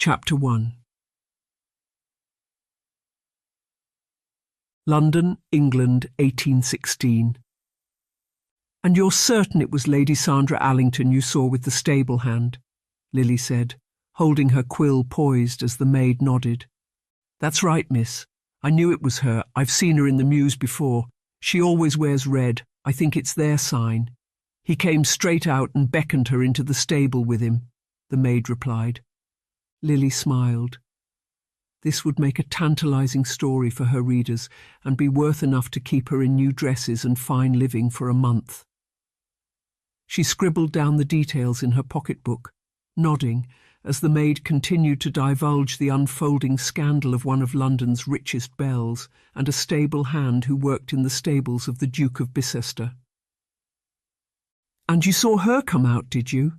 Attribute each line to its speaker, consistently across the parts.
Speaker 1: Chapter 1. London, England, 1816. "And you're certain it was Lady Sandra Allington you saw with the stable hand?" Lily said, holding her quill poised as the maid nodded. "That's right, miss. I knew it was her. I've seen her in the mews before. She always wears red. I think it's their sign." "He came straight out and beckoned her into the stable with him," the maid replied. Lily smiled. This would make a tantalizing story for her readers and be worth enough to keep her in new dresses and fine living for a month. She scribbled down the details in her pocketbook, nodding as the maid continued to divulge the unfolding scandal of one of London's richest belles and a stable hand who worked in the stables of the Duke of Bicester. "And you saw her come out, did you?"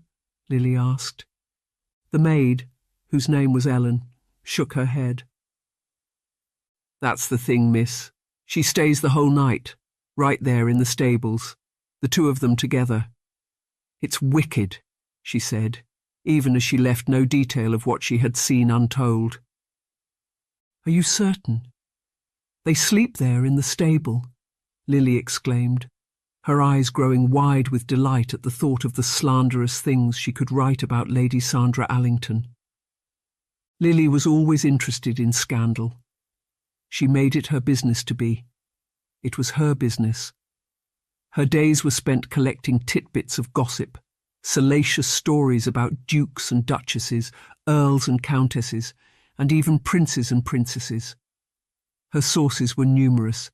Speaker 1: Lily asked. The maid, whose name was Ellen, shook her head. "That's the thing, miss. She stays the whole night, right there in the stables, the two of them together. It's wicked," she said, even as she left no detail of what she had seen untold. "Are you certain? They sleep there in the stable," Lily exclaimed, her eyes growing wide with delight at the thought of the slanderous things she could write about Lady Sandra Allington. Lily was always interested in scandal. She made it her business to be. It was her business. Her days were spent collecting titbits of gossip, salacious stories about dukes and duchesses, earls and countesses, and even princes and princesses. Her sources were numerous,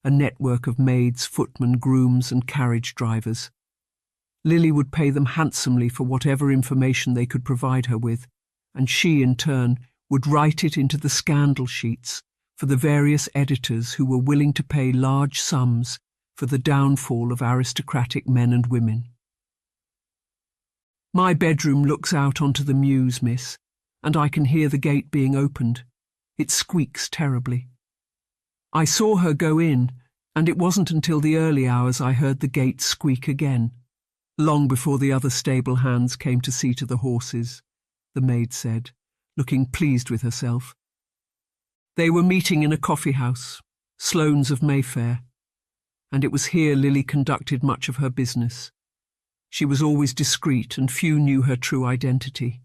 Speaker 1: a network of maids, footmen, grooms, and carriage drivers. Lily would pay them handsomely for whatever information they could provide her with, and she, in turn, would write it into the scandal sheets for the various editors who were willing to pay large sums for the downfall of aristocratic men and women. "My bedroom looks out onto the mews, miss, and I can hear the gate being opened. It squeaks terribly. I saw her go in, and it wasn't until the early hours I heard the gate squeak again, long before the other stable hands came to see to the horses," the maid said, looking pleased with herself. They were meeting in a coffee-house, Sloane's of Mayfair, and it was here Lily conducted much of her business. She was always discreet, and few knew her true identity.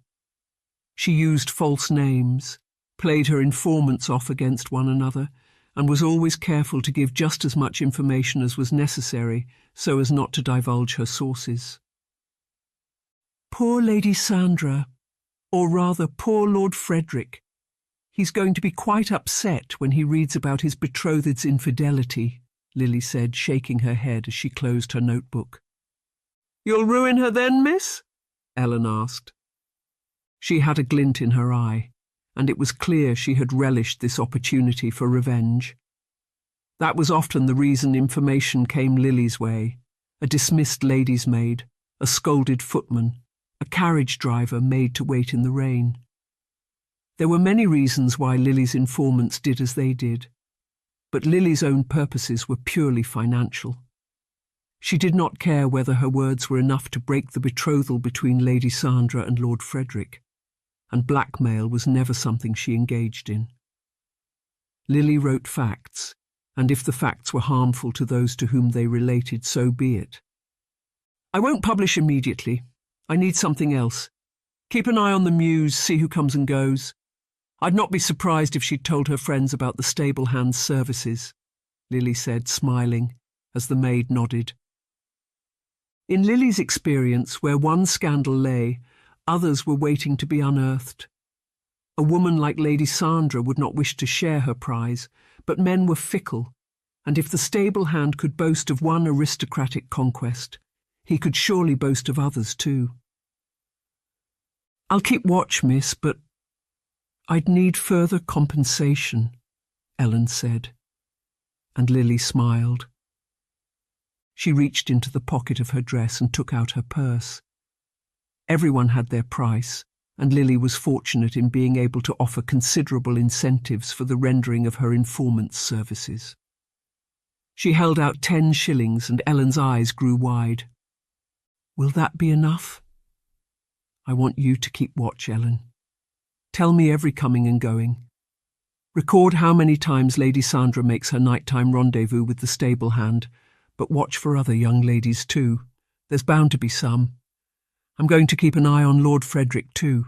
Speaker 1: She used false names, played her informants off against one another, and was always careful to give just as much information as was necessary so as not to divulge her sources. "Poor Lady Sandra, or rather poor Lord Frederick. He's going to be quite upset when he reads about his betrothed's infidelity," Lily said, shaking her head as she closed her notebook. "You'll ruin her then, miss?" Ellen asked. She had a glint in her eye, and it was clear she had relished this opportunity for revenge. That was often the reason information came Lily's way: a dismissed lady's maid, a scolded footman, a carriage driver made to wait in the rain. There were many reasons why Lily's informants did as they did, but Lily's own purposes were purely financial. She did not care whether her words were enough to break the betrothal between Lady Sandra and Lord Frederick, and blackmail was never something she engaged in. Lily wrote facts, and if the facts were harmful to those to whom they related, so be it. "I won't publish immediately. I need something else. Keep an eye on the mews, see who comes and goes. I'd not be surprised if she'd told her friends about the stable hand's services," Lily said, smiling, as the maid nodded. In Lily's experience, where one scandal lay, others were waiting to be unearthed. A woman like Lady Sandra would not wish to share her prize, but men were fickle, and if the stable hand could boast of one aristocratic conquest, he could surely boast of others too. "I'll keep watch, miss, but I'd need further compensation," Ellen said, and Lily smiled. She reached into the pocket of her dress and took out her purse. Everyone had their price, and Lily was fortunate in being able to offer considerable incentives for the rendering of her informant's services. She held out 10 shillings, and Ellen's eyes grew wide. "Will that be enough?" "I want you to keep watch, Ellen. Tell me every coming and going. Record how many times Lady Sandra makes her nighttime rendezvous with the stable hand, but watch for other young ladies too. There's bound to be some. I'm going to keep an eye on Lord Frederick too.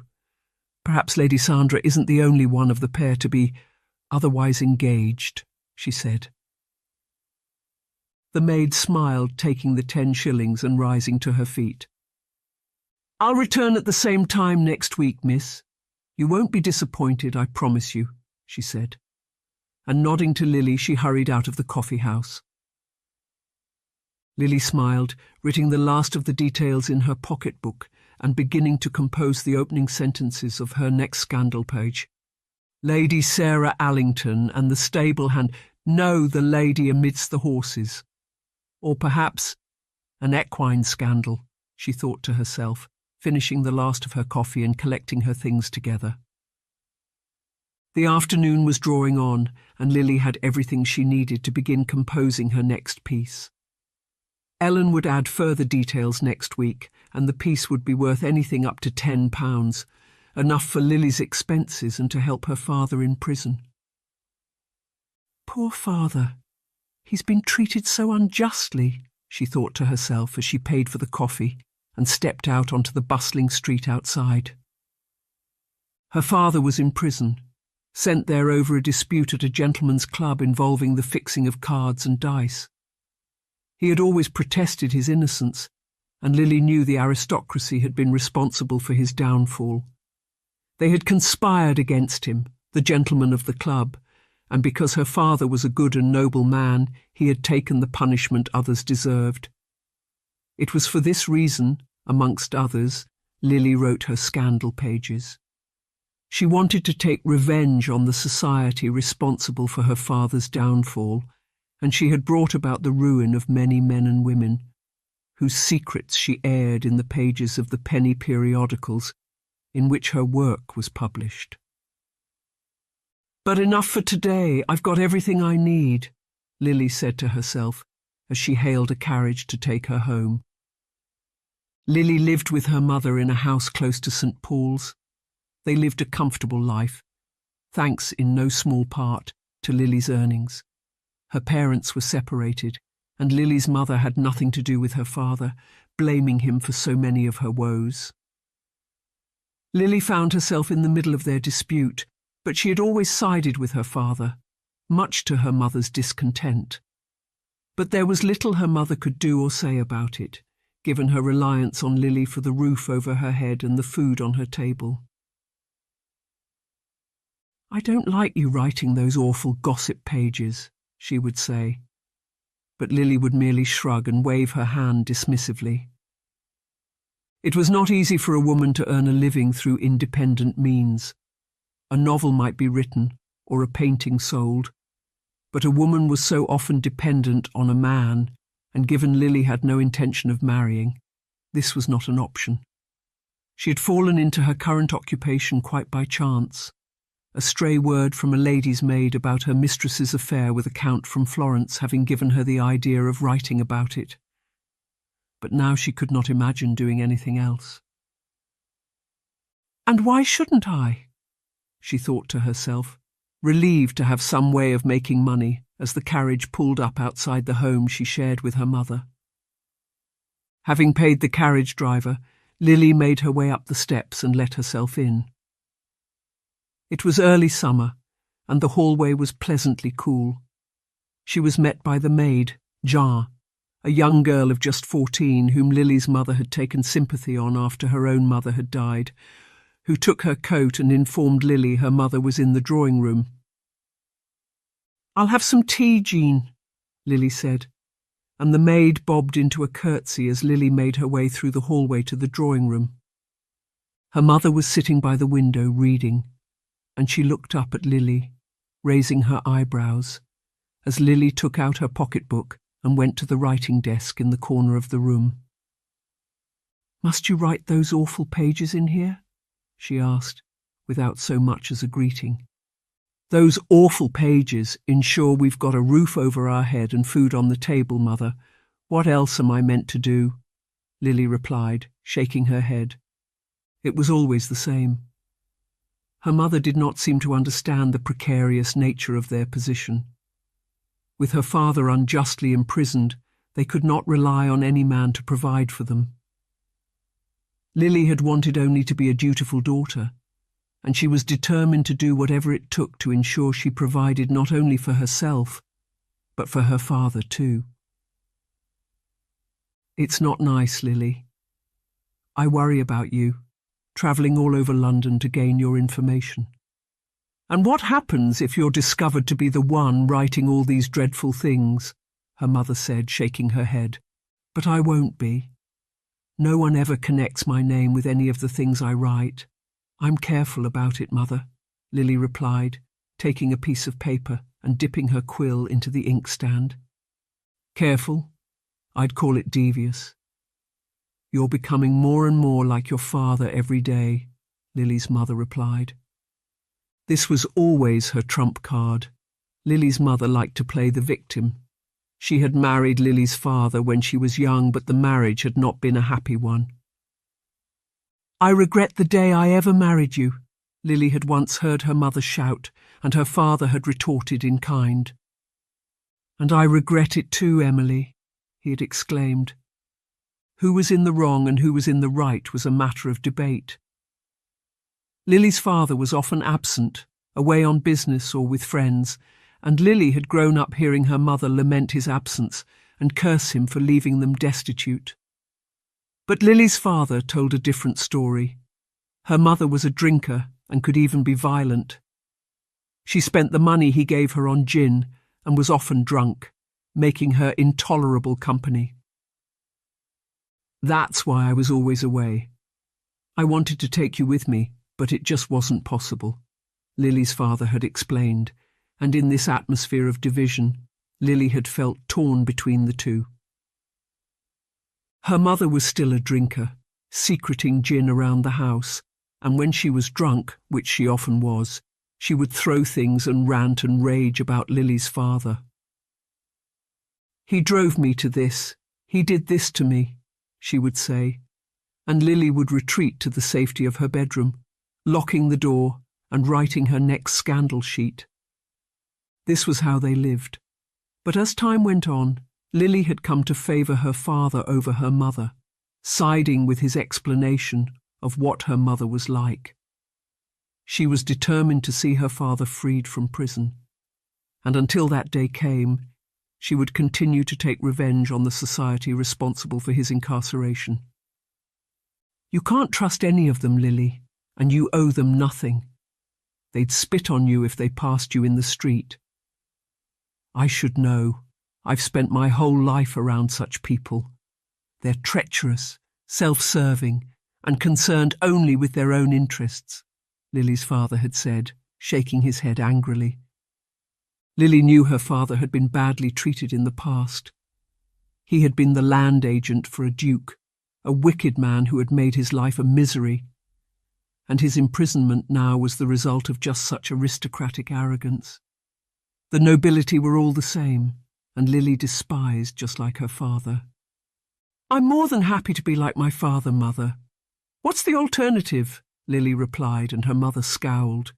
Speaker 1: Perhaps Lady Sandra isn't the only one of the pair to be otherwise engaged, she said. The maid smiled, taking the 10 shillings and rising to her feet. I'll return at the same time next week, miss. You won't be disappointed, I promise you, she said. And nodding to Lily, she hurried out of the coffee house. Lily smiled, writing the last of the details in her pocket-book and beginning to compose the opening sentences of her next scandal page. Lady Sarah Allington and the stable hand. No, the lady amidst the horses. Or perhaps an equine scandal, she thought to herself, finishing the last of her coffee and collecting her things together. The afternoon was drawing on, and Lily had everything she needed to begin composing her next piece. Ellen would add further details next week, and the piece would be worth anything up to £10, enough for Lily's expenses and to help her father in prison. Poor father. He's been treated so unjustly, she thought to herself as she paid for the coffee and stepped out onto the bustling street outside. Her father was in prison, sent there over a dispute at a gentleman's club involving the fixing of cards and dice. He had always protested his innocence, and Lily knew the aristocracy had been responsible for his downfall. They had conspired against him, the gentleman of the club, and because her father was a good and noble man, he had taken the punishment others deserved. It was for this reason, amongst others, Lily wrote her scandal pages. She wanted to take revenge on the society responsible for her father's downfall, and she had brought about the ruin of many men and women, whose secrets she aired in the pages of the penny periodicals in which her work was published. But enough for today, I've got everything I need, Lily said to herself as she hailed a carriage to take her home. Lily lived with her mother in a house close to St. Paul's. They lived a comfortable life, thanks in no small part to Lily's earnings. Her parents were separated, and Lily's mother had nothing to do with her father, blaming him for so many of her woes. Lily found herself in the middle of their dispute, but she had always sided with her father, much to her mother's discontent. But there was little her mother could do or say about it, given her reliance on Lily for the roof over her head and the food on her table. I don't like you writing those awful gossip pages, she would say, but Lily would merely shrug and wave her hand dismissively. It was not easy for a woman to earn a living through independent means. A novel might be written, or a painting sold, but a woman was so often dependent on a man, and given Lily had no intention of marrying, this was not an option. She had fallen into her current occupation quite by chance, a stray word from a lady's maid about her mistress's affair with a count from Florence having given her the idea of writing about it. But now she could not imagine doing anything else. And why shouldn't I? She thought to herself, relieved to have some way of making money as the carriage pulled up outside the home she shared with her mother. Having paid the carriage driver, Lily made her way up the steps and let herself in. It was early summer, and the hallway was pleasantly cool. She was met by the maid, Jane, a young girl of just 14 whom Lily's mother had taken sympathy on after her own mother had died, who took her coat and informed Lily her mother was in the drawing-room. I'll have some tea, Jean, Lily said, and the maid bobbed into a curtsy as Lily made her way through the hallway to the drawing-room. Her mother was sitting by the window reading, and she looked up at Lily, raising her eyebrows, as Lily took out her pocket-book and went to the writing desk in the corner of the room. Must you write those awful pages in here? She asked, without so much as a greeting. Those awful pages ensure we've got a roof over our head and food on the table, Mother. What else am I meant to do? Lily replied, shaking her head. It was always the same. Her mother did not seem to understand the precarious nature of their position. With her father unjustly imprisoned, they could not rely on any man to provide for them. Lily had wanted only to be a dutiful daughter, and she was determined to do whatever it took to ensure she provided not only for herself, but for her father too. "It's not nice, Lily. I worry about you, travelling all over London to gain your information. And what happens if you're discovered to be the one writing all these dreadful things?" her mother said, shaking her head. "But I won't be. No one ever connects my name with any of the things I write. I'm careful about it, Mother," Lily replied, taking a piece of paper and dipping her quill into the inkstand. "Careful? I'd call it devious. You're becoming more and more like your father every day," Lily's mother replied. This was always her trump card. Lily's mother liked to play the victim. She had married Lily's father when she was young, but the marriage had not been a happy one. "I regret the day I ever married you," Lily had once heard her mother shout, and her father had retorted in kind. "And I regret it too, Emily," he had exclaimed. Who was in the wrong and who was in the right was a matter of debate. Lily's father was often absent, away on business or with friends, and Lily had grown up hearing her mother lament his absence and curse him for leaving them destitute. But Lily's father told a different story. Her mother was a drinker and could even be violent. She spent the money he gave her on gin and was often drunk, making her intolerable company. "That's why I was always away. I wanted to take you with me, but it just wasn't possible," Lily's father had explained, and in this atmosphere of division, Lily had felt torn between the two. Her mother was still a drinker, secreting gin around the house, and when she was drunk, which she often was, she would throw things and rant and rage about Lily's father. "He drove me to this. He did this to me," she would say, and Lily would retreat to the safety of her bedroom, locking the door and writing her next scandal sheet. This was how they lived. But as time went on, Lily had come to favour her father over her mother, siding with his explanation of what her mother was like. She was determined to see her father freed from prison, and until that day came, she would continue to take revenge on the society responsible for his incarceration. "You can't trust any of them, Lily, and you owe them nothing. They'd spit on you if they passed you in the street." "I should know. I've spent my whole life around such people. They're treacherous, self-serving, and concerned only with their own interests," Lily's father had said, shaking his head angrily. Lily knew her father had been badly treated in the past. He had been the land agent for a duke, a wicked man who had made his life a misery, and his imprisonment now was the result of just such aristocratic arrogance. The nobility were all the same, and Lily despised just like her father. "I'm more than happy to be like my father, Mother. What's the alternative?" Lily replied, and her mother scowled.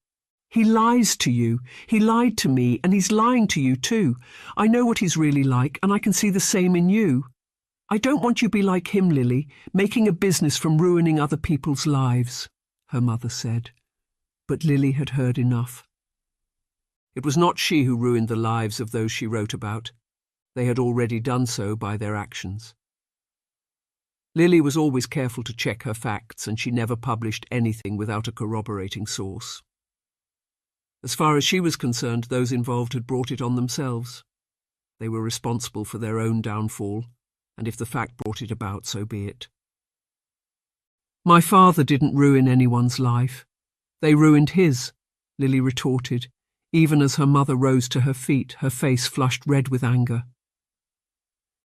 Speaker 1: "He lies to you. He lied to me, and he's lying to you too. I know what he's really like, and I can see the same in you. I don't want you to be like him, Lily, making a business from ruining other people's lives," her mother said. But Lily had heard enough. It was not she who ruined the lives of those she wrote about. They had already done so by their actions. Lily was always careful to check her facts, and she never published anything without a corroborating source. As far as she was concerned, those involved had brought it on themselves. They were responsible for their own downfall, and if the fact brought it about, so be it. "My father didn't ruin anyone's life. They ruined his," Lily retorted, even as her mother rose to her feet, her face flushed red with anger.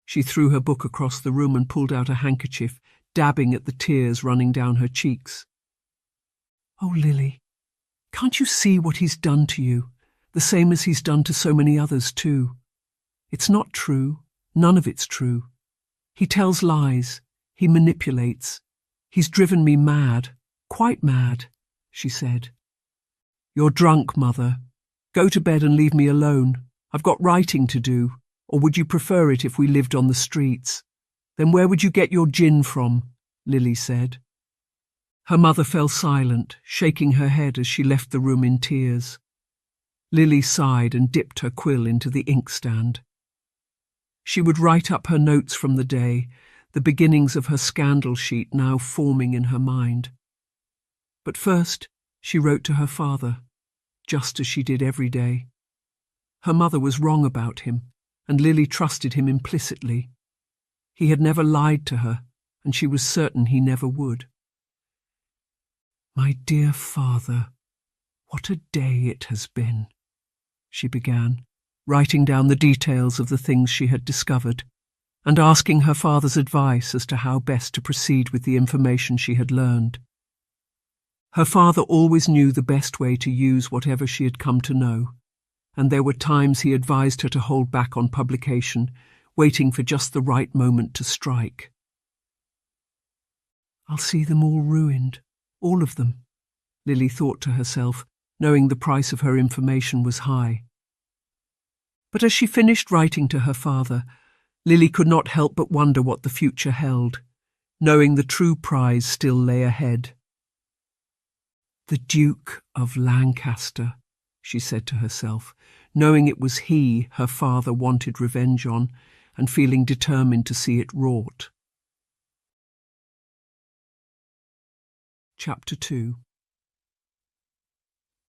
Speaker 1: She threw her book across the room and pulled out a handkerchief, dabbing at the tears running down her cheeks. "Oh, Lily, can't you see what he's done to you, the same as he's done to so many others too? It's not true. None of it's true. He tells lies. He manipulates. He's driven me mad, quite mad," she said. "You're drunk, Mother. Go to bed and leave me alone. I've got writing to do. Or would you prefer it if we lived on the streets?" "Then where would you get your gin from?" Lily said. Her mother fell silent, shaking her head as she left the room in tears. Lily sighed and dipped her quill into the inkstand. She would write up her notes from the day, the beginnings of her scandal sheet now forming in her mind. But first, she wrote to her father, just as she did every day. Her mother was wrong about him, and Lily trusted him implicitly. He had never lied to her, and she was certain he never would. "My dear father, what a day it has been," she began, writing down the details of the things she had discovered, and asking her father's advice as to how best to proceed with the information she had learned. Her father always knew the best way to use whatever she had come to know, and there were times he advised her to hold back on publication, waiting for just the right moment to strike. "I'll see them all ruined, all of them," Lily thought to herself, knowing the price of her information was high. But as she finished writing to her father, Lily could not help but wonder what the future held, knowing the true prize still lay ahead. "The Duke of Lancaster," she said to herself, knowing it was he her father wanted revenge on, and feeling determined to see it wrought. Chapter 2.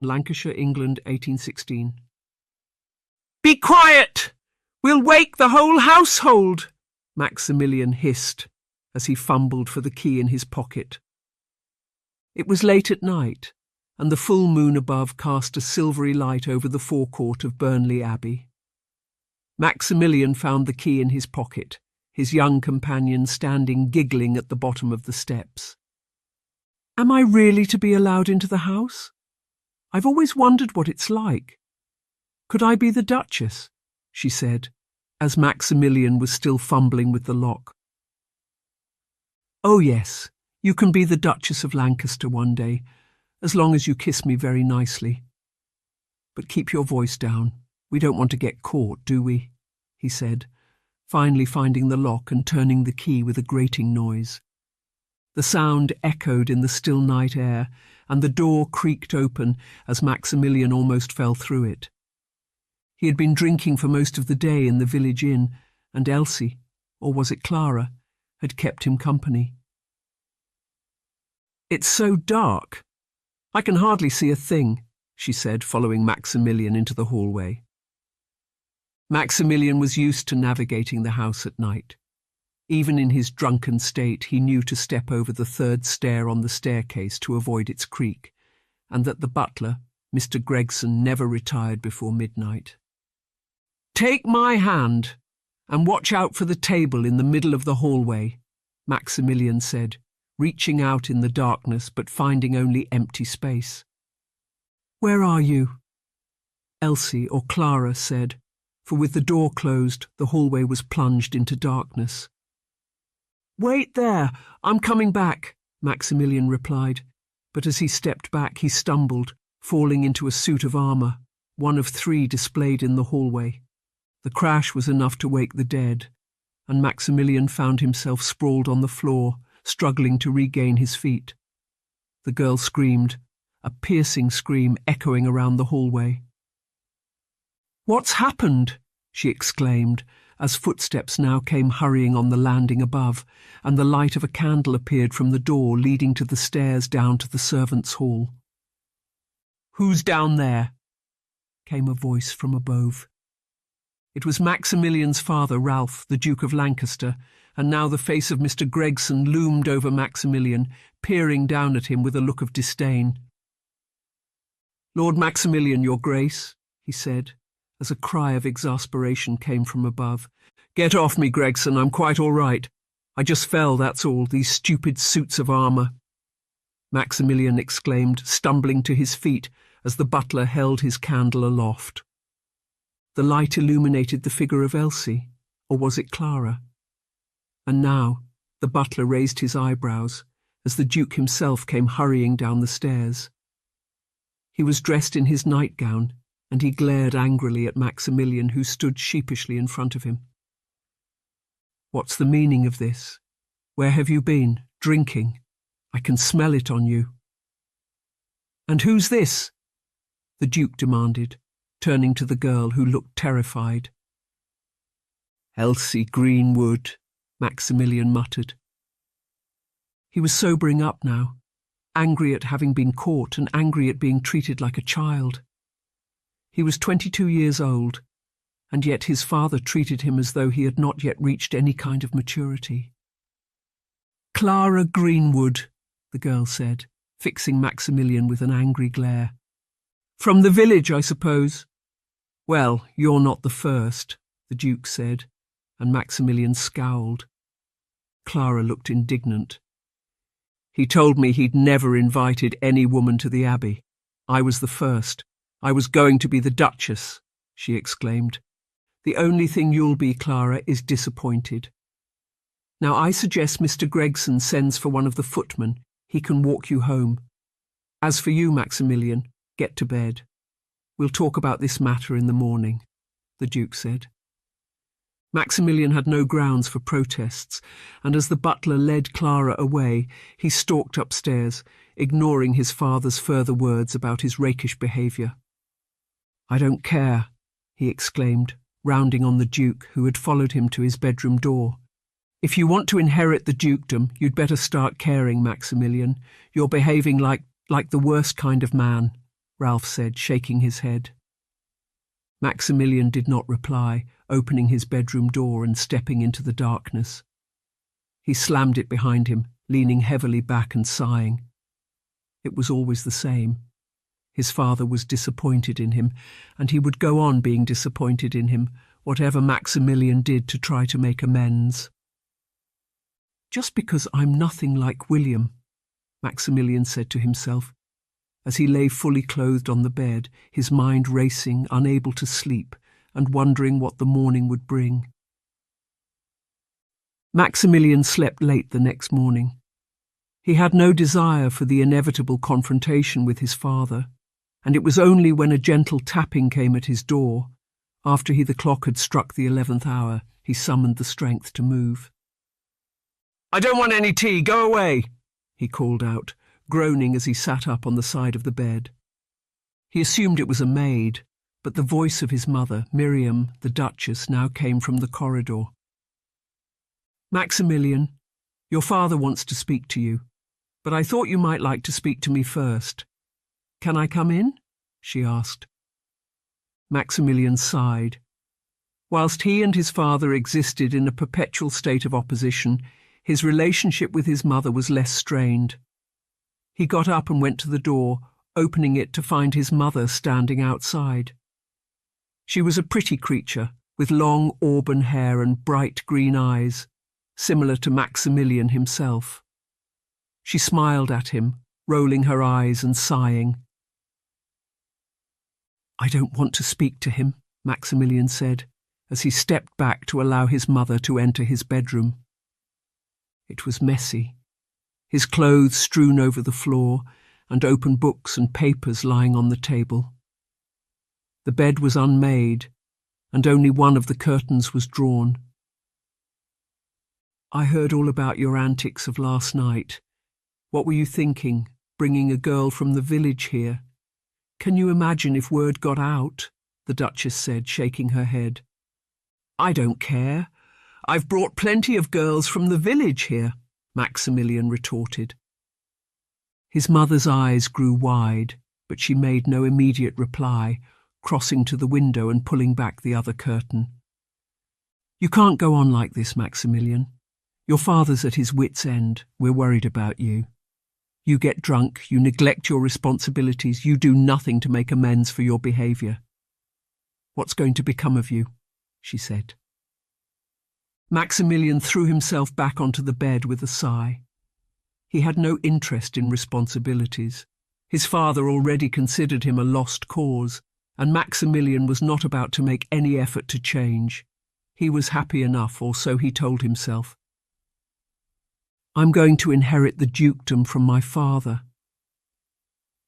Speaker 1: Lancashire, England, 1816. "Be quiet! We'll wake the whole household," Maximilian hissed as he fumbled for the key in his pocket. It was late at night, and the full moon above cast a silvery light over the forecourt of Burnley Abbey. Maximilian found the key in his pocket, his young companion standing giggling at the bottom of the steps. "Am I really to be allowed into the house? I've always wondered what it's like. Could I be the Duchess?" she said, as Maximilian was still fumbling with the lock. "Oh yes, you can be the Duchess of Lancaster one day, as long as you kiss me very nicely. But keep your voice down. We don't want to get caught, do we?" he said, finally finding the lock and turning the key with a grating noise. The sound echoed in the still night air, and the door creaked open as Maximilian almost fell through it. He had been drinking for most of the day in the village inn, and Elsie, or was it Clara, had kept him company. "It's so dark. I can hardly see a thing," she said, following Maximilian into the hallway. Maximilian was used to navigating the house at night. Even in his drunken state, he knew to step over the third stair on the staircase to avoid its creak, and that the butler, Mr. Gregson, never retired before midnight. "Take my hand, and watch out for the table in the middle of the hallway," Maximilian said, reaching out in the darkness but finding only empty space. "Where are you?" Elsie or Clara said, for with the door closed, the hallway was plunged into darkness. "Wait there, I'm coming back," Maximilian replied, but as he stepped back he stumbled, falling into a suit of armour, one of 3 displayed in the hallway. The crash was enough to wake the dead, and Maximilian found himself sprawled on the floor, struggling to regain his feet. The girl screamed, a piercing scream echoing around the hallway. "What's happened?" she exclaimed, as footsteps now came hurrying on the landing above, and the light of a candle appeared from the door leading to the stairs down to the servants' hall. "Who's down there?" came a voice from above. It was Maximilian's father, Ralph, the Duke of Lancaster, and now the face of Mr. Gregson loomed over Maximilian, peering down at him with a look of disdain. "Lord Maximilian, your grace," he said, as a cry of exasperation came from above. "Get off me, Gregson, I'm quite all right. I just fell, that's all, these stupid suits of armour," Maximilian exclaimed, stumbling to his feet as the butler held his candle aloft. The light illuminated the figure of Elsie, or was it Clara? And now the butler raised his eyebrows as the Duke himself came hurrying down the stairs. He was dressed in his nightgown, and he glared angrily at Maximilian, who stood sheepishly in front of him. "What's the meaning of this? Where have you been? Drinking? I can smell it on you." "And who's this?" the Duke demanded, turning to the girl, who looked terrified. "Elsie Greenwood," Maximilian muttered. He was sobering up now, angry at having been caught and angry at being treated like a child. He was 22 years old, and yet his father treated him as though he had not yet reached any kind of maturity. "Clara Greenwood," the girl said, fixing Maximilian with an angry glare. "From the village, I suppose." "Well, you're not the first," the Duke said, and Maximilian scowled. Clara looked indignant. "He told me he'd never invited any woman to the Abbey. I was the first. I was going to be the Duchess," she exclaimed. "The only thing you'll be, Clara, is disappointed. Now I suggest Mr. Gregson sends for one of the footmen. He can walk you home. As for you, Maximilian, get to bed. We'll talk about this matter in the morning," the Duke said. Maximilian had no grounds for protests, and as the butler led Clara away, he stalked upstairs, ignoring his father's further words about his rakish behaviour. "I don't care," he exclaimed, rounding on the Duke, who had followed him to his bedroom door. "If you want to inherit the dukedom, you'd better start caring, Maximilian. You're behaving like the worst kind of man," Ralph said, shaking his head. Maximilian did not reply, opening his bedroom door and stepping into the darkness. He slammed it behind him, leaning heavily back and sighing. It was always the same. His father was disappointed in him, and he would go on being disappointed in him, whatever Maximilian did to try to make amends. "Just because I'm nothing like William," Maximilian said to himself, as he lay fully clothed on the bed, his mind racing, unable to sleep, and wondering what the morning would bring. Maximilian slept late the next morning. He had no desire for the inevitable confrontation with his father, and it was only when a gentle tapping came at his door, after the clock had struck the 11th hour, he summoned the strength to move. "I don't want any tea, go away," he called out, groaning as he sat up on the side of the bed. He assumed it was a maid, but the voice of his mother, Miriam, the Duchess, now came from the corridor. "Maximilian, your father wants to speak to you, but I thought you might like to speak to me first. Can I come in?" she asked. Maximilian sighed. Whilst he and his father existed in a perpetual state of opposition, his relationship with his mother was less strained. He got up and went to the door, opening it to find his mother standing outside. She was a pretty creature, with long auburn hair and bright green eyes, similar to Maximilian himself. She smiled at him, rolling her eyes and sighing. "I don't want to speak to him," Maximilian said, as he stepped back to allow his mother to enter his bedroom. It was messy, his clothes strewn over the floor, and open books and papers lying on the table. The bed was unmade, and only one of the curtains was drawn. "I heard all about your antics of last night. What were you thinking, bringing a girl from the village here? Can you imagine if word got out?" the Duchess said, shaking her head. "I don't care. I've brought plenty of girls from the village here," Maximilian retorted. His mother's eyes grew wide, but she made no immediate reply, crossing to the window and pulling back the other curtain. "You can't go on like this, Maximilian. Your father's at his wit's end. We're worried about you. You get drunk, you neglect your responsibilities, you do nothing to make amends for your behaviour. What's going to become of you?" she said. Maximilian threw himself back onto the bed with a sigh. He had no interest in responsibilities. His father already considered him a lost cause, and Maximilian was not about to make any effort to change. He was happy enough, or so he told himself. "I'm going to inherit the dukedom from my father."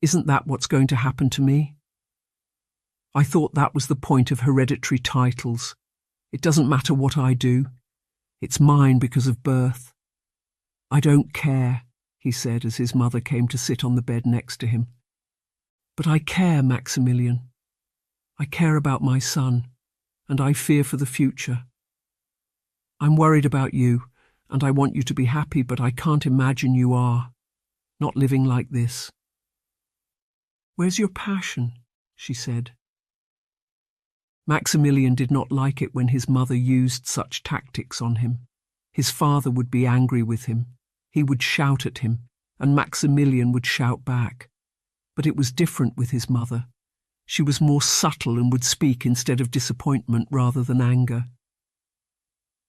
Speaker 1: Isn't that what's going to happen to me? I thought that was the point of hereditary titles. It doesn't matter what I do. It's mine because of birth. I don't care, he said as his mother came to sit on the bed next to him. But I care, Maximilian. I care about my son, and I fear for the future. I'm worried about you, and I want you to be happy, but I can't imagine you are, not living like this. Where's your passion? She said. Maximilian did not like it when his mother used such tactics on him. His father would be angry with him. He would shout at him, and Maximilian would shout back. But it was different with his mother. She was more subtle and would speak instead of disappointment rather than anger.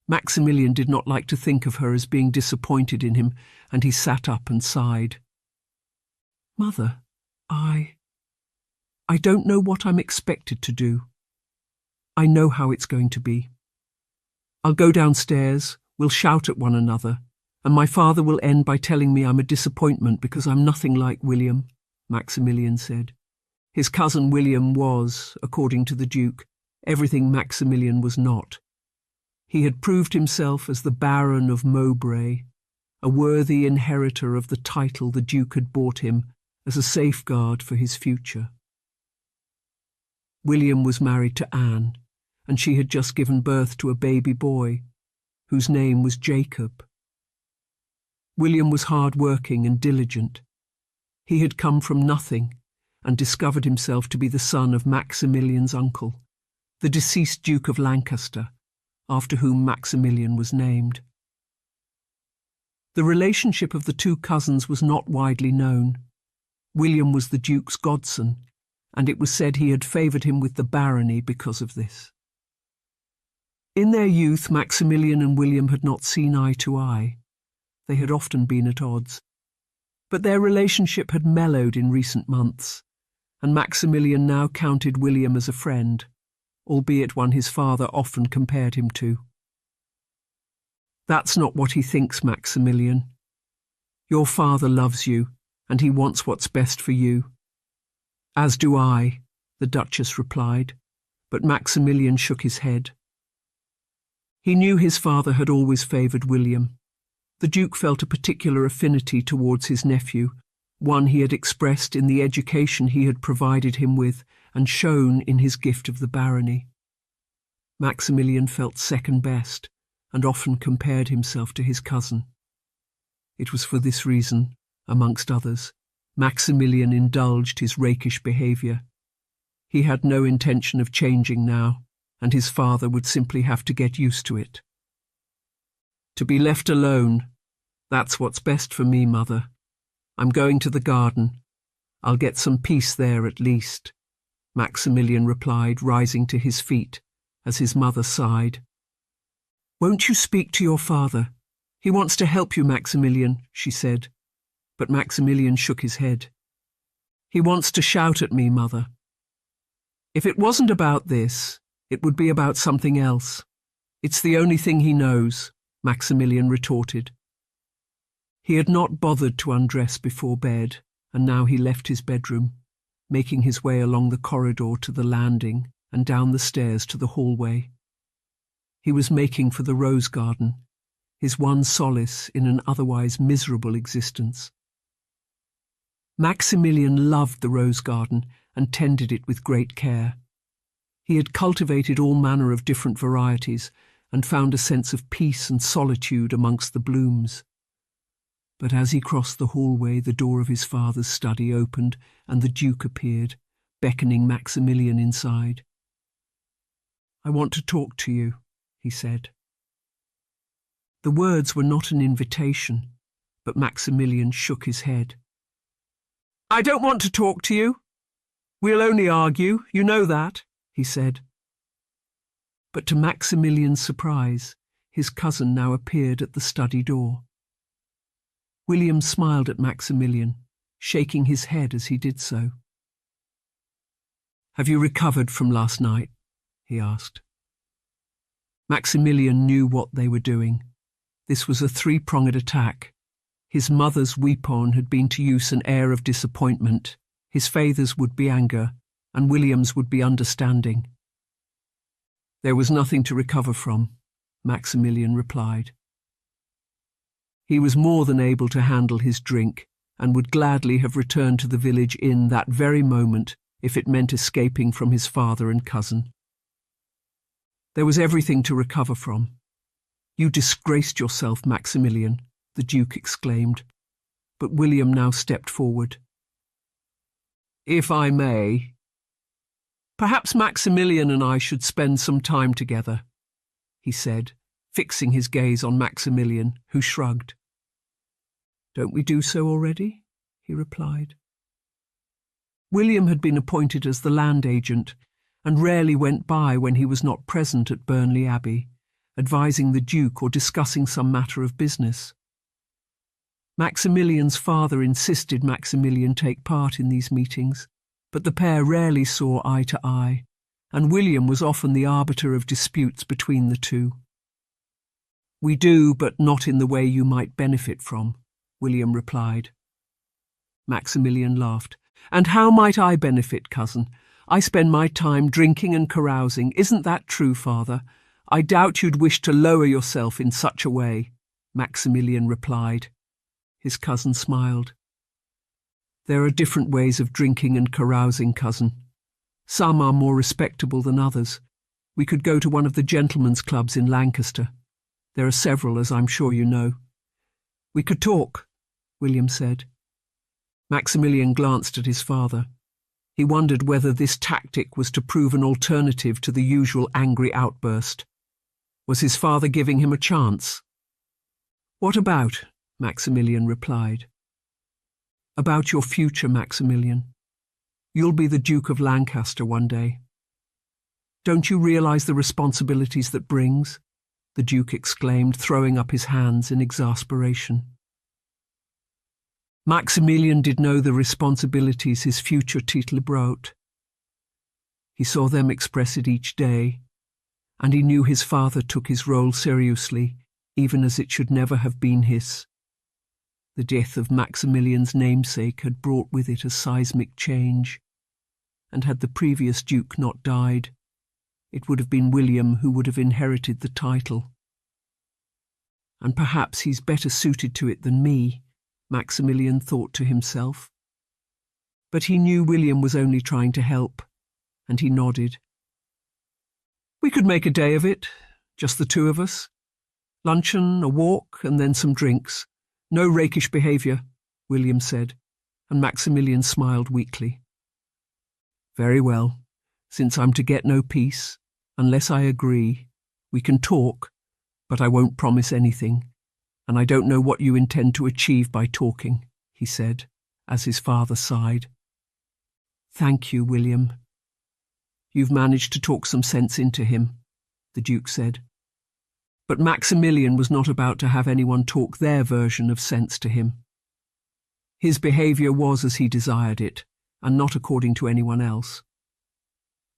Speaker 1: Maximilian did not like to think of her as being disappointed in him, and he sat up and sighed. Mother, I don't know what I'm expected to do. I know how it's going to be. I'll go downstairs, we'll shout at one another, and my father will end by telling me I'm a disappointment because I'm nothing like William, Maximilian said. His cousin William was, according to the Duke, everything Maximilian was not. He had proved himself as the Baron of Mowbray, a worthy inheritor of the title the Duke had bought him as a safeguard for his future. William was married to Anne, and she had just given birth to a baby boy, whose name was Jacob. William was hard-working and diligent. He had come from nothing and discovered himself to be the son of Maximilian's uncle, the deceased Duke of Lancaster, after whom Maximilian was named. The relationship of the two cousins was not widely known. William was the Duke's godson, and it was said he had favoured him with the barony because of this. In their youth, Maximilian and William had not seen eye to eye. They had often been at odds. But their relationship had mellowed in recent months, and Maximilian now counted William as a friend, albeit one his father often compared him to. That's not what he thinks, Maximilian. Your father loves you, and he wants what's best for you. As do I, the Duchess replied, but Maximilian shook his head. He knew his father had always favoured William. The Duke felt a particular affinity towards his nephew, one he had expressed in the education he had provided him with and shown in his gift of the barony. Maximilian felt second best and often compared himself to his cousin. It was for this reason, amongst others, Maximilian indulged his rakish behaviour. He had no intention of changing now, and his father would simply have to get used to it. To be left alone, that's what's best for me, Mother. I'm going to the garden. I'll get some peace there at least, Maximilian replied, rising to his feet, as his mother sighed. Won't you speak to your father? He wants to help you, Maximilian, she said, but Maximilian shook his head. He wants to shout at me, Mother. If it wasn't about this, it would be about something else. It's the only thing he knows, Maximilian retorted. He had not bothered to undress before bed, and now he left his bedroom, making his way along the corridor to the landing and down the stairs to the hallway. He was making for the rose garden, his one solace in an otherwise miserable existence. Maximilian loved the rose garden and tended it with great care. He had cultivated all manner of different varieties and found a sense of peace and solitude amongst the blooms. But as he crossed the hallway, the door of his father's study opened and the Duke appeared, beckoning Maximilian inside. I want to talk to you, he said. The words were not an invitation, but Maximilian shook his head. I don't want to talk to you. We'll only argue, you know that, he said. But to Maximilian's surprise, his cousin now appeared at the study door. William smiled at Maximilian, shaking his head as he did so. Have you recovered from last night? He asked. Maximilian knew what they were doing. This was a three-pronged attack. His mother's weapon had been to use an air of disappointment, His father's would be anger, and William's would be understanding. There was nothing to recover from, Maximilian replied. He was more than able to handle his drink, and would gladly have returned to the village inn that very moment if it meant escaping from his father and cousin. There was everything to recover from. "You disgraced yourself, Maximilian," the Duke exclaimed, but William now stepped forward. "If I may, perhaps Maximilian and I should spend some time together," he said, fixing his gaze on Maximilian, who shrugged. "Don't we do so already?" he replied. William had been appointed as the land agent, and rarely went by when he was not present at Burnley Abbey, advising the Duke or discussing some matter of business. Maximilian's father insisted Maximilian take part in these meetings, but the pair rarely saw eye to eye, and William was often the arbiter of disputes between the two. "We do, but not in the way you might benefit from," William replied. Maximilian laughed. "And how might I benefit, cousin? I spend my time drinking and carousing. Isn't that true, father? I doubt you'd wish to lower yourself in such a way," Maximilian replied. His cousin smiled. "There are different ways of drinking and carousing, cousin. Some are more respectable than others. We could go to one of the gentlemen's clubs in Lancaster. There are several, as I'm sure you know." "We could talk," William said. Maximilian glanced at his father. He wondered whether this tactic was to prove an alternative to the usual angry outburst. Was his father giving him a chance? "What about?" Maximilian replied. "About your future, Maximilian. You'll be the Duke of Lancaster one day. Don't you realize the responsibilities that brings?" the Duke exclaimed, throwing up his hands in exasperation. Maximilian did know the responsibilities his future title brought. He saw them express it each day, and he knew his father took his role seriously, even as it should never have been his. The death of Maximilian's namesake had brought with it a seismic change, and had the previous Duke not died, it would have been William who would have inherited the title. "And perhaps he's better suited to it than me," Maximilian thought to himself. But he knew William was only trying to help, and he nodded. "We could make a day of it, just the two of us. Luncheon, a walk, and then some drinks. No rakish behaviour," William said, and Maximilian smiled weakly. "Very well. Since I'm to get no peace, unless I agree, we can talk, but I won't promise anything, and I don't know what you intend to achieve by talking," he said, as his father sighed. "Thank you, William. You've managed to talk some sense into him," the Duke said. But Maximilian was not about to have anyone talk their version of sense to him. His behaviour was as he desired it, and not according to anyone else.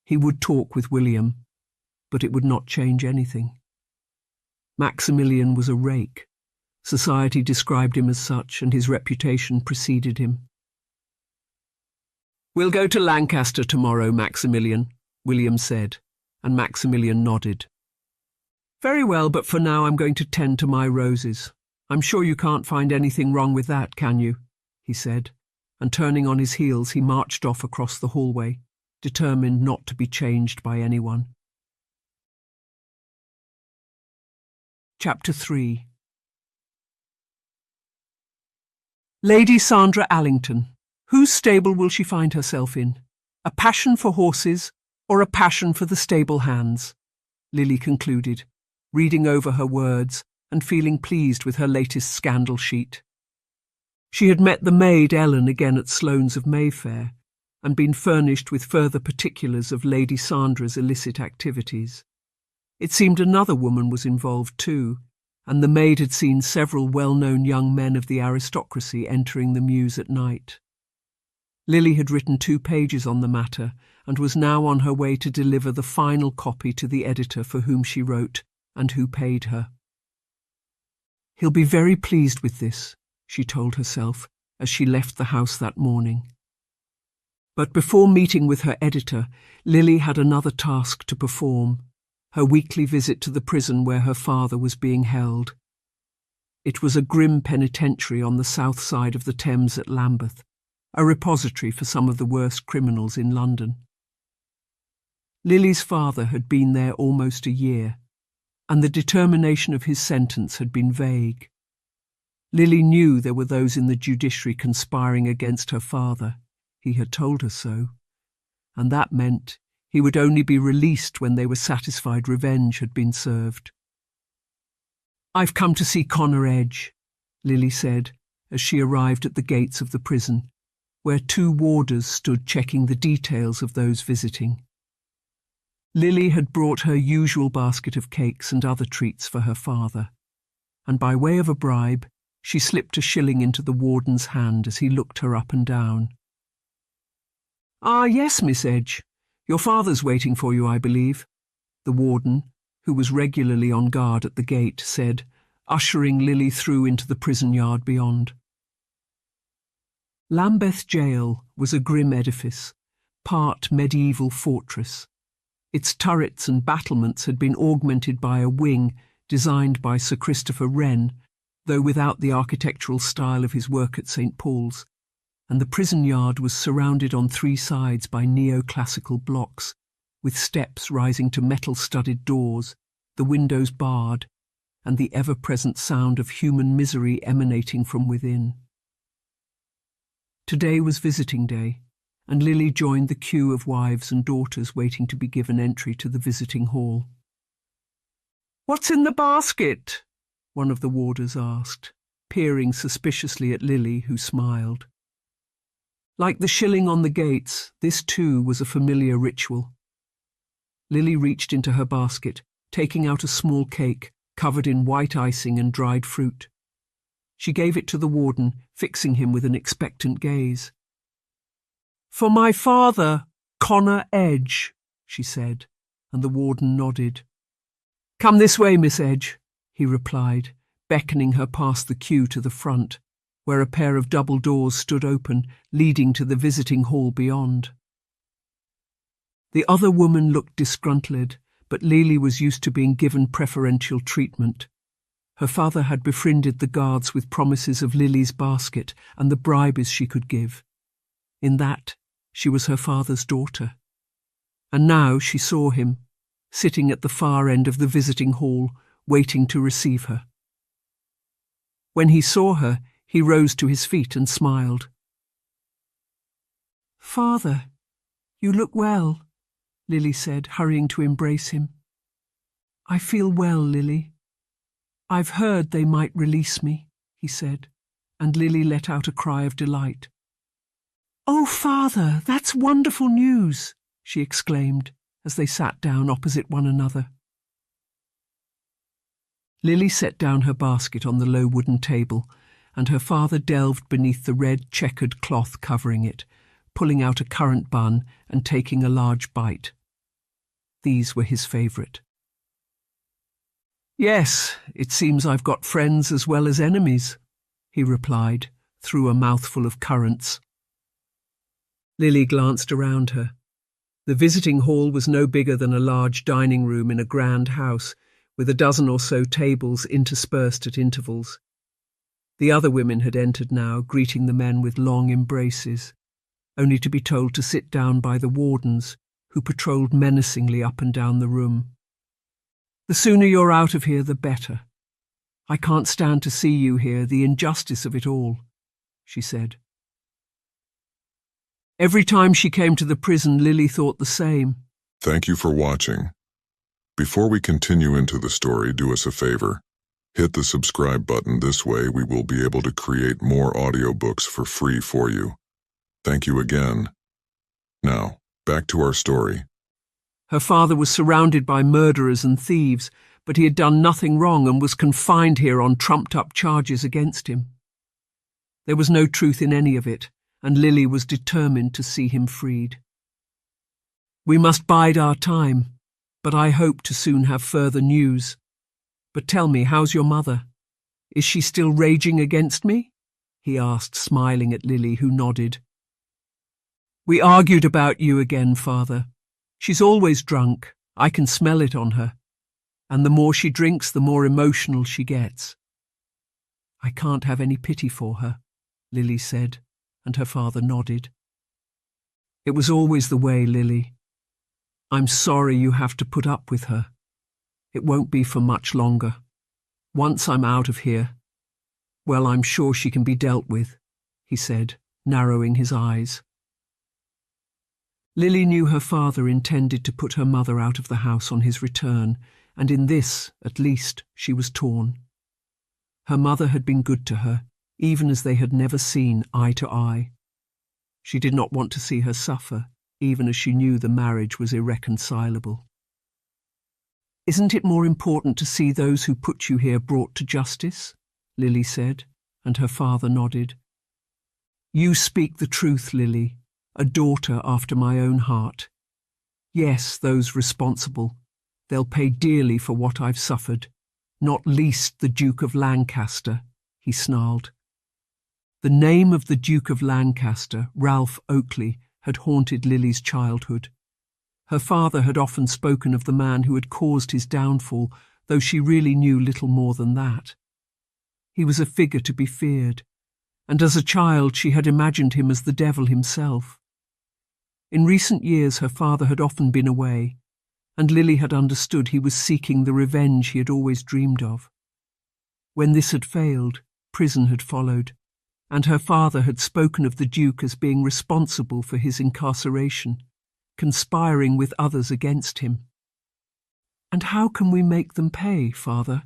Speaker 1: He would talk with William, but it would not change anything. Maximilian was a rake. Society described him as such, and his reputation preceded him. "We'll go to Lancaster tomorrow, Maximilian," William said, and Maximilian nodded. "Very well, but for now I'm going to tend to my roses. I'm sure you can't find anything wrong with that, can you?" he said, and turning on his heels he marched off across the hallway, determined not to be changed by anyone. Chapter 3. Lady Sandra Allington. Whose stable will she find herself in? A passion for horses, or a passion for the stable hands? Lily concluded, reading over her words and feeling pleased with her latest scandal sheet. She had met the maid Ellen again at Sloane's of Mayfair, and been furnished with further particulars of Lady Sandra's illicit activities. It seemed another woman was involved too, and the maid had seen several well-known young men of the aristocracy entering the mews at night. Lily had written 2 pages on the matter, and was now on her way to deliver the final copy to the editor for whom she wrote, and who paid her. "He'll be very pleased with this," she told herself, as she left the house that morning. But before meeting with her editor, Lily had another task to perform, her weekly visit to the prison where her father was being held. It was a grim penitentiary on the south side of the Thames at Lambeth, a repository for some of the worst criminals in London. Lily's father had been there almost a year, and the determination of his sentence had been vague. Lily knew there were those in the judiciary conspiring against her father. He had told her so, and that meant he would only be released when they were satisfied revenge had been served. "I've come to see Connor Edge," Lily said as she arrived at the gates of the prison, where 2 warders stood checking the details of those visiting. Lily had brought her usual basket of cakes and other treats for her father, and by way of a bribe, she slipped a shilling into the warden's hand as he looked her up and down. "Ah, yes, Miss Edge. Your father's waiting for you, I believe," the warden, who was regularly on guard at the gate, said, ushering Lily through into the prison yard beyond. Lambeth Jail was a grim edifice, part medieval fortress. Its turrets and battlements had been augmented by a wing designed by Sir Christopher Wren, though without the architectural style of his work at St. Paul's, and the prison yard was surrounded on 3 sides by neoclassical blocks, with steps rising to metal-studded doors, the windows barred, and the ever-present sound of human misery emanating from within. Today was visiting day, and Lily joined the queue of wives and daughters waiting to be given entry to the visiting hall. "What's in the basket?" one of the warders asked, peering suspiciously at Lily, who smiled. Like the shilling on the gates, this too was a familiar ritual. Lily reached into her basket, taking out a small cake covered in white icing and dried fruit. She gave it to the warden, fixing him with an expectant gaze. "For my father, Connor Edge," she said, and the warden nodded. "Come this way, Miss Edge," he replied, beckoning her past the queue to the front, where a pair of double doors stood open, leading to the visiting hall beyond. The other woman looked disgruntled, but Lily was used to being given preferential treatment. Her father had befriended the guards with promises of Lily's basket and the bribes she could give. In that, she was her father's daughter. And now she saw him, sitting at the far end of the visiting hall, waiting to receive her. When he saw her, he rose to his feet and smiled. "Father, you look well," Lily said, hurrying to embrace him. "I feel well, Lily. I've heard they might release me," he said, and Lily let out a cry of delight. "Oh, Father, that's wonderful news," she exclaimed as they sat down opposite one another. Lily set down her basket on the low wooden table, and her father delved beneath the red checkered cloth covering it, pulling out a currant bun and taking a large bite. These were his favourite. "Yes, it seems I've got friends as well as enemies," he replied, through a mouthful of currants. Lily glanced around her. The visiting hall was no bigger than a large dining room in a grand house, with a dozen or so tables interspersed at intervals. The other women had entered now, greeting the men with long embraces, only to be told to sit down by the wardens, who patrolled menacingly up and down the room. "The sooner you're out of here, the better. I can't stand to see you here, the injustice of it all," she said. Every time she came to the prison, Lily thought the same.
Speaker 2: Thank you for watching. Before we continue into the story, do us a favor. Hit the subscribe button. This way we will be able to create more audiobooks for free for you. Thank you again. Now, back to our story.
Speaker 1: Her father was surrounded by murderers and thieves, but he had done nothing wrong and was confined here on trumped-up charges against him. There was no truth in any of it, and Lily was determined to see him freed. "We must bide our time, but I hope to soon have further news. But tell me, how's your mother? Is she still raging against me?" he asked, smiling at Lily, who nodded. We argued about you again, Father. She's always drunk. I can smell it on her. And the more she drinks, the more emotional she gets. I can't have any pity for her, Lily said, and her father nodded. It was always the way, Lily. I'm sorry you have to put up with her. It won't be for much longer. Once I'm out of here, well, I'm sure she can be dealt with, he said, narrowing his eyes. Lily knew her father intended to put her mother out of the house on his return, and in this, at least, she was torn. Her mother had been good to her, even as they had never seen eye to eye. She did not want to see her suffer, even as she knew the marriage was irreconcilable. Isn't it more important to see those who put you here brought to justice? Lily said, and her father nodded. You speak the truth, Lily, a daughter after my own heart. Yes, those responsible. They'll pay dearly for what I've suffered, not least the Duke of Lancaster, he snarled. The name of the Duke of Lancaster, Ralph Oakley, had haunted Lily's childhood. Her father had often spoken of the man who had caused his downfall, though she really knew little more than that. He was a figure to be feared, and as a child she had imagined him as the devil himself. In recent years her father had often been away, and Lily had understood he was seeking the revenge he had always dreamed of. When this had failed, prison had followed, and her father had spoken of the Duke as being responsible for his incarceration, conspiring with others against him. "And how can we make them pay, Father?"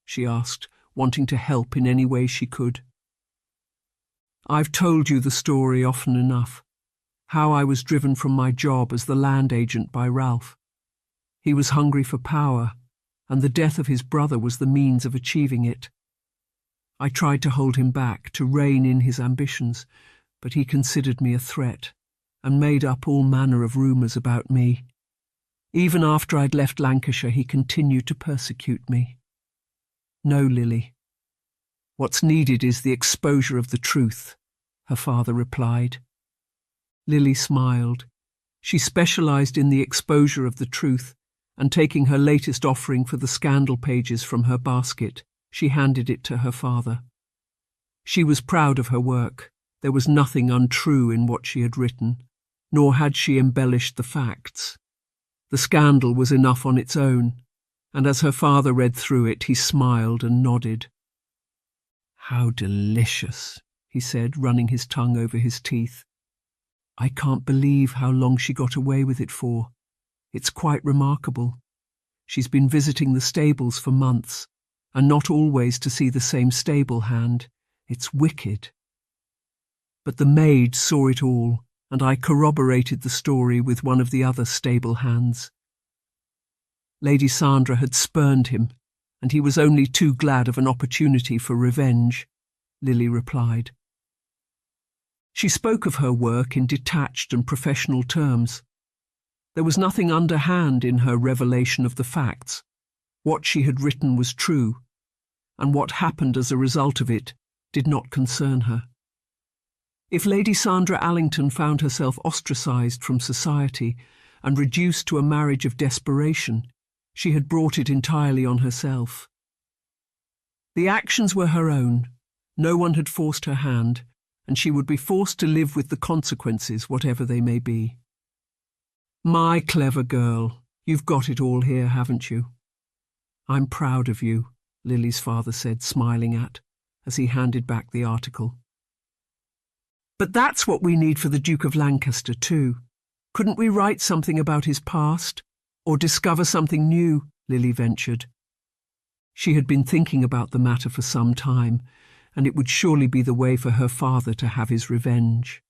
Speaker 1: she asked, wanting to help in any way she could. "I've told you the story often enough, how I was driven from my job as the land agent by Ralph. He was hungry for power, and the death of his brother was the means of achieving it. I tried to hold him back, to rein in his ambitions, but he considered me a threat, and made up all manner of rumours about me. Even after I'd left Lancashire, he continued to persecute me. No, Lily. What's needed is the exposure of the truth," her father replied. Lily smiled. She specialised in the exposure of the truth, and taking her latest offering for the scandal pages from her basket, she handed it to her father. She was proud of her work. There was nothing untrue in what she had written, nor had she embellished the facts. The scandal was enough on its own, and as her father read through it, he smiled and nodded. "How delicious," he said, running his tongue over his teeth. "I can't believe how long she got away with it for. It's quite remarkable. She's been visiting the stables for months, and not always to see the same stable hand. It's wicked. But the maid saw it all, and I corroborated the story with one of the other stable hands. Lady Sandra had spurned him, and he was only too glad of an opportunity for revenge," Lily replied. She spoke of her work in detached and professional terms. There was nothing underhand in her revelation of the facts. What she had written was true, and what happened as a result of it did not concern her. If Lady Sandra Allington found herself ostracised from society and reduced to a marriage of desperation, she had brought it entirely on herself. The actions were her own. No one had forced her hand, and she would be forced to live with the consequences, whatever they may be. "My clever girl, you've got it all here, haven't you?" "I'm proud of you," Lily's father said, smiling as he handed back the article. "But that's what we need for the Duke of Lancaster too. Couldn't we write something about his past, or discover something new?" Lily ventured. She had been thinking about the matter for some time, and it would surely be the way for her father to have his revenge.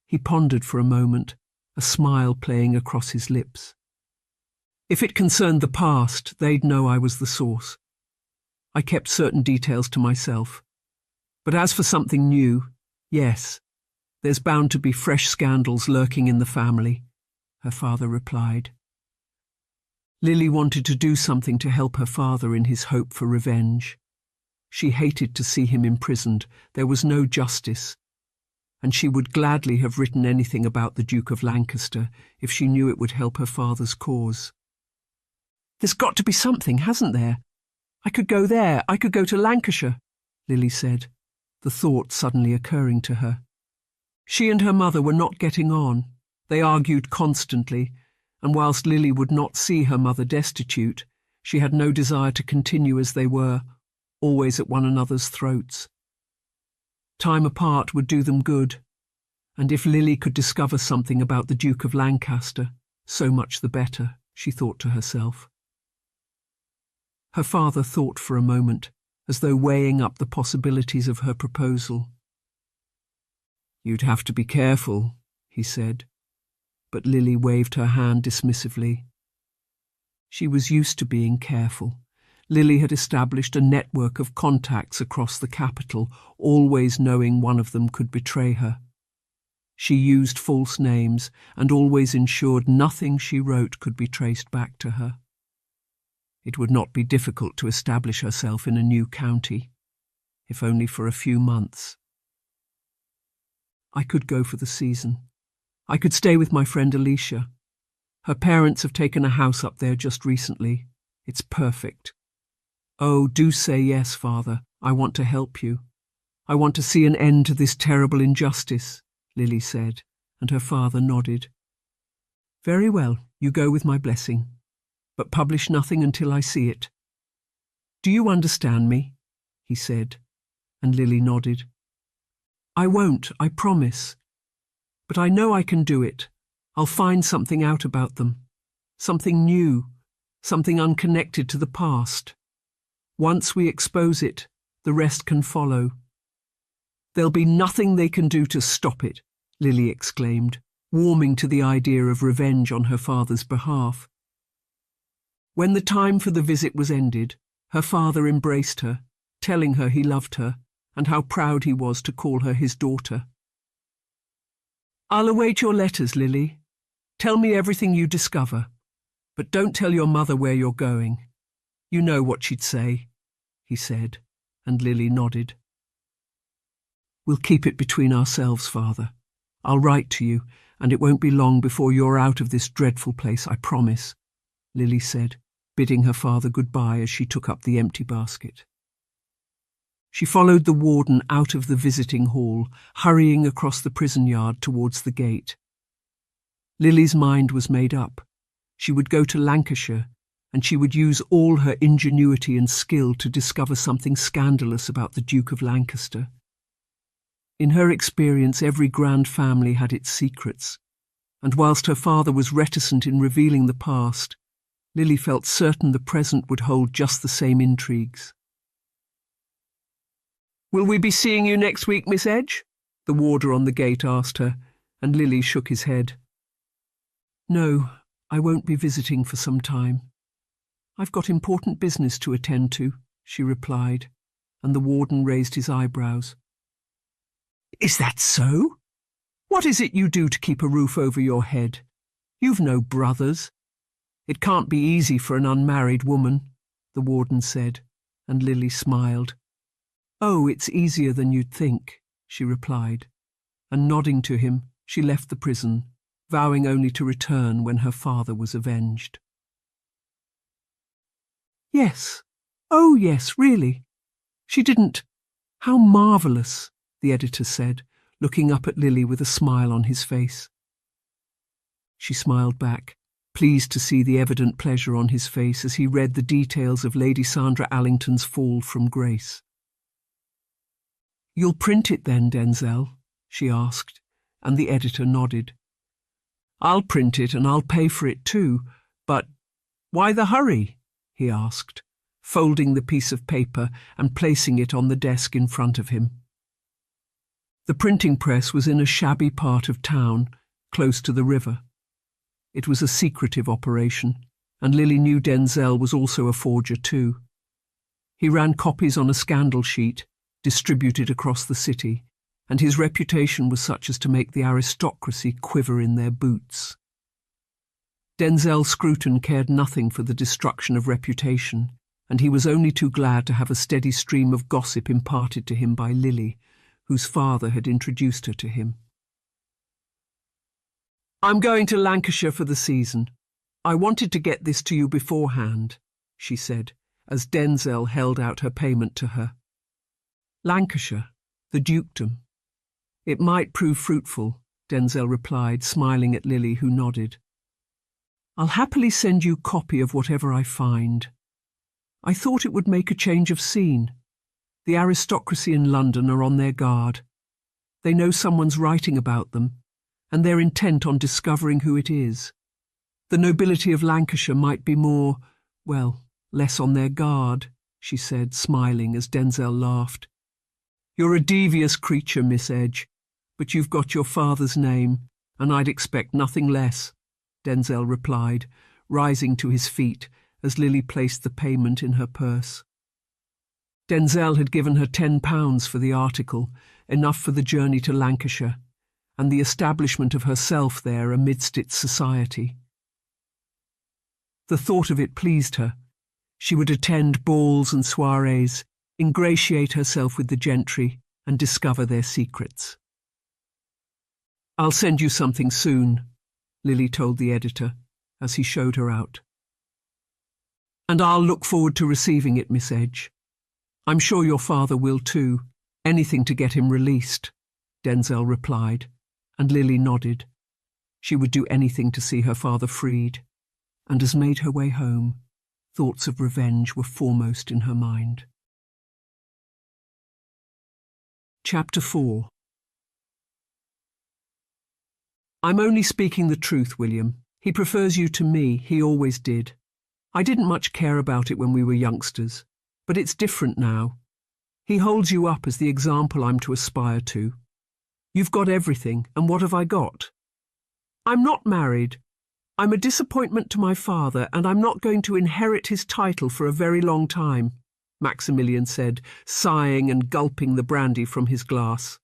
Speaker 1: He pondered for a moment, a smile playing across his lips. "If it concerned the past, they'd know I was the source. I kept certain details to myself. But as for something new, yes, there's bound to be fresh scandals lurking in the family," her father replied. Lily wanted to do something to help her father in his hope for revenge. She hated to see him imprisoned. There was no justice. and she would gladly have written anything about the Duke of Lancaster if she knew it would help her father's cause. "There's got to be something, hasn't there? I could go there, I could go to Lancashire," Lily said, the thought suddenly occurring to her. She and her mother were not getting on. They argued constantly, and whilst Lily would not see her mother destitute, she had no desire to continue as they were, always at one another's throats. Time apart would do them good, and if Lily could discover something about the Duke of Lancaster, so much the better, she thought to herself. Her father thought for a moment, as though weighing up the possibilities of her proposal. "You'd have to be careful," he said, but Lily waved her hand dismissively. She was used to being careful. Lily had established a network of contacts across the capital, always knowing one of them could betray her. She used false names and always ensured nothing she wrote could be traced back to her. It would not be difficult to establish herself in a new county, if only for a few months. "I could go for the season. I could stay with my friend Alicia. Her parents have taken a house up there just recently. It's perfect. Oh, do say yes, Father. I want to help you. I want to see an end to this terrible injustice," Lily said, and her father nodded. "Very well, you go with my blessing. But publish nothing until I see it." "Do you understand me?" he said, and Lily nodded. "I won't, I promise. But I know I can do it. I'll find something out about them. Something new, something unconnected to the past. Once we expose it, the rest can follow." "There'll be nothing they can do to stop it," Lily exclaimed, warming to the idea of revenge on her father's behalf. When the time for the visit was ended, her father embraced her, telling her he loved her and how proud he was to call her his daughter. "I'll await your letters, Lily. Tell me everything you discover, but don't tell your mother where you're going. You know what she'd say," he said, and Lily nodded. "We'll keep it between ourselves, Father. I'll write to you, and it won't be long before you're out of this dreadful place, I promise," Lily said, bidding her father goodbye as she took up the empty basket. She followed the warden out of the visiting hall, hurrying across the prison yard towards the gate. Lily's mind was made up. She would go to Lancashire, and she would use all her ingenuity and skill to discover something scandalous about the Duke of Lancaster. In her experience, every grand family had its secrets, and whilst her father was reticent in revealing the past, Lily felt certain the present would hold just the same intrigues. "Will we be seeing you next week, Miss Edge?" the warder on the gate asked her, and Lily shook his head. "No, I won't be visiting for some time. I've got important business to attend to," she replied, and the warden raised his eyebrows. "Is that so? What is it you do to keep a roof over your head? You've no brothers." "It can't be easy for an unmarried woman," the warden said, and Lily smiled. "Oh, it's easier than you'd think," she replied, and nodding to him, she left the prison, vowing only to return when her father was avenged. "Yes. Oh, yes, really. She didn't. How marvellous," the editor said, looking up at Lily with a smile on his face. She smiled back, pleased to see the evident pleasure on his face as he read the details of Lady Sandra Allington's fall from grace. "You'll print it then, Denzel?" she asked, and the editor nodded. "I'll print it and I'll pay for it too, but why the hurry?" he asked, folding the piece of paper and placing it on the desk in front of him. The printing press was in a shabby part of town, close to the river. It was a secretive operation, and Lily knew Denzel was also a forger too. He ran copies on a scandal sheet, distributed across the city, and his reputation was such as to make the aristocracy quiver in their boots. Denzel Scruton cared nothing for the destruction of reputation, and he was only too glad to have a steady stream of gossip imparted to him by Lily, whose father had introduced her to him. "I'm going to Lancashire for the season. I wanted to get this to you beforehand," she said, as Denzel held out her payment to her. Lancashire, the dukedom. It might prove fruitful, Denzel replied, smiling at Lily, who nodded. "I'll happily send you copy of whatever I find. I thought it would make a change of scene. The aristocracy in London are on their guard. They know someone's writing about them, and they're intent on discovering who it is. The nobility of Lancashire might be more, well, less on their guard," she said, smiling as Denzel laughed. "You're a devious creature, Miss Edge, but you've got your father's name, and I'd expect nothing less," Denzel replied, rising to his feet as Lily placed the payment in her purse. Denzel had given her £10 for the article, enough for the journey to Lancashire, and the establishment of herself there amidst its society. The thought of it pleased her. She would attend balls and soirees, ingratiate herself with the gentry, and discover their secrets. "I'll send you something soon," Lily told the editor, as he showed her out. "And I'll look forward to receiving it, Miss Edge. I'm sure your father will too. Anything to get him released," Denzel replied, and Lily nodded. She would do anything to see her father freed, and as made her way home, thoughts of revenge were foremost in her mind. Chapter 4. "I'm only speaking the truth, William. He prefers you to me, he always did. I didn't much care about it when we were youngsters, but it's different now. He holds you up as the example I'm to aspire to. You've got everything, and what have I got? I'm not married. I'm a disappointment to my father, and I'm not going to inherit his title for a very long time," Maximilian said, sighing and gulping the brandy from his glass.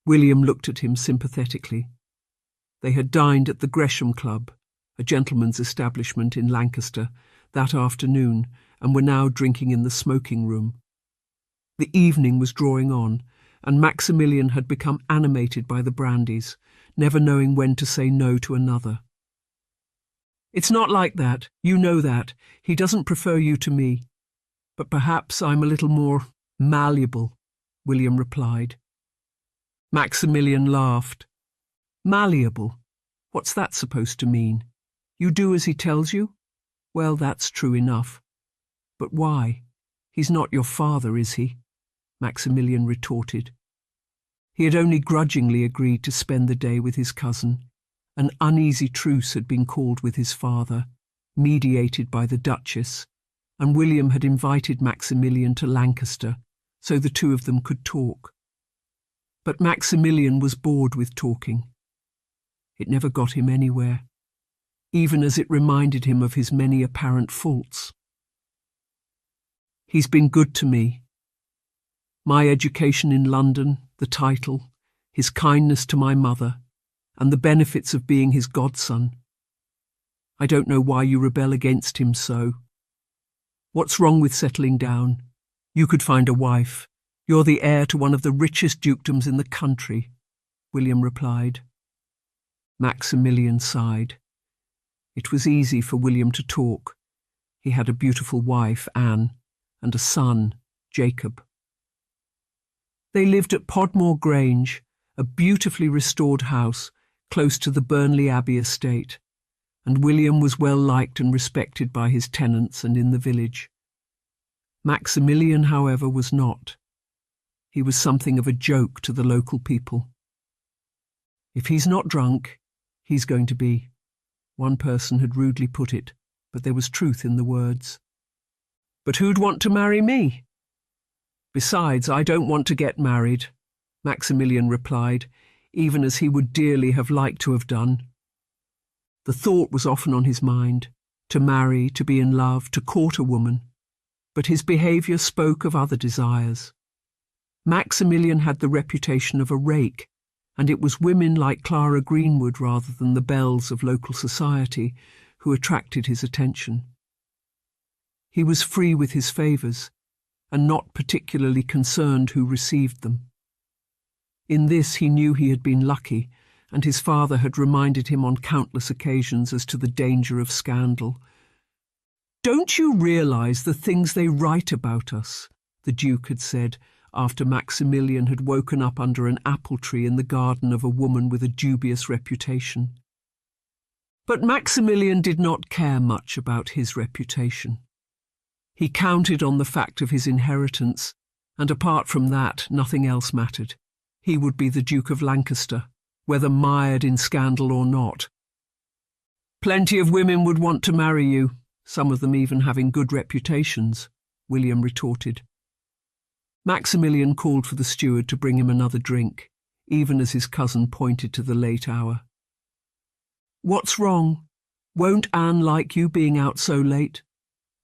Speaker 1: William looked at him sympathetically. They had dined at the Gresham Club, a gentleman's establishment in Lancaster, that afternoon, and were now drinking in the smoking room. The evening was drawing on, and Maximilian had become animated by the brandies, never knowing when to say no to another. "It's not like that, you know that. He doesn't prefer you to me. But perhaps I'm a little more malleable," William replied. Maximilian laughed. "Malleable? What's that supposed to mean? You do as he tells you? Well, that's true enough. But why? He's not your father, is he?" Maximilian retorted. He had only grudgingly agreed to spend the day with his cousin. An uneasy truce had been called with his father, mediated by the Duchess, and William had invited Maximilian to Lancaster so the two of them could talk. But Maximilian was bored with talking. It never got him anywhere, even as it reminded him of his many apparent faults. "He's been good to me. My education in London, the title, his kindness to my mother, and the benefits of being his godson. I don't know why you rebel against him so. What's wrong with settling down? You could find a wife. You're the heir to one of the richest dukedoms in the country," William replied. Maximilian sighed. It was easy for William to talk. He had a beautiful wife, Anne, and a son, Jacob. They lived at Podmore Grange, a beautifully restored house close to the Burnley Abbey estate, and William was well liked and respected by his tenants and in the village. Maximilian, however, was not. He was something of a joke to the local people. "If he's not drunk, he's going to be," one person had rudely put it, but there was truth in the words. "But who'd want to marry me?" "Besides, I don't want to get married," Maximilian replied, even as he would dearly have liked to have done. The thought was often on his mind, to marry, to be in love, to court a woman, but his behaviour spoke of other desires. Maximilian had the reputation of a rake, and it was women like Clara Greenwood rather than the belles of local society who attracted his attention. He was free with his favours, and not particularly concerned who received them. In this he knew he had been lucky, and his father had reminded him on countless occasions as to the danger of scandal. "Don't you realise the things they write about us?" the Duke had said, after Maximilian had woken up under an apple tree in the garden of a woman with a dubious reputation. But Maximilian did not care much about his reputation. He counted on the fact of his inheritance, and apart from that, nothing else mattered. He would be the Duke of Lancaster, whether mired in scandal or not. "Plenty of women would want to marry you, some of them even having good reputations," William retorted. Maximilian called for the steward to bring him another drink, even as his cousin pointed to the late hour. "What's wrong? Won't Anne like you being out so late?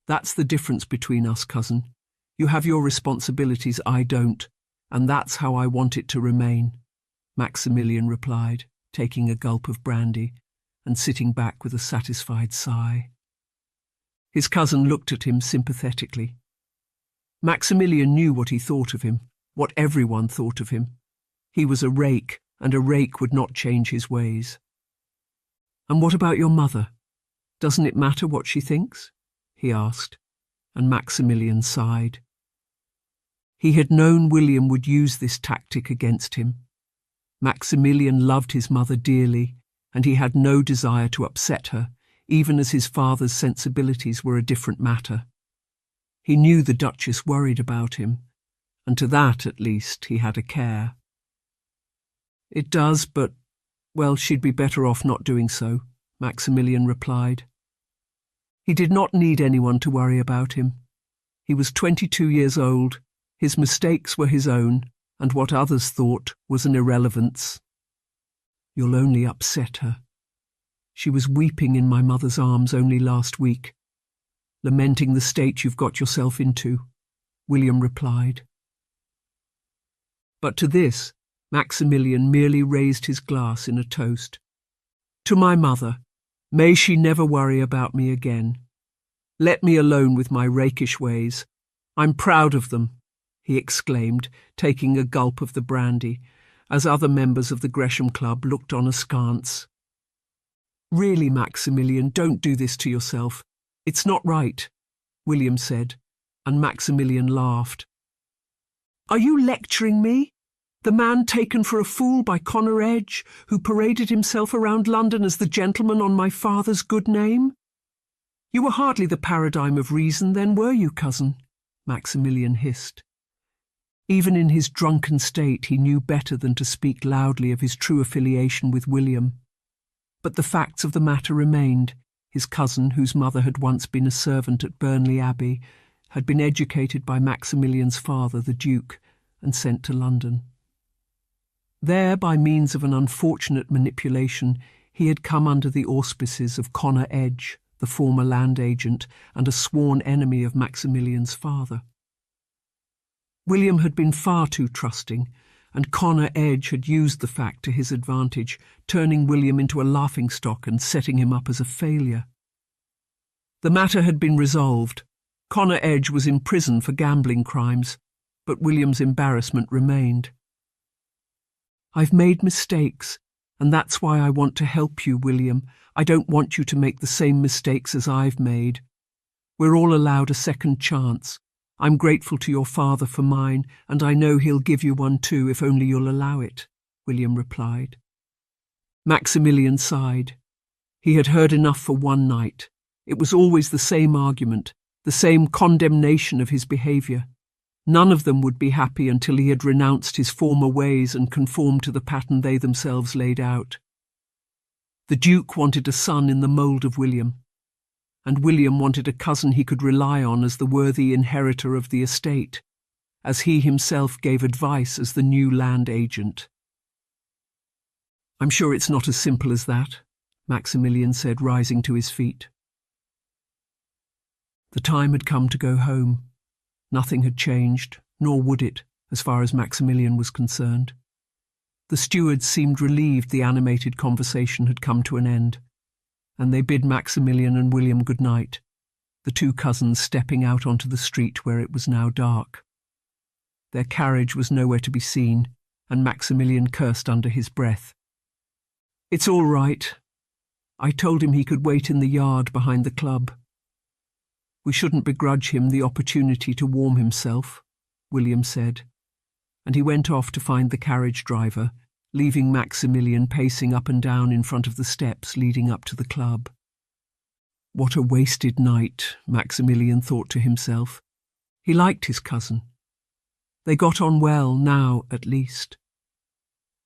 Speaker 1: That's the difference between us, cousin. You have your responsibilities, I don't, and that's how I want it to remain," Maximilian replied, taking a gulp of brandy and sitting back with a satisfied sigh. His cousin looked at him sympathetically. Maximilian knew what he thought of him, what everyone thought of him. He was a rake, and a rake would not change his ways. "And what about your mother? Doesn't it matter what she thinks?" he asked, and Maximilian sighed. He had known William would use this tactic against him. Maximilian loved his mother dearly, and he had no desire to upset her, even as his father's sensibilities were a different matter. He knew the Duchess worried about him, and to that, at least, he had a care. "It does, but, well, she'd be better off not doing so," Maximilian replied. He did not need anyone to worry about him. He was 22 years old, his mistakes were his own, and what others thought was an irrelevance. "You'll only upset her. She was weeping in my mother's arms only last week, lamenting the state you've got yourself into," William replied. But to this, Maximilian merely raised his glass in a toast. "To my mother, may she never worry about me again. Let me alone with my rakish ways. I'm proud of them," he exclaimed, taking a gulp of the brandy, as other members of the Gresham Club looked on askance. "Really, Maximilian, don't do this to yourself. It's not right," William said, and Maximilian laughed. "Are you lecturing me? The man taken for a fool by Connor Edge, who paraded himself around London as the gentleman on my father's good name? You were hardly the paradigm of reason then, were you, cousin?" Maximilian hissed. Even in his drunken state he knew better than to speak loudly of his true affiliation with William. But the facts of the matter remained. His cousin, whose mother had once been a servant at Burnley Abbey, had been educated by Maximilian's father, the Duke, and sent to London. There, by means of an unfortunate manipulation, he had come under the auspices of Connor Edge, the former land agent and a sworn enemy of Maximilian's father. William had been far too trusting, and Connor Edge had used the fact to his advantage, turning William into a laughingstock and setting him up as a failure. The matter had been resolved. Connor Edge was in prison for gambling crimes, but William's embarrassment remained. "I've made mistakes, and that's why I want to help you, William. I don't want you to make the same mistakes as I've made. We're all allowed a second chance. I'm grateful to your father for mine, and I know he'll give you one too if only you'll allow it," William replied. Maximilian sighed. He had heard enough for one night. It was always the same argument, the same condemnation of his behaviour. None of them would be happy until he had renounced his former ways and conformed to the pattern they themselves laid out. The Duke wanted a son in the mould of William, and William wanted a cousin he could rely on as the worthy inheritor of the estate, as he himself gave advice as the new land agent. "I'm sure it's not as simple as that," Maximilian said, rising to his feet. The time had come to go home. Nothing had changed, nor would it, as far as Maximilian was concerned. The stewards seemed relieved the animated conversation had come to an end, and they bid Maximilian and William good night, the two cousins stepping out onto the street where it was now dark. Their carriage was nowhere to be seen, and Maximilian cursed under his breath. "It's all right. I told him he could wait in the yard behind the club. We shouldn't begrudge him the opportunity to warm himself," William said, and he went off to find the carriage driver, leaving Maximilian pacing up and down in front of the steps leading up to the club. What a wasted night, Maximilian thought to himself. He liked his cousin. They got on well now, at least.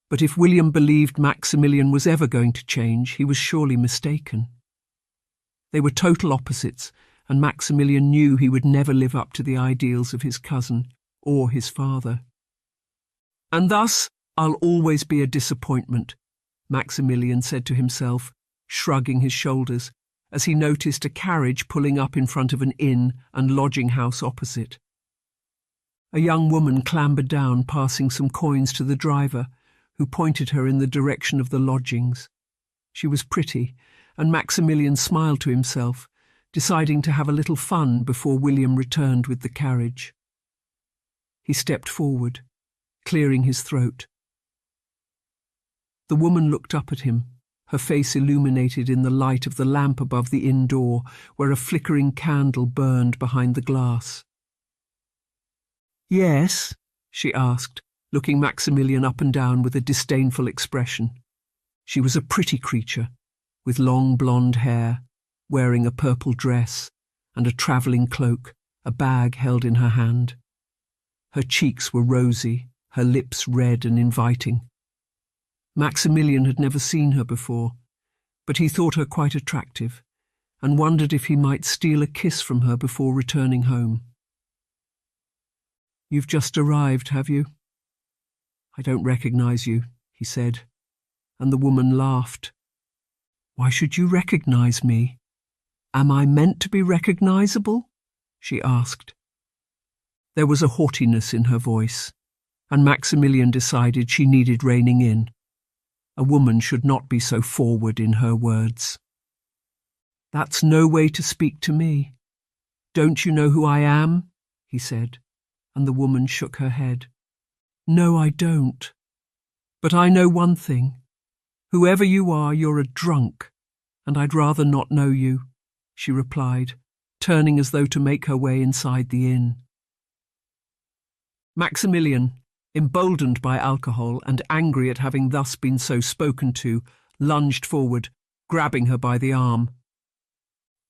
Speaker 1: But if William believed Maximilian was ever going to change, he was surely mistaken. They were total opposites, and Maximilian knew he would never live up to the ideals of his cousin or his father. "And thus I'll always be a disappointment," Maximilian said to himself, shrugging his shoulders, as he noticed a carriage pulling up in front of an inn and lodging house opposite. A young woman clambered down, passing some coins to the driver, who pointed her in the direction of the lodgings. She was pretty, and Maximilian smiled to himself, deciding to have a little fun before William returned with the carriage. He stepped forward, clearing his throat. The woman looked up at him, her face illuminated in the light of the lamp above the inn door, where a flickering candle burned behind the glass. "Yes?" she asked, looking Maximilian up and down with a disdainful expression. She was a pretty creature, with long blonde hair, wearing a purple dress and a travelling cloak, a bag held in her hand. Her cheeks were rosy, her lips red and inviting. Maximilian had never seen her before, but he thought her quite attractive, and wondered if he might steal a kiss from her before returning home. "You've just arrived, have you?" "I don't recognize you," he said, and the woman laughed. "Why should you recognize me? Am I meant to be recognizable?" she asked. There was a haughtiness in her voice, and Maximilian decided she needed reining in. A woman should not be so forward in her words. "That's no way to speak to me. Don't you know who I am?" he said, and the woman shook her head. "No, I don't. But I know one thing. Whoever you are, you're a drunk, and I'd rather not know you," she replied, turning as though to make her way inside the inn. Maximilian, emboldened by alcohol and angry at having thus been so spoken to, lunged forward, grabbing her by the arm.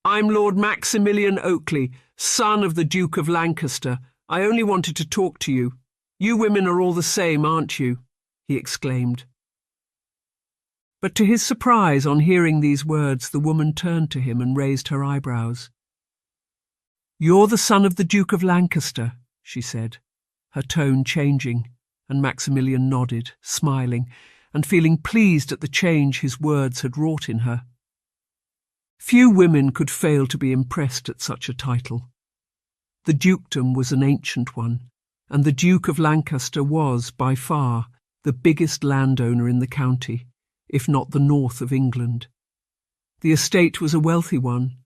Speaker 1: "I'm Lord Maximilian Oakley, son of the Duke of Lancaster. I only wanted to talk to you. You women are all the same, aren't you?" he exclaimed. But to his surprise, on hearing these words, the woman turned to him and raised her eyebrows. "You're the son of the Duke of Lancaster," she said, her tone changing, and Maximilian nodded, smiling, and feeling pleased at the change his words had wrought in her. Few women could fail to be impressed at such a title. The dukedom was an ancient one, and the Duke of Lancaster was, by far, the biggest landowner in the county, if not the north of England. The estate was a wealthy one,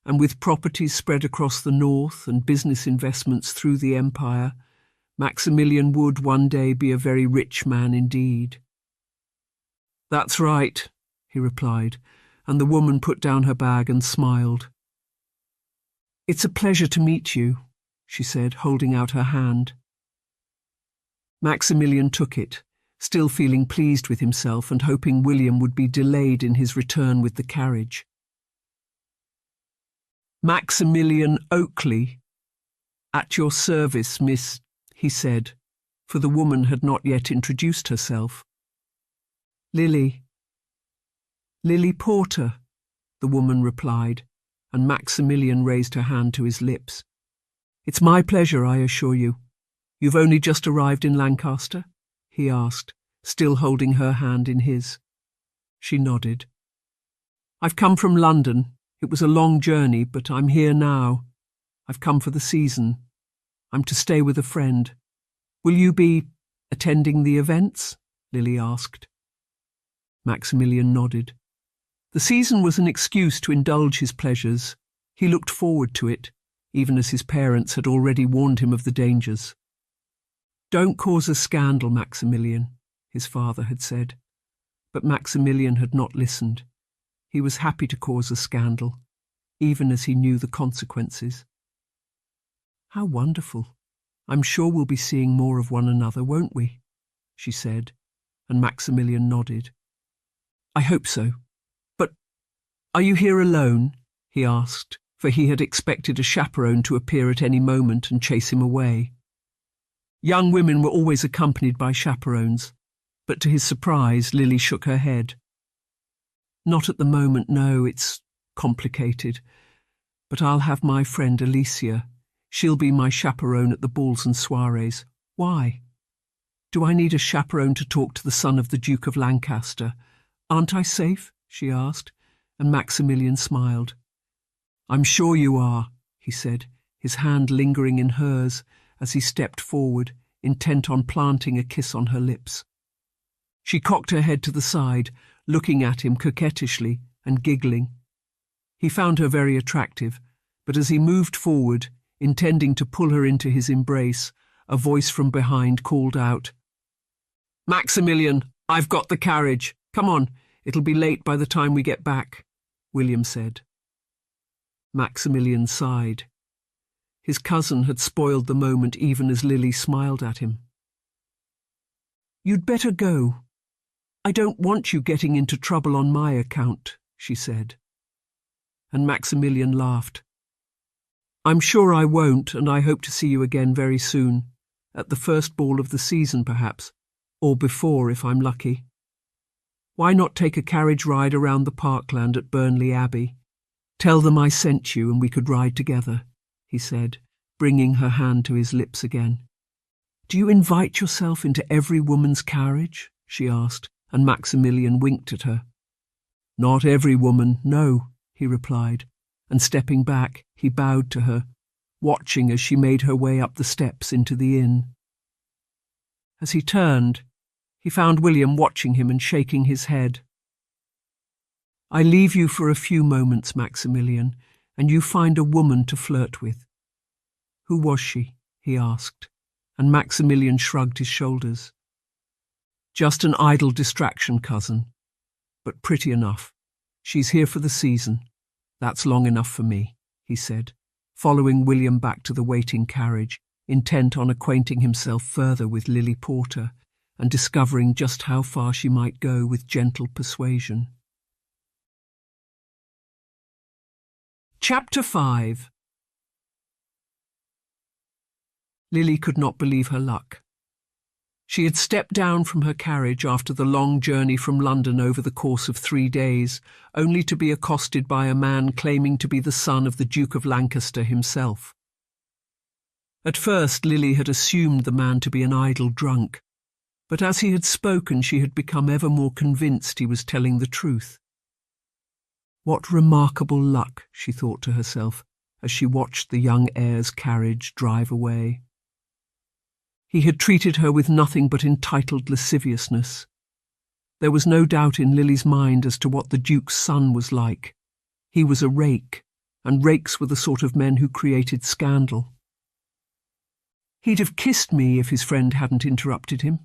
Speaker 1: and with properties spread across the north and business investments through the empire, Maximilian would one day be a very rich man indeed. "That's right," he replied, and the woman put down her bag and smiled. "It's a pleasure to meet you," she said, holding out her hand. Maximilian took it, still feeling pleased with himself and hoping William would be delayed in his return with the carriage. "Maximilian Oakley, at your service, Miss," he said, for the woman had not yet introduced herself. Lily Porter," the woman replied, and Maximilian raised her hand to his lips. "It's my pleasure, I assure you. You've only just arrived in Lancaster?" he asked, still holding her hand in his. She nodded. "I've come from London. It was a long journey, but I'm here now. I've come for the season. I'm to stay with a friend. Will you be attending the events?" Lily asked. Maximilian nodded. The season was an excuse to indulge his pleasures, He looked forward to it, even as his parents had already warned him of the dangers. "Don't cause a scandal, Maximilian," his father had said. But Maximilian had not listened. He was happy to cause a scandal, even as he knew the consequences. "How wonderful. I'm sure we'll be seeing more of one another, won't we?" she said, and Maximilian nodded. "I hope so. But are you here alone?" he asked, for he had expected a chaperone to appear at any moment and chase him away. Young women were always accompanied by chaperones, but to his surprise, Lily shook her head. "Not at the moment, no, it's complicated. But I'll have my friend Alicia. She'll be my chaperone at the balls and soirees." "Why? Do I need a chaperone to talk to the son of the Duke of Lancaster? Aren't I safe?" she asked, and Maximilian smiled. "I'm sure you are," he said, his hand lingering in hers as he stepped forward, intent on planting a kiss on her lips. She cocked her head to the side, looking at him coquettishly and giggling. He found her very attractive, but as he moved forward, intending to pull her into his embrace, a voice from behind called out, "Maximilian, I've got the carriage. Come on, it'll be late by the time we get back," William said. Maximilian sighed. His cousin had spoiled the moment even as Lily smiled at him. "You'd better go. I don't want you getting into trouble on my account," she said. And Maximilian laughed. "I'm sure I won't, and I hope to see you again very soon. At the first ball of the season, perhaps, or before if I'm lucky. Why not take a carriage ride around the parkland at Burnley Abbey? Tell them I sent you and we could ride together," he said, bringing her hand to his lips again. "Do you invite yourself into every woman's carriage?" she asked, and Maximilian winked at her. "Not every woman, no," he replied, and stepping back, he bowed to her, watching as she made her way up the steps into the inn. As he turned, he found William watching him and shaking his head. "I leave you for a few moments, Maximilian, and you find a woman to flirt with." "Who was she?" he asked, and Maximilian shrugged his shoulders. "Just an idle distraction, cousin, but pretty enough. She's here for the season. That's long enough for me," he said, following William back to the waiting carriage, intent on acquainting himself further with Lily Porter and discovering just how far she might go with gentle persuasion. Chapter 5. Lily could not believe her luck. She had stepped down from her carriage after the long journey from London over the course of 3 days, only to be accosted by a man claiming to be the son of the Duke of Lancaster himself. At first Lily had assumed the man to be an idle drunk, but as he had spoken she had become ever more convinced he was telling the truth. What remarkable luck, she thought to herself, as she watched the young heir's carriage drive away. He had treated her with nothing but entitled lasciviousness. There was no doubt in Lily's mind as to what the Duke's son was like. He was a rake, and rakes were the sort of men who created scandal. He'd have kissed me if his friend hadn't interrupted him.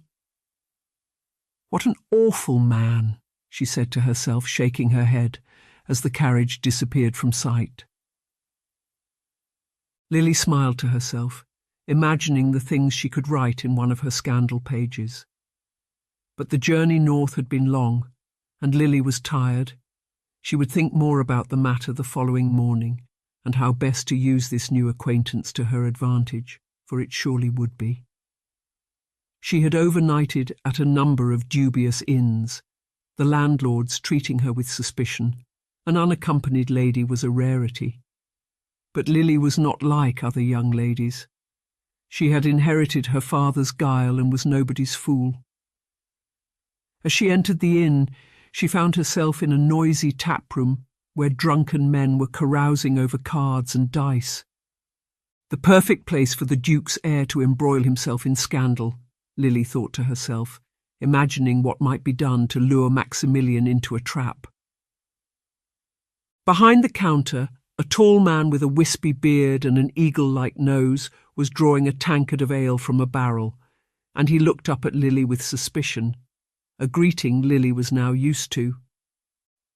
Speaker 1: What an awful man, she said to herself, shaking her head, as the carriage disappeared from sight. Lily smiled to herself, imagining the things she could write in one of her scandal pages. But the journey north had been long, and Lily was tired. She would think more about the matter the following morning, and how best to use this new acquaintance to her advantage, for it surely would be. She had overnighted at a number of dubious inns, the landlords treating her with suspicion. An unaccompanied lady was a rarity. But Lily was not like other young ladies. She had inherited her father's guile and was nobody's fool. As she entered the inn, she found herself in a noisy tap-room where drunken men were carousing over cards and dice. The perfect place for the Duke's heir to embroil himself in scandal, Lily thought to herself, imagining what might be done to lure Maximilian into a trap. Behind the counter, A tall man with a wispy beard and an eagle-like nose was drawing a tankard of ale from a barrel, and he looked up at Lily with suspicion, a greeting Lily was now used to.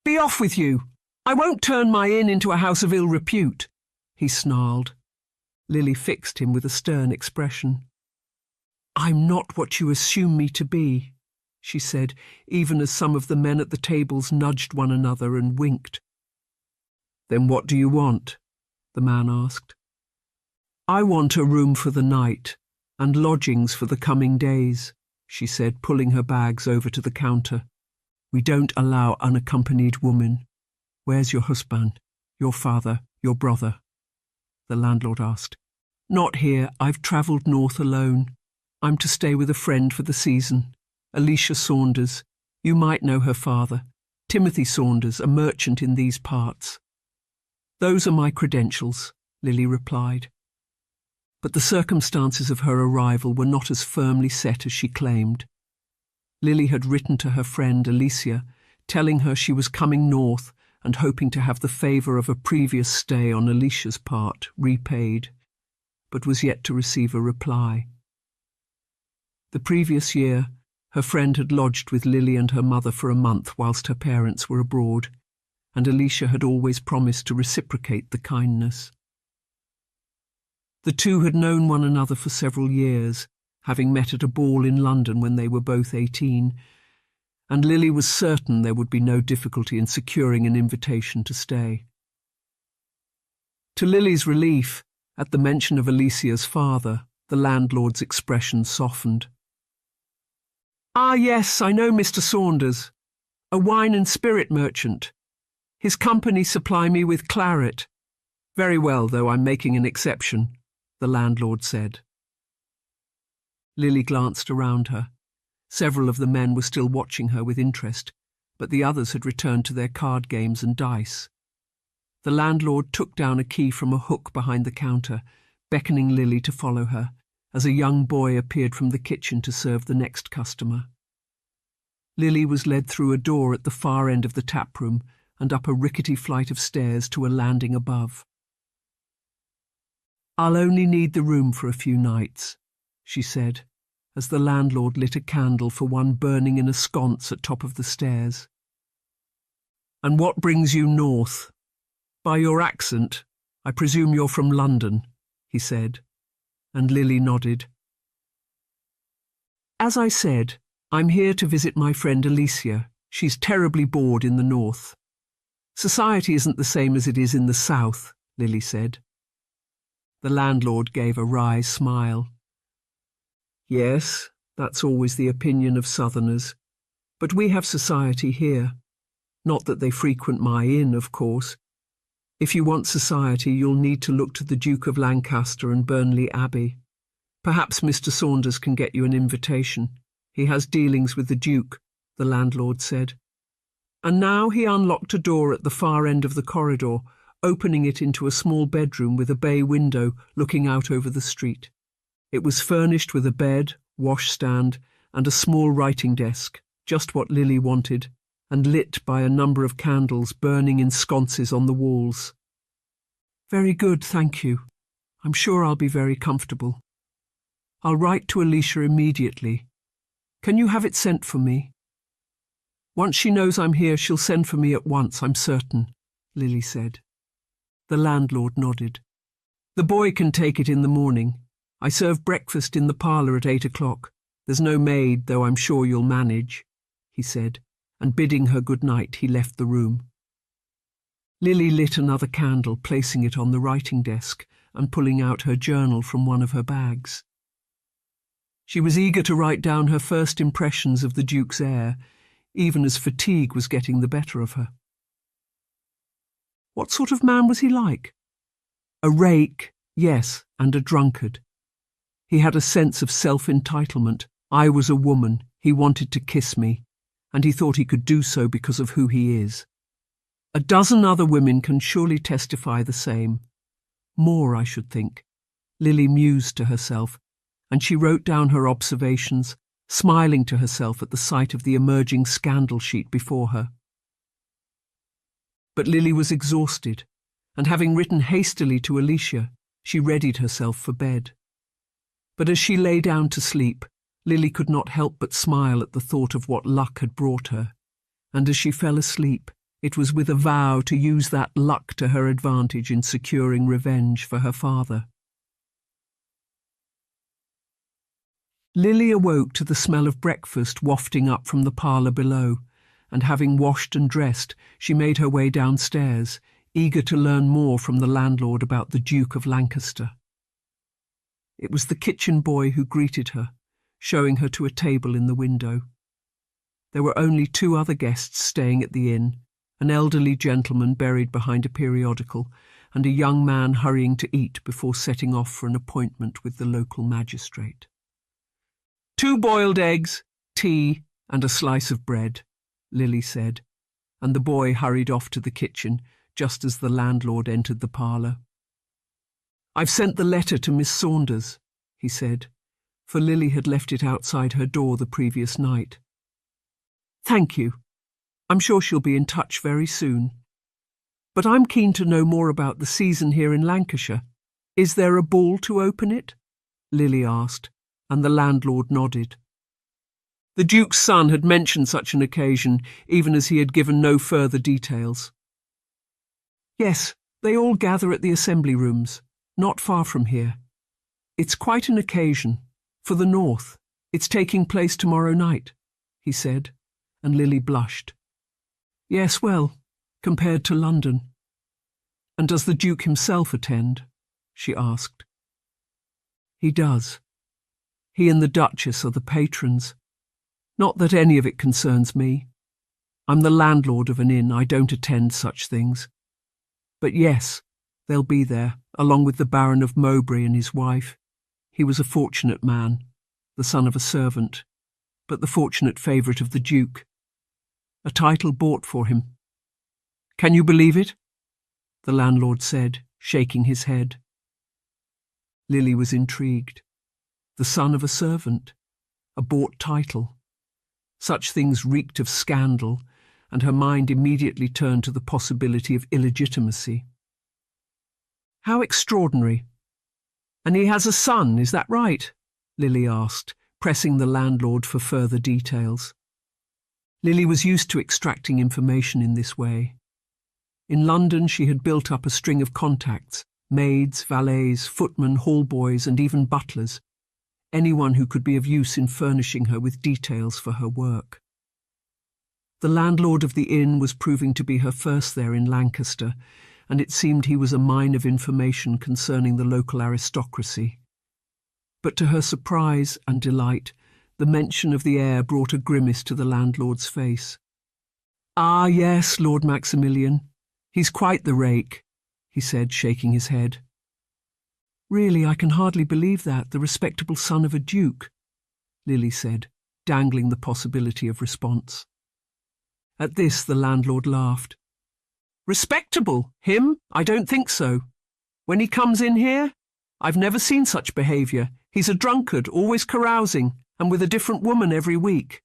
Speaker 1: "Be off with you! I won't turn my inn into a house of ill repute," he snarled. Lily fixed him with a stern expression. "I'm not what you assume me to be," she said, even as some of the men at the tables nudged one another and winked. "Then what do you want?" the man asked. "I want a room for the night and lodgings for the coming days," she said, pulling her bags over to the counter. "We don't allow unaccompanied women. Where's your husband, your father, your brother?" the landlord asked. "Not here. I've travelled north alone. I'm to stay with a friend for the season, Alicia Saunders. You might know her father, Timothy Saunders, a merchant in these parts." "Those are my credentials," Lily replied. But the circumstances of her arrival were not as firmly set as she claimed. Lily had written to her friend Alicia, telling her she was coming north and hoping to have the favour of a previous stay on Alicia's part repaid, but was yet to receive a reply. The previous year, her friend had lodged with Lily and her mother for a month whilst her parents were abroad, and Alicia had always promised to reciprocate the kindness. The two had known one another for several years, having met at a ball in London when they were both 18, and Lily was certain there would be no difficulty in securing an invitation to stay. To Lily's relief, at the mention of Alicia's father, the landlord's expression softened. "Ah, yes, I know Mr. Saunders, a wine and spirit merchant. His company supply me with claret. Very well, though I'm making an exception," the landlord said. Lily glanced around her. Several of the men were still watching her with interest, but the others had returned to their card games and dice. The landlord took down a key from a hook behind the counter, beckoning Lily to follow her, as a young boy appeared from the kitchen to serve the next customer. Lily was led through a door at the far end of the taproom and up a rickety flight of stairs to a landing above. "I'll only need the room for a few nights," she said, as the landlord lit a candle for one burning in a sconce at top of the stairs. "And what brings you north? By your accent, I presume you're from London," he said, and Lily nodded. "As I said, I'm here to visit my friend Alicia. She's terribly bored in the north." "Society isn't the same as it is in the south," Lily said. The landlord gave a wry smile. "Yes, that's always the opinion of southerners. But we have society here. Not that they frequent my inn, of course. If you want society, you'll need to look to the Duke of Lancaster and Burnley Abbey. Perhaps Mr. Saunders can get you an invitation. He has dealings with the Duke," the landlord said. And now he unlocked a door at the far end of the corridor, opening it into a small bedroom with a bay window looking out over the street. It was furnished with a bed, washstand, and a small writing desk, just what Lily wanted, and lit by a number of candles burning in sconces on the walls. "Very good, thank you. I'm sure I'll be very comfortable. I'll write to Alicia immediately. Can you have it sent for me?" "Once she knows I'm here, she'll send for me at once, I'm certain," Lily said. The landlord nodded. "The boy can take it in the morning. I serve breakfast in the parlour at 8 o'clock. There's no maid, though I'm sure you'll manage," he said, and bidding her good night, he left the room. Lily lit another candle, placing it on the writing desk and pulling out her journal from one of her bags. She was eager to write down her first impressions of the Duke's heir, even as fatigue was getting the better of her. What sort of man was he like? A rake, yes, and a drunkard. He had a sense of self-entitlement. I was a woman, he wanted to kiss me, and he thought he could do so because of who he is. A dozen other women can surely testify the same. More, I should think. Lily mused to herself, and she wrote down her observations, smiling to herself at the sight of the emerging scandal sheet before her. But Lily was exhausted, and having written hastily to Alicia, she readied herself for bed. But as she lay down to sleep, Lily could not help but smile at the thought of what luck had brought her, and as she fell asleep, it was with a vow to use that luck to her advantage in securing revenge for her father. Lily awoke to the smell of breakfast wafting up from the parlour below, and having washed and dressed, she made her way downstairs, eager to learn more from the landlord about the Duke of Lancaster. It was the kitchen boy who greeted her, showing her to a table in the window. There were only 2 other guests staying at the inn, an elderly gentleman buried behind a periodical, and a young man hurrying to eat before setting off for an appointment with the local magistrate. 2 boiled eggs, tea, and a slice of bread, Lily said, and the boy hurried off to the kitchen just as the landlord entered the parlour. "I've sent the letter to Miss Saunders," he said, for Lily had left it outside her door the previous night. "Thank you. I'm sure she'll be in touch very soon. But I'm keen to know more about the season here in Lancashire. Is there a ball to open it?" Lily asked, and the landlord nodded. The Duke's son had mentioned such an occasion, even as he had given no further details. "Yes, they all gather at the assembly rooms, not far from here. It's quite an occasion. For the North, it's taking place tomorrow night," he said, and Lily blushed. "Yes, well, compared to London." "And does the Duke himself attend?" she asked. "He does. He and the Duchess are the patrons. Not that any of it concerns me. I'm the landlord of an inn, I don't attend such things. But yes, they'll be there, along with the Baron of Mowbray and his wife. He was a fortunate man, the son of a servant, but the fortunate favourite of the Duke. A title bought for him. Can you believe it?" the landlord said, shaking his head. Lily was intrigued. The son of a servant, a bought title. Such things reeked of scandal, and her mind immediately turned to the possibility of illegitimacy. "How extraordinary. And he has a son, is that right?" Lily asked, pressing the landlord for further details. Lily was used to extracting information in this way. In London she had built up a string of contacts, maids, valets, footmen, hall-boys, and even butlers, anyone who could be of use in furnishing her with details for her work. The landlord of the inn was proving to be her first there in Lancaster, and it seemed he was a mine of information concerning the local aristocracy. But to her surprise and delight, the mention of the heir brought a grimace to the landlord's face. "Ah, yes, Lord Maximilian. He's quite the rake," he said, shaking his head. "Really, I can hardly believe that, the respectable son of a duke," Lily said, dangling the possibility of response. At this the landlord laughed. "Respectable? Him? I don't think so. When he comes in here, I've never seen such behaviour. He's a drunkard, always carousing, and with a different woman every week."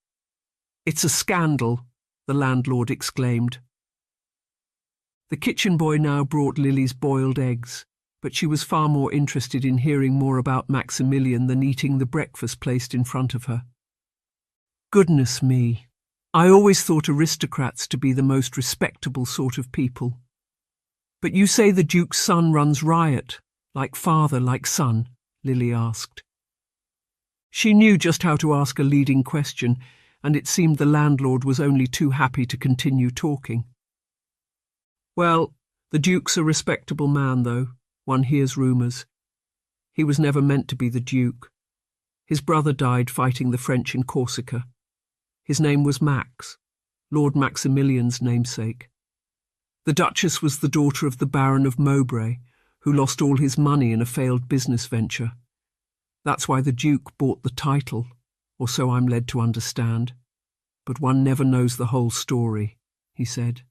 Speaker 1: "It's a scandal," the landlord exclaimed. The kitchen boy now brought Lily's boiled eggs, but she was far more interested in hearing more about Maximilian than eating the breakfast placed in front of her. "Goodness me, I always thought aristocrats to be the most respectable sort of people. But you say the Duke's son runs riot, like father, like son?" Lily asked. She knew just how to ask a leading question, and it seemed the landlord was only too happy to continue talking. "Well, the Duke's a respectable man, though. One hears rumours. He was never meant to be the Duke. His brother died fighting the French in Corsica. His name was Max, Lord Maximilian's namesake. The Duchess was the daughter of the Baron of Mowbray, who lost all his money in a failed business venture. That's why the Duke bought the title, or so I'm led to understand. But one never knows the whole story," he said.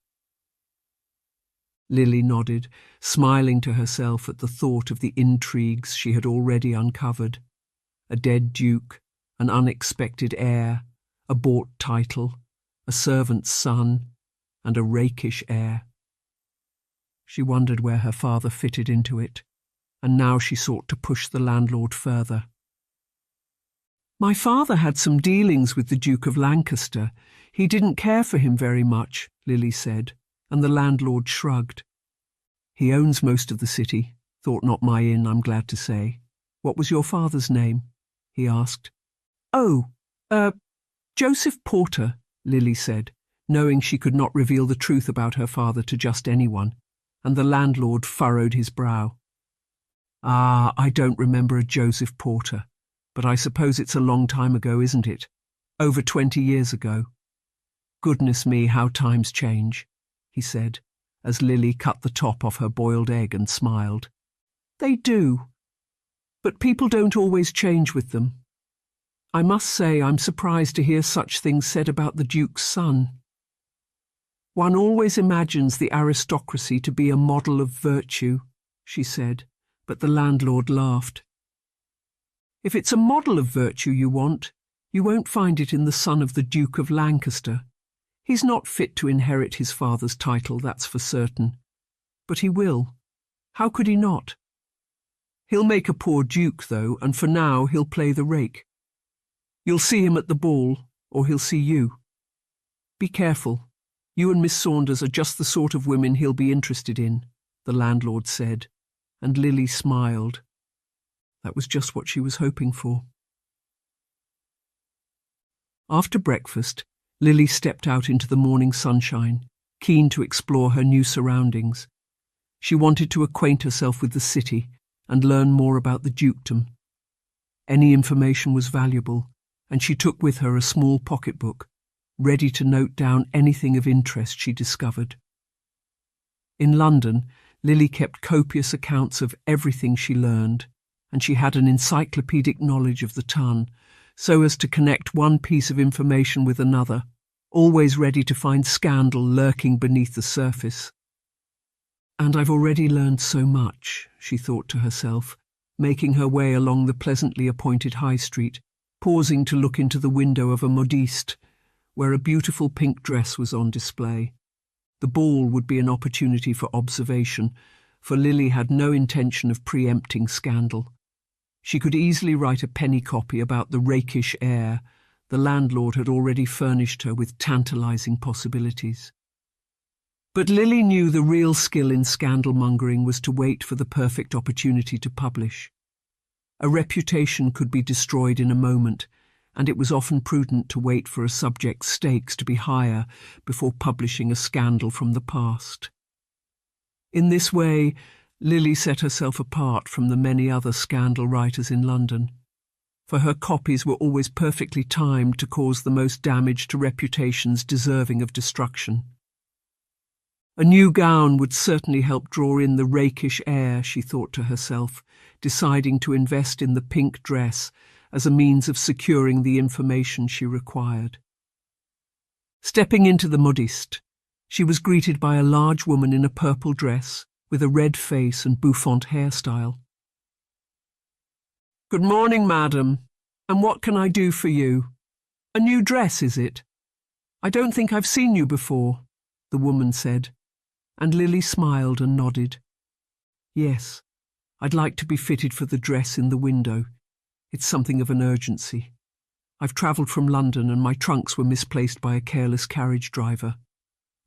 Speaker 1: Lily nodded, smiling to herself at the thought of the intrigues she had already uncovered. A dead duke, an unexpected heir, a bought title, a servant's son, and a rakish heir. She wondered where her father fitted into it, and now she sought to push the landlord further. "My father had some dealings with the Duke of Lancaster. He didn't care for him very much," Lily said, and the landlord shrugged. "He owns most of the city. Thought not my inn, I'm glad to say. What was your father's name?" he asked. "Oh, Joseph Porter," Lily said, knowing she could not reveal the truth about her father to just anyone, and the landlord furrowed his brow. "Ah, I don't remember a Joseph Porter, but I suppose it's a long time ago, isn't it? Over 20 years ago. Goodness me, how times change," he said, as Lily cut the top off her boiled egg and smiled. "They do. But people don't always change with them. I must say I'm surprised to hear such things said about the Duke's son. One always imagines the aristocracy to be a model of virtue," she said, but the landlord laughed. "If it's a model of virtue you want, you won't find it in the son of the Duke of Lancaster. He's not fit to inherit his father's title, that's for certain. But he will. How could he not? He'll make a poor duke, though, and for now he'll play the rake. You'll see him at the ball, or he'll see you. Be careful. You and Miss Saunders are just the sort of women he'll be interested in," the landlord said, and Lily smiled. That was just what she was hoping for. After breakfast, Lily stepped out into the morning sunshine, keen to explore her new surroundings. She wanted to acquaint herself with the city and learn more about the dukedom. Any information was valuable, and she took with her a small pocketbook, ready to note down anything of interest she discovered. In London, Lily kept copious accounts of everything she learned, and she had an encyclopedic knowledge of the ton, so as to connect one piece of information with another, always ready to find scandal lurking beneath the surface. "And I've already learned so much," she thought to herself, making her way along the pleasantly appointed high street, pausing to look into the window of a modiste, where a beautiful pink dress was on display. The ball would be an opportunity for observation, for Lily had no intention of preempting scandal. She could easily write a penny copy about the rakish air. The landlord had already furnished her with tantalizing possibilities. But Lily knew the real skill in scandal-mongering was to wait for the perfect opportunity to publish. A reputation could be destroyed in a moment, and it was often prudent to wait for a subject's stakes to be higher before publishing a scandal from the past. In this way, Lily set herself apart from the many other scandal writers in London, for her copies were always perfectly timed to cause the most damage to reputations deserving of destruction. A new gown would certainly help draw in the rakish air, she thought to herself, deciding to invest in the pink dress as a means of securing the information she required. Stepping into the modiste, she was greeted by a large woman in a purple dress with a red face and bouffant hairstyle. "Good morning, madam, and what can I do for you? A new dress, is it? I don't think I've seen you before," the woman said, and Lily smiled and nodded. "Yes, I'd like to be fitted for the dress in the window. It's something of an urgency. I've travelled from London and my trunks were misplaced by a careless carriage driver.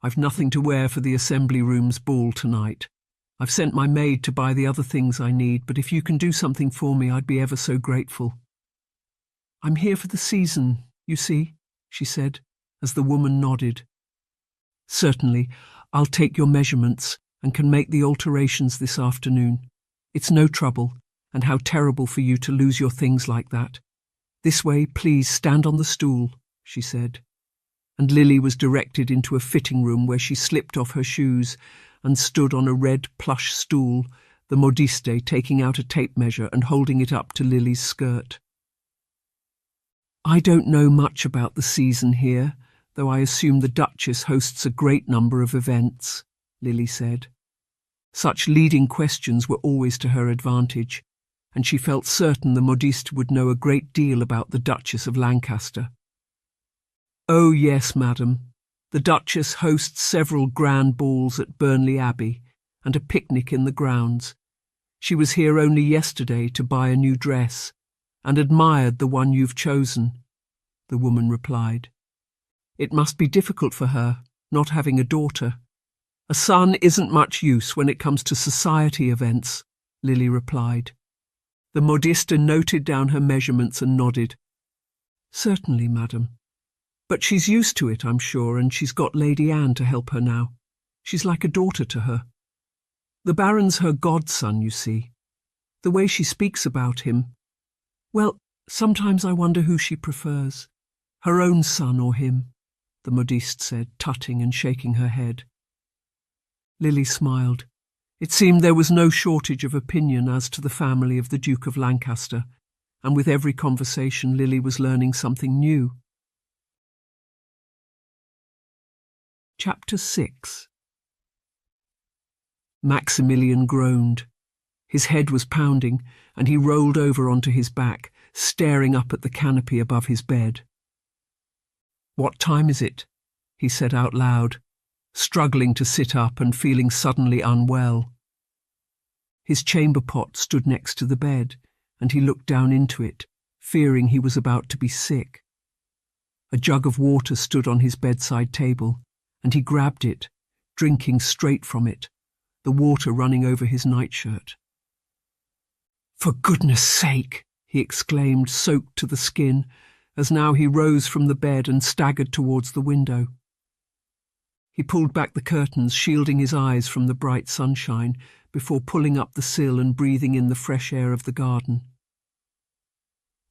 Speaker 1: I've nothing to wear for the Assembly Room's ball tonight. I've sent my maid to buy the other things I need, but if you can do something for me, I'd be ever so grateful." "I'm here for the season, you see," she said, as the woman nodded. "Certainly, I'll take your measurements and can make the alterations this afternoon. It's no trouble, and how terrible for you to lose your things like that. This way, please stand on the stool," she said, and Lily was directed into a fitting room where she slipped off her shoes and stood on a red plush stool, the modiste taking out a tape measure and holding it up to Lily's skirt. "I don't know much about the season here, though I assume the Duchess hosts a great number of events," Lily said. Such leading questions were always to her advantage, and she felt certain the modiste would know a great deal about the Duchess of Lancaster. "Oh yes, madam. The Duchess hosts several grand balls at Burnley Abbey, and a picnic in the grounds. She was here only yesterday to buy a new dress, and admired the one you've chosen," the woman replied. "It must be difficult for her, not having a daughter." "A son isn't much use when it comes to society events," Lily replied. The modiste noted down her measurements and nodded. "Certainly, madam. But she's used to it, I'm sure, and she's got Lady Anne to help her now. She's like a daughter to her. The Baron's her godson, you see. The way she speaks about him, well, sometimes I wonder who she prefers, her own son or him," the modiste said, tutting and shaking her head. Lily smiled. It seemed there was no shortage of opinion as to the family of the Duke of Lancaster, and with every conversation Lily was learning something new. Chapter 6. Maximilian groaned. His head was pounding, and he rolled over onto his back, staring up at the canopy above his bed. "What time is it?" he said out loud, struggling to sit up and feeling suddenly unwell. His chamber pot stood next to the bed, and he looked down into it, fearing he was about to be sick. A jug of water stood on his bedside table, and he grabbed it, drinking straight from it, the water running over his nightshirt. "For goodness sake!" he exclaimed, soaked to the skin, as now he rose from the bed and staggered towards the window. He pulled back the curtains, shielding his eyes from the bright sunshine, before pulling up the sill and breathing in the fresh air of the garden.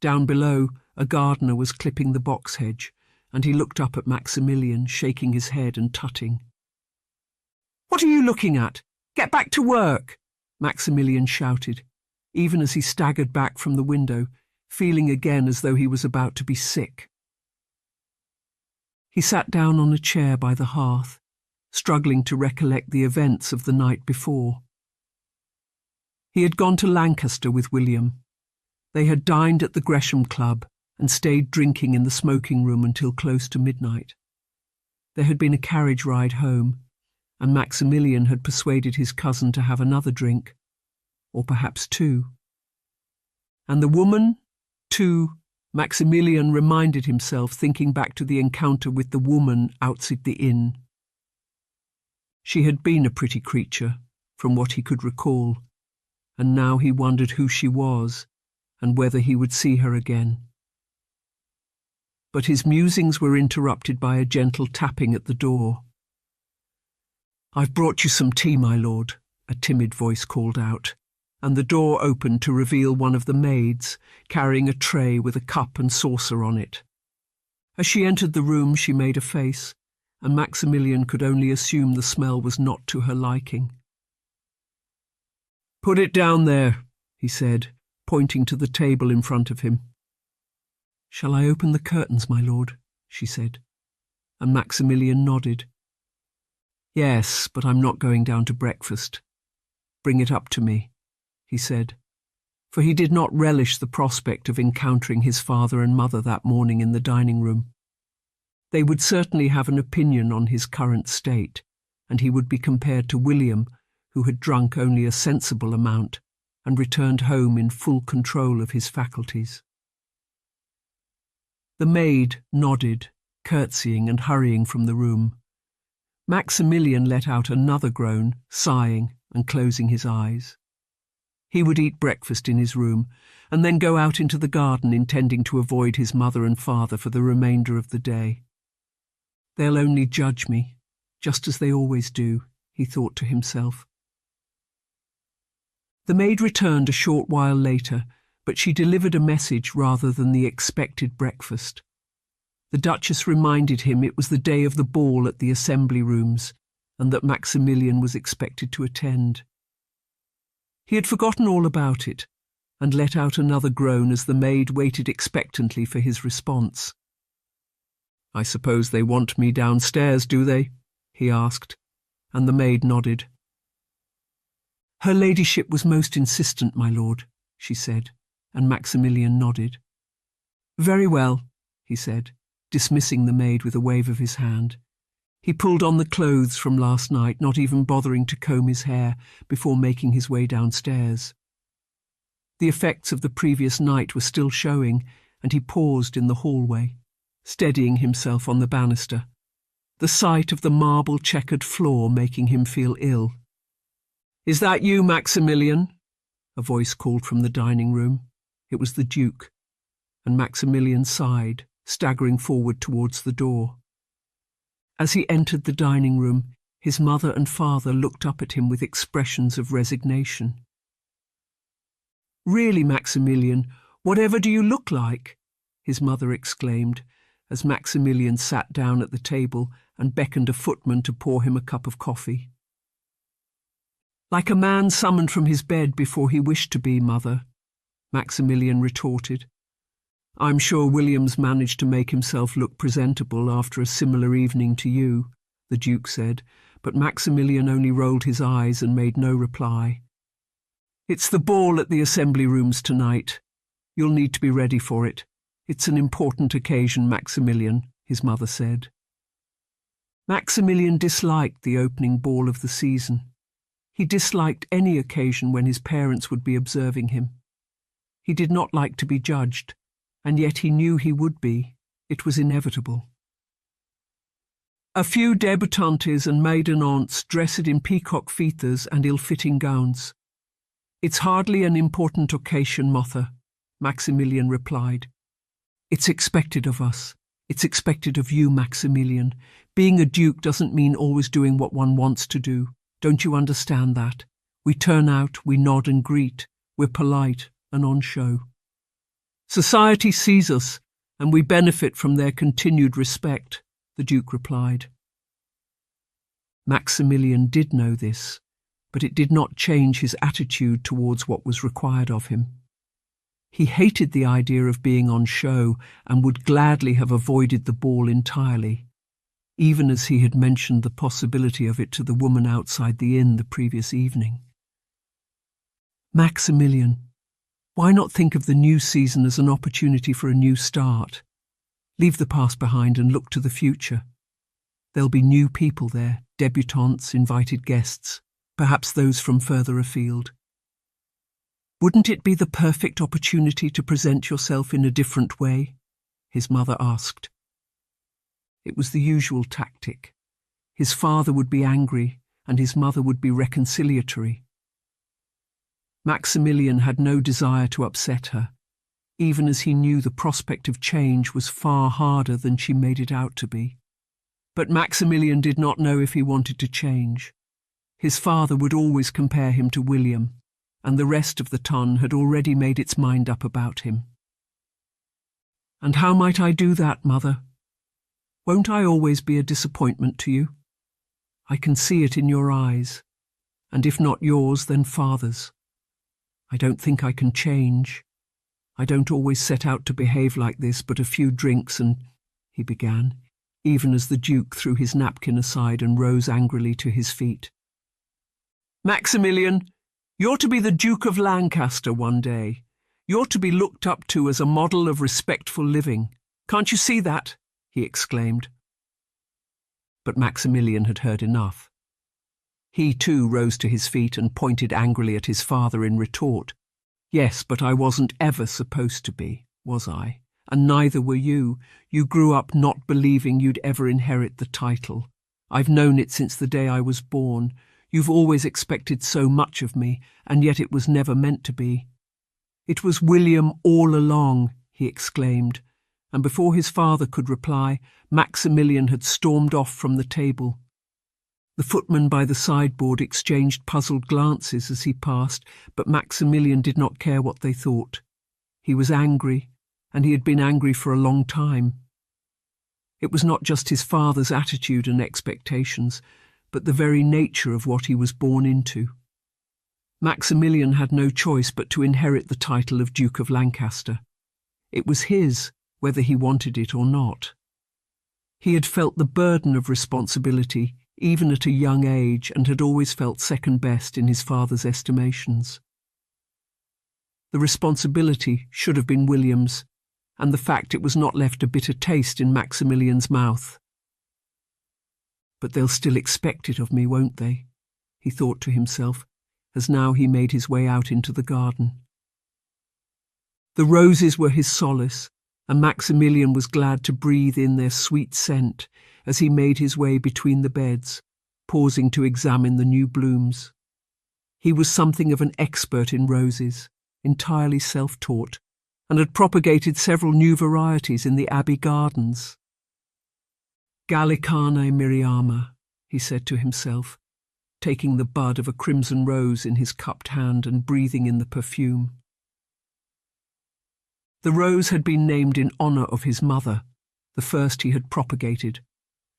Speaker 1: Down below, a gardener was clipping the box hedge, and he looked up at Maximilian, shaking his head and tutting. "What are you looking at? Get back to work!" Maximilian shouted, even as he staggered back from the window, feeling again as though he was about to be sick. He sat down on a chair by the hearth, struggling to recollect the events of the night before. He had gone to Lancaster with William. They had dined at the Gresham Club and stayed drinking in the smoking room until close to midnight. There had been a carriage ride home, and Maximilian had persuaded his cousin to have another drink, or perhaps two. And the woman, too, Maximilian reminded himself, thinking back to the encounter with the woman outside the inn. She had been a pretty creature, from what he could recall, and now he wondered who she was and whether he would see her again. But his musings were interrupted by a gentle tapping at the door. "I've brought you some tea, my lord," a timid voice called out, and the door opened to reveal one of the maids, carrying a tray with a cup and saucer on it. As she entered the room she made a face, and Maximilian could only assume the smell was not to her liking. "Put it down there," he said, pointing to the table in front of him. "Shall I open the curtains, my lord?" she said, and Maximilian nodded. "Yes, but I'm not going down to breakfast. Bring it up to me," he said, for he did not relish the prospect of encountering his father and mother that morning in the dining room. They would certainly have an opinion on his current state, and he would be compared to William, who had drunk only a sensible amount and returned home in full control of his faculties. The maid nodded, curtsying and hurrying from the room. Maximilian let out another groan, sighing and closing his eyes. He would eat breakfast in his room, and then go out into the garden, intending to avoid his mother and father for the remainder of the day. "They'll only judge me, just as they always do," he thought to himself. The maid returned a short while later, but she delivered a message rather than the expected breakfast. The Duchess reminded him it was the day of the ball at the Assembly Rooms, and that Maximilian was expected to attend. He had forgotten all about it, and let out another groan as the maid waited expectantly for his response. "I suppose they want me downstairs, do they?" he asked, and the maid nodded. "Her ladyship was most insistent, my lord," she said, and Maximilian nodded. "Very well," he said, dismissing the maid with a wave of his hand. He pulled on the clothes from last night, not even bothering to comb his hair before making his way downstairs. The effects of the previous night were still showing, and he paused in the hallway, steadying himself on the banister, the sight of the marble-checkered floor making him feel ill. "Is that you, Maximilian?" a voice called from the dining room. It was the Duke, and Maximilian sighed, staggering forward towards the door. As he entered the dining room, his mother and father looked up at him with expressions of resignation. "Really, Maximilian, whatever do you look like?" his mother exclaimed, as Maximilian sat down at the table and beckoned a footman to pour him a cup of coffee. "Like a man summoned from his bed before he wished to be, mother," Maximilian retorted. "I'm sure William's managed to make himself look presentable after a similar evening to you," the Duke said, but Maximilian only rolled his eyes and made no reply. "It's the ball at the Assembly Rooms tonight. You'll need to be ready for it. It's an important occasion, Maximilian," his mother said. Maximilian disliked the opening ball of the season. He disliked any occasion when his parents would be observing him. He did not like to be judged, and yet he knew he would be. It was inevitable. A few débutantes and maiden aunts dressed in peacock feathers and ill-fitting gowns. "It's hardly an important occasion, mother," Maximilian replied. "It's expected of us. It's expected of you, Maximilian. Being a duke doesn't mean always doing what one wants to do. Don't you understand that? We turn out, we nod and greet. We're polite and on show. Society sees us, and we benefit from their continued respect," the Duke replied. Maximilian did know this, but it did not change his attitude towards what was required of him. He hated the idea of being on show and would gladly have avoided the ball entirely, even as he had mentioned the possibility of it to the woman outside the inn the previous evening. "Maximilian, why not think of the new season as an opportunity for a new start? Leave the past behind and look to the future. There'll be new people there, débutantes, invited guests, perhaps those from further afield. Wouldn't it be the perfect opportunity to present yourself in a different way?" his mother asked. It was the usual tactic. His father would be angry, and his mother would be reconciliatory. Maximilian had no desire to upset her, even as he knew the prospect of change was far harder than she made it out to be. But Maximilian did not know if he wanted to change. His father would always compare him to William, and the rest of the ton had already made its mind up about him. "And how might I do that, mother? Won't I always be a disappointment to you? I can see it in your eyes, and if not yours, then father's. I don't think I can change. I don't always set out to behave like this, but a few drinks and—" he began, even as the Duke threw his napkin aside and rose angrily to his feet. "Maximilian, you're to be the Duke of Lancaster one day. You're to be looked up to as a model of respectful living. Can't you see that?" he exclaimed. But Maximilian had heard enough. He too rose to his feet and pointed angrily at his father in retort. "Yes, but I wasn't ever supposed to be, was I? And neither were you. You grew up not believing you'd ever inherit the title. I've known it since the day I was born. You've always expected so much of me, and yet it was never meant to be." "It was William all along," he exclaimed, and before his father could reply, Maximilian had stormed off from the table. The footman by the sideboard exchanged puzzled glances as he passed, but Maximilian did not care what they thought. He was angry, and he had been angry for a long time. It was not just his father's attitude and expectations, but the very nature of what he was born into. Maximilian had no choice but to inherit the title of Duke of Lancaster. It was his, whether he wanted it or not. He had felt the burden of responsibility, even at a young age, and had always felt second best in his father's estimations. The responsibility should have been William's, and the fact it was not left a bitter taste in Maximilian's mouth. But they'll still expect it of me, won't they? He thought to himself, as now he made his way out into the garden. The roses were his solace, and Maximilian was glad to breathe in their sweet scent as he made his way between the beds, pausing to examine the new blooms. He was something of an expert in roses, entirely self-taught, and had propagated several new varieties in the Abbey gardens. Gallicane Miriama, he said to himself, taking the bud of a crimson rose in his cupped hand and breathing in the perfume. The rose had been named in honour of his mother, the first he had propagated,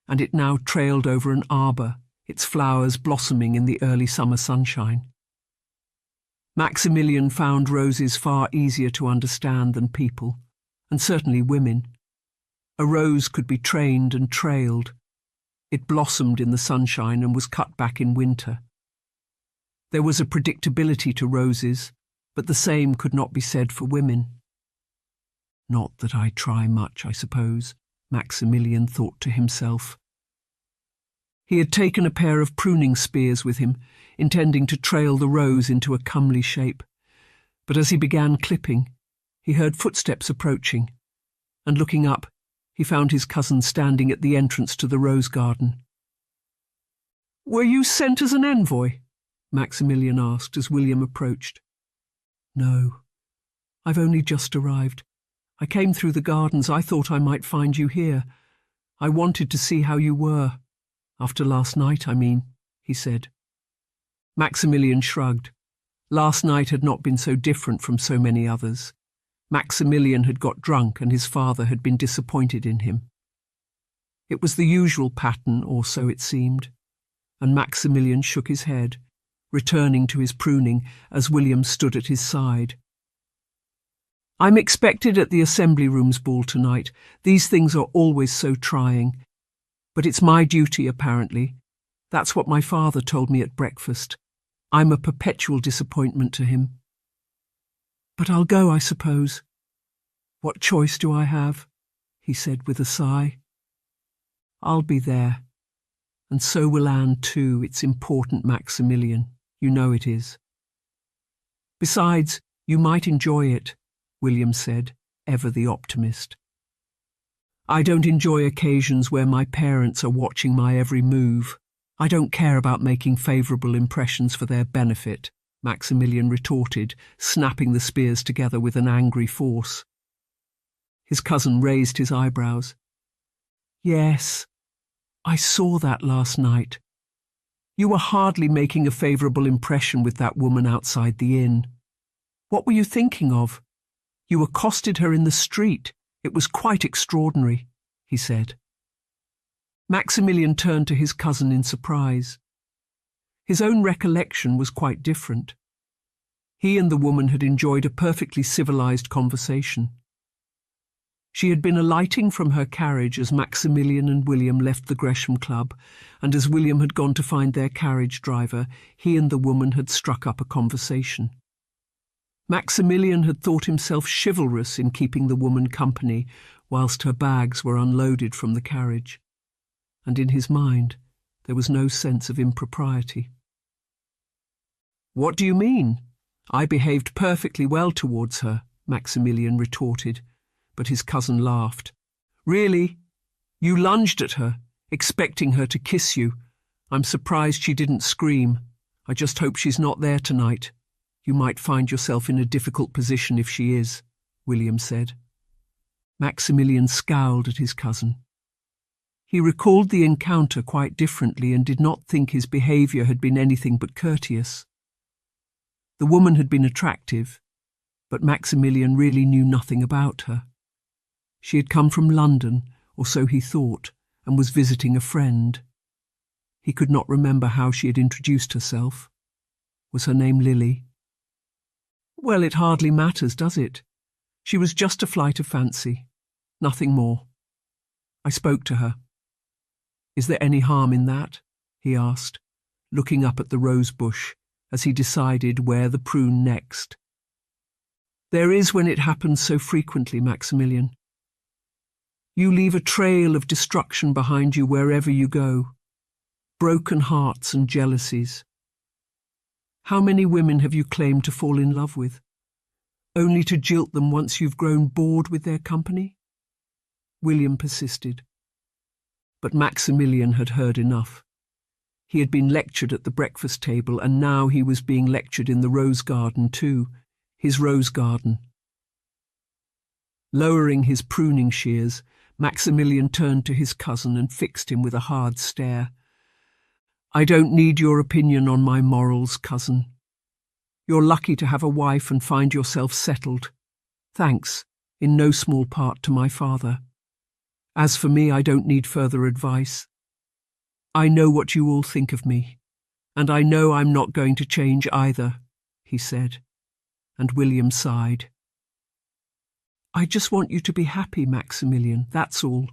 Speaker 1: and it now trailed over an arbour, its flowers blossoming in the early summer sunshine. Maximilian found roses far easier to understand than people, and certainly women. A rose could be trained and trailed. It blossomed in the sunshine and was cut back in winter. There was a predictability to roses, but the same could not be said for women. Not that I try much, I suppose, Maximilian thought to himself. He had taken a pair of pruning spears with him, intending to trail the rose into a comely shape, but as he began clipping, he heard footsteps approaching, and looking up, he found his cousin standing at the entrance to the rose garden. "Were you sent as an envoy?" Maximilian asked as William approached. "No, I've only just arrived. I came through the gardens. I thought I might find you here. I wanted to see how you were. After last night, I mean," he said. Maximilian shrugged. Last night had not been so different from so many others. Maximilian had got drunk and his father had been disappointed in him. It was the usual pattern, or so it seemed, and Maximilian shook his head, returning to his pruning as William stood at his side. "I'm expected at the Assembly Rooms ball tonight. These things are always so trying. But it's my duty, apparently. That's what my father told me at breakfast. I'm a perpetual disappointment to him. But I'll go, I suppose. What choice do I have?" he said with a sigh. "I'll be there. And so will Anne too. It's important, Maximilian. You know it is." "Besides, you might enjoy it," William said, ever the optimist. "I don't enjoy occasions where my parents are watching my every move. I don't care about making favourable impressions for their benefit," Maximilian retorted, snapping the spears together with an angry force. His cousin raised his eyebrows. "Yes, I saw that last night. You were hardly making a favourable impression with that woman outside the inn. What were you thinking of? You accosted her in the street. It was quite extraordinary," he said. Maximilian turned to his cousin in surprise. His own recollection was quite different. He and the woman had enjoyed a perfectly civilized conversation. She had been alighting from her carriage as Maximilian and William left the Gresham Club, and as William had gone to find their carriage driver, he and the woman had struck up a conversation. Maximilian had thought himself chivalrous in keeping the woman company whilst her bags were unloaded from the carriage, and in his mind there was no sense of impropriety. "What do you mean? I behaved perfectly well towards her," Maximilian retorted, but his cousin laughed. "Really? You lunged at her, expecting her to kiss you. I'm surprised she didn't scream. I just hope she's not there tonight. You might find yourself in a difficult position if she is," William said. Maximilian scowled at his cousin. He recalled the encounter quite differently and did not think his behaviour had been anything but courteous. The woman had been attractive, but Maximilian really knew nothing about her. She had come from London, or so he thought, and was visiting a friend. He could not remember how she had introduced herself. Was her name Lily? Well, it hardly matters, does it? She was just a flight of fancy, nothing more. I spoke to her. "Is there any harm in that?" he asked, looking up at the rose bush as he decided where the prune next. "There is when it happens so frequently, Maximilian. You leave a trail of destruction behind you wherever you go. broken hearts and jealousies. How many women have you claimed to fall in love with, only to jilt them once you've grown bored with their company? William persisted. But Maximilian had heard enough. He had been lectured at the breakfast table, and now he was being lectured in the rose garden too, his rose garden. Lowering his pruning shears, Maximilian turned to his cousin and fixed him with a hard stare. "I don't need your opinion on my morals, cousin. You're lucky to have a wife and find yourself settled. Thanks, in no small part, to my father. As for me, I don't need further advice. I know what you all think of me, and I know I'm not going to change either," he said, and William sighed. "I just want you to be happy, Maximilian, that's all,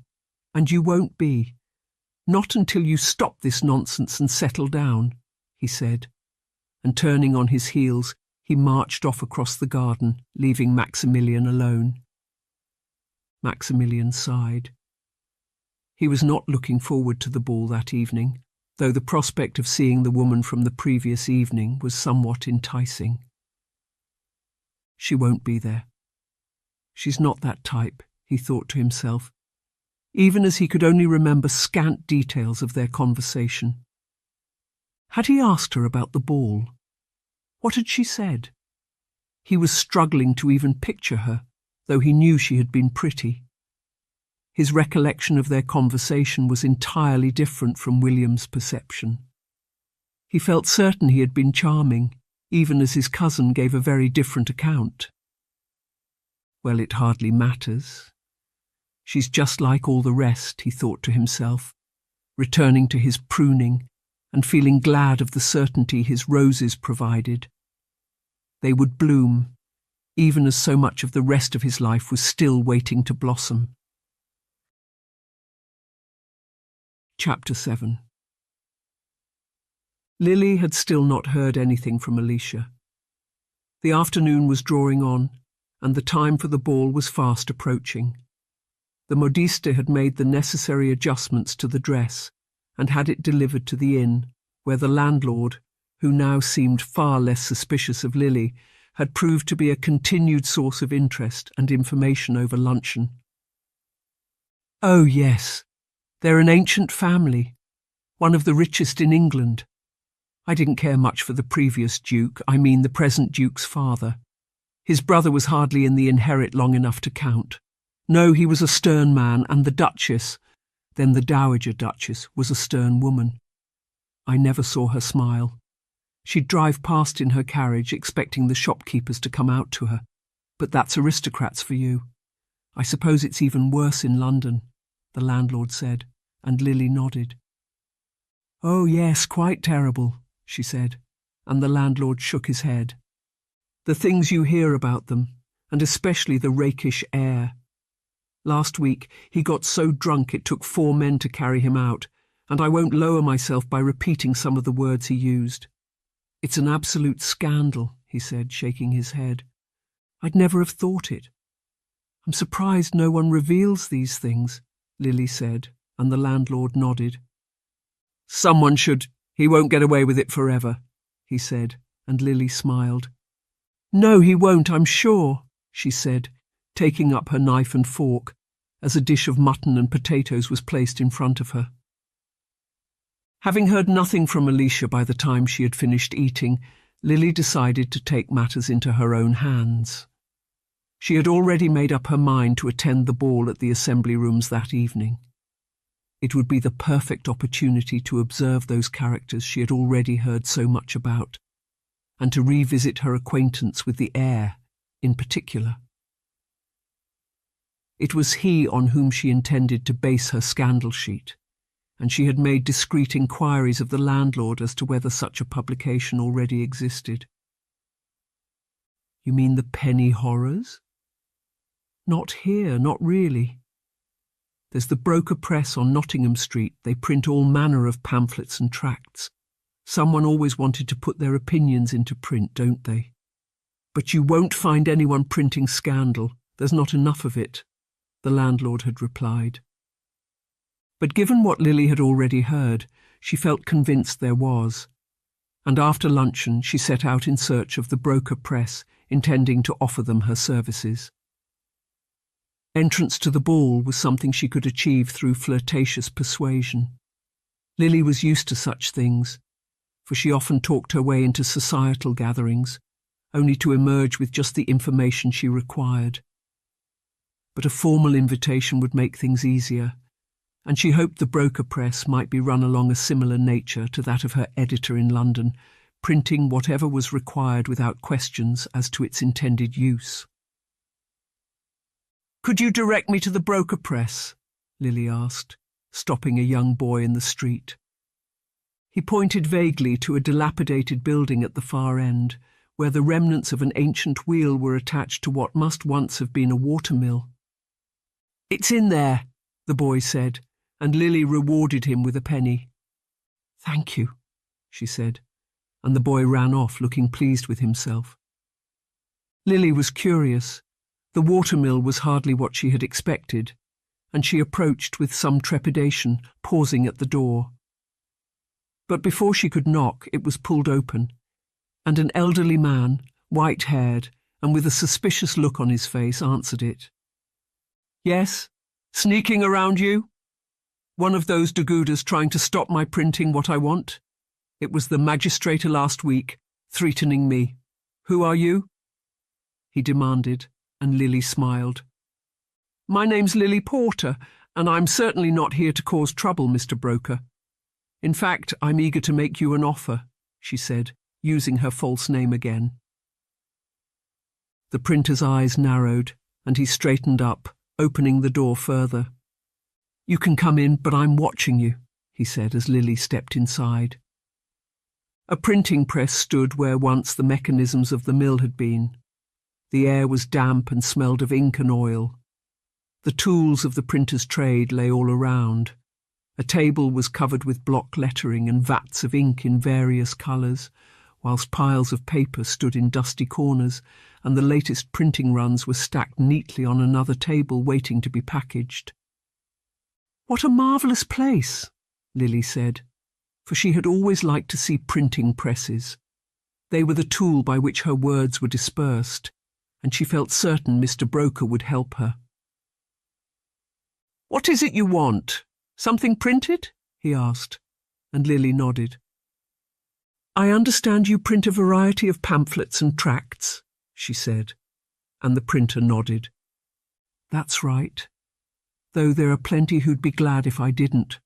Speaker 1: and you won't be. Not until you stop this nonsense and settle down," he said, and turning on his heels, he marched off across the garden, leaving Maximilian alone. Maximilian sighed. He was not looking forward to the ball that evening, though the prospect of seeing the woman from the previous evening was somewhat enticing. She won't be there. She's not that type, he thought to himself, even as he could only remember scant details of their conversation. Had he asked her about the ball? What had she said? He was struggling to even picture her, though he knew she had been pretty. His recollection of their conversation was entirely different from William's perception. He felt certain he had been charming, even as his cousin gave a very different account. Well, it hardly matters. She's just like all the rest, he thought to himself, returning to his pruning and feeling glad of the certainty his roses provided. They would bloom, even as so much of the rest of his life was still waiting to blossom. Chapter 7. Lily had still not heard anything from Alicia. The afternoon was drawing on, and the time for the ball was fast approaching. The modiste had made the necessary adjustments to the dress and had it delivered to the inn, where the landlord, who now seemed far less suspicious of Lily, had proved to be a continued source of interest and information over luncheon. "Oh, yes. They're an ancient family, one of the richest in England. I didn't care much for the previous Duke, I mean the present Duke's father. His brother was hardly in the inherit long enough to count. No, he was a stern man, and the Duchess, then the Dowager Duchess, was a stern woman. I never saw her smile. She'd drive past in her carriage, expecting the shopkeepers to come out to her. But that's aristocrats for you. I suppose it's even worse in London," the landlord said, and Lily nodded. "Oh, yes, quite terrible," she said, and the landlord shook his head. "The things you hear about them, and especially the rakish air. Last week he got so drunk it took 4 men to carry him out, and I won't lower myself by repeating some of the words he used. It's an absolute scandal," he said, shaking his head. "I'd never have thought it." "I'm surprised no one reveals these things," Lily said, and the landlord nodded. "Someone should. He won't get away with it forever," he said, and Lily smiled. "No, he won't, I'm sure," she said, taking up her knife and fork, as a dish of mutton and potatoes was placed in front of her. Having heard nothing from Alicia by the time she had finished eating, Lily decided to take matters into her own hands. She had already made up her mind to attend the ball at the Assembly Rooms that evening. It would be the perfect opportunity to observe those characters she had already heard so much about, and to revisit her acquaintance with the heir in particular. It was he on whom she intended to base her scandal sheet, and she had made discreet inquiries of the landlord as to whether such a publication already existed. "You mean the penny horrors?" "Not here, not really. There's the broker press on Nottingham Street. They print all manner of pamphlets and tracts. Someone always wanted to put their opinions into print, don't they? But you won't find anyone printing scandal. There's not enough of it," the landlord had replied. But given what Lily had already heard, she felt convinced there was, and after luncheon she set out in search of the broker press, intending to offer them her services. Entrance to the ball was something she could achieve through flirtatious persuasion. Lily was used to such things, for she often talked her way into societal gatherings, only to emerge with just the information she required. But a formal invitation would make things easier, and she hoped the broker press might be run along a similar nature to that of her editor in London, printing whatever was required without questions as to its intended use. "Could you direct me to the broker press?" Lily asked, stopping a young boy in the street. He pointed vaguely to a dilapidated building at the far end, where the remnants of an ancient wheel were attached to what must once have been a watermill. "It's in there," the boy said, and Lily rewarded him with a penny. "Thank you," she said, and the boy ran off, looking pleased with himself. Lily was curious. The watermill was hardly what she had expected, and she approached with some trepidation, pausing at the door. But before she could knock, it was pulled open, and an elderly man, white-haired and with a suspicious look on his face, answered it. "Yes? Sneaking around you? One of those do-gooders trying to stop my printing what I want? It was the magistrator last week, threatening me. Who are you?" he demanded, and Lily smiled. "My name's Lily Porter, and I'm certainly not here to cause trouble, Mr. Broker. In fact, I'm eager to make you an offer," she said, using her false name again. The printer's eyes narrowed, and he straightened up, opening the door further. "You can come in, but I'm watching you," he said as Lily stepped inside. A printing press stood where once the mechanisms of the mill had been. The air was damp and smelled of ink and oil. The tools of the printer's trade lay all around. A table was covered with block lettering and vats of ink in various colours, whilst piles of paper stood in dusty corners, and the latest printing runs were stacked neatly on another table waiting to be packaged. "What a marvellous place," Lily said, for she had always liked to see printing presses. They were the tool by which her words were dispersed, and she felt certain Mr. Broker would help her. "What is it you want? Something printed?" he asked, and Lily nodded. "I understand you print a variety of pamphlets and tracts," she said, and the printer nodded. "That's right, though there are plenty who'd be glad if I didn't.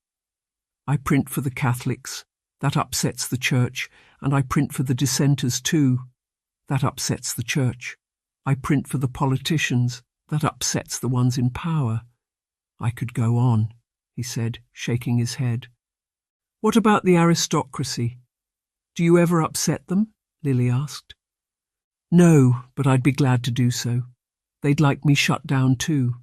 Speaker 1: I print for the Catholics. That upsets the Church, and I print for the dissenters too. That upsets the Church. I print for the politicians. That upsets the ones in power. I could go on," he said, shaking his head. "What about the aristocracy? Do you ever upset them?" Lily asked. "No, but I'd be glad to do so. They'd like me shut down too.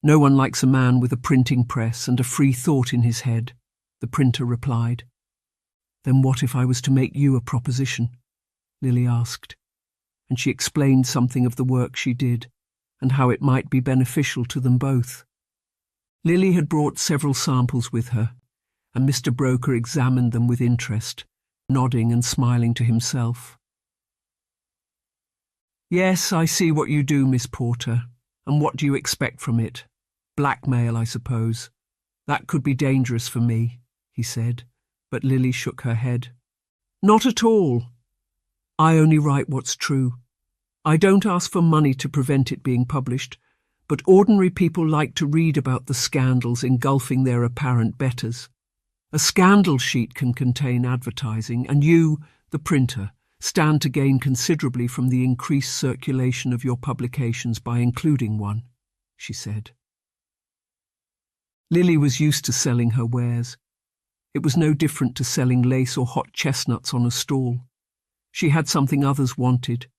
Speaker 1: No one likes a man with a printing press and a free thought in his head," the printer replied. "Then what if I was to make you a proposition?" Lily asked, and she explained something of the work she did, and how it might be beneficial to them both. Lily had brought several samples with her, and Mr. Broker examined them with interest, nodding and smiling to himself. "Yes, I see what you do, Miss Porter, and what do you expect from it? Blackmail, I suppose. That could be dangerous for me," he said, but Lily shook her head. "Not at all. I only write what's true. I don't ask for money to prevent it being published, but ordinary people like to read about the scandals engulfing their apparent betters. A scandal sheet can contain advertising, and you, the printer, stand to gain considerably from the increased circulation of your publications by including one," she said. Lily was used to selling her wares. It was no different to selling lace or hot chestnuts on a stall. She had something others wanted,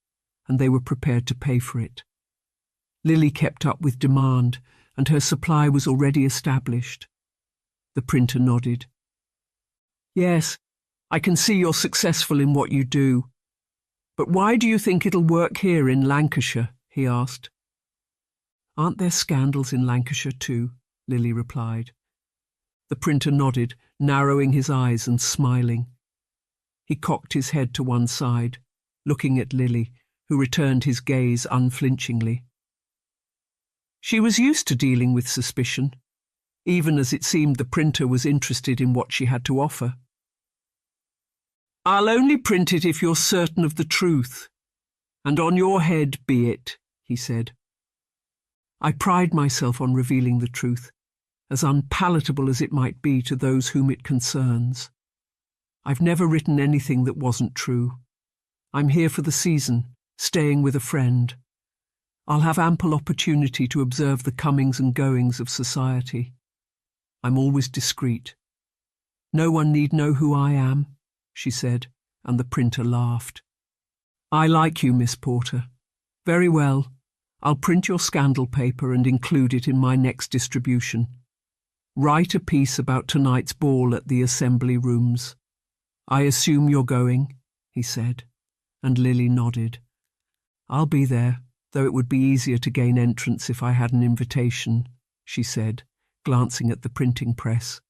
Speaker 1: and they were prepared to pay for it. Lily kept up with demand, and her supply was already established. The printer nodded. "Yes, I can see you're successful in what you do. But why do you think it'll work here in Lancashire?" he asked. "Aren't there scandals in Lancashire too?" Lily replied. The printer nodded, narrowing his eyes and smiling. He cocked his head to one side, looking at Lily, who returned his gaze unflinchingly. She was used to dealing with suspicion, even as it seemed the printer was interested in what she had to offer. "I'll only print it if you're certain of the truth, and on your head be it," he said. "I pride myself on revealing the truth, as unpalatable as it might be to those whom it concerns. I've never written anything that wasn't true. I'm here for the season, staying with a friend. I'll have ample opportunity to observe the comings and goings of society. I'm always discreet. No one need know who I am," she said, and the printer laughed. "I like you, Miss Porter. Very well. I'll print your scandal paper and include it in my next distribution. Write a piece about tonight's ball at the Assembly Rooms. I assume you're going," he said, and Lily nodded. "I'll be there, though it would be easier to gain entrance if I had an invitation," she said, glancing at the printing press.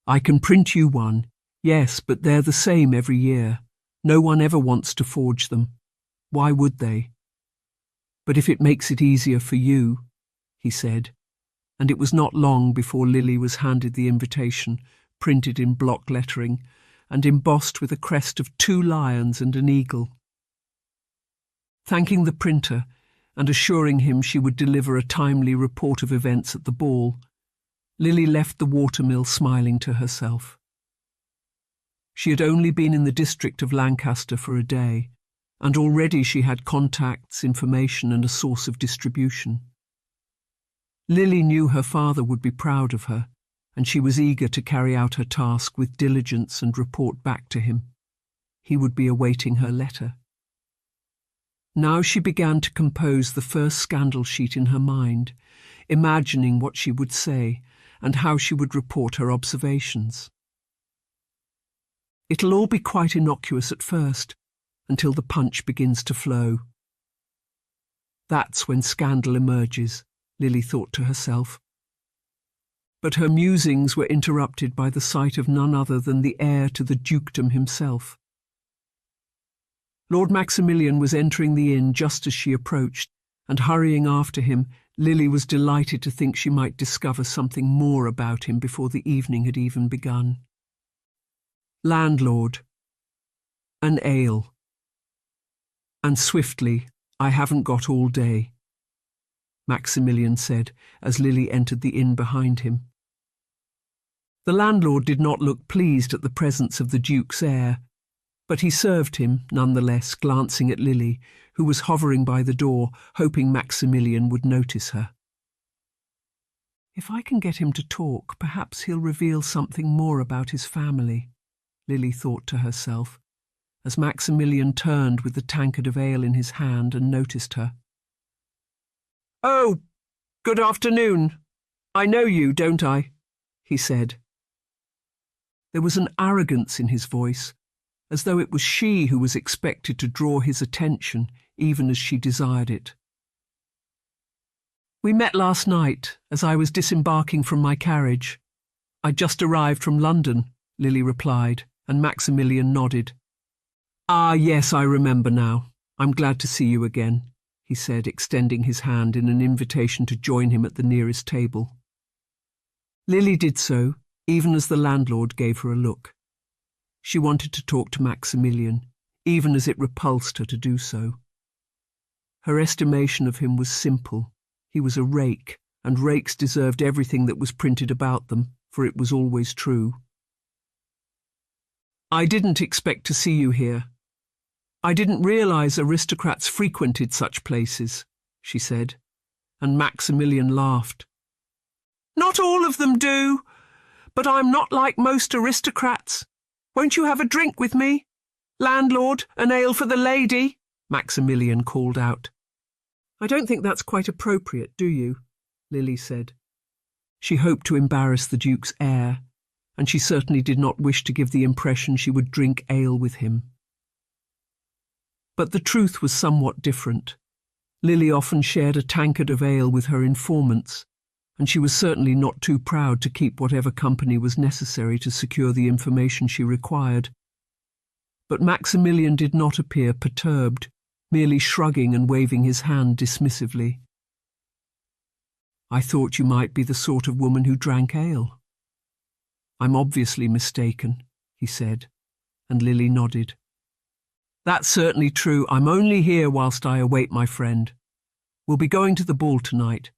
Speaker 1: "I can print you one, yes, but they're the same every year. No one ever wants to forge them. Why would they? But if it makes it easier for you," he said, and it was not long before Lily was handed the invitation, printed in block lettering, and embossed with a crest of 2 lions and an eagle. Thanking the printer, and assuring him she would deliver a timely report of events at the ball, Lily left the watermill smiling to herself. She had only been in the district of Lancaster for a day, and already she had contacts, information, and a source of distribution. Lily knew her father would be proud of her, and she was eager to carry out her task with diligence and report back to him. He would be awaiting her letter. Now she began to compose the first scandal sheet in her mind, imagining what she would say and how she would report her observations. It'll all be quite innocuous at first, until the punch begins to flow. That's when scandal emerges, Lily thought to herself. But her musings were interrupted by the sight of none other than the heir to the dukedom himself. Lord Maximilian was entering the inn just as she approached, and hurrying after him, Lily was delighted to think she might discover something more about him before the evening had even begun. "Landlord. An ale. And swiftly, I haven't got all day," Maximilian said as Lily entered the inn behind him. The landlord did not look pleased at the presence of the Duke's heir, but he served him, nonetheless, glancing at Lily, who was hovering by the door, hoping Maximilian would notice her. "If I can get him to talk, perhaps he'll reveal something more about his family," Lily thought to herself, as Maximilian turned with the tankard of ale in his hand and noticed her. "Oh, good afternoon. I know you, don't I?" he said. There was an arrogance in his voice, as though it was she who was expected to draw his attention, even as she desired it. "We met last night, as I was disembarking from my carriage. I'd just arrived from London," Lily replied, and Maximilian nodded. "Ah, yes, I remember now. I'm glad to see you again," he said, extending his hand in an invitation to join him at the nearest table. Lily did so, even as the landlord gave her a look. She wanted to talk to Maximilian, even as it repulsed her to do so. Her estimation of him was simple. He was a rake, and rakes deserved everything that was printed about them, for it was always true. "I didn't expect to see you here. I didn't realize aristocrats frequented such places," she said, and Maximilian laughed. "Not all of them do, but I'm not like most aristocrats. Won't you have a drink with me? Landlord, an ale for the lady," Maximilian called out. "I don't think that's quite appropriate, do you?" Lily said. She hoped to embarrass the Duke's heir, and she certainly did not wish to give the impression she would drink ale with him. But the truth was somewhat different. Lily often shared a tankard of ale with her informants, and she was certainly not too proud to keep whatever company was necessary to secure the information she required. But Maximilian did not appear perturbed, merely shrugging and waving his hand dismissively. "I thought you might be the sort of woman who drank ale." "I'm obviously mistaken," he said, and Lily nodded. "That's certainly true. I'm only here whilst I await my friend. We'll be going to the ball tonight.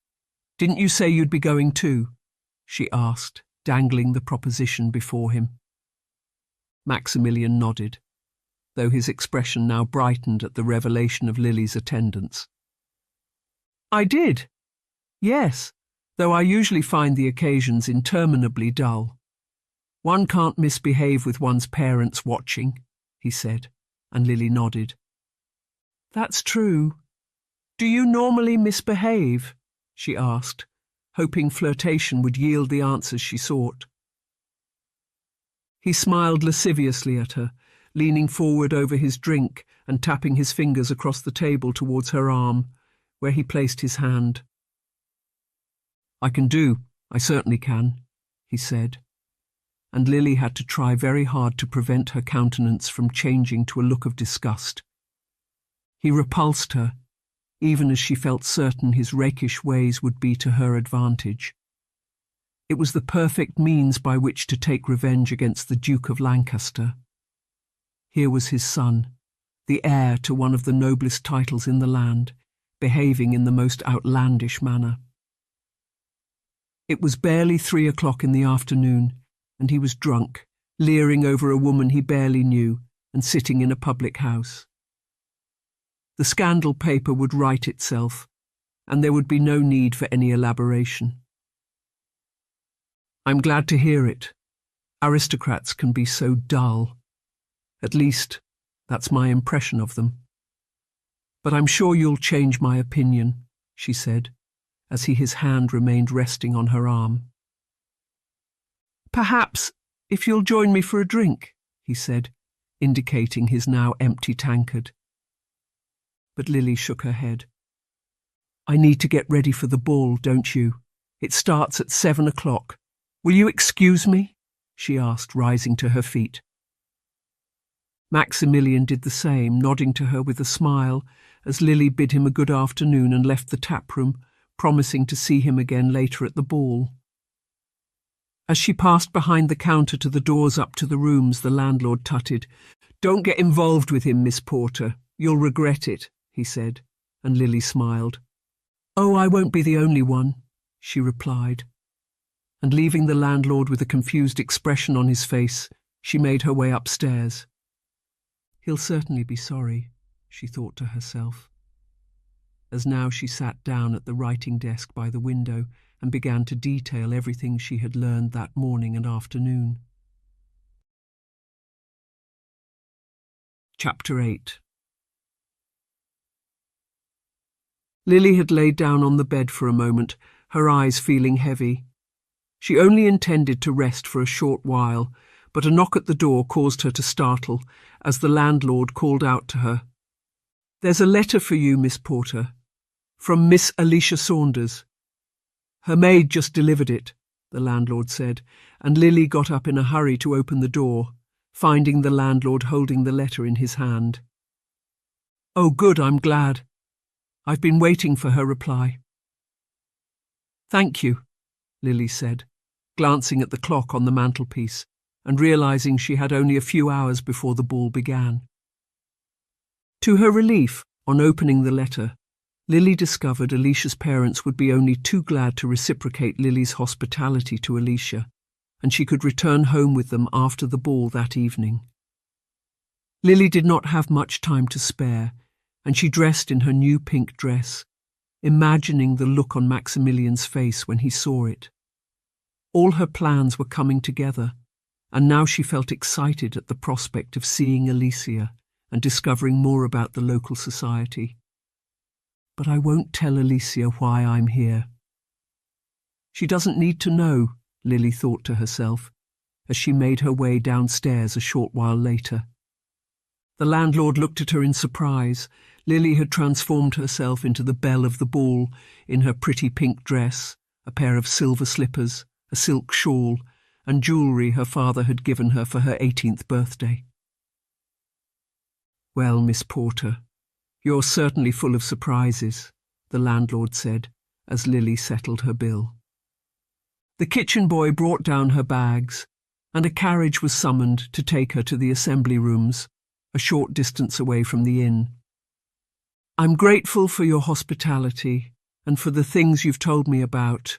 Speaker 1: Didn't you say you'd be going too?" she asked, dangling the proposition before him. Maximilian nodded, though his expression now brightened at the revelation of Lily's attendance. "I did. Yes, though I usually find the occasions interminably dull. One can't misbehave with one's parents watching," he said, and Lily nodded. "That's true. Do you normally misbehave?" she asked, hoping flirtation would yield the answers she sought. He smiled lasciviously at her, leaning forward over his drink and tapping his fingers across the table towards her arm, where he placed his hand. "I certainly can," he said, and Lily had to try very hard to prevent her countenance from changing to a look of disgust. He repulsed her, even as she felt certain his rakish ways would be to her advantage. It was the perfect means by which to take revenge against the Duke of Lancaster. Here was his son, the heir to one of the noblest titles in the land, behaving in the most outlandish manner. It was barely 3 o'clock in the afternoon, and he was drunk, leering over a woman he barely knew, and sitting in a public house. The scandal paper would write itself, and there would be no need for any elaboration. "I'm glad to hear it. Aristocrats can be so dull. At least, that's my impression of them. But I'm sure you'll change my opinion," she said, as his hand remained resting on her arm. "Perhaps, if you'll join me for a drink," he said, indicating his now empty tankard. But Lily shook her head. "I need to get ready for the ball, don't you? It starts at 7 o'clock. Will you excuse me?" she asked, rising to her feet. Maximilian did the same, nodding to her with a smile, as Lily bid him a good afternoon and left the tap-room, promising to see him again later at the ball. As she passed behind the counter to the doors up to the rooms, the landlord tutted. "Don't get involved with him, Miss Porter. You'll regret it," he said, and Lily smiled. "Oh, I won't be the only one," she replied. And leaving the landlord with a confused expression on his face, she made her way upstairs. "He'll certainly be sorry," she thought to herself, as now she sat down at the writing desk by the window and began to detail everything she had learned that morning and afternoon. Chapter 8. Lily had laid down on the bed for a moment, her eyes feeling heavy. She only intended to rest for a short while, but a knock at the door caused her to startle as the landlord called out to her. "There's a letter for you, Miss Porter, from Miss Alicia Saunders." "Her maid just delivered it," the landlord said, and Lily got up in a hurry to open the door, finding the landlord holding the letter in his hand. "Oh, good, I'm glad. I've been waiting for her reply." "Thank you," Lily said, glancing at the clock on the mantelpiece and realizing she had only a few hours before the ball began. To her relief, on opening the letter, Lily discovered Alicia's parents would be only too glad to reciprocate Lily's hospitality to Alicia, and she could return home with them after the ball that evening. Lily did not have much time to spare, and she dressed in her new pink dress, imagining the look on Maximilian's face when he saw it. All her plans were coming together, and now she felt excited at the prospect of seeing Alicia and discovering more about the local society. "But I won't tell Alicia why I'm here." "She doesn't need to know," Lily thought to herself, as she made her way downstairs a short while later. The landlord looked at her in surprise. Lily had transformed herself into the belle of the ball in her pretty pink dress, a pair of silver slippers, a silk shawl, and jewellery her father had given her for her 18th birthday. "Well, Miss Porter, you're certainly full of surprises," the landlord said, as Lily settled her bill. The kitchen boy brought down her bags, and a carriage was summoned to take her to the assembly rooms, a short distance away from the inn. "I'm grateful for your hospitality and for the things you've told me about.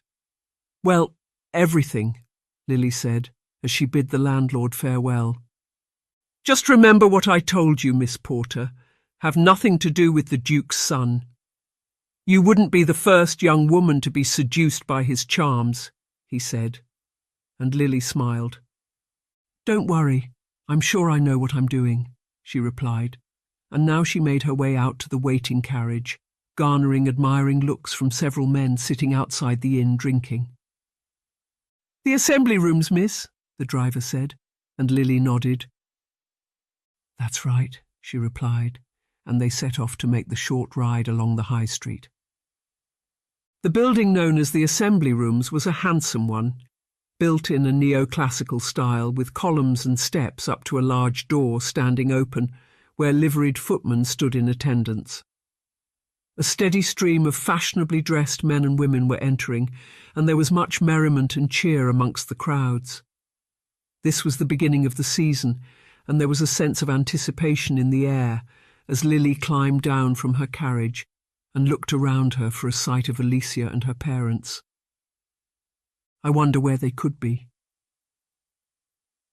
Speaker 1: Well, everything," Lily said, as she bid the landlord farewell. "Just remember what I told you, Miss Porter. Have nothing to do with the Duke's son. You wouldn't be the first young woman to be seduced by his charms," he said, and Lily smiled. "Don't worry, I'm sure I know what I'm doing," she replied, and now she made her way out to the waiting carriage, garnering admiring looks from several men sitting outside the inn drinking. "The assembly rooms, miss," the driver said, and Lily nodded. "That's right," she replied, and they set off to make the short ride along the high street. The building known as the Assembly Rooms was a handsome one, built in a neoclassical style with columns and steps up to a large door standing open where liveried footmen stood in attendance. A steady stream of fashionably dressed men and women were entering, and there was much merriment and cheer amongst the crowds. This was the beginning of the season, and there was a sense of anticipation in the air as Lily climbed down from her carriage and looked around her for a sight of Alicia and her parents. I wonder where they could be.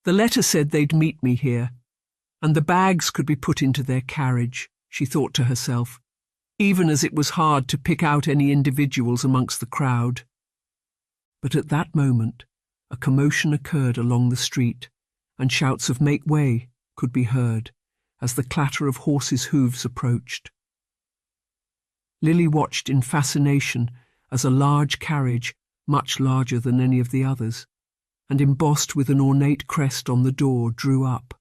Speaker 1: The letter said they'd meet me here, and the bags could be put into their carriage, she thought to herself, even as it was hard to pick out any individuals amongst the crowd. But at that moment, a commotion occurred along the street, and shouts of "Make way" could be heard as the clatter of horses' hooves approached. Lily watched in fascination as a large carriage, much larger than any of the others, and embossed with an ornate crest on the door, drew up.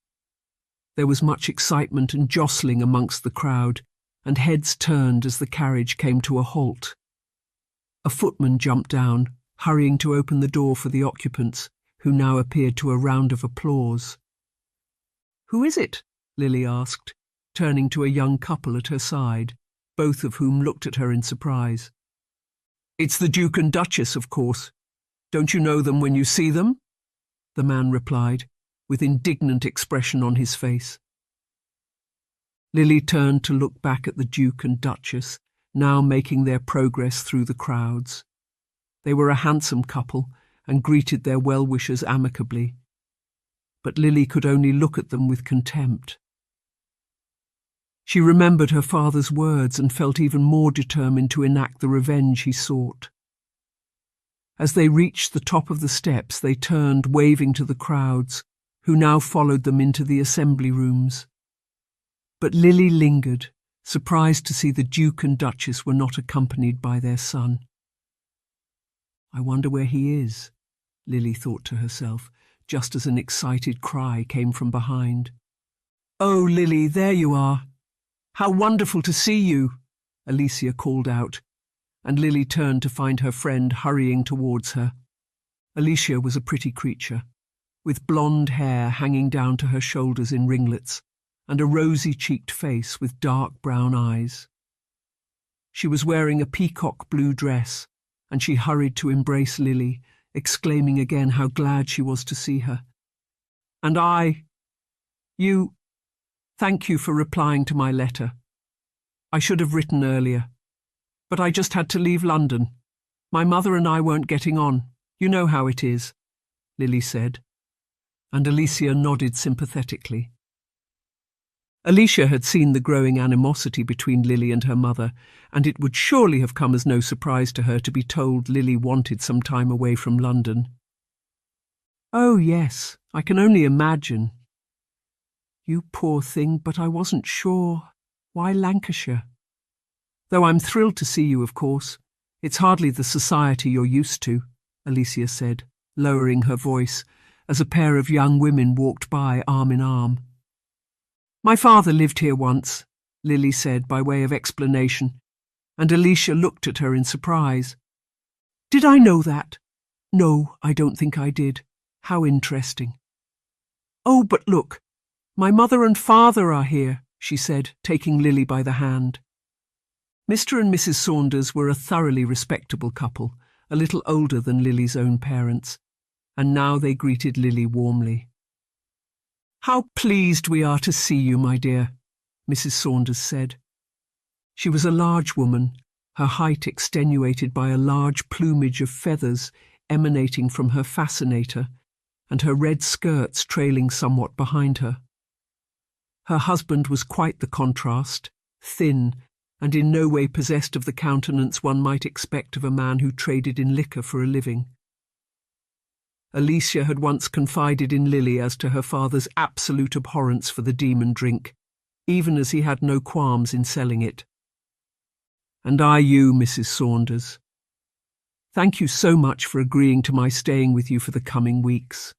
Speaker 1: There was much excitement and jostling amongst the crowd, and heads turned as the carriage came to a halt. A footman jumped down, hurrying to open the door for the occupants, who now appeared to a round of applause. "Who is it?" Lily asked, turning to a young couple at her side, both of whom looked at her in surprise. "It's the Duke and Duchess, of course. Don't you know them when you see them?" the man replied, with indignant expression on his face. Lily turned to look back at the Duke and Duchess, now making their progress through the crowds. They were a handsome couple and greeted their well-wishers amicably, but Lily could only look at them with contempt. She remembered her father's words and felt even more determined to enact the revenge he sought. As they reached the top of the steps, they turned, waving to the crowds, who now followed them into the assembly rooms. But Lily lingered, surprised to see the Duke and Duchess were not accompanied by their son. "I wonder where he is," Lily thought to herself, just as an excited cry came from behind. "Oh, Lily, there you are! How wonderful to see you!" Alicia called out, and Lily turned to find her friend hurrying towards her. Alicia was a pretty creature, with blonde hair hanging down to her shoulders in ringlets, and a rosy-cheeked face with dark brown eyes. She was wearing a peacock blue dress, and she hurried to embrace Lily, exclaiming again how glad she was to see her. "And thank you for replying to my letter. I should have written earlier, but I just had to leave London. My mother and I weren't getting on. You know how it is," Lily said, and Alicia nodded sympathetically. Alicia had seen the growing animosity between Lily and her mother, and it would surely have come as no surprise to her to be told Lily wanted some time away from London. "Oh, yes, I can only imagine." "You poor thing, but I wasn't sure. Why Lancashire?" "Though I'm thrilled to see you, of course. It's hardly the society you're used to," Alicia said, lowering her voice, as a pair of young women walked by arm in arm. "My father lived here once," Lily said by way of explanation, and Alicia looked at her in surprise. Did I know that? No, I don't think I did. How interesting. Oh, but look, my mother and father are here, she said, taking Lily by the hand. Mr. and Mrs. Saunders were a thoroughly respectable couple, a little older than Lily's own parents, and now they greeted Lily warmly. How pleased we are to see you, my dear, Mrs. Saunders said. She was a large woman, her height extenuated by a large plumage of feathers emanating from her fascinator, and her red skirts trailing somewhat behind her. Her husband was quite the contrast, thin, and in no way possessed of the countenance one might expect of a man who traded in liquor for a living. Alicia had once confided in Lily as to her father's absolute abhorrence for the demon drink, even as he had no qualms in selling it. And are you, Mrs. Saunders? Thank you so much for agreeing to my staying with you for the coming weeks.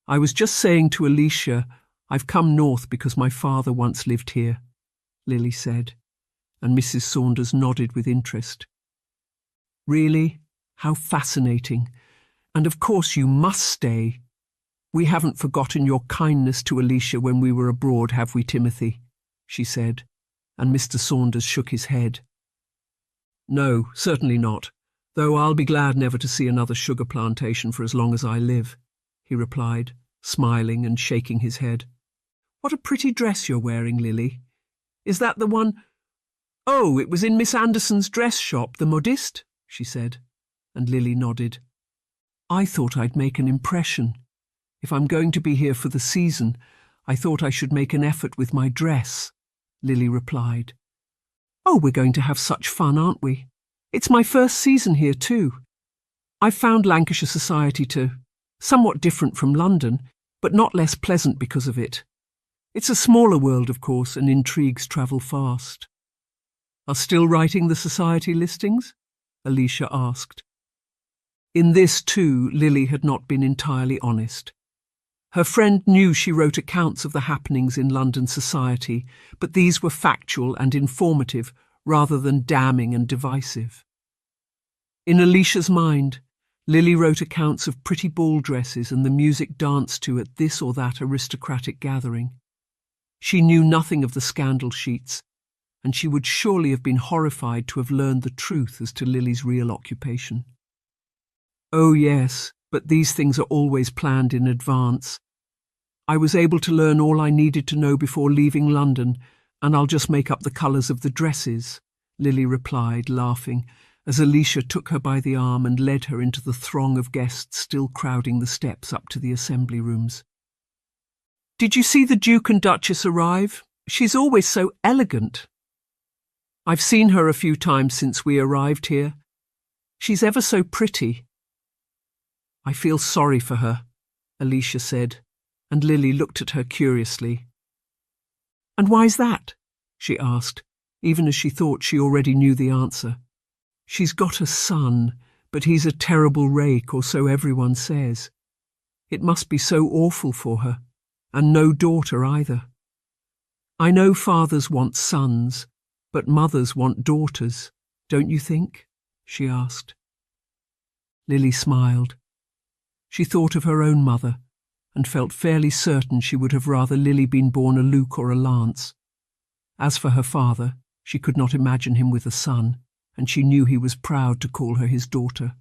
Speaker 1: I was just saying to Alicia, I've come north because my father once lived here, Lily said, and Mrs. Saunders nodded with interest. Really? How fascinating. And of course you must stay. We haven't forgotten your kindness to Alicia when we were abroad, have we, Timothy? She said, and Mr. Saunders shook his head. No, certainly not, though I'll be glad never to see another sugar plantation for as long as I live, he replied, smiling and shaking his head. What a pretty dress you're wearing, Lily. Is that the one? Oh, it was in Miss Anderson's dress shop, the modiste, she said, and Lily nodded. I thought I'd make an impression. If I'm going to be here for the season, I thought I should make an effort with my dress, Lily replied. Oh, we're going to have such fun, aren't we? It's my first season here too. I've found Lancashire society somewhat different from London, but not less pleasant because of it. It's a smaller world, of course, and intrigues travel fast. Are still writing the society listings? Alicia asked. In this, too, Lily had not been entirely honest. Her friend knew she wrote accounts of the happenings in London society, but these were factual and informative rather than damning and divisive. In Alicia's mind, Lily wrote accounts of pretty ball dresses and the music danced to at this or that aristocratic gathering. She knew nothing of the scandal sheets, and she would surely have been horrified to have learned the truth as to Lily's real occupation. Oh yes, but these things are always planned in advance. I was able to learn all I needed to know before leaving London, and I'll just make up the colours of the dresses, Lily replied, laughing, as Alicia took her by the arm and led her into the throng of guests still crowding the steps up to the assembly rooms. Did you see the Duke and Duchess arrive? She's always so elegant. I've seen her a few times since we arrived here. She's ever so pretty. I feel sorry for her, Alicia said, and Lily looked at her curiously. And why's that? She asked, even as she thought she already knew the answer. She's got a son, but he's a terrible rake, or so everyone says. It must be so awful for her, and no daughter either. I know fathers want sons, but mothers want daughters, don't you think? She asked. Lily smiled. She thought of her own mother, and felt fairly certain she would have rather Lily been born a Luke or a Lance. As for her father, she could not imagine him with a son, and she knew he was proud to call her his daughter.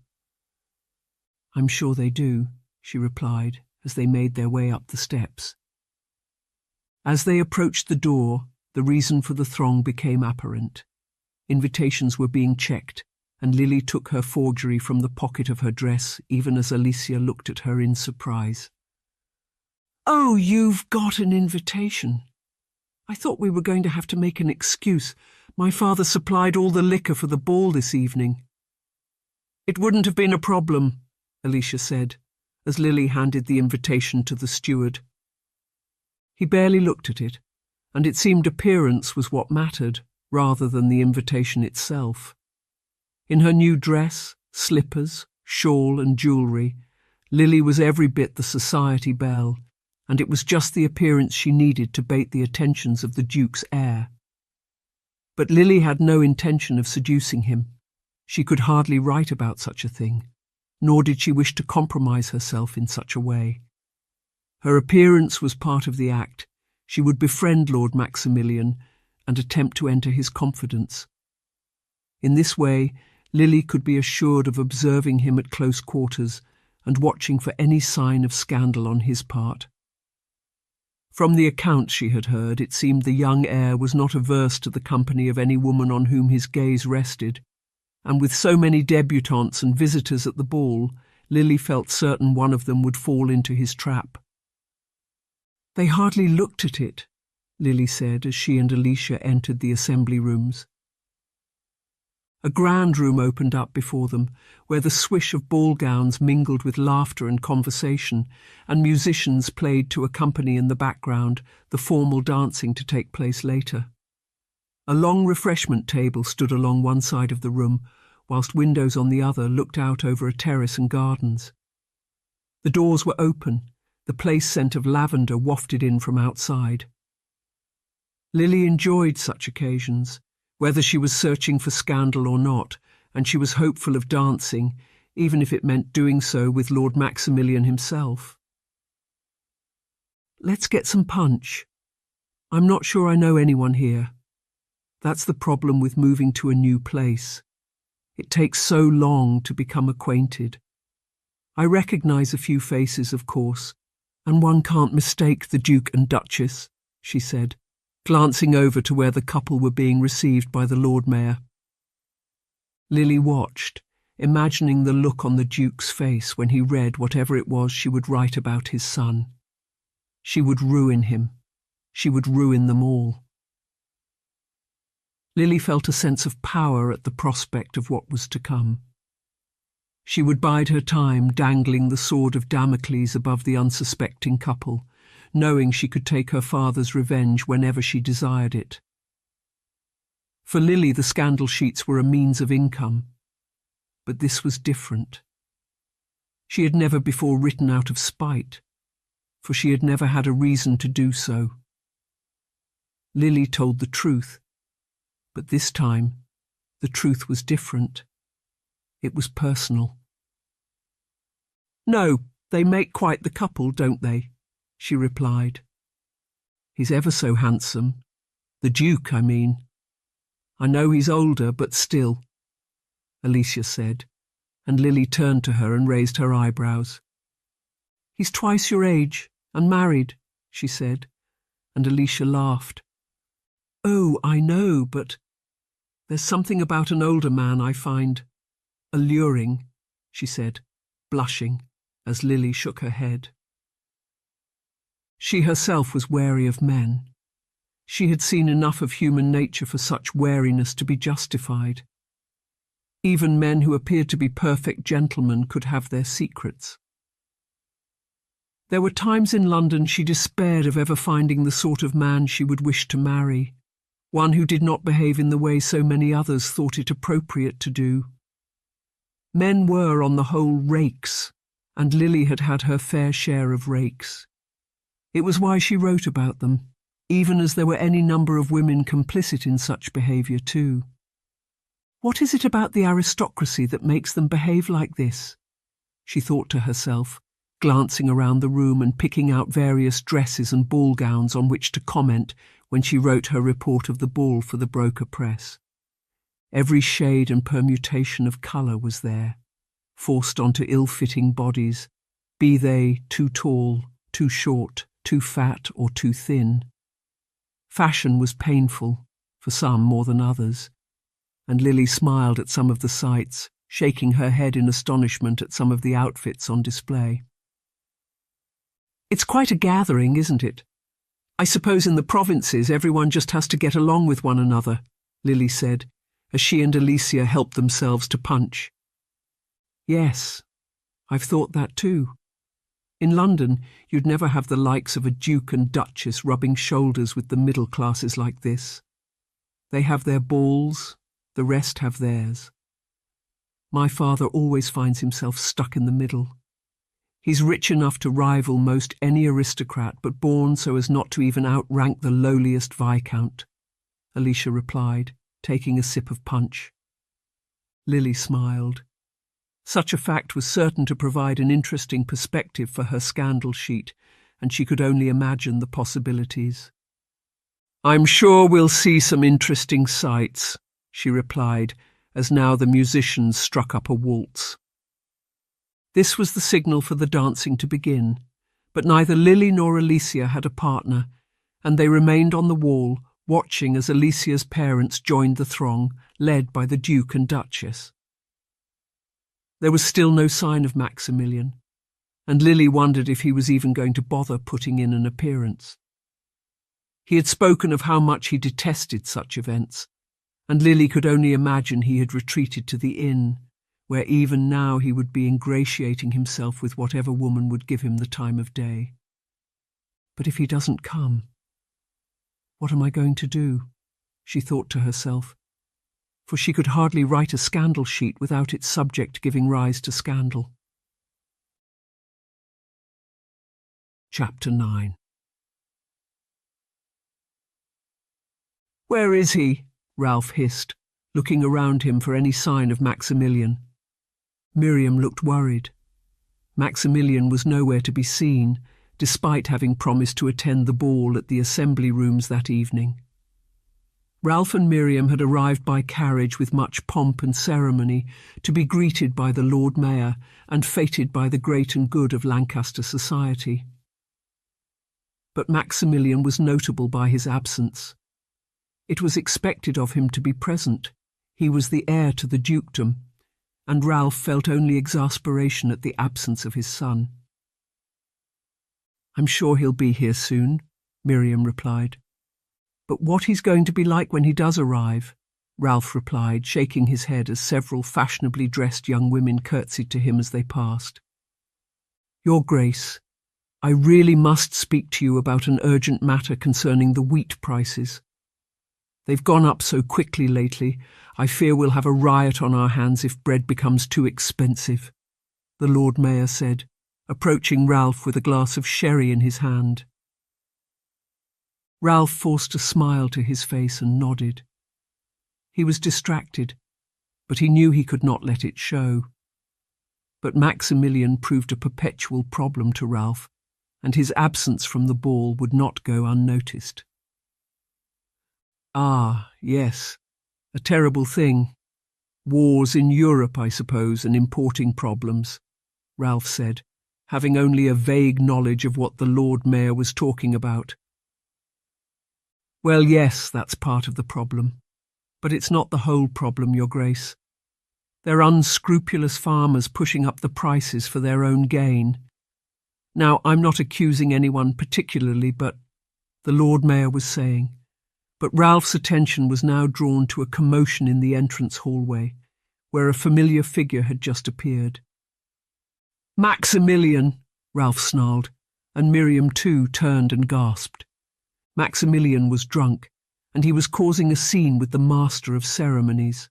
Speaker 1: I'm sure they do, she replied, as they made their way up the steps. As they approached the door, the reason for the throng became apparent. Invitations were being checked, and Lily took her forgery from the pocket of her dress, even as Alicia looked at her in surprise. Oh, you've got an invitation. I thought we were going to have to make an excuse. My father supplied all the liquor for the ball this evening. It wouldn't have been a problem, Alicia said, as Lily handed the invitation to the steward. He barely looked at it, and it seemed appearance was what mattered, rather than the invitation itself. In her new dress, slippers, shawl and jewellery, Lily was every bit the society belle, and it was just the appearance she needed to bait the attentions of the Duke's heir. But Lily had no intention of seducing him. She could hardly write about such a thing, nor did she wish to compromise herself in such a way. Her appearance was part of the act. She would befriend Lord Maximilian and attempt to enter his confidence. In this way, Lily could be assured of observing him at close quarters and watching for any sign of scandal on his part. From the accounts she had heard, it seemed the young heir was not averse to the company of any woman on whom his gaze rested, and with so many debutantes and visitors at the ball, Lily felt certain one of them would fall into his trap. "They hardly looked at it," Lily said as she and Alicia entered the assembly rooms. A grand room opened up before them, where the swish of ball gowns mingled with laughter and conversation, and musicians played to accompany in the background the formal dancing to take place later. A long refreshment table stood along one side of the room, whilst windows on the other looked out over a terrace and gardens. The doors were open, the place scent of lavender wafted in from outside. Lily enjoyed such occasions, whether she was searching for scandal or not, and she was hopeful of dancing, even if it meant doing so with Lord Maximilian himself. "Let's get some punch. I'm not sure I know anyone here. That's the problem with moving to a new place. It takes so long to become acquainted. I recognise a few faces, of course, and one can't mistake the Duke and Duchess," she said, glancing over to where the couple were being received by the Lord Mayor. Lily watched, imagining the look on the Duke's face when he read whatever it was she would write about his son. She would ruin him. She would ruin them all. Lily felt a sense of power at the prospect of what was to come. She would bide her time dangling the sword of Damocles above the unsuspecting couple, knowing she could take her father's revenge whenever she desired it. For Lily, the scandal sheets were a means of income, but this was different. She had never before written out of spite, for she had never had a reason to do so. Lily told the truth, but this time the truth was different. It was personal. "No, they make quite the couple, don't they?" she replied. "He's ever so handsome. The Duke, I mean. I know he's older, but still," Alicia said, and Lily turned to her and raised her eyebrows. "He's twice your age, and married," she said, and Alicia laughed. "Oh, I know, but there's something about an older man I find alluring," she said, blushing, as Lily shook her head. She herself was wary of men. She had seen enough of human nature for such wariness to be justified. Even men who appeared to be perfect gentlemen could have their secrets. There were times in London she despaired of ever finding the sort of man she would wish to marry, one who did not behave in the way so many others thought it appropriate to do. Men were, on the whole, rakes, and Lily had had her fair share of rakes. It was why she wrote about them, even as there were any number of women complicit in such behaviour too. What is it about the aristocracy that makes them behave like this? She thought to herself, glancing around the room and picking out various dresses and ball gowns on which to comment when she wrote her report of the ball for the broker press. Every shade and permutation of colour was there, forced onto ill-fitting bodies, be they too tall, too short, too fat or too thin. Fashion was painful, for some more than others, and Lily smiled at some of the sights, shaking her head in astonishment at some of the outfits on display. "It's quite a gathering, isn't it? I suppose in the provinces everyone just has to get along with one another," Lily said, as she and Alicia helped themselves to punch. "Yes, I've thought that too. In London, you'd never have the likes of a Duke and Duchess rubbing shoulders with the middle classes like this. They have their balls, the rest have theirs. My father always finds himself stuck in the middle. He's rich enough to rival most any aristocrat, but born so as not to even outrank the lowliest viscount," Alicia replied, taking a sip of punch. Lily smiled. Such a fact was certain to provide an interesting perspective for her scandal sheet, and she could only imagine the possibilities. "I'm sure we'll see some interesting sights," she replied, as now the musicians struck up a waltz. This was the signal for the dancing to begin, but neither Lily nor Alicia had a partner, and they remained on the wall, watching as Alicia's parents joined the throng, led by the Duke and Duchess. There was still no sign of Maximilian, and Lily wondered if he was even going to bother putting in an appearance. He had spoken of how much he detested such events, and Lily could only imagine he had retreated to the inn, where even now he would be ingratiating himself with whatever woman would give him the time of day. But if he doesn't come, what am I going to do? She thought to herself, for she could hardly write a scandal sheet without its subject giving rise to scandal. Chapter 9. "Where is he?" Ralph hissed, looking around him for any sign of Maximilian. Miriam looked worried. Maximilian was nowhere to be seen, despite having promised to attend the ball at the assembly rooms that evening. Ralph and Miriam had arrived by carriage with much pomp and ceremony to be greeted by the Lord Mayor and feted by the great and good of Lancaster society. But Maximilian was notable by his absence. It was expected of him to be present. He was the heir to the dukedom, and Ralph felt only exasperation at the absence of his son. "I'm sure he'll be here soon," Miriam replied. "But what he's going to be like when he does arrive," Ralph replied, shaking his head as several fashionably dressed young women curtsied to him as they passed. "Your Grace, I really must speak to you about an urgent matter concerning the wheat prices. They've gone up so quickly lately, I fear we'll have a riot on our hands if bread becomes too expensive," the Lord Mayor said, approaching Ralph with a glass of sherry in his hand. Ralph forced a smile to his face and nodded. He was distracted, but he knew he could not let it show. But Maximilian proved a perpetual problem to Ralph, and his absence from the ball would not go unnoticed. "Ah, yes, a terrible thing. Wars in Europe, I suppose, and importing problems," Ralph said, having only a vague knowledge of what the Lord Mayor was talking about. "Well, yes, that's part of the problem. But it's not the whole problem, Your Grace. They're unscrupulous farmers pushing up the prices for their own gain. Now, I'm not accusing anyone particularly, but," the Lord Mayor was saying, but Ralph's attention was now drawn to a commotion in the entrance hallway, where a familiar figure had just appeared. "Maximilian!" Ralph snarled, and Miriam too turned and gasped. Maximilian was drunk, and he was causing a scene with the master of ceremonies.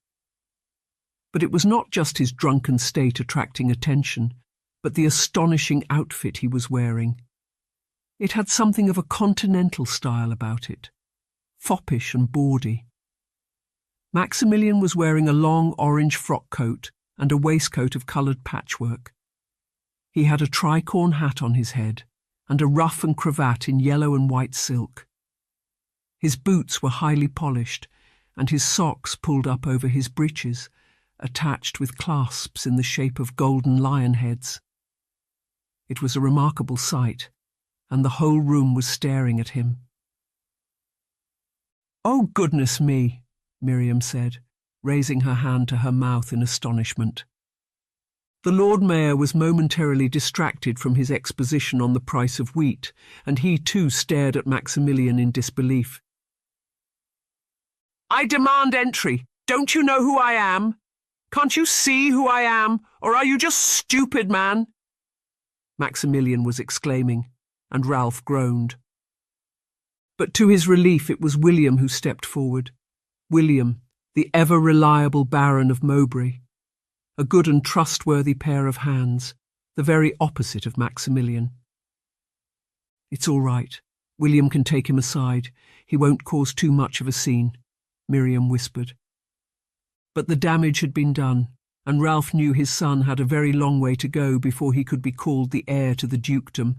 Speaker 1: But it was not just his drunken state attracting attention, but the astonishing outfit he was wearing. It had something of a continental style about it, foppish and bawdy. Maximilian was wearing a long orange frock coat and a waistcoat of coloured patchwork. He had a tricorn hat on his head and a ruff and cravat in yellow and white silk. His boots were highly polished, and his socks pulled up over his breeches, attached with clasps in the shape of golden lion heads. It was a remarkable sight, and the whole room was staring at him. "Oh, goodness me," Miriam said, raising her hand to her mouth in astonishment. The Lord Mayor was momentarily distracted from his exposition on the price of wheat, and he too stared at Maximilian in disbelief. "I demand entry. Don't you know who I am? Can't you see who I am, or are you just stupid, man?" Maximilian was exclaiming, and Ralph groaned. But to his relief it was William who stepped forward. William, the ever-reliable Baron of Mowbray. A good and trustworthy pair of hands, the very opposite of Maximilian. "It's all right. William can take him aside. He won't cause too much of a scene," Miriam whispered. But the damage had been done, and Ralph knew his son had a very long way to go before he could be called the heir to the dukedom,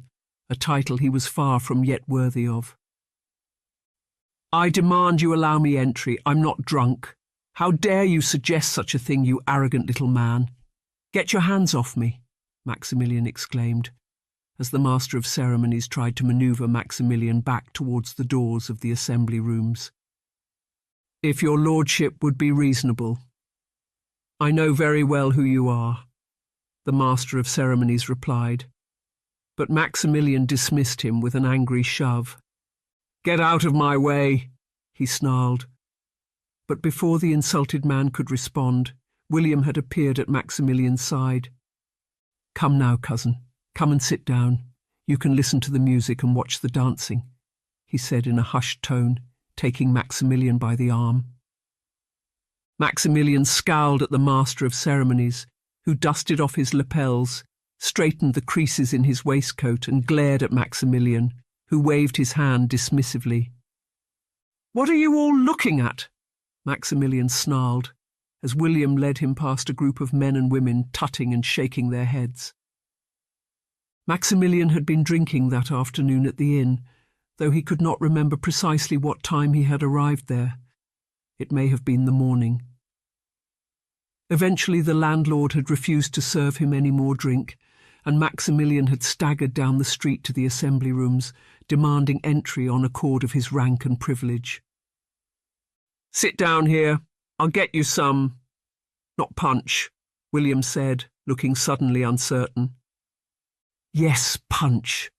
Speaker 1: a title he was far from yet worthy of. "I demand you allow me entry. I'm not drunk. How dare you suggest such a thing, you arrogant little man? Get your hands off me," Maximilian exclaimed, as the master of ceremonies tried to manoeuvre Maximilian back towards the doors of the assembly rooms. "If your lordship would be reasonable. I know very well who you are," the master of ceremonies replied, but Maximilian dismissed him with an angry shove. "Get out of my way," he snarled. But before the insulted man could respond, William had appeared at Maximilian's side. "Come now, cousin. Come and sit down. You can listen to the music and watch the dancing," he said in a hushed tone, taking Maximilian by the arm. Maximilian scowled at the master of ceremonies, who dusted off his lapels, straightened the creases in his waistcoat, and glared at Maximilian, who waved his hand dismissively. "What are you all looking at?" Maximilian snarled, as William led him past a group of men and women tutting and shaking their heads. Maximilian had been drinking that afternoon at the inn, though he could not remember precisely what time he had arrived there. It may have been the morning. Eventually the landlord had refused to serve him any more drink, and Maximilian had staggered down the street to the assembly rooms, demanding entry on accord of his rank and privilege. "Sit down here. I'll get you some, not punch," William said, looking suddenly uncertain. "Yes, punch,"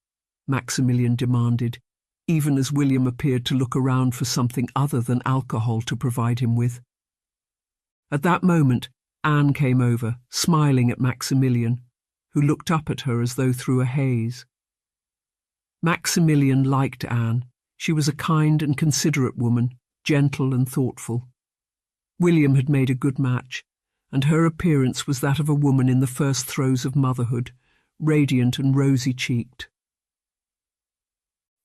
Speaker 1: Maximilian demanded, even as William appeared to look around for something other than alcohol to provide him with. At that moment, Anne came over, smiling at Maximilian, who looked up at her as though through a haze. Maximilian liked Anne. She was a kind and considerate woman, gentle and thoughtful. William had made a good match, and her appearance was that of a woman in the first throes of motherhood, radiant and rosy-cheeked.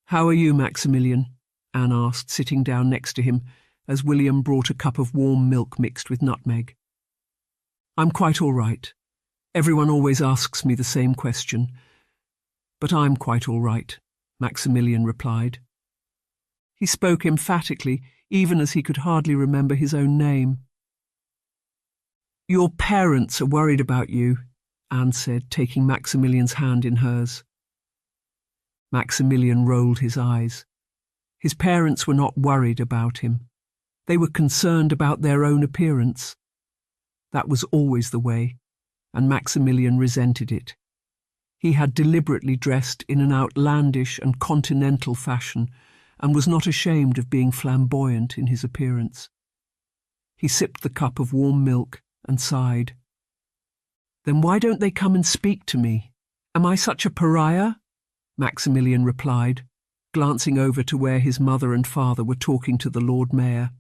Speaker 1: "How are you, Maximilian?" Anne asked, sitting down next to him, as William brought a cup of warm milk mixed with nutmeg. "I'm quite all right. Everyone always asks me the same question. But I'm quite all right," Maximilian replied. He spoke emphatically, even as he could hardly remember his own name. "Your parents are worried about you," Anne said, taking Maximilian's hand in hers. Maximilian rolled his eyes. His parents were not worried about him. They were concerned about their own appearance. That was always the way, and Maximilian resented it. He had deliberately dressed in an outlandish and continental fashion, and was not ashamed of being flamboyant in his appearance. He sipped the cup of warm milk and sighed. "Then why don't they come and speak to me? Am I such a pariah?" Maximilian replied, glancing over to where his mother and father were talking to the Lord Mayor.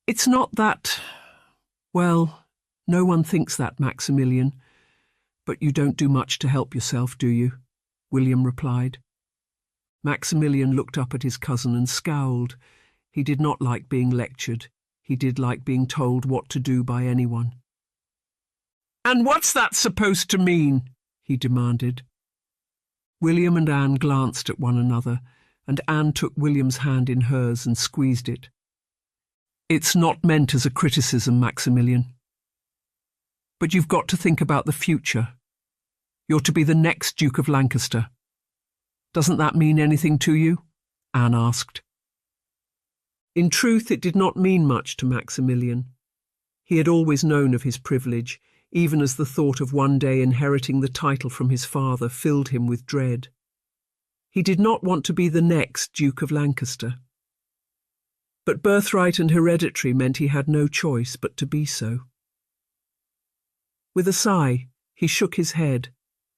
Speaker 1: "It's not that... Well, no one thinks that, Maximilian. But you don't do much to help yourself, do you?" William replied. Maximilian looked up at his cousin and scowled. He did not like being lectured. He did like being told what to do by anyone. "And what's that supposed to mean?" he demanded. William and Anne glanced at one another, and Anne took William's hand in hers and squeezed it. "It's not meant as a criticism, Maximilian. But you've got to think about the future. You're to be the next Duke of Lancaster. Doesn't that mean anything to you?" Anne asked. In truth, it did not mean much to Maximilian. He had always known of his privilege, even as the thought of one day inheriting the title from his father filled him with dread. He did not want to be the next Duke of Lancaster. But birthright and hereditary meant he had no choice but to be so. With a sigh, he shook his head,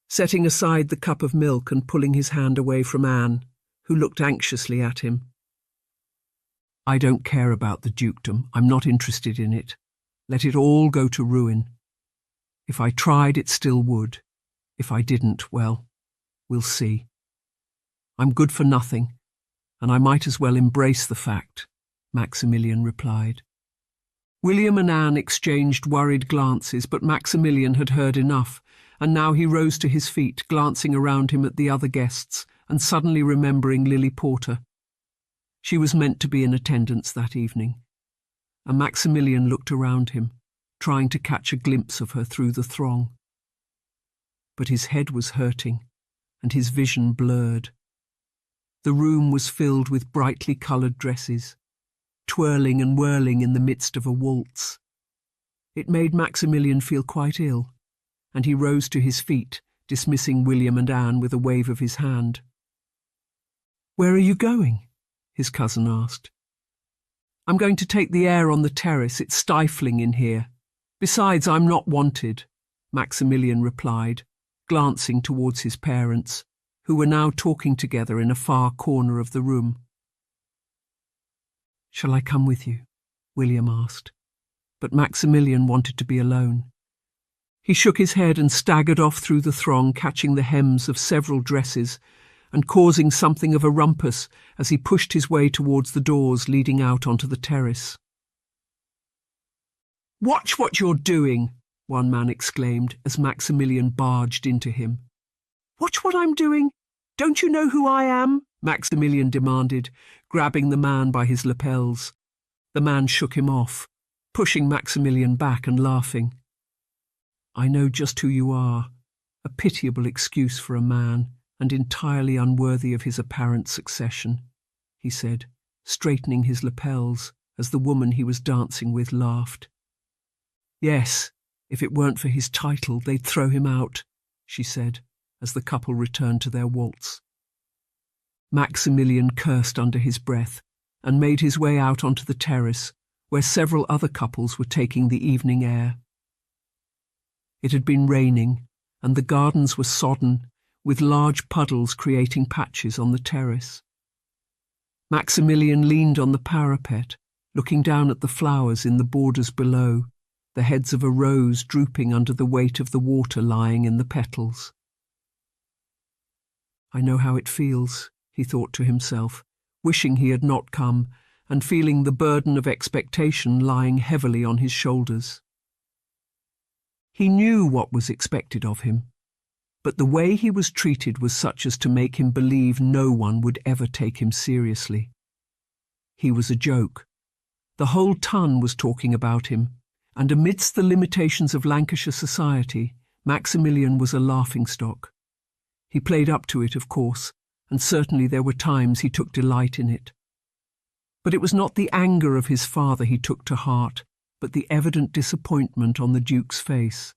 Speaker 1: setting aside the cup of milk and pulling his hand away from Anne, who looked anxiously at him. "I don't care about the dukedom. I'm not interested in it. Let it all go to ruin. If I tried, it still would. If I didn't, well, we'll see. I'm good for nothing, and I might as well embrace the fact," Maximilian replied. William and Anne exchanged worried glances, but Maximilian had heard enough, and now he rose to his feet, glancing around him at the other guests, and suddenly remembering Lily Porter. She was meant to be in attendance that evening, and Maximilian looked around him, trying to catch a glimpse of her through the throng. But his head was hurting, and his vision blurred. The room was filled with brightly coloured dresses, twirling and whirling in the midst of a waltz. It made Maximilian feel quite ill, and he rose to his feet, dismissing William and Anne with a wave of his hand. "Where are you going?" his cousin asked. "I'm going to take the air on the terrace. It's stifling in here. Besides, I'm not wanted," Maximilian replied, glancing towards his parents, who were now talking together in a far corner of the room. "Shall I come with you?" William asked, but Maximilian wanted to be alone. He shook his head and staggered off through the throng, catching the hems of several dresses and causing something of a rumpus as he pushed his way towards the doors leading out onto the terrace. "Watch what you're doing," one man exclaimed as Maximilian barged into him. "Watch what I'm doing? Don't you know who I am?" Maximilian demanded, grabbing the man by his lapels. The man shook him off, pushing Maximilian back and laughing. "I know just who you are," a pitiable excuse for a man, and entirely unworthy of his apparent succession, he said, straightening his lapels as the woman he was dancing with laughed. "Yes, if it weren't for his title, they'd throw him out," she said, as the couple returned to their waltz. Maximilian cursed under his breath and made his way out onto the terrace, where several other couples were taking the evening air. It had been raining, and the gardens were sodden, with large puddles creating patches on the terrace. Maximilian leaned on the parapet, looking down at the flowers in the borders below, the heads of a rose drooping under the weight of the water lying in the petals. "I know how it feels," he thought to himself, wishing he had not come, and feeling the burden of expectation lying heavily on his shoulders. He knew what was expected of him, but the way he was treated was such as to make him believe no one would ever take him seriously. He was a joke. The whole ton was talking about him, and amidst the limitations of Lancashire society, Maximilian was a laughingstock. He played up to it, of course, and certainly there were times he took delight in it. But it was not the anger of his father he took to heart, but the evident disappointment on the Duke's face.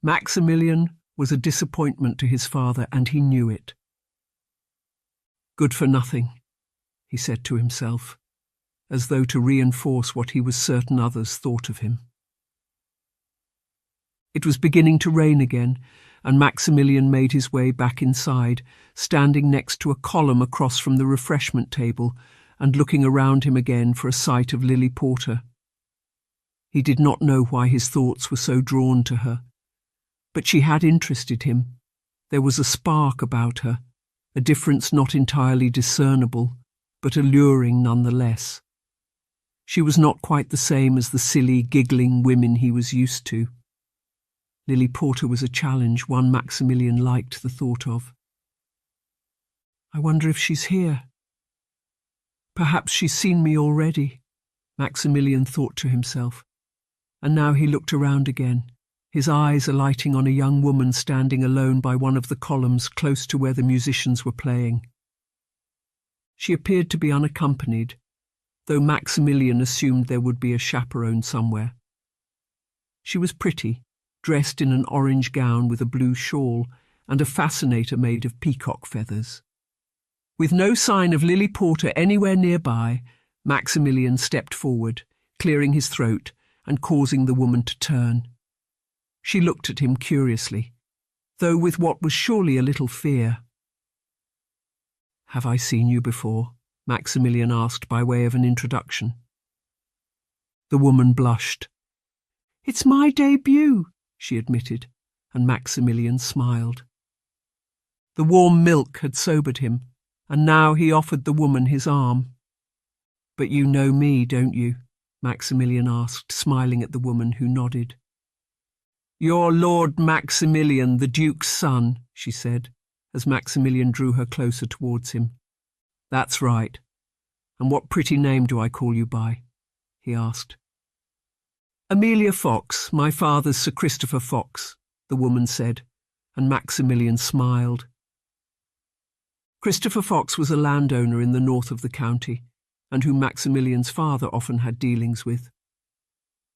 Speaker 1: Maximilian was a disappointment to his father, and he knew it. "Good for nothing," he said to himself, as though to reinforce what he was certain others thought of him. It was beginning to rain again, and Maximilian made his way back inside, standing next to a column across from the refreshment table and looking around him again for a sight of Lily Porter. He did not know why his thoughts were so drawn to her, but she had interested him. There was a spark about her, a difference not entirely discernible, but alluring nonetheless. She was not quite the same as the silly, giggling women he was used to. Lily Porter was a challenge, one Maximilian liked the thought of. "I wonder if she's here. Perhaps she's seen me already," Maximilian thought to himself, and now he looked around again, his eyes alighting on a young woman standing alone by one of the columns close to where the musicians were playing. She appeared to be unaccompanied, though Maximilian assumed there would be a chaperone somewhere. She was pretty, dressed in an orange gown with a blue shawl and a fascinator made of peacock feathers. With no sign of Lily Porter anywhere nearby, Maximilian stepped forward, clearing his throat and causing the woman to turn. She looked at him curiously, though with what was surely a little fear. "Have I seen you before?" Maximilian asked by way of an introduction. The woman blushed. "It's my debut," she admitted, and Maximilian smiled. The warm milk had sobered him, and now he offered the woman his arm. "But you know me, don't you?" Maximilian asked, smiling at the woman, who nodded. "You're Lord Maximilian, the Duke's son," she said, as Maximilian drew her closer towards him. "That's right. And what pretty name do I call you by?" he asked. "Amelia Fox, my father's Sir Christopher Fox," the woman said, and Maximilian smiled. Christopher Fox was a landowner in the north of the county, and whom Maximilian's father often had dealings with.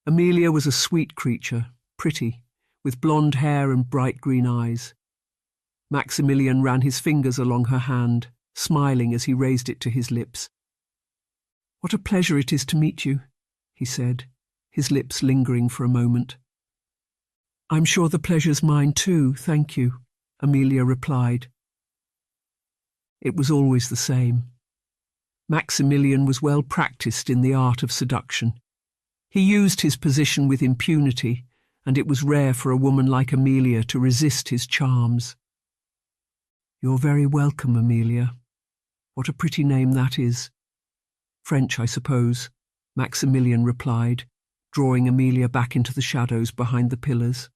Speaker 1: Amelia was a sweet creature, pretty, with blonde hair and bright green eyes. Maximilian ran his fingers along her hand, smiling as he raised it to his lips. "What a pleasure it is to meet you," he said, his lips lingering for a moment. "I'm sure the pleasure's mine too, thank you," Amelia replied. It was always the same. Maximilian was well practiced in the art of seduction. He used his position with impunity, and it was rare for a woman like Amelia to resist his charms. "You're very welcome, Amelia. What a pretty name that is." "French, I suppose," Maximilian replied, drawing Amelia back into the shadows behind the pillars.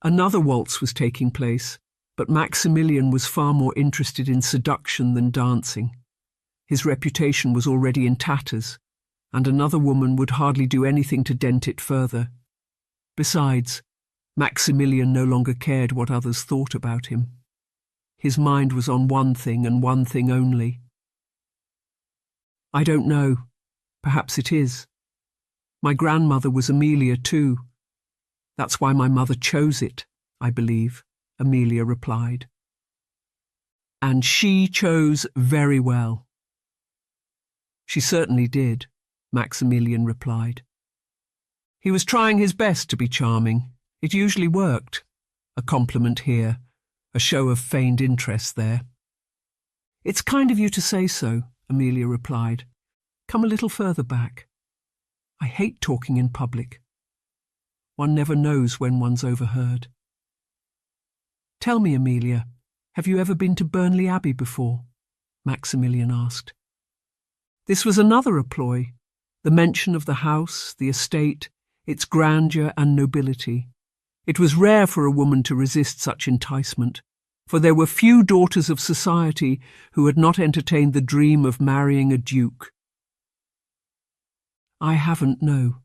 Speaker 1: Another waltz was taking place, but Maximilian was far more interested in seduction than dancing. His reputation was already in tatters, and another woman would hardly do anything to dent it further. Besides, Maximilian no longer cared what others thought about him. His mind was on one thing and one thing only. "I don't know. Perhaps it is. My grandmother was Amelia too. That's why my mother chose it, I believe," Amelia replied. "And she chose very well." "She certainly did," Maximilian replied. He was trying his best to be charming. It usually worked. A compliment here, a show of feigned interest there. "It's kind of you to say so," Amelia replied. "Come a little further back. I hate talking in public. One never knows when one's overheard." "Tell me, Amelia, have you ever been to Burnley Abbey before?" Maximilian asked. This was another ploy, the mention of the house, the estate, its grandeur and nobility. It was rare for a woman to resist such enticement, for there were few daughters of society who had not entertained the dream of marrying a duke. "I haven't, no.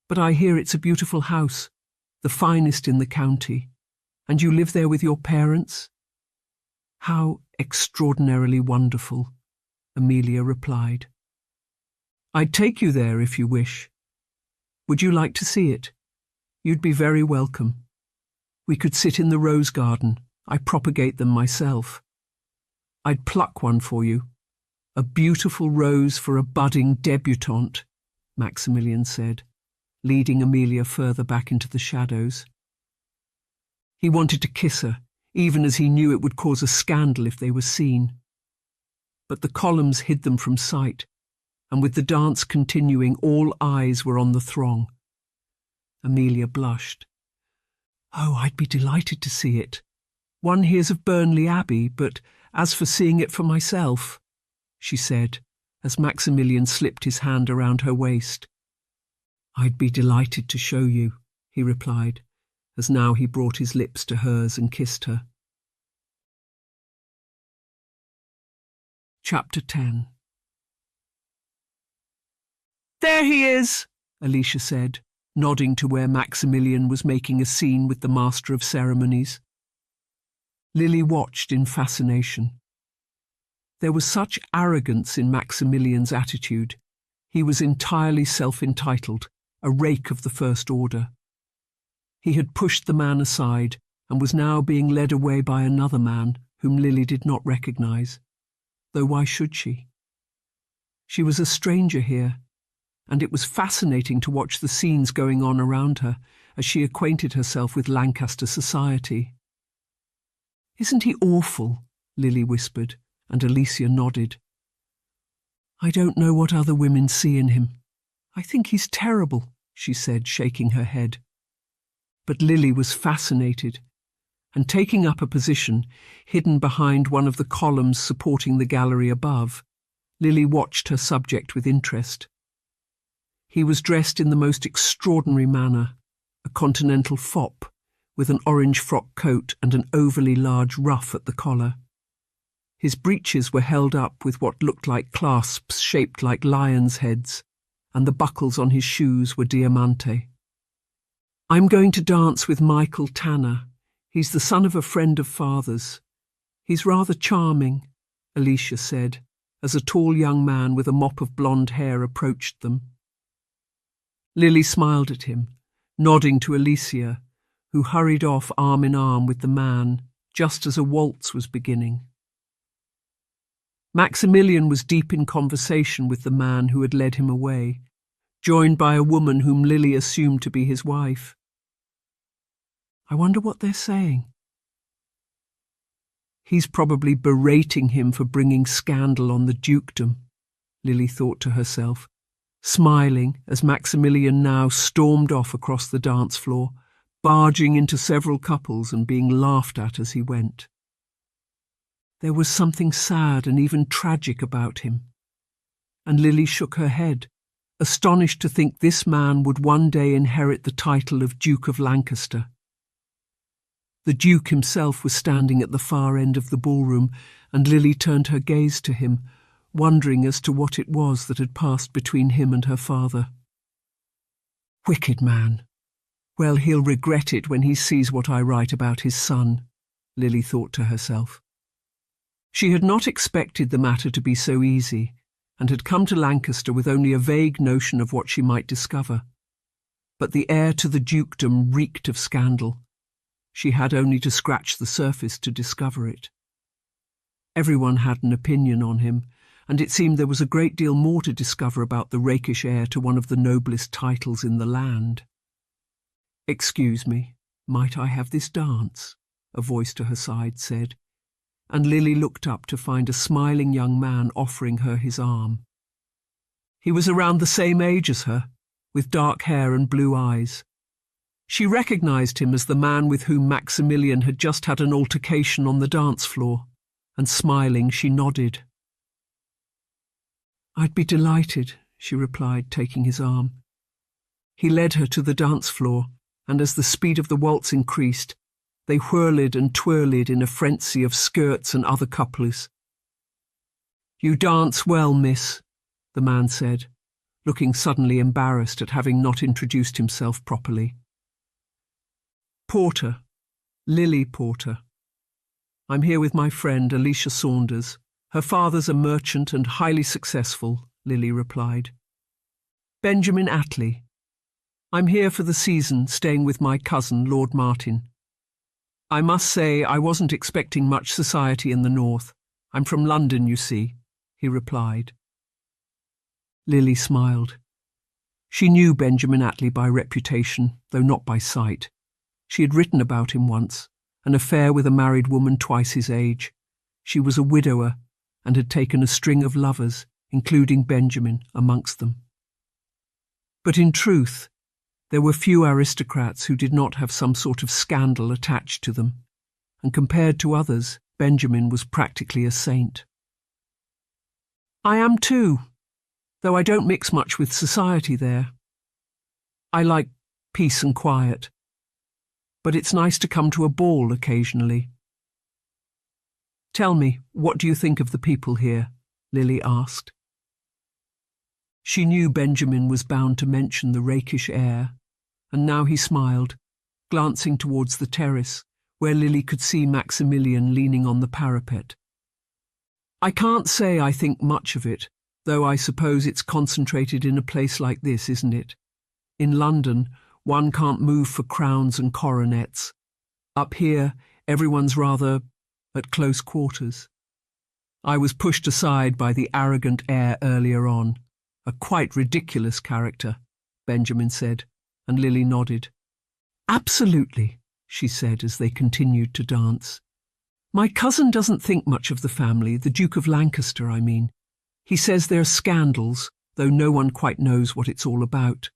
Speaker 1: But I hear it's a beautiful house, the finest in the county, and you live there with your parents?" "How extraordinarily wonderful," Amelia replied. "I'd take you there if you wish. Would you like to see it? You'd be very welcome. We could sit in the rose garden. I propagate them myself. I'd pluck one for you. A beautiful rose for a budding debutante," Maximilian said, leading Amelia further back into the shadows. He wanted to kiss her, even as he knew it would cause a scandal if they were seen. But the columns hid them from sight, and with the dance continuing, all eyes were on the throng. Amelia blushed. "Oh, I'd be delighted to see it. One hears of Burnley Abbey, but as for seeing it for myself," she said, as Maximilian slipped his hand around her waist. "I'd be delighted to show you," he replied, as now he brought his lips to hers and kissed her. Chapter 10. "There he is," Alicia said, nodding to where Maximilian was making a scene with the master of ceremonies. Lily watched in fascination. There was such arrogance in Maximilian's attitude. He was entirely self-entitled, a rake of the first order. He had pushed the man aside and was now being led away by another man whom Lily did not recognize, though why should she? She was a stranger here, and it was fascinating to watch the scenes going on around her as she acquainted herself with Lancaster society. "Isn't he awful?" Lily whispered, and Alicia nodded. "I don't know what other women see in him. I think he's terrible," she said, shaking her head. But Lily was fascinated, and taking up a position, hidden behind one of the columns supporting the gallery above, Lily watched her subject with interest. He was dressed in the most extraordinary manner, a continental fop, with an orange frock coat and an overly large ruff at the collar. His breeches were held up with what looked like clasps shaped like lions' heads, and the buckles on his shoes were diamante. "I'm going to dance with Michael Tanner. He's the son of a friend of father's. He's rather charming," Alicia said, as a tall young man with a mop of blonde hair approached them. Lily smiled at him, nodding to Alicia, who hurried off arm in arm with the man, just as a waltz was beginning. Maximilian was deep in conversation with the man who had led him away, joined by a woman whom Lily assumed to be his wife. I wonder what they're saying. He's probably berating him for bringing scandal on the dukedom, Lily thought to herself, smiling as Maximilian now stormed off across the dance floor, barging into several couples and being laughed at as he went. There was something sad and even tragic about him, and Lily shook her head, astonished to think this man would one day inherit the title of Duke of Lancaster. The Duke himself was standing at the far end of the ballroom, and Lily turned her gaze to him, wondering as to what it was that had passed between him and her father. Wicked man. Well, he'll regret it when he sees what I write about his son, Lily thought to herself. She had not expected the matter to be so easy, and had come to Lancaster with only a vague notion of what she might discover. But the heir to the dukedom reeked of scandal. She had only to scratch the surface to discover it. Everyone had an opinion on him, and it seemed there was a great deal more to discover about the rakish heir to one of the noblest titles in the land. "Excuse me, might I have this dance?" a voice to her side said, and Lily looked up to find a smiling young man offering her his arm. He was around the same age as her, with dark hair and blue eyes. She recognised him as the man with whom Maximilian had just had an altercation on the dance floor, and smiling she nodded. "I'd be delighted," she replied, taking his arm. He led her to the dance floor, and as the speed of the waltz increased, they whirled and twirled in a frenzy of skirts and other couplers. "You dance well, miss," the man said, looking suddenly embarrassed at having not introduced himself properly. "Porter, Lily Porter. I'm here with my friend Alicia Saunders. Her father's a merchant and highly successful," Lily replied. "Benjamin Attlee. I'm here for the season, staying with my cousin, Lord Martin. I must say I wasn't expecting much society in the north. I'm from London, you see," he replied. Lily smiled. She knew Benjamin Attlee by reputation, though not by sight. She had written about him once, an affair with a married woman twice his age. She was a widower and had taken a string of lovers, including Benjamin, amongst them. But in truth, there were few aristocrats who did not have some sort of scandal attached to them, and compared to others, Benjamin was practically a saint. "I am too, though I don't mix much with society there. I like peace and quiet, but it's nice to come to a ball occasionally." "Tell me, what do you think of the people here?" Lily asked. She knew Benjamin was bound to mention the rakish heir, and now he smiled, glancing towards the terrace, where Lily could see Maximilian leaning on the parapet. "I can't say I think much of it, though I suppose it's concentrated in a place like this, isn't it? In London, one can't move for crowns and coronets. Up here, everyone's rather at close quarters. I was pushed aside by the arrogant heir earlier on. A quite ridiculous character," Benjamin said, and Lily nodded. "Absolutely," she said as they continued to dance. "My cousin doesn't think much of the family, the Duke of Lancaster, I mean. He says they're scandals, though no one quite knows what it's all about.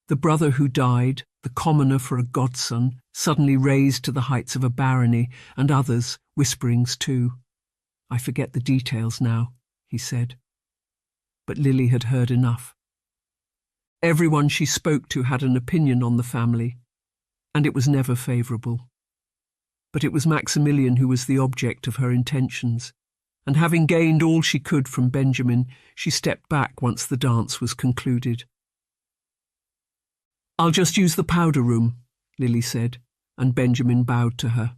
Speaker 1: The brother who died, the commoner for a godson, suddenly raised to the heights of a barony, and others, whisperings too. I forget the details now," he said. But Lily had heard enough. Everyone she spoke to had an opinion on the family, and it was never favourable. But it was Maximilian who was the object of her intentions, and having gained all she could from Benjamin, she stepped back once the dance was concluded. "I'll just use the powder room," Lily said, and Benjamin bowed to her.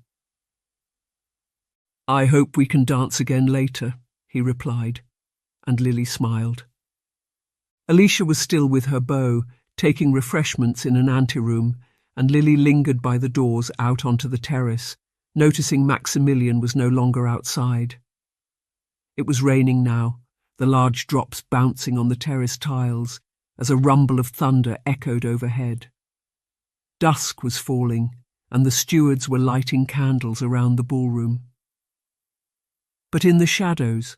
Speaker 1: "I hope we can dance again later," he replied, and Lily smiled. Alicia was still with her beau, taking refreshments in an anteroom, and Lily lingered by the doors out onto the terrace, noticing Maximilian was no longer outside. It was raining now, the large drops bouncing on the terrace tiles as a rumble of thunder echoed overhead. Dusk was falling, and the stewards were lighting candles around the ballroom. But in the shadows,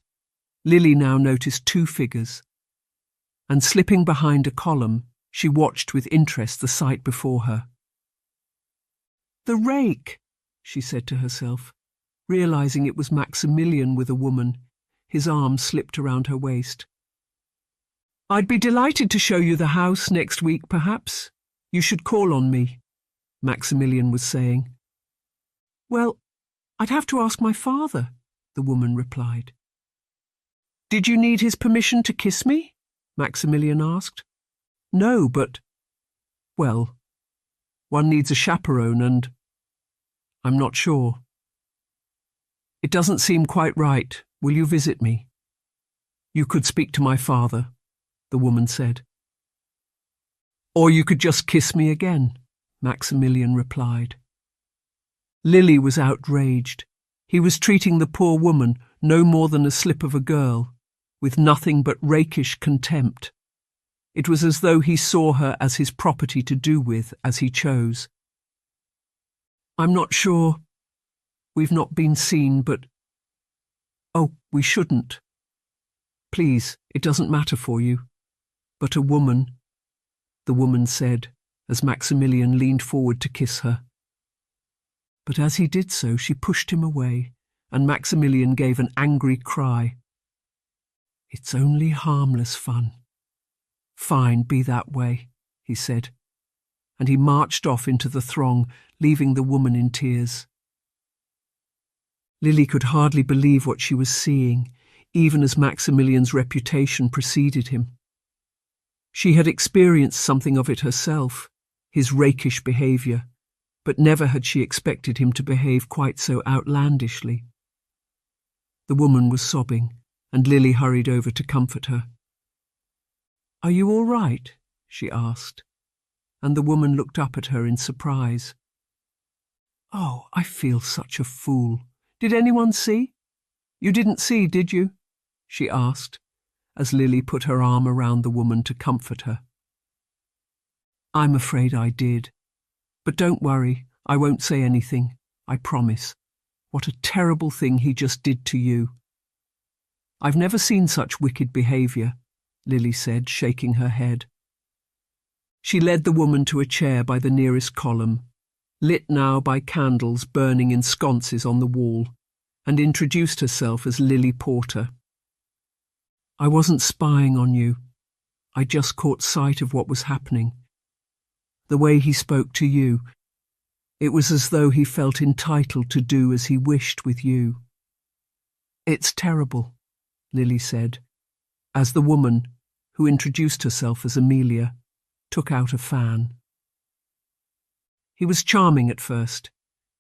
Speaker 1: Lily now noticed two figures, and slipping behind a column, she watched with interest the sight before her. "The rake," she said to herself, realizing it was Maximilian with a woman. His arm slipped around her waist. "I'd be delighted to show you the house next week, perhaps. You should call on me," Maximilian was saying. "Well, I'd have to ask my father," the woman replied. "Did you need his permission to kiss me?" Maximilian asked. "No, but... well, one needs a chaperone and... I'm not sure." "It doesn't seem quite right. Will you visit me?" "You could speak to my father," the woman said. "Or you could just kiss me again," Maximilian replied. Lily was outraged. He was treating the poor woman no more than a slip of a girl, with nothing but rakish contempt. It was as though he saw her as his property to do with as he chose. "I'm not sure. We've not been seen, but... oh, we shouldn't. Please, it doesn't matter for you. But a woman," the woman said, as Maximilian leaned forward to kiss her. But as he did so, she pushed him away, and Maximilian gave an angry cry. "It's only harmless fun." "Fine, be that way," he said, and he marched off into the throng, leaving the woman in tears. Lily could hardly believe what she was seeing, even as Maximilian's reputation preceded him. She had experienced something of it herself, his rakish behaviour, but never had she expected him to behave quite so outlandishly. The woman was sobbing, and Lily hurried over to comfort her. "Are you all right?" she asked, and the woman looked up at her in surprise. "Oh, I feel such a fool. Did anyone see?" "You didn't see, did you?" she asked, as Lily put her arm around the woman to comfort her. "I'm afraid I did. But don't worry, I won't say anything, I promise. What a terrible thing he just did to you." "I've never seen such wicked behaviour," Lily said, shaking her head. She led the woman to a chair by the nearest column, lit now by candles burning in sconces on the wall, and introduced herself as Lily Porter. "I wasn't spying on you. I just caught sight of what was happening. The way he spoke to you, it was as though he felt entitled to do as he wished with you." "It's terrible," Lily said, as the woman, who introduced herself as Amelia, took out a fan. "He was charming at first.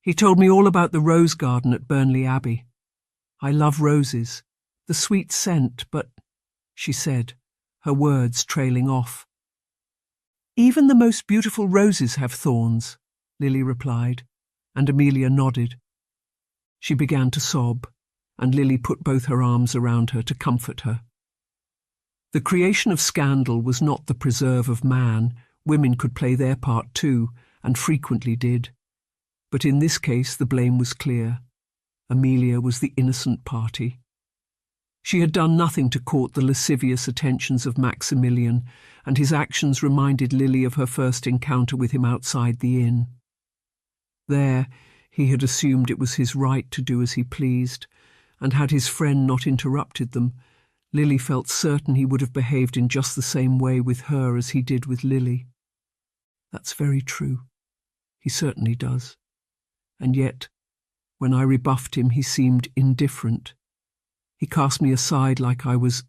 Speaker 1: He told me all about the rose garden at Burnley Abbey. I love roses, the sweet scent, but," she said, her words trailing off. "Even the most beautiful roses have thorns," Lily replied, and Amelia nodded. She began to sob, and Lily put both her arms around her to comfort her. The creation of scandal was not the preserve of man. Women could play their part too, and frequently did. But in this case the blame was clear. Amelia was the innocent party. She had done nothing to court the lascivious attentions of Maximilian, and his actions reminded Lily of her first encounter with him outside the inn. There, he had assumed it was his right to do as he pleased, and had his friend not interrupted them, Lily felt certain he would have behaved in just the same way with her as he did with Lily. That's very true. He certainly does. And yet, when I rebuffed him, he seemed indifferent. He cast me aside like I was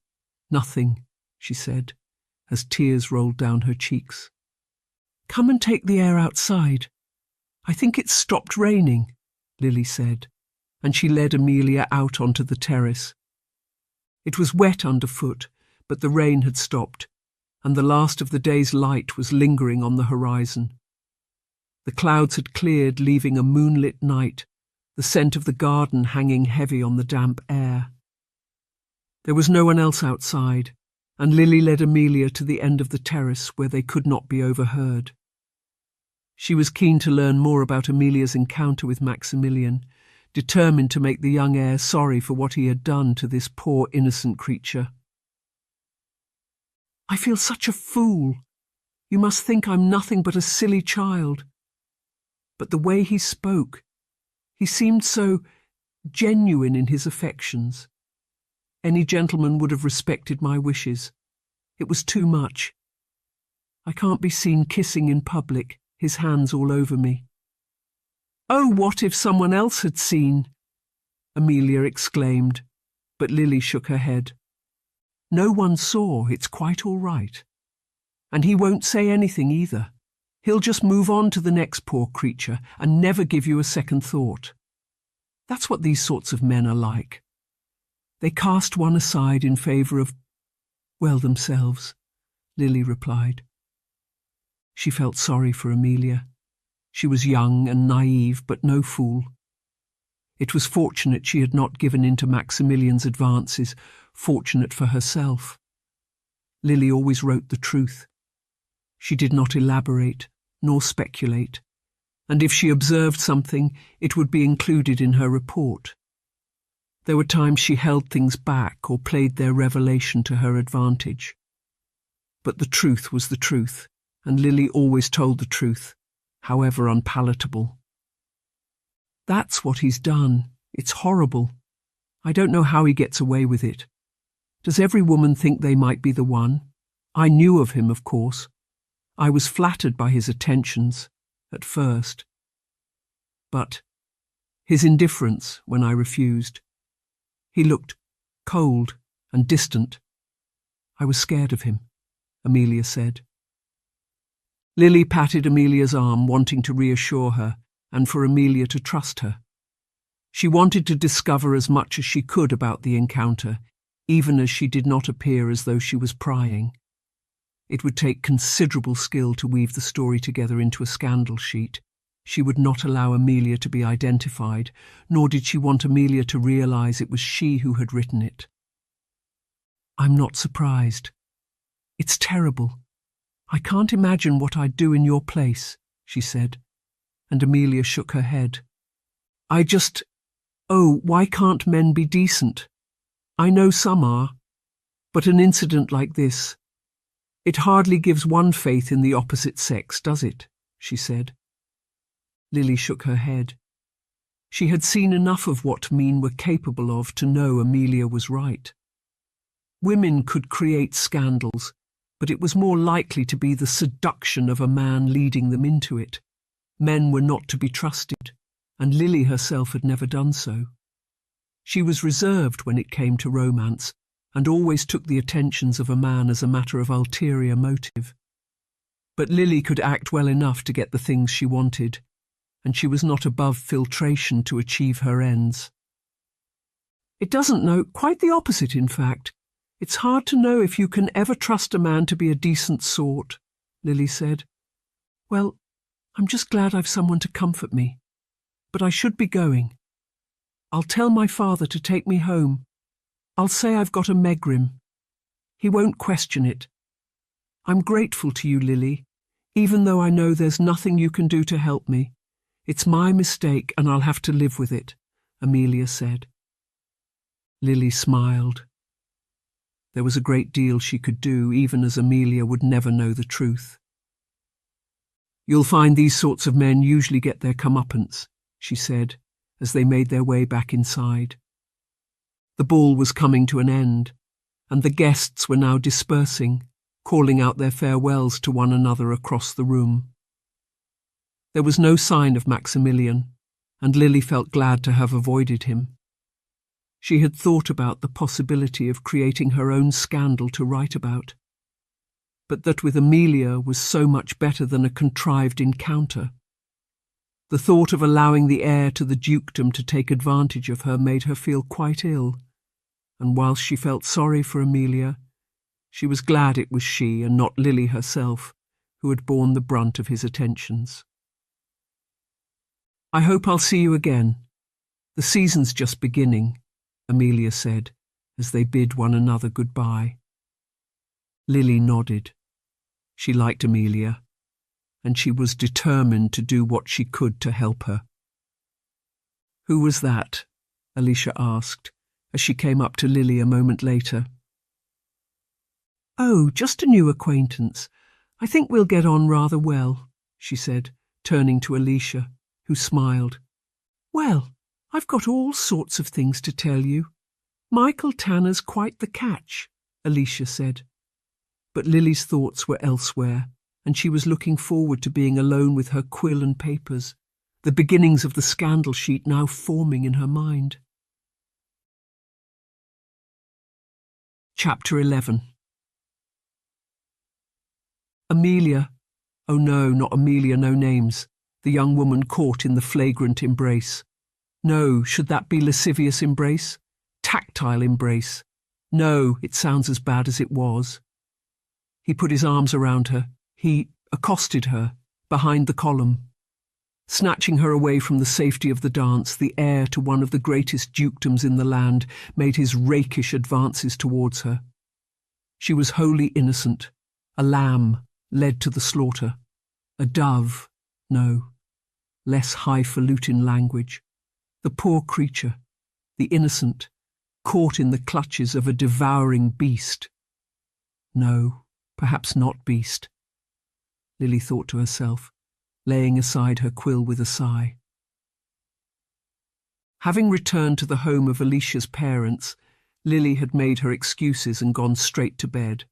Speaker 1: nothing, she said, as tears rolled down her cheeks. Come and take the air outside. I think it's stopped raining, Lily said, and she led Amelia out onto the terrace. It was wet underfoot, but the rain had stopped, and the last of the day's light was lingering on the horizon. The clouds had cleared, leaving a moonlit night, the scent of the garden hanging heavy on the damp air. There was no one else outside, and Lily led Amelia to the end of the terrace where they could not be overheard. She was keen to learn more about Amelia's encounter with Maximilian, determined to make the young heir sorry for what he had done to this poor innocent creature. I feel such a fool. You must think I'm nothing but a silly child. But the way he spoke, he seemed so genuine in his affections. Any gentleman would have respected my wishes. It was too much. I can't be seen kissing in public, his hands all over me. Oh, what if someone else had seen? Amelia exclaimed, but Lily shook her head. No one saw, it's quite all right. And he won't say anything either. He'll just move on to the next poor creature and never give you a second thought. That's what these sorts of men are like. They cast one aside in favour of, well, themselves, Lily replied. She felt sorry for Amelia. She was young and naive, but no fool. It was fortunate she had not given in to Maximilian's advances, fortunate for herself. Lily always wrote the truth. She did not elaborate, nor speculate, and if she observed something, it would be included in her report. There were times she held things back or played their revelation to her advantage. But the truth was the truth, and Lily always told the truth, however unpalatable. That's what he's done. It's horrible. I don't know how he gets away with it. Does every woman think they might be the one? I knew of him, of course. I was flattered by his attentions, at first. But his indifference when I refused. He looked cold and distant. I was scared of him, Amelia said. Lily patted Amelia's arm, wanting to reassure her and for Amelia to trust her. She wanted to discover as much as she could about the encounter, even as she did not appear as though she was prying. It would take considerable skill to weave the story together into a scandal sheet. She would not allow Amelia to be identified, nor did she want Amelia to realise it was she who had written it. I'm not surprised. It's terrible. I can't imagine what I'd do in your place, she said, and Amelia shook her head. Why can't men be decent? I know some are, but an incident like this, it hardly gives one faith in the opposite sex, does it? She said. Lily shook her head. She had seen enough of what men were capable of to know Amelia was right. Women could create scandals, but it was more likely to be the seduction of a man leading them into it. Men were not to be trusted, and Lily herself had never done so. She was reserved when it came to romance, and always took the attentions of a man as a matter of ulterior motive. But Lily could act well enough to get the things she wanted, and she was not above filtration to achieve her ends. It doesn't know, quite the opposite in fact. It's hard to know if you can ever trust a man to be a decent sort, Lily said. Well, I'm just glad I've someone to comfort me. But I should be going. I'll tell my father to take me home. I'll say I've got a megrim. He won't question it. I'm grateful to you, Lily, even though I know there's nothing you can do to help me. It's my mistake and I'll have to live with it, Amelia said. Lily smiled. There was a great deal she could do, even as Amelia would never know the truth. You'll find these sorts of men usually get their comeuppance, she said, as they made their way back inside. The ball was coming to an end, and the guests were now dispersing, calling out their farewells to one another across the room. There was no sign of Maximilian, and Lily felt glad to have avoided him. She had thought about the possibility of creating her own scandal to write about, but that with Amelia was so much better than a contrived encounter. The thought of allowing the heir to the dukedom to take advantage of her made her feel quite ill, and whilst she felt sorry for Amelia, she was glad it was she and not Lily herself who had borne the brunt of his attentions. "I hope I'll see you again. The season's just beginning," Amelia said, as they bid one another goodbye. Lily nodded. She liked Amelia, and she was determined to do what she could to help her. "Who was that?" Alicia asked, as she came up to Lily a moment later. "Oh, just a new acquaintance. I think we'll get on rather well," she said, turning to Alicia, who smiled. "Well, I've got all sorts of things to tell you. Michael Tanner's quite the catch," Alicia said. But Lily's thoughts were elsewhere, and she was looking forward to being alone with her quill and papers, the beginnings of the scandal sheet now forming in her mind. Chapter 11. Amelia. Oh no, not Amelia, no names. The young woman caught in the flagrant embrace. No, should that be lascivious embrace? Tactile embrace. No, it sounds as bad as it was. He put his arms around her. He accosted her, behind the column. Snatching her away from the safety of the dance, the heir to one of the greatest dukedoms in the land made his rakish advances towards her. She was wholly innocent, a lamb led to the slaughter, a dove, no, less highfalutin language, the poor creature, the innocent, caught in the clutches of a devouring beast. No, perhaps not beast, Lily thought to herself, laying aside her quill with a sigh. Having returned to the home of Alicia's parents, Lily had made her excuses and gone straight to bed.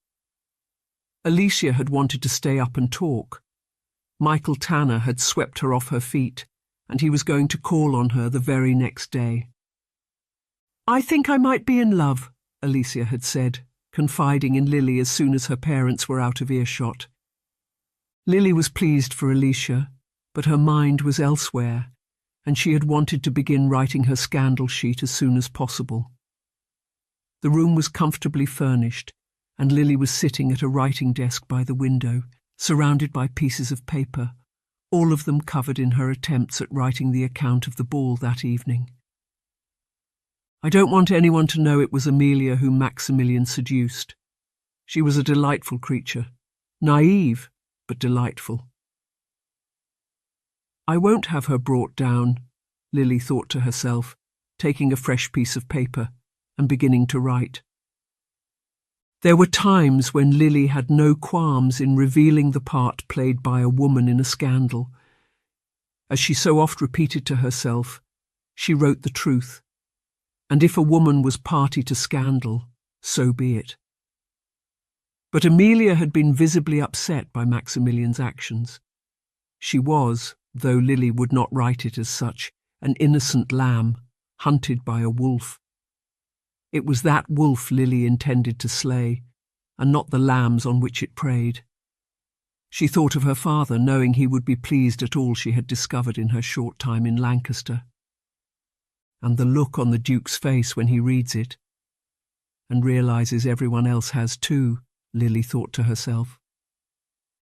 Speaker 1: Alicia had wanted to stay up and talk. Michael Tanner had swept her off her feet, and he was going to call on her the very next day. "I think I might be in love," Alicia had said, confiding in Lily as soon as her parents were out of earshot. Lily was pleased for Alicia, but her mind was elsewhere, and she had wanted to begin writing her scandal sheet as soon as possible. The room was comfortably furnished, and Lily was sitting at a writing desk by the window, surrounded by pieces of paper, all of them covered in her attempts at writing the account of the ball that evening. "I don't want anyone to know it was Amelia whom Maximilian seduced. She was a delightful creature, naive, but delightful." "I won't have her brought down," Lily thought to herself, taking a fresh piece of paper and beginning to write. There were times when Lily had no qualms in revealing the part played by a woman in a scandal. As she so oft repeated to herself, she wrote the truth, and if a woman was party to scandal, so be it. But Amelia had been visibly upset by Maximilian's actions. She was, though Lily would not write it as such, an innocent lamb, hunted by a wolf. It was that wolf Lily intended to slay, and not the lambs on which it preyed. She thought of her father, knowing he would be pleased at all she had discovered in her short time in Lancaster. And the look on the Duke's face when he reads it, and realises everyone else has too, Lily thought to herself.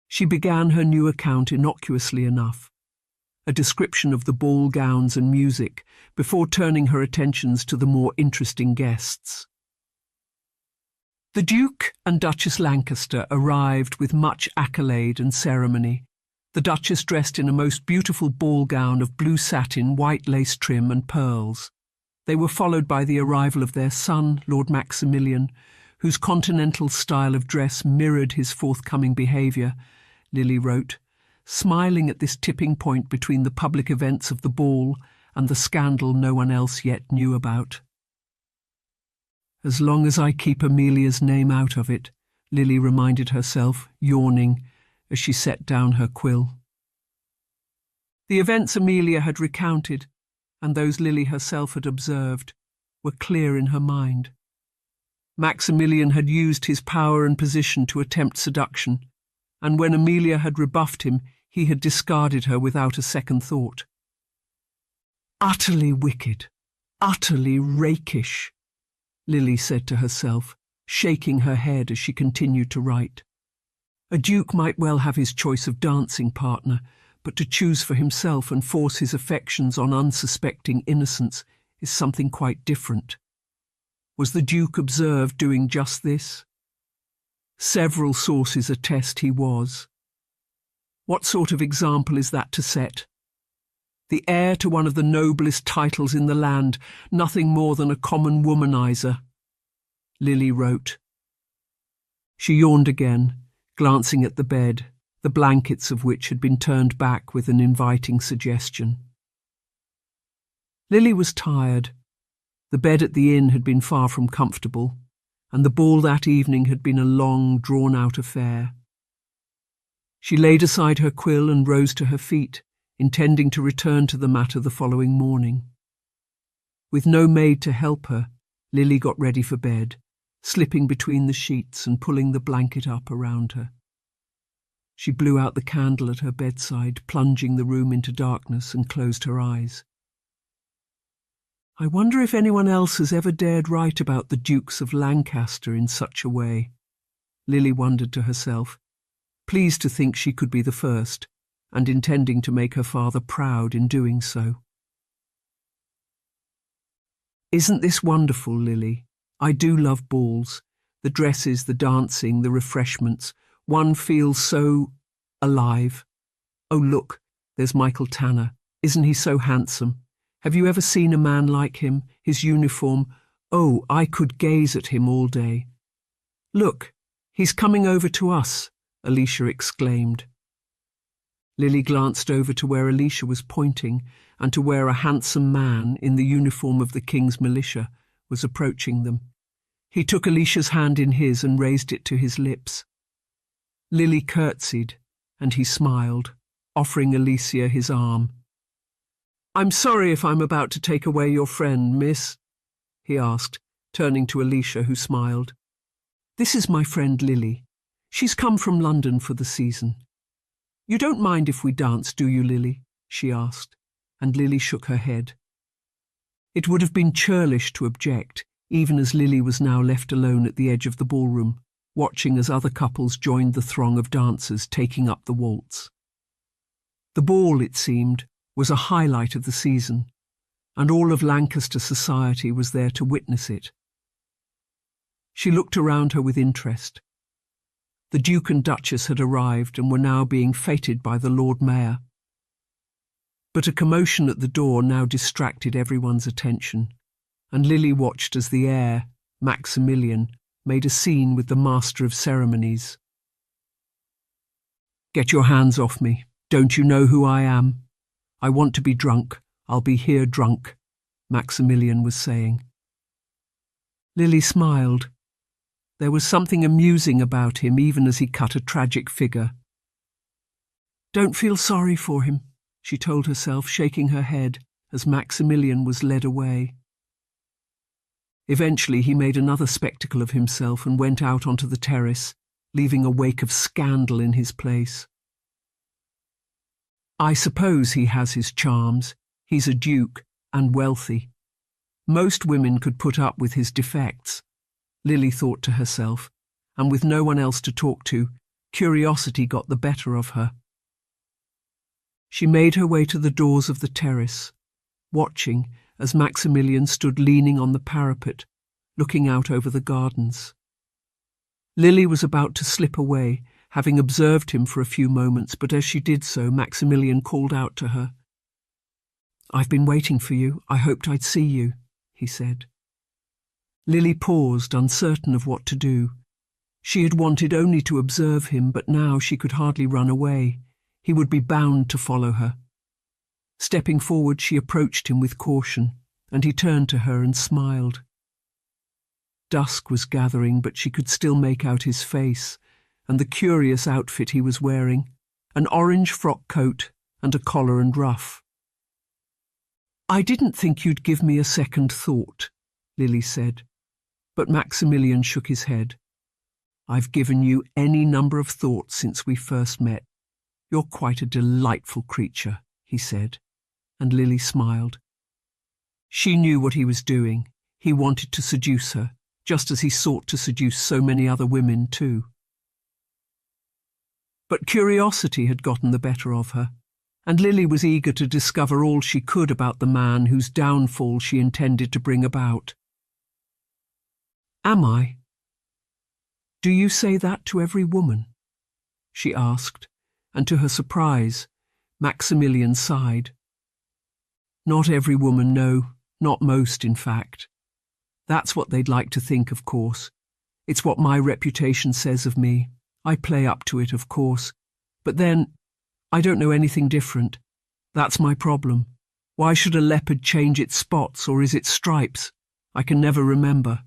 Speaker 1: She began her new account innocuously enough, a description of the ball gowns and music, before turning her attentions to the more interesting guests. The Duke and Duchess Lancaster arrived with much accolade and ceremony, the Duchess dressed in a most beautiful ball gown of blue satin, white lace trim and pearls. They were followed by the arrival of their son, Lord Maximilian, whose continental style of dress mirrored his forthcoming behaviour, Lily wrote, smiling at this tipping point between the public events of the ball and the scandal no one else yet knew about. As long as I keep Amelia's name out of it, Lily reminded herself, yawning, as she set down her quill. The events Amelia had recounted, and those Lily herself had observed, were clear in her mind. Maximilian had used his power and position to attempt seduction, and when Amelia had rebuffed him, he had discarded her without a second thought. Utterly wicked, utterly rakish, Lily said to herself, shaking her head as she continued to write. A duke might well have his choice of dancing partner, but to choose for himself and force his affections on unsuspecting innocents is something quite different. Was the Duke observed doing just this? Several sources attest he was. What sort of example is that to set? The heir to one of the noblest titles in the land, nothing more than a common womanizer. Lily wrote. She yawned again, glancing at the bed, the blankets of which had been turned back with an inviting suggestion. Lily was tired. The bed at the inn had been far from comfortable, and the ball that evening had been a long, drawn-out affair. She laid aside her quill and rose to her feet, intending to return to the matter the following morning. With no maid to help her, Lily got ready for bed, slipping between the sheets and pulling the blanket up around her. She blew out the candle at her bedside, plunging the room into darkness, and closed her eyes. I wonder if anyone else has ever dared write about the Dukes of Lancaster in such a way, Lily wondered to herself, pleased to think she could be the first, and intending to make her father proud in doing so. Isn't this wonderful, Lily? I do love balls. The dresses, the dancing, the refreshments. One feels so alive. Oh, look, there's Michael Tanner. Isn't he so handsome? Have you ever seen a man like him? His uniform? Oh, I could gaze at him all day. Look, he's coming over to us, Alicia exclaimed. Lily glanced over to where Alicia was pointing and to where a handsome man in the uniform of the King's militia was approaching them. He took Alicia's hand in his and raised it to his lips. Lily curtsied, and he smiled, offering Alicia his arm. I'm sorry if I'm about to take away your friend, miss, he asked, turning to Alicia, who smiled. This is my friend Lily. She's come from London for the season. You don't mind if we dance, do you, Lily? She asked, and Lily shook her head. It would have been churlish to object, even as Lily was now left alone at the edge of the ballroom, watching as other couples joined the throng of dancers taking up the waltz. The ball, it seemed, was a highlight of the season, and all of Lancaster society was there to witness it. She looked around her with interest. The Duke and Duchess had arrived and were now being feted by the Lord Mayor. But a commotion at the door now distracted everyone's attention, and Lily watched as the heir, Maximilian, made a scene with the Master of Ceremonies. Get your hands off me. Don't you know who I am? I want to be drunk. I'll be here drunk, Maximilian was saying. Lily smiled. There was something amusing about him even as he cut a tragic figure. Don't feel sorry for him, she told herself, shaking her head as Maximilian was led away. Eventually he made another spectacle of himself and went out onto the terrace, leaving a wake of scandal in his place. I suppose he has his charms. He's a duke and wealthy. Most women could put up with his defects, Lily thought to herself, and with no one else to talk to, curiosity got the better of her. She made her way to the doors of the terrace, watching as Maximilian stood leaning on the parapet, looking out over the gardens. Lily was about to slip away, having observed him for a few moments, but as she did so, Maximilian called out to her. I've been waiting for you. I hoped I'd see you, he said. Lily paused, uncertain of what to do. She had wanted only to observe him, but now she could hardly run away. He would be bound to follow her. Stepping forward, she approached him with caution, and he turned to her and smiled. Dusk was gathering, but she could still make out his face and the curious outfit he was wearing, an orange frock coat and a collar and ruff. "I didn't think you'd give me a second thought," Lily said, but Maximilian shook his head. "I've given you any number of thoughts since we first met. You're quite a delightful creature," he said, and Lily smiled. She knew what he was doing. He wanted to seduce her, just as he sought to seduce so many other women too. But curiosity had gotten the better of her, and Lily was eager to discover all she could about the man whose downfall she intended to bring about. "Am I? Do you say that to every woman?" she asked, and to her surprise, Maximilian sighed. "Not every woman, no, not most, in fact. That's what they'd like to think, of course. It's what my reputation says of me. I play up to it, of course. But then, I don't know anything different. That's my problem. Why should a leopard change its spots, or is it stripes? I can never remember.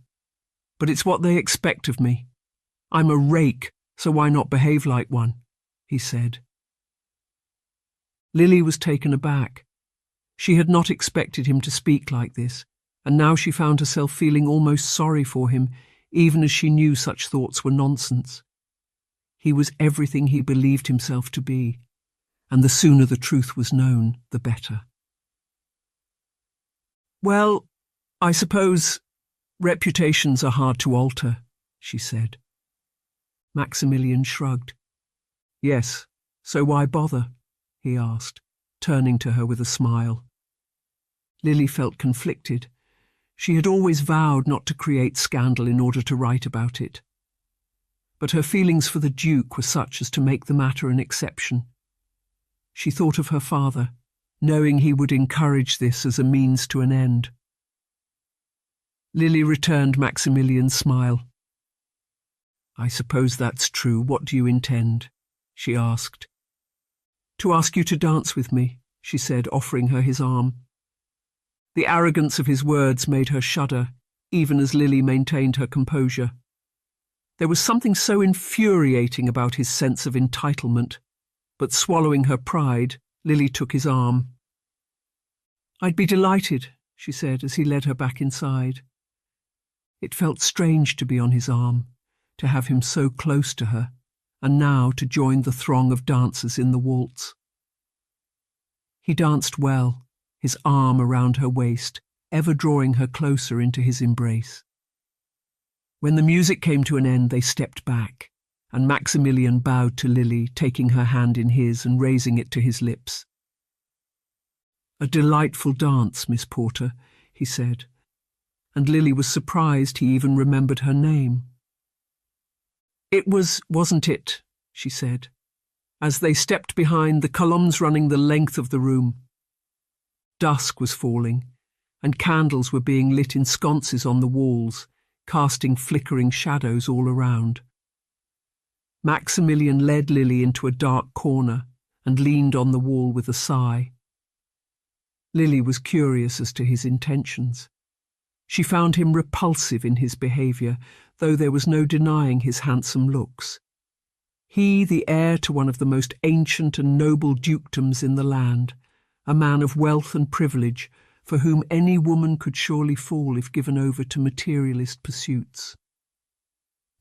Speaker 1: But it's what they expect of me. I'm a rake, so why not behave like one?" he said. Lily was taken aback. She had not expected him to speak like this, and now she found herself feeling almost sorry for him, even as she knew such thoughts were nonsense. He was everything he believed himself to be, and the sooner the truth was known, the better. "Well, I suppose reputations are hard to alter," she said. Maximilian shrugged. "Yes, so why bother?" he asked, turning to her with a smile. Lily felt conflicted. She had always vowed not to create scandal in order to write about it. But her feelings for the Duke were such as to make the matter an exception. She thought of her father, knowing he would encourage this as a means to an end. Lily returned Maximilian's smile. "I suppose that's true. What do you intend?" she asked. "To ask you to dance with me," she said, offering her his arm. The arrogance of his words made her shudder, even as Lily maintained her composure. There was something so infuriating about his sense of entitlement, but swallowing her pride, Lily took his arm. "I'd be delighted," she said as he led her back inside. It felt strange to be on his arm, to have him so close to her, and now to join the throng of dancers in the waltz. He danced well, his arm around her waist, ever drawing her closer into his embrace. When the music came to an end, they stepped back, and Maximilian bowed to Lily, taking her hand in his and raising it to his lips. "A delightful dance, Miss Porter," he said, and Lily was surprised he even remembered her name. "It was, wasn't it?" she said, as they stepped behind the columns running the length of the room. Dusk was falling, and candles were being lit in sconces on the walls, casting flickering shadows all around. Maximilian led Lily into a dark corner and leaned on the wall with a sigh. Lily was curious as to his intentions. She found him repulsive in his behaviour, though there was no denying his handsome looks. He, the heir to one of the most ancient and noble dukedoms in the land, a man of wealth and privilege, for whom any woman could surely fall if given over to materialist pursuits.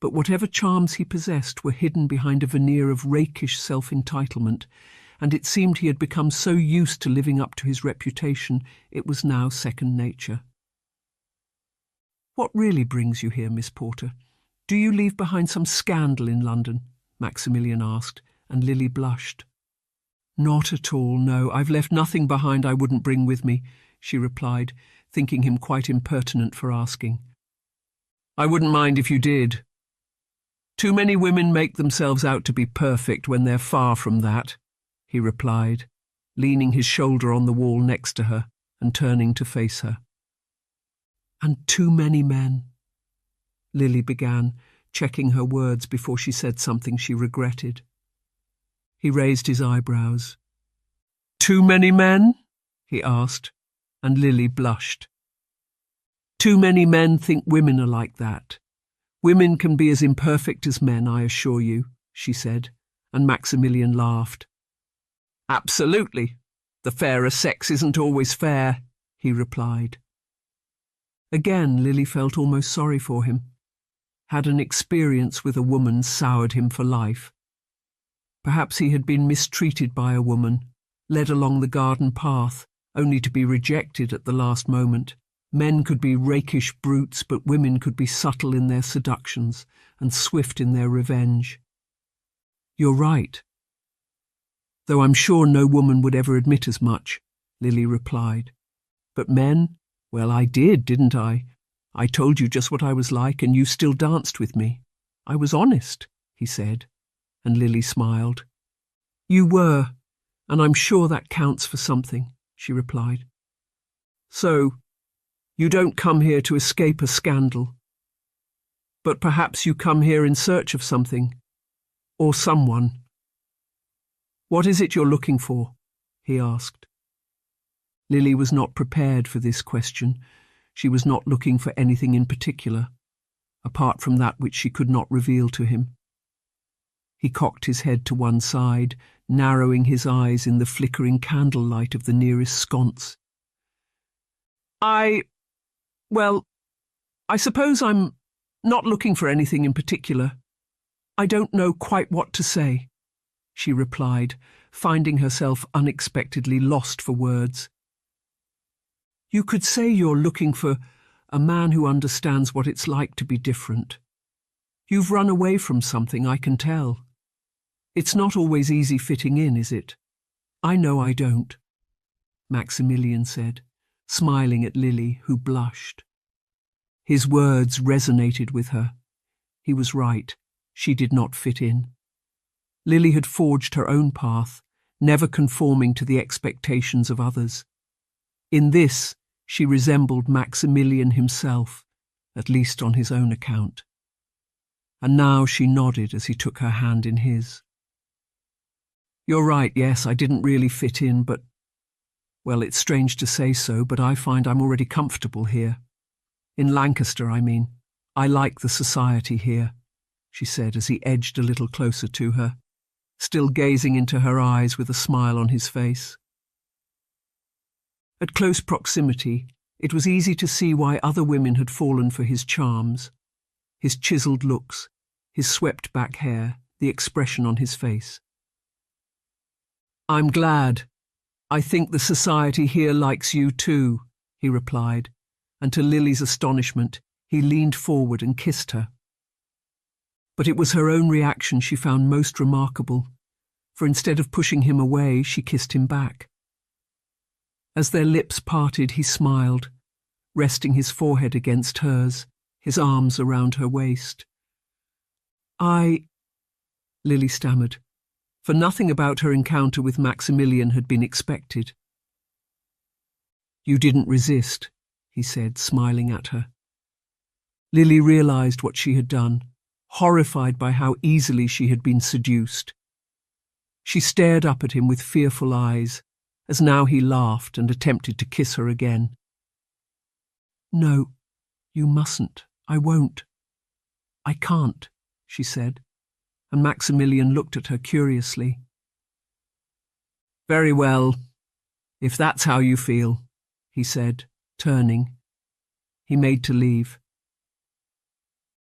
Speaker 1: But whatever charms he possessed were hidden behind a veneer of rakish self-entitlement, and it seemed he had become so used to living up to his reputation it was now second nature. "What really brings you here, Miss Porter? Do you leave behind some scandal in London?" Maximilian asked, and Lily blushed. "Not at all, no. I've left nothing behind I wouldn't bring with me," she replied, thinking him quite impertinent for asking. "I wouldn't mind if you did. Too many women make themselves out to be perfect when they're far from that," he replied, leaning his shoulder on the wall next to her and turning to face her. "And too many men," Lily began, checking her words before she said something she regretted. He raised his eyebrows. "Too many men?" he asked, and Lily blushed. Too many men think women are like that. Women can be as imperfect as men, I assure you, she said, and Maximilian laughed. Absolutely. The fairer sex isn't always fair, he replied. Again, Lily felt almost sorry for him. Had an experience with a woman soured him for life? Perhaps he had been mistreated by a woman, led along the garden path, only to be rejected at the last moment. Men could be rakish brutes, but women could be subtle in their seductions and swift in their revenge. You're right. Though I'm sure no woman would ever admit as much, Lily replied. But men? Well, I did, didn't I? I told you just what I was like, and you still danced with me. I was honest, he said, and Lily smiled. You were, and I'm sure that counts for something, she replied. So, you don't come here to escape a scandal. But perhaps you come here in search of something, or someone. What is it you're looking for? He asked. Lily was not prepared for this question. She was not looking for anything in particular, apart from that which she could not reveal to him. He cocked his head to one side, narrowing his eyes in the flickering candlelight of the nearest sconce. Well, I suppose I'm not looking for anything in particular. I don't know quite what to say, she replied, finding herself unexpectedly lost for words. You could say you're looking for a man who understands what it's like to be different. You've run away from something, I can tell. It's not always easy fitting in, is it? I know I don't, Maximilian said, smiling at Lily, who blushed. His words resonated with her. He was right. She did not fit in. Lily had forged her own path, never conforming to the expectations of others. In this, she resembled Maximilian himself, at least on his own account. And now she nodded as he took her hand in his. You're right, yes, I didn't really fit in, but, well, it's strange to say so, but I find I'm already comfortable here. In Lancaster, I mean. I like the society here, she said as he edged a little closer to her, still gazing into her eyes with a smile on his face. At close proximity, it was easy to see why other women had fallen for his charms. His chiselled looks, his swept-back hair, the expression on his face. I'm glad. I think the society here likes you too, he replied, and to Lily's astonishment, he leaned forward and kissed her. But it was her own reaction she found most remarkable, for instead of pushing him away, she kissed him back. As their lips parted, he smiled, resting his forehead against hers, his arms around her waist. Lily stammered, for nothing about her encounter with Maximilian had been expected. You didn't resist, he said, smiling at her. Lily realized what she had done, horrified by how easily she had been seduced. She stared up at him with fearful eyes, as now he laughed and attempted to kiss her again. No, you mustn't. I won't. I can't, she said, and Maximilian looked at her curiously. Very well, if that's how you feel, he said, turning. He made to leave.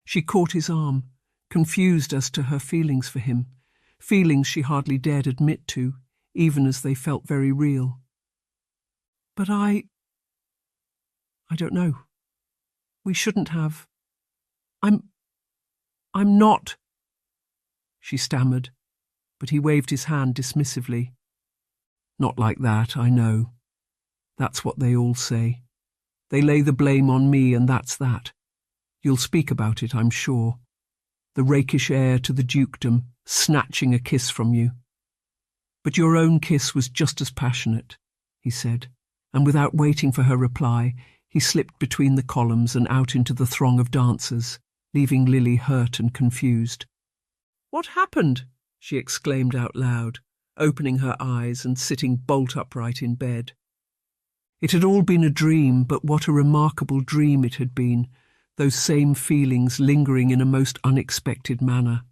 Speaker 1: She caught his arm, confused as to her feelings for him, feelings she hardly dared admit to, even as they felt very real. But I don't know. We shouldn't have. I'm not, she stammered, but he waved his hand dismissively. Not like that, I know. That's what they all say. They lay the blame on me, and that's that. You'll speak about it, I'm sure. The rakish heir to the dukedom, snatching a kiss from you. But your own kiss was just as passionate, he said, and without waiting for her reply, he slipped between the columns and out into the throng of dancers, leaving Lily hurt and confused. What happened? She exclaimed out loud, opening her eyes and sitting bolt upright in bed. It had all been a dream, but what a remarkable dream it had been, those same feelings lingering in a most unexpected manner.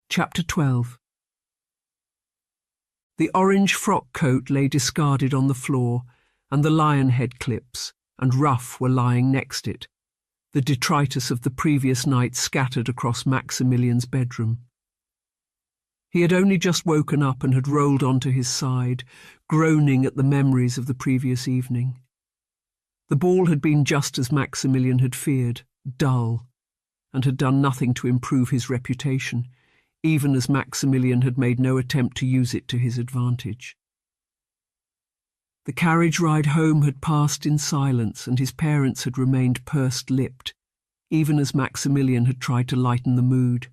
Speaker 1: Chapter 12. The orange frock coat lay discarded on the floor, and the lion head clips and ruff were lying next it, the detritus of the previous night scattered across Maximilian's bedroom. He had only just woken up and had rolled onto his side, groaning at the memories of the previous evening. The ball had been just as Maximilian had feared, dull, and had done nothing to improve his reputation, even as Maximilian had made no attempt to use it to his advantage. The carriage ride home had passed in silence, and his parents had remained pursed-lipped, even as Maximilian had tried to lighten the mood.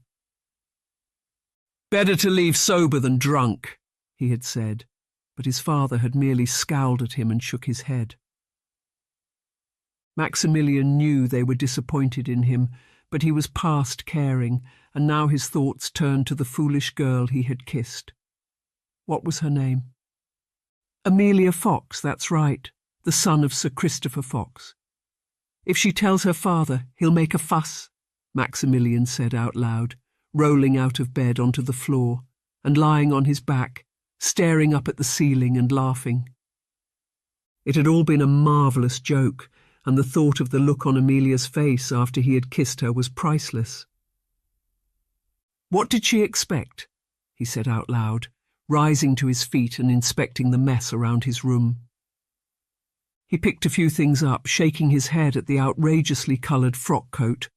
Speaker 1: "Better to leave sober than drunk," he had said, but his father had merely scowled at him and shook his head. Maximilian knew they were disappointed in him, but he was past caring, and now his thoughts turned to the foolish girl he had kissed. What was her name? Amelia Fox, that's right, the son of Sir Christopher Fox. If she tells her father, he'll make a fuss, Maximilian said out loud, rolling out of bed onto the floor and lying on his back, staring up at the ceiling and laughing. It had all been a marvellous joke, and the thought of the look on Amelia's face after he had kissed her was priceless. "What did she expect?" he said out loud, rising to his feet and inspecting the mess around his room. He picked a few things up, shaking his head at the outrageously coloured frock coat,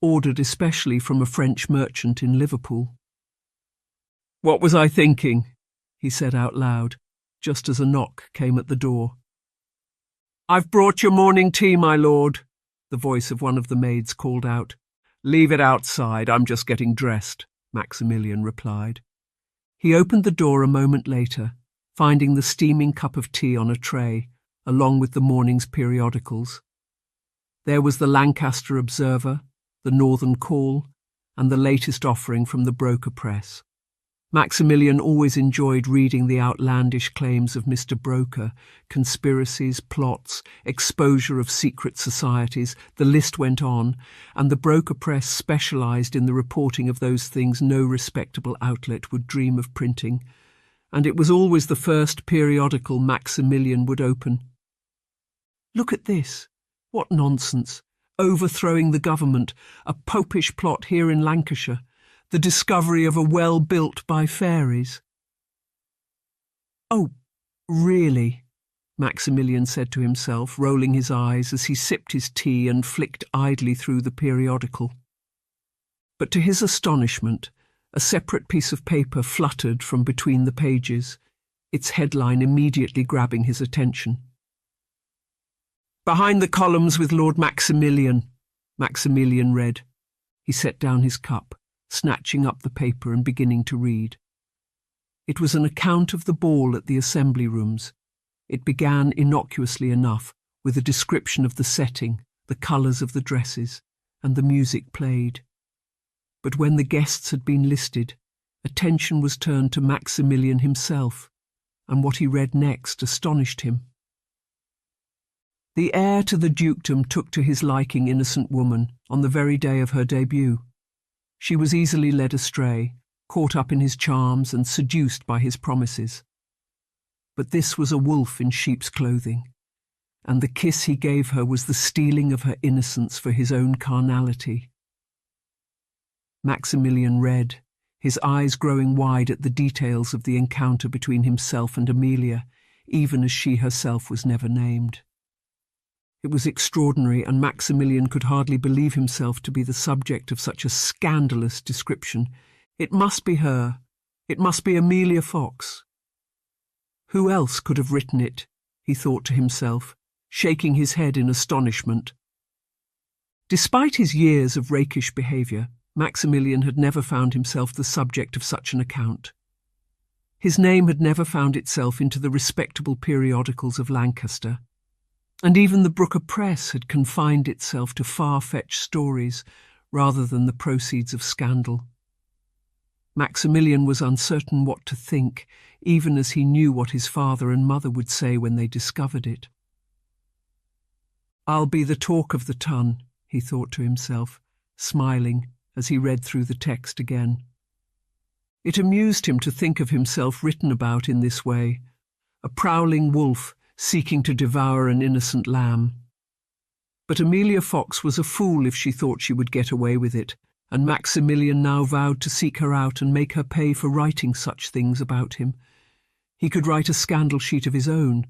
Speaker 1: ordered especially from a French merchant in Liverpool. "What was I thinking?" he said out loud, just as a knock came at the door. "I've brought your morning tea, my lord," the voice of one of the maids called out. "Leave it outside, I'm just getting dressed," Maximilian replied. He opened the door a moment later, finding the steaming cup of tea on a tray, along with the morning's periodicals. There was the Lancaster Observer, the Northern Call, and the latest offering from the broker press. Maximilian always enjoyed reading the outlandish claims of Mr. Broker, conspiracies, plots, exposure of secret societies, the list went on, and the broker press specialised in the reporting of those things no respectable outlet would dream of printing, and it was always the first periodical Maximilian would open. "Look at this. What nonsense. Overthrowing the government, a popish plot here in Lancashire, the discovery of a well built by fairies." "Oh, really?" Maximilian said to himself, rolling his eyes as he sipped his tea and flicked idly through the periodical. But to his astonishment, a separate piece of paper fluttered from between the pages, its headline immediately grabbing his attention. "Behind the columns with Lord Maximilian," Maximilian read. He set down his cup, snatching up the paper and beginning to read. It was an account of the ball at the Assembly Rooms. It began innocuously enough, with a description of the setting, the colours of the dresses, and the music played. But when the guests had been listed, attention was turned to Maximilian himself, and what he read next astonished him. The heir to the dukedom took to his liking innocent woman on the very day of her debut. She was easily led astray, caught up in his charms and seduced by his promises. But this was a wolf in sheep's clothing, and the kiss he gave her was the stealing of her innocence for his own carnality. Maximilian read, his eyes growing wide at the details of the encounter between himself and Amelia, even as she herself was never named. It was extraordinary, and Maximilian could hardly believe himself to be the subject of such a scandalous description. It must be her. It must be Amelia Fox. Who else could have written it? He thought to himself, shaking his head in astonishment. Despite his years of rakish behaviour, Maximilian had never found himself the subject of such an account. His name had never found itself into the respectable periodicals of Lancaster, and even the Brooker Press had confined itself to far-fetched stories rather than the proceeds of scandal. Maximilian was uncertain what to think, even as he knew what his father and mother would say when they discovered it. "I'll be the talk of the ton," he thought to himself, smiling as he read through the text again. It amused him to think of himself written about in this way, a prowling wolf seeking to devour an innocent lamb. But Amelia Fox was a fool if she thought she would get away with it, and Maximilian now vowed to seek her out and make her pay for writing such things about him. He could write a scandal sheet of his own,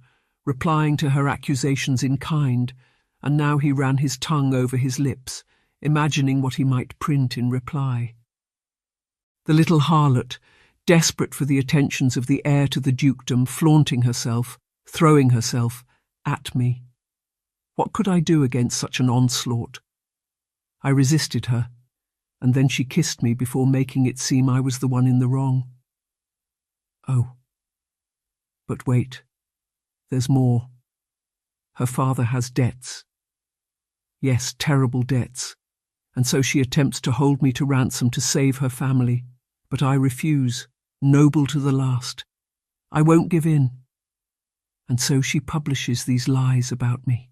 Speaker 1: replying to her accusations in kind, and now he ran his tongue over his lips, imagining what he might print in reply. The little harlot, desperate for the attentions of the heir to the dukedom, flaunting herself, throwing herself, at me. What could I do against such an onslaught? I resisted her, and then she kissed me before making it seem I was the one in the wrong. Oh. But wait, there's more. Her father has debts. Yes, terrible debts, and so she attempts to hold me to ransom to save her family, but I refuse, noble to the last. I won't give in. And so she publishes these lies about me.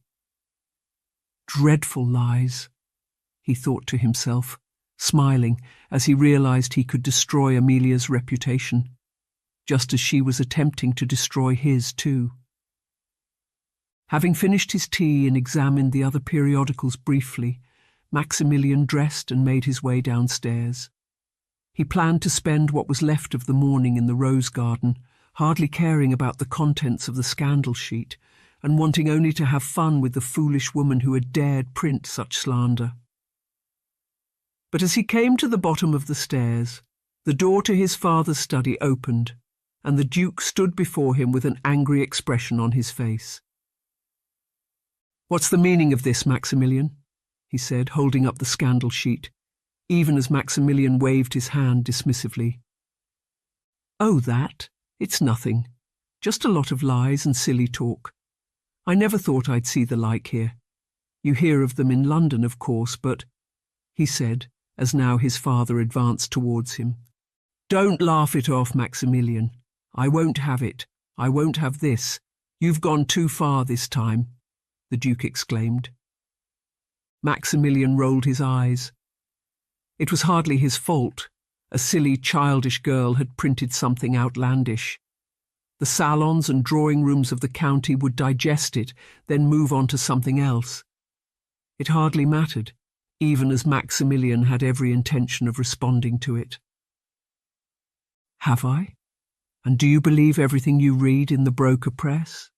Speaker 1: Dreadful lies, he thought to himself, smiling as he realized he could destroy Amelia's reputation, just as she was attempting to destroy his too. Having finished his tea and examined the other periodicals briefly, Maximilian dressed and made his way downstairs. He planned to spend what was left of the morning in the rose garden, hardly caring about the contents of the scandal sheet, and wanting only to have fun with the foolish woman who had dared print such slander. But as he came to the bottom of the stairs, the door to his father's study opened, and the Duke stood before him with an angry expression on his face. "What's the meaning of this, Maximilian?" he said, holding up the scandal sheet, even as Maximilian waved his hand dismissively. "Oh, that? It's nothing. Just a lot of lies and silly talk. I never thought I'd see the like here. You hear of them in London, of course, but," he said, as now his father advanced towards him. "Don't laugh it off, Maximilian. I won't have it. I won't have this. You've gone too far this time," the Duke exclaimed. Maximilian rolled his eyes. It was hardly his fault. A silly, childish girl had printed something outlandish. The salons and drawing rooms of the county would digest it, then move on to something else. It hardly mattered, even as Maximilian had every intention of responding to it. "Have I? And do you believe everything you read in the broker press?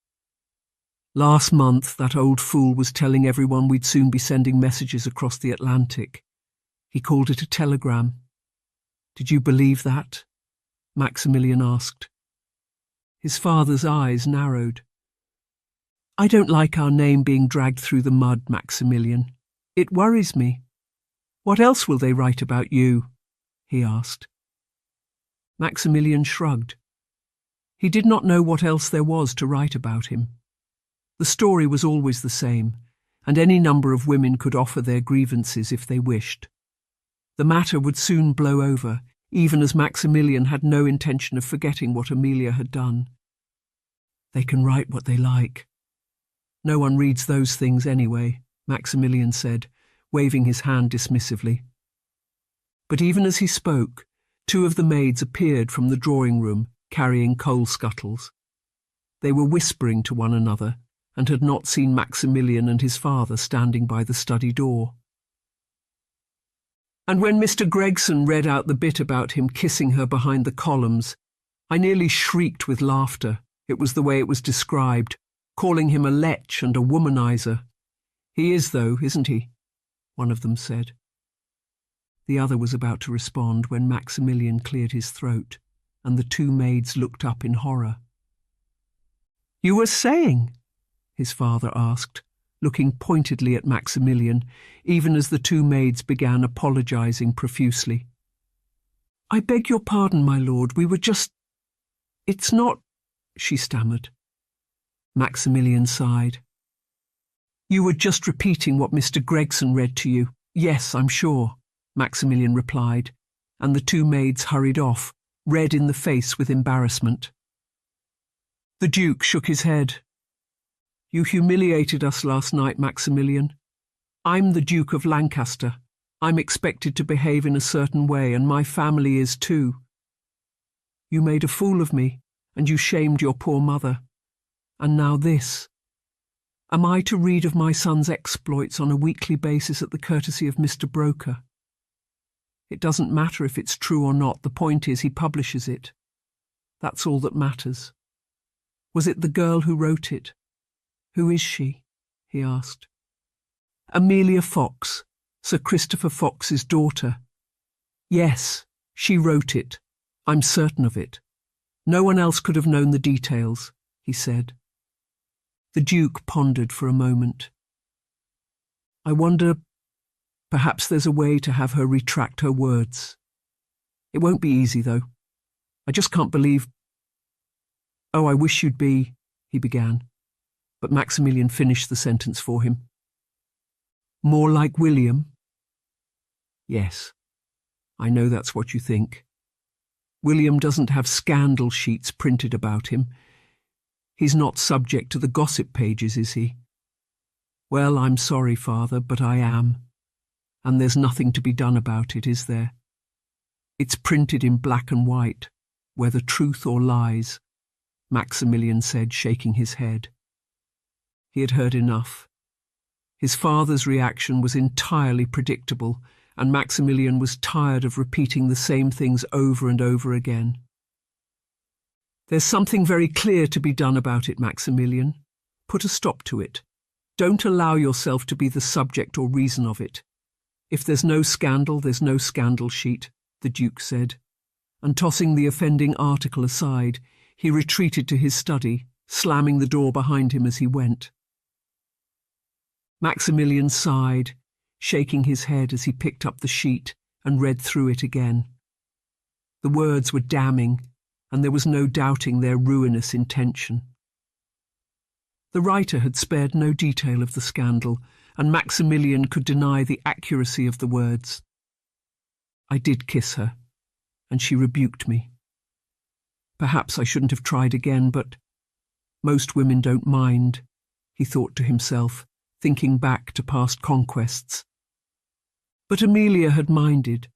Speaker 1: Last month that old fool was telling everyone we'd soon be sending messages across the Atlantic. He called it a telegram. Did you believe that?" Maximilian asked. His father's eyes narrowed. "I don't like our name being dragged through the mud, Maximilian. It worries me. What else will they write about you?" he asked. Maximilian shrugged. He did not know what else there was to write about him. The story was always the same, and any number of women could offer their grievances if they wished. The matter would soon blow over, even as Maximilian had no intention of forgetting what Amelia had done. They can write what they like. No one reads those things anyway, Maximilian said, waving his hand dismissively. But even as he spoke, two of the maids appeared from the drawing room, carrying coal scuttles. They were whispering to one another, and had not seen Maximilian and his father standing by the study door. And when Mr. Gregson read out the bit about him kissing her behind the columns, I nearly shrieked with laughter. It was the way it was described, calling him a lech and a womanizer. "He is, though, isn't he?" one of them said. The other was about to respond when Maximilian cleared his throat, and the two maids looked up in horror. "You were saying?" his father asked, looking pointedly at Maximilian, even as the two maids began apologizing profusely. "I beg your pardon, my lord, we were just— It's not—" she stammered. Maximilian sighed. "You were just repeating what Mr. Gregson read to you. Yes, I'm sure," Maximilian replied, and the two maids hurried off, red in the face with embarrassment. The Duke shook his head. "You humiliated us last night, Maximilian. I'm the Duke of Lancaster. I'm expected to behave in a certain way, and my family is too. You made a fool of me, and you shamed your poor mother. And now this. Am I to read of my son's exploits on a weekly basis at the courtesy of Mr. Broker? It doesn't matter if it's true or not, the point is he publishes it. That's all that matters. Was it the girl who wrote it? Who is she?" he asked. "Amelia Fox, Sir Christopher Fox's daughter. Yes, she wrote it. I'm certain of it. No one else could have known the details," he said. The Duke pondered for a moment. "I wonder, perhaps there's a way to have her retract her words. It won't be easy, though. I just can't believe—" "Oh, I wish you'd be—" he began, but Maximilian finished the sentence for him. "More like William?" "Yes, I know that's what you think. William doesn't have scandal sheets printed about him. He's not subject to the gossip pages, is he? Well, I'm sorry, Father, but I am. And there's nothing to be done about it, is there? It's printed in black and white, whether truth or lies," Maximilian said, shaking his head. He had heard enough. His father's reaction was entirely predictable, and Maximilian was tired of repeating the same things over and over again. "There's something very clear to be done about it, Maximilian. Put a stop to it. Don't allow yourself to be the subject or reason of it. If there's no scandal, there's no scandal sheet," the Duke said, and tossing the offending article aside, he retreated to his study, slamming the door behind him as he went. Maximilian sighed, shaking his head as he picked up the sheet and read through it again. The words were damning, and there was no doubting their ruinous intention. The writer had spared no detail of the scandal, and Maximilian could deny the accuracy of the words. "I did kiss her, and she rebuked me. Perhaps I shouldn't have tried again, but most women don't mind," he thought to himself, thinking back to past conquests. But Amelia had minded,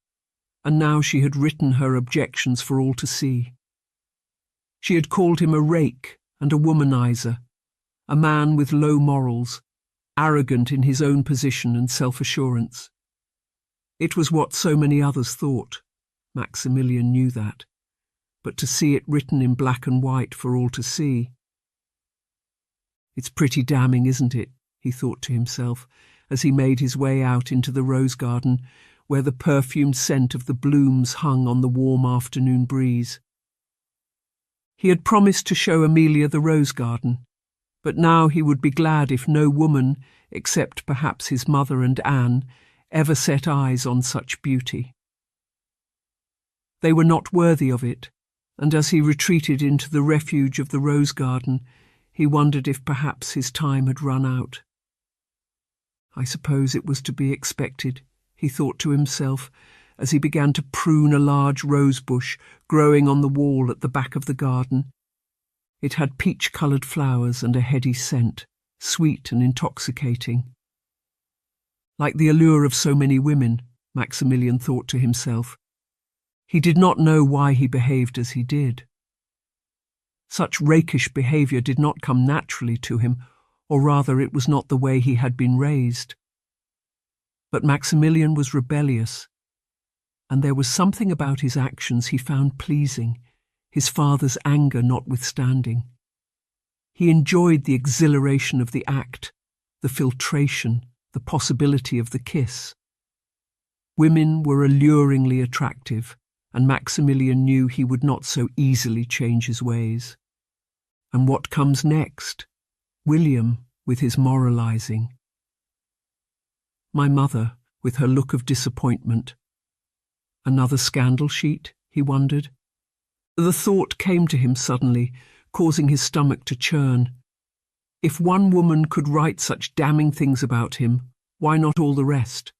Speaker 1: and now she had written her objections for all to see. She had called him a rake and a womanizer, a man with low morals, arrogant in his own position and self-assurance. It was what so many others thought. Maximilian knew that. But to see it written in black and white for all to see— "It's pretty damning, isn't it?" he thought to himself, as he made his way out into the rose garden, where the perfumed scent of the blooms hung on the warm afternoon breeze. He had promised to show Amelia the rose garden, but now he would be glad if no woman, except perhaps his mother and Anne, ever set eyes on such beauty. They were not worthy of it, and as he retreated into the refuge of the rose garden, he wondered if perhaps his time had run out. I suppose it was to be expected, he thought to himself, as he began to prune a large rose bush growing on the wall at the back of the garden. It had peach-coloured flowers and a heady scent, sweet and intoxicating. Like the allure of so many women, Maximilian thought to himself. He did not know why he behaved as he did. Such rakish behaviour did not come naturally to him, or rather it was not the way he had been raised. But Maximilian was rebellious, and there was something about his actions he found pleasing, his father's anger notwithstanding. He enjoyed the exhilaration of the act, the filtration, the possibility of the kiss. Women were alluringly attractive, and Maximilian knew he would not so easily change his ways. And what comes next? William, with his moralizing. My mother, with her look of disappointment. Another scandal sheet, he wondered. The thought came to him suddenly, causing his stomach to churn. If one woman could write such damning things about him, why not all the rest?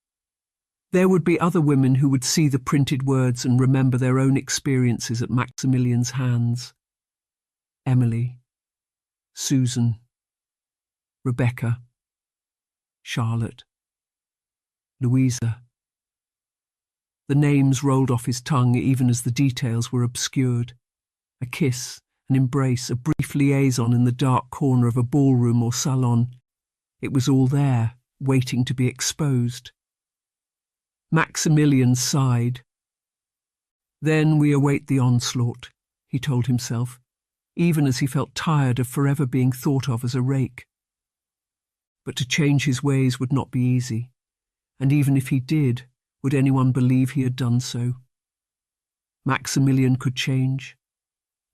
Speaker 1: There would be other women who would see the printed words and remember their own experiences at Maximilian's hands. Emily, Susan, Rebecca, Charlotte, Louisa. The names rolled off his tongue even as the details were obscured. A kiss, an embrace, a brief liaison in the dark corner of a ballroom or salon. It was all there, waiting to be exposed. Maximilian sighed. Then we await the onslaught, he told himself, even as he felt tired of forever being thought of as a rake. But to change his ways would not be easy, and even if he did, would anyone believe he had done so? Maximilian could change.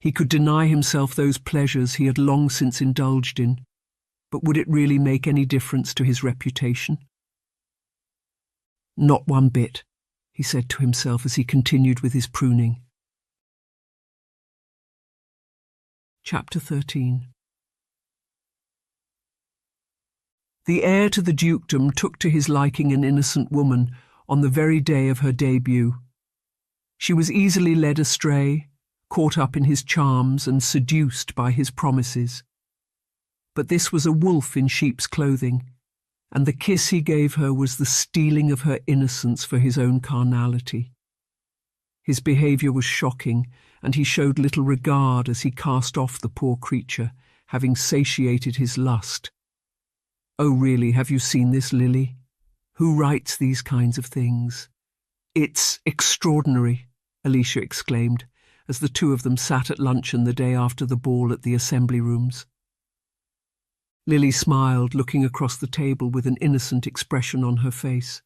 Speaker 1: He could deny himself those pleasures he had long since indulged in, but would it really make any difference to his reputation? Not one bit, he said to himself as he continued with his pruning. Chapter 13. The heir to the dukedom took to his liking an innocent woman on the very day of her debut. She was easily led astray, caught up in his charms and seduced by his promises. But this was a wolf in sheep's clothing, and the kiss he gave her was the stealing of her innocence for his own carnality. His behaviour was shocking, and he showed little regard as he cast off the poor creature, having satiated his lust. Oh, really, have you seen this, Lily? Who writes these kinds of things? It's extraordinary, Alicia exclaimed, as the two of them sat at luncheon the day after the ball at the Assembly Rooms. Lily smiled, looking across the table with an innocent expression on her face.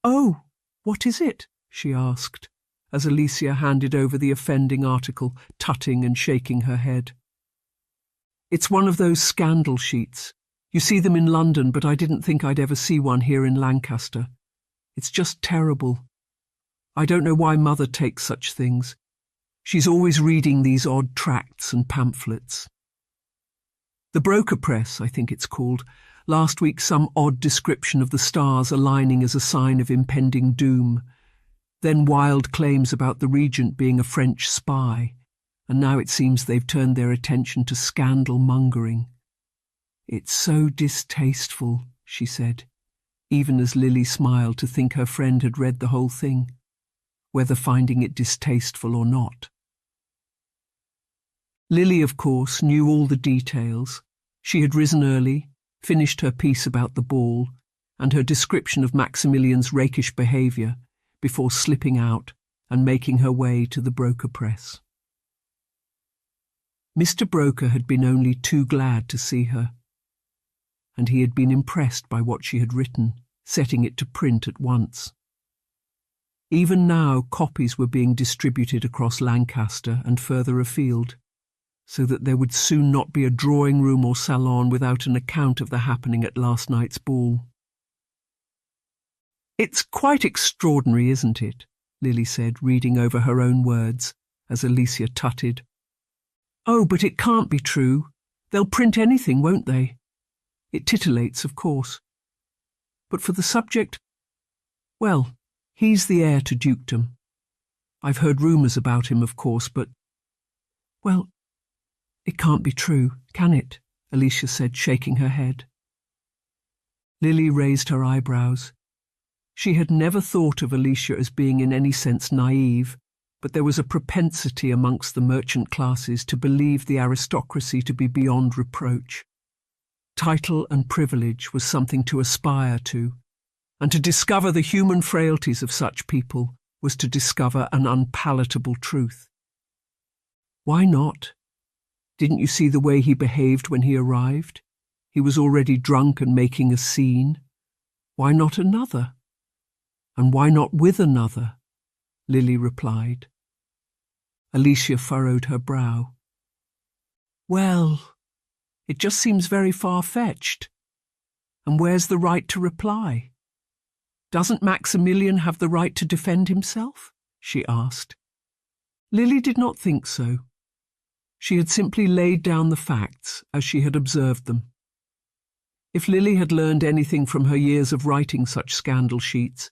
Speaker 1: "Oh, what is it?" she asked, as Alicia handed over the offending article, tutting and shaking her head. "It's one of those scandal sheets. You see them in London, but I didn't think I'd ever see one here in Lancaster. It's just terrible. I don't know why Mother takes such things. She's always reading these odd tracts and pamphlets. The Broker Press, I think it's called, last week some odd description of the stars aligning as a sign of impending doom, then wild claims about the Regent being a French spy, and now it seems they've turned their attention to scandal-mongering. It's so distasteful, she said, even as Lily smiled to think her friend had read the whole thing, whether finding it distasteful or not. Lily, of course, knew all the details. She had risen early, finished her piece about the ball, and her description of Maximilian's rakish behaviour before slipping out and making her way to the Broker Press. Mr. Broker had been only too glad to see her, and he had been impressed by what she had written, setting it to print at once. Even now copies were being distributed across Lancaster and further afield, so that there would soon not be a drawing-room or salon without an account of the happening at last night's ball. "It's quite extraordinary, isn't it?" Lily said, reading over her own words, as Alicia tutted. "Oh, but it can't be true. They'll print anything, won't they? It titillates, of course. But for the subject, well, he's the heir to dukedom. I've heard rumours about him, of course, but, well, it can't be true, can it?" Alicia said, shaking her head. Lily raised her eyebrows. She had never thought of Alicia as being in any sense naive, but there was a propensity amongst the merchant classes to believe the aristocracy to be beyond reproach. Title and privilege was something to aspire to, and to discover the human frailties of such people was to discover an unpalatable truth. Why not? Didn't you see the way he behaved when he arrived? He was already drunk and making a scene. Why not another? And why not with another? Lily replied. Alicia furrowed her brow. Well, it just seems very far-fetched. And where's the right to reply? Doesn't Maximilian have the right to defend himself? She asked. Lily did not think so. She had simply laid down the facts as she had observed them. If Lily had learned anything from her years of writing such scandal sheets,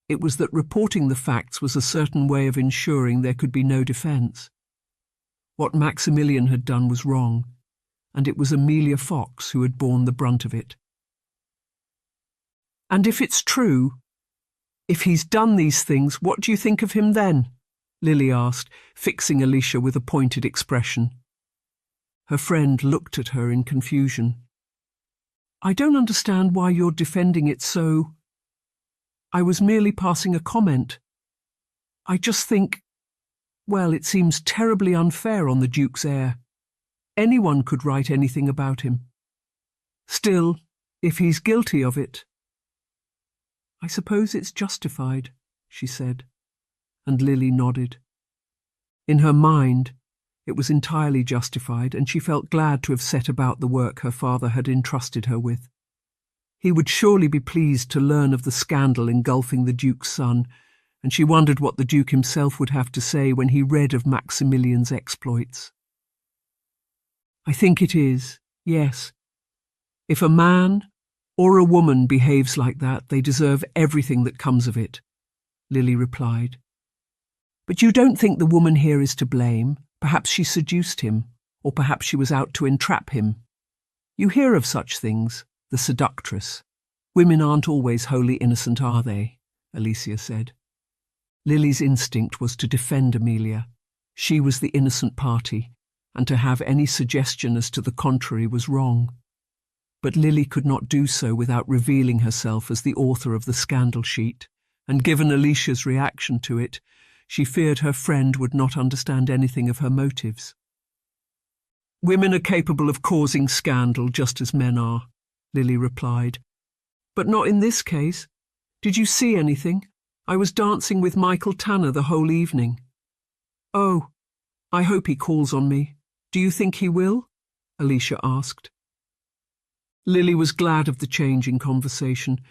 Speaker 1: it was that reporting the facts was a certain way of ensuring there could be no defence. What Maximilian had done was wrong, and it was Amelia Fox who had borne the brunt of it. "And if it's true, if he's done these things, what do you think of him then?" Lily asked, fixing Alicia with a pointed expression. Her friend looked at her in confusion. "I don't understand why you're defending it so. I was merely passing a comment. I just think, well, it seems terribly unfair on the Duke's heir. Anyone could write anything about him. Still, if he's guilty of it—" "I suppose it's justified," she said, and Lily nodded. In her mind, it was entirely justified, and she felt glad to have set about the work her father had entrusted her with. He would surely be pleased to learn of the scandal engulfing the Duke's son, and she wondered what the Duke himself would have to say when he read of Maximilian's exploits. "I think it is, yes. If a man or a woman behaves like that, they deserve everything that comes of it," Lily replied. "But you don't think the woman here is to blame? Perhaps she seduced him, or perhaps she was out to entrap him. You hear of such things, the seductress. Women aren't always wholly innocent, are they?" Alicia said. Lily's instinct was to defend Amelia. She was the innocent party, and to have any suggestion as to the contrary was wrong. But Lily could not do so without revealing herself as the author of the scandal sheet, and given Alicia's reaction to it, she feared her friend would not understand anything of her motives. "Women are capable of causing scandal just as men are," Lily replied. "But not in this case. Did you see anything? I was dancing with Michael Tanner the whole evening." "Oh, I hope he calls on me. Do you think he will?" Alicia asked. Lily was glad of the change in conversation,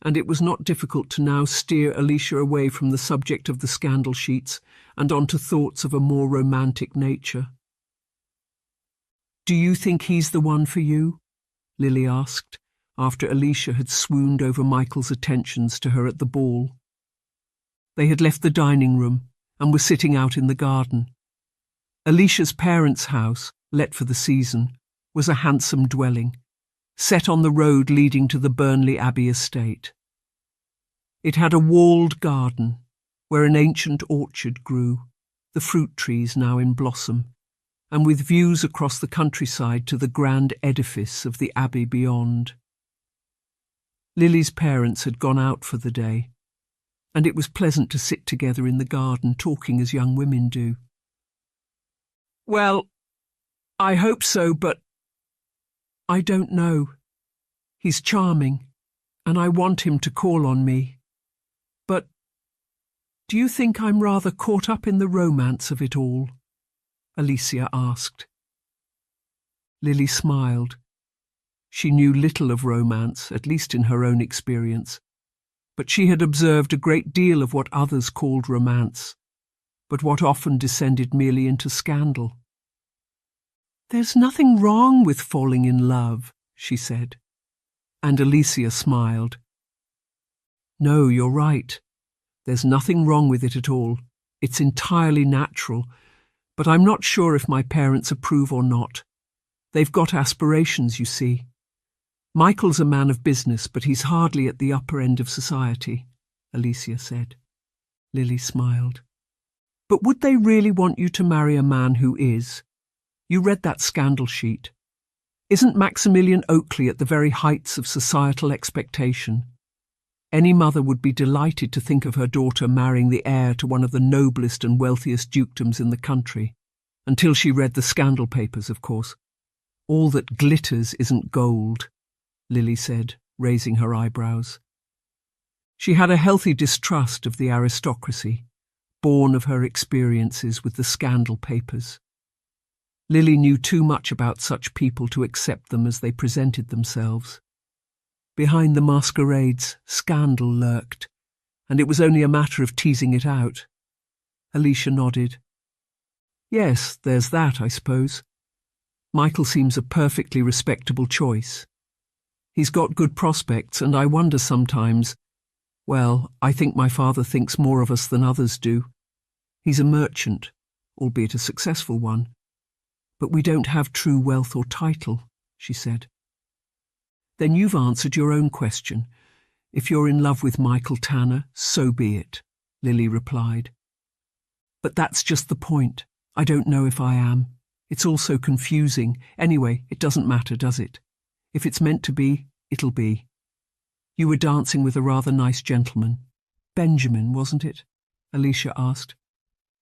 Speaker 1: and it was not difficult to now steer Alicia away from the subject of the scandal sheets and onto thoughts of a more romantic nature. "Do you think he's the one for you?" Lily asked, after Alicia had swooned over Michael's attentions to her at the ball. They had left the dining room and were sitting out in the garden. Alicia's parents' house, let for the season, was a handsome dwelling, set on the road leading to the Burnley Abbey estate. It had a walled garden, where an ancient orchard grew, the fruit trees now in blossom, and with views across the countryside to the grand edifice of the abbey beyond. Lily's parents had gone out for the day, and it was pleasant to sit together in the garden talking as young women do. "Well, I hope so, but I don't know. He's charming, and I want him to call on me. But do you think I'm rather caught up in the romance of it all?" Alicia asked. Lily smiled. She knew little of romance, at least in her own experience, but she had observed a great deal of what others called romance, but what often descended merely into scandal. "There's nothing wrong with falling in love," she said, and Alicia smiled. "No, you're right. There's nothing wrong with it at all. It's entirely natural, but I'm not sure if my parents approve or not. They've got aspirations, you see. Michael's a man of business, but he's hardly at the upper end of society," Alicia said. Lily smiled. "But would they really want you to marry a man who is? You read that scandal sheet. Isn't Maximilian Oakley at the very heights of societal expectation? Any mother would be delighted to think of her daughter marrying the heir to one of the noblest and wealthiest dukedoms in the country, until she read the scandal papers, of course. All that glitters isn't gold," Lily said, raising her eyebrows. She had a healthy distrust of the aristocracy, born of her experiences with the scandal papers. Lily knew too much about such people to accept them as they presented themselves. Behind the masquerades, scandal lurked, and it was only a matter of teasing it out. Alicia nodded. "Yes, there's that, I suppose. Michael seems a perfectly respectable choice." He's got good prospects, and I wonder sometimes. Well, I think my father thinks more of us than others do. He's a merchant, albeit a successful one. But we don't have true wealth or title, she said. Then you've answered your own question. If you're in love with Michael Tanner, so be it, Lily replied. But that's just the point. I don't know if I am. It's all so confusing. Anyway, it doesn't matter, does it? If it's meant to be, it'll be. You were dancing with a rather nice gentleman. Benjamin, wasn't it? Alicia asked.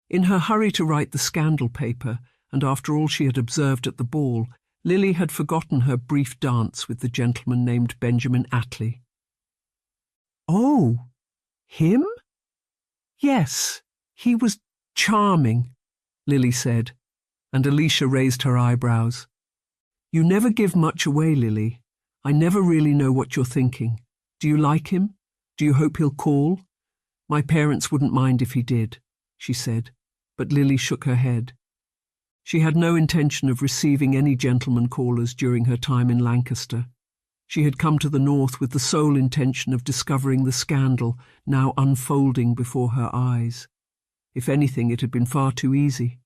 Speaker 1: In her hurry to write the scandal paper, and after all she had observed at the ball, Lily had forgotten her brief dance with the gentleman named Benjamin Attlee. Oh, him? Yes, he was charming, Lily said, and Alicia raised her eyebrows. You never give much away, Lily. I never really know what you're thinking. Do you like him? Do you hope he'll call? My parents wouldn't mind if he did, she said, but Lily shook her head. She had no intention of receiving any gentleman callers during her time in Lancaster. She had come to the north with the sole intention of discovering the scandal now unfolding before her eyes. If anything, it had been far too easy.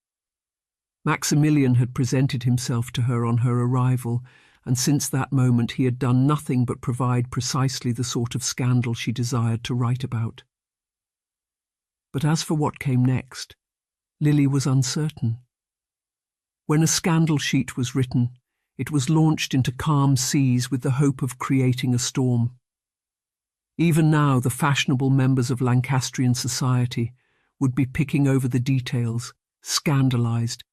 Speaker 1: Maximilian had presented himself to her on her arrival, and since that moment he had done nothing but provide precisely the sort of scandal she desired to write about. But as for what came next, Lily was uncertain. When a scandal sheet was written, it was launched into calm seas with the hope of creating a storm. Even now the fashionable members of Lancastrian society would be picking over the details, scandalised,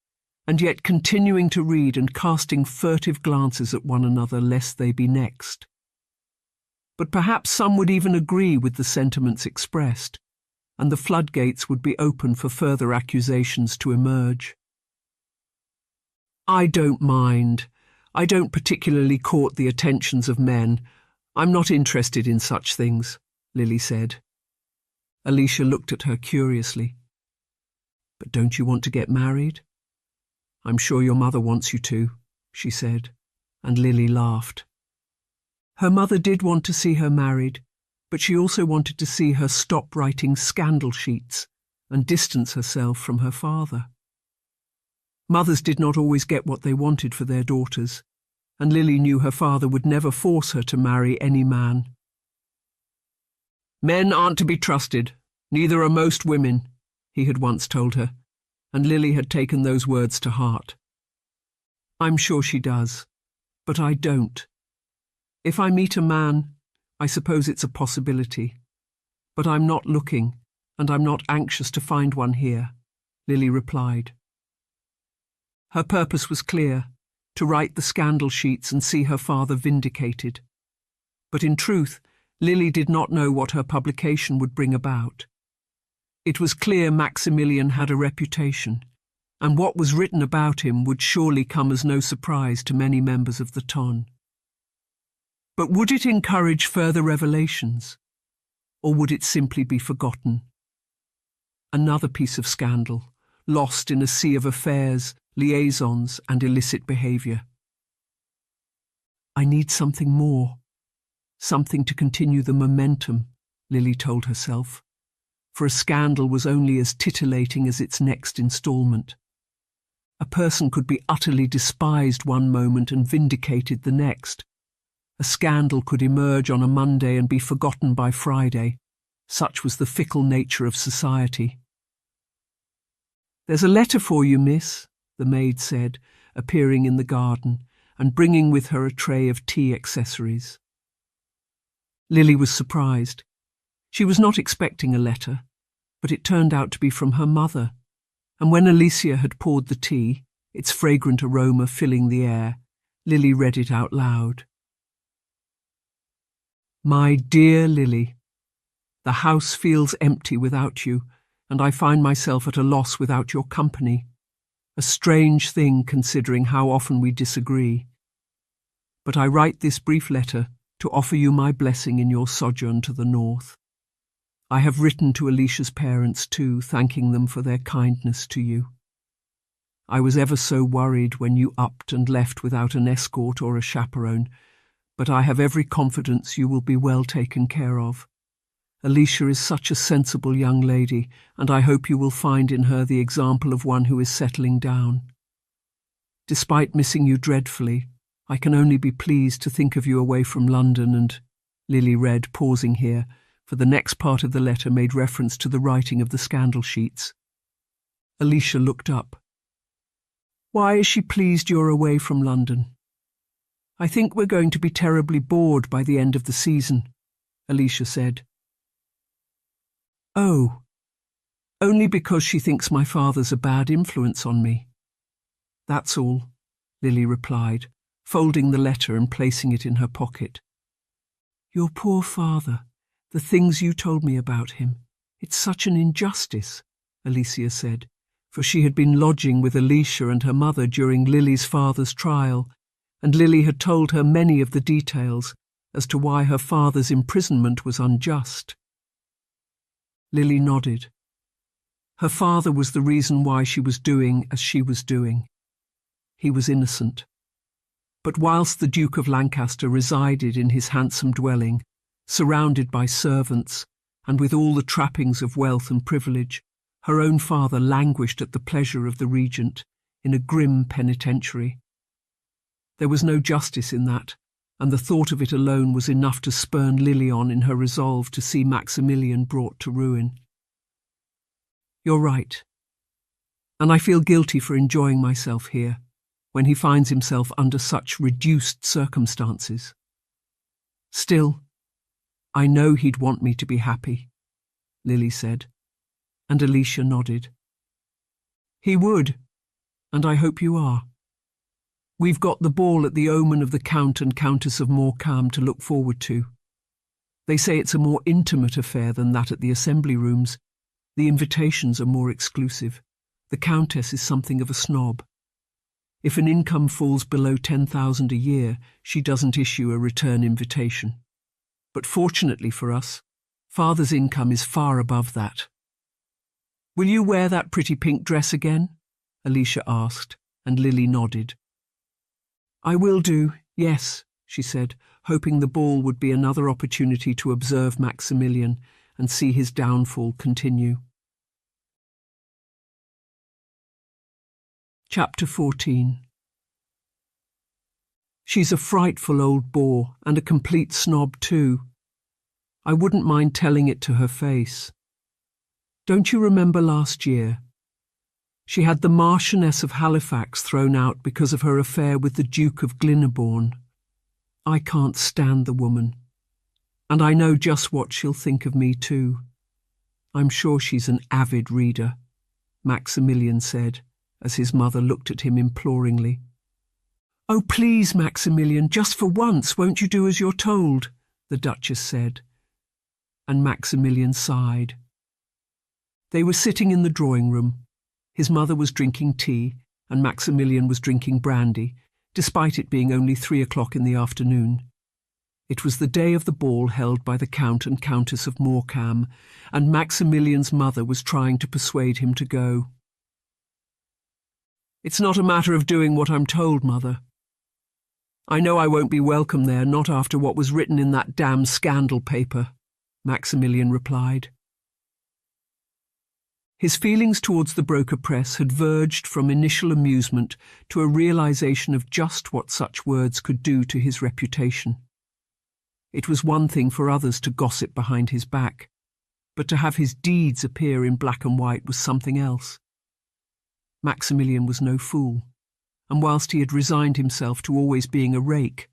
Speaker 1: and yet continuing to read and casting furtive glances at one another lest they be next. But perhaps some would even agree with the sentiments expressed, and the floodgates would be open for further accusations to emerge. I don't mind. I don't particularly court the attentions of men. I'm not interested in such things, Lily said. Alicia looked at her curiously. But don't you want to get married? I'm sure your mother wants you to, she said, and Lily laughed. Her mother did want to see her married, but she also wanted to see her stop writing scandal sheets and distance herself from her father. Mothers did not always get what they wanted for their daughters, and Lily knew her father would never force her to marry any man. Men aren't to be trusted, neither are most women, he had once told her, and Lily had taken those words to heart. I'm sure she does, but I don't. If I meet a man, I suppose it's a possibility, but I'm not looking, and I'm not anxious to find one here, Lily replied. Her purpose was clear, to write the scandal sheets and see her father vindicated. But in truth, Lily did not know what her publication would bring about. It was clear Maximilian had a reputation, and what was written about him would surely come as no surprise to many members of the ton. But would it encourage further revelations, or would it simply be forgotten? Another piece of scandal, lost in a sea of affairs, liaisons and illicit behaviour. I need something more, something to continue the momentum, Lily told herself, for a scandal was only as titillating as its next instalment. A person could be utterly despised one moment and vindicated the next. A scandal could emerge on a Monday and be forgotten by Friday. Such was the fickle nature of society. There's a letter for you, miss, the maid said, appearing in the garden and bringing with her a tray of tea accessories. Lily was surprised. She was not expecting a letter, but it turned out to be from her mother, and when Alicia had poured the tea, its fragrant aroma filling the air, Lily read it out loud. My dear Lily, the house feels empty without you, and I find myself at a loss without your company. A strange thing considering how often we disagree. But I write this brief letter to offer you my blessing in your sojourn to the north. I have written to Alicia's parents too, thanking them for their kindness to you. I was ever so worried when you upped and left without an escort or a chaperone, but I have every confidence you will be well taken care of. Alicia is such a sensible young lady, and I hope you will find in her the example of one who is settling down. Despite missing you dreadfully, I can only be pleased to think of you away from London and—" Lily read, pausing here, for the next part of the letter made reference to the writing of the scandal sheets. Alicia looked up. "Why is she pleased you're away from London?" "I think we're going to be terribly bored by the end of the season," Alicia said. "Oh, only because she thinks my father's a bad influence on me. That's all," Lily replied, folding the letter and placing it in her pocket. "Your poor father, the things you told me about him. It's such an injustice," Alicia said, for she had been lodging with Alicia and her mother during Lily's father's trial, and Lily had told her many of the details as to why her father's imprisonment was unjust. Lily nodded. Her father was the reason why she was doing as she was doing. He was innocent. But whilst the Duke of Lancaster resided in his handsome dwelling, surrounded by servants, and with all the trappings of wealth and privilege, her own father languished at the pleasure of the regent in a grim penitentiary. There was no justice in that, and the thought of it alone was enough to spurn Lily on in her resolve to see Maximilian brought to ruin. "You're right, and I feel guilty for enjoying myself here, when he finds himself under such reduced circumstances. Still, I know he'd want me to be happy," Lily said, and Alicia nodded. "He would, and I hope you are. We've got the ball at the Omen of the Count and Countess of Morecambe to look forward to. They say it's a more intimate affair than that at the Assembly Rooms. The invitations are more exclusive. The Countess is something of a snob. If an income falls below 10,000 a year, she doesn't issue a return invitation. But fortunately for us, Father's income is far above that." "Will you wear that pretty pink dress again?" Alicia asked, and Lily nodded. "I will do, yes," she said, hoping the ball would be another opportunity to observe Maximilian and see his downfall continue. Chapter 14. "She's a frightful old bore, and a complete snob too. I wouldn't mind telling it to her face. Don't you remember last year? She had the Marchioness of Halifax thrown out because of her affair with the Duke of Glyndebourne. I can't stand the woman, and I know just what she'll think of me too. I'm sure she's an avid reader," Maximilian said, as his mother looked at him imploringly. "Oh, please, Maximilian, just for once won't you do as you're told?" the Duchess said, and Maximilian sighed. They were sitting in the drawing-room. His mother was drinking tea, and Maximilian was drinking brandy, despite it being only 3 o'clock in the afternoon. It was the day of the ball held by the Count and Countess of Morecambe, and Maximilian's mother was trying to persuade him to go. "It's not a matter of doing what I'm told, Mother. I know I won't be welcome there, not after what was written in that damn scandal paper," Maximilian replied. His feelings towards the broker press had verged from initial amusement to a realization of just what such words could do to his reputation. It was one thing for others to gossip behind his back, but to have his deeds appear in black and white was something else. Maximilian was no fool, and whilst he had resigned himself to always being a rake,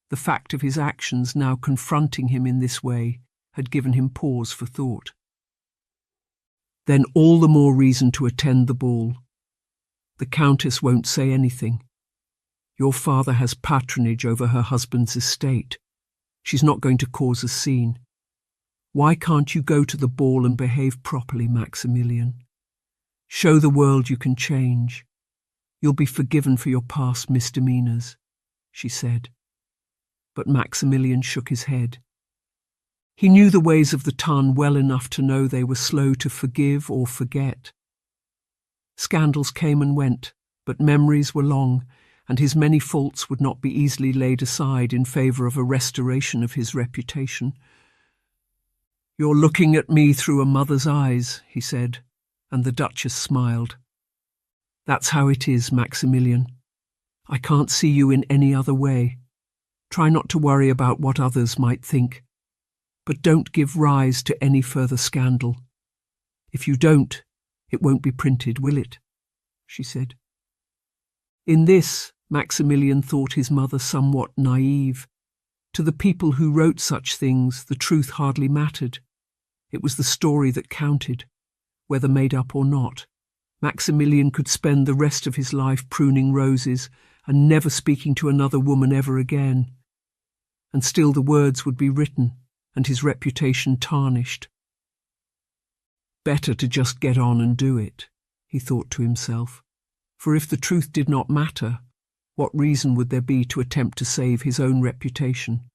Speaker 1: the fact of his actions now confronting him in this way had given him pause for thought. Then all the more reason to attend the ball. The Countess won't say anything. Your father has patronage over her husband's estate. She's not going to cause a scene. Why can't you go to the ball and behave properly, Maximilian? Show the world you can change. You'll be forgiven for your past misdemeanours, she said. But Maximilian shook his head. He knew the ways of the tongue well enough to know they were slow to forgive or forget. Scandals came and went, but memories were long, and his many faults would not be easily laid aside in favour of a restoration of his reputation. "You're looking at me through a mother's eyes," he said, and the Duchess smiled. "That's how it is, Maximilian. I can't see you in any other way. Try not to worry about what others might think. But don't give rise to any further scandal. If you don't, it won't be printed, will it?" she said. In this, Maximilian thought his mother somewhat naive. To the people who wrote such things, the truth hardly mattered. It was the story that counted, whether made up or not. Maximilian could spend the rest of his life pruning roses and never speaking to another woman ever again. And still the words would be written, and his reputation tarnished. Better to just get on and do it, he thought to himself, for if the truth did not matter, what reason would there be to attempt to save his own reputation?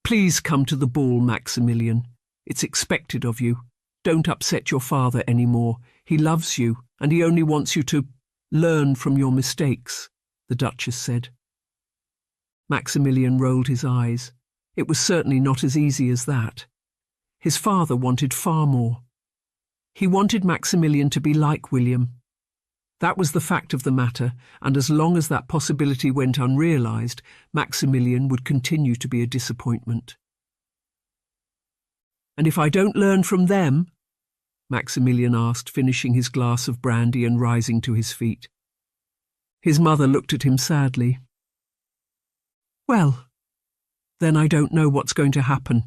Speaker 1: "Please come to the ball, Maximilian. It's expected of you. Don't upset your father any more. He loves you, and he only wants you to learn from your mistakes," the Duchess said. Maximilian rolled his eyes. It was certainly not as easy as that. His father wanted far more. He wanted Maximilian to be like William. That was the fact of the matter, and as long as that possibility went unrealised, Maximilian would continue to be a disappointment. "And if I don't learn from them?" Maximilian asked, finishing his glass of brandy and rising to his feet. His mother looked at him sadly. "Well, then I don't know what's going to happen,"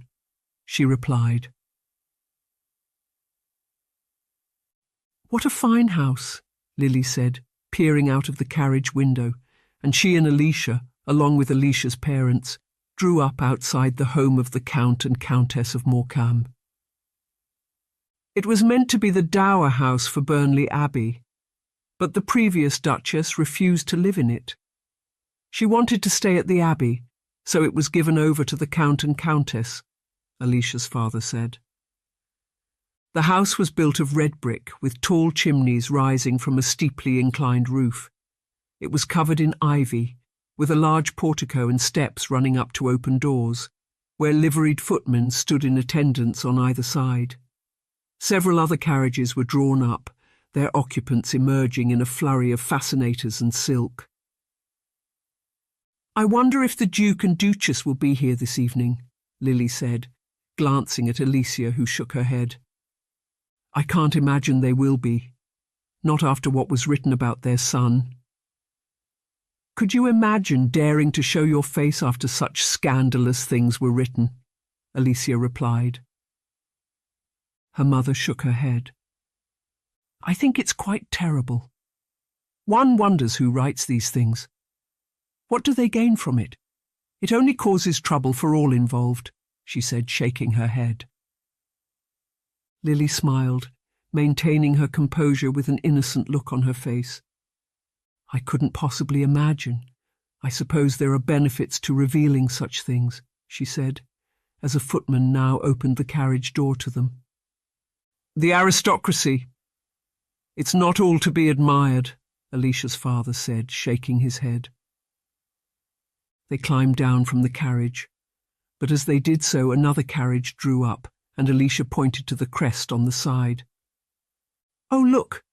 Speaker 1: she replied. "What a fine house," Lily said, peering out of the carriage window, and she and Alicia, along with Alicia's parents, drew up outside the home of the Count and Countess of Morecambe. It was meant to be the dower house for Burnley Abbey, but the previous Duchess refused to live in it. She wanted to stay at the Abbey, so it was given over to the Count and Countess, Alicia's father said. The house was built of red brick, with tall chimneys rising from a steeply inclined roof. It was covered in ivy, with a large portico and steps running up to open doors, where liveried footmen stood in attendance on either side. Several other carriages were drawn up, their occupants emerging in a flurry of fascinators and silk. "I wonder if the Duke and Duchess will be here this evening," Lily said, glancing at Alicia, who shook her head. "I can't imagine they will be, not after what was written about their son." "Could you imagine daring to show your face after such scandalous things were written?" Alicia replied. Her mother shook her head. "I think it's quite terrible. One wonders who writes these things. What do they gain from it? It only causes trouble for all involved," she said, shaking her head. Lily smiled, maintaining her composure with an innocent look on her face. "I couldn't possibly imagine. I suppose there are benefits to revealing such things," she said, as a footman now opened the carriage door to them. "The aristocracy. It's not all to be admired," Alicia's father said, shaking his head. They climbed down from the carriage, but as they did so another carriage drew up, and Alicia pointed to the crest on the side. "Oh, look,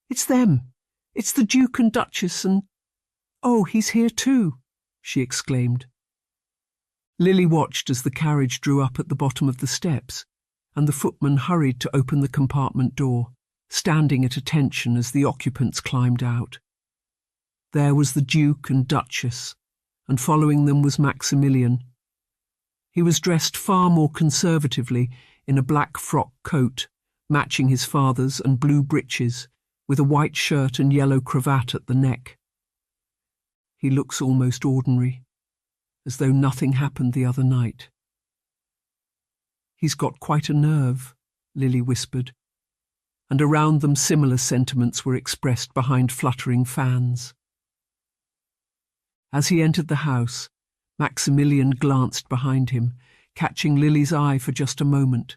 Speaker 1: it's them. It's the Duke and Duchess and— oh, he's here too," she exclaimed. Lily watched as the carriage drew up at the bottom of the steps, and the footman hurried to open the compartment door, standing at attention as the occupants climbed out. There was the Duke and Duchess, and following them was Maximilian. He was dressed far more conservatively in a black frock coat, matching his father's, and blue breeches, with a white shirt and yellow cravat at the neck. He looks almost ordinary, as though nothing happened the other night. "He's got quite a nerve," Lily whispered, and around them similar sentiments were expressed behind fluttering fans. As he entered the house, Maximilian glanced behind him, catching Lily's eye for just a moment.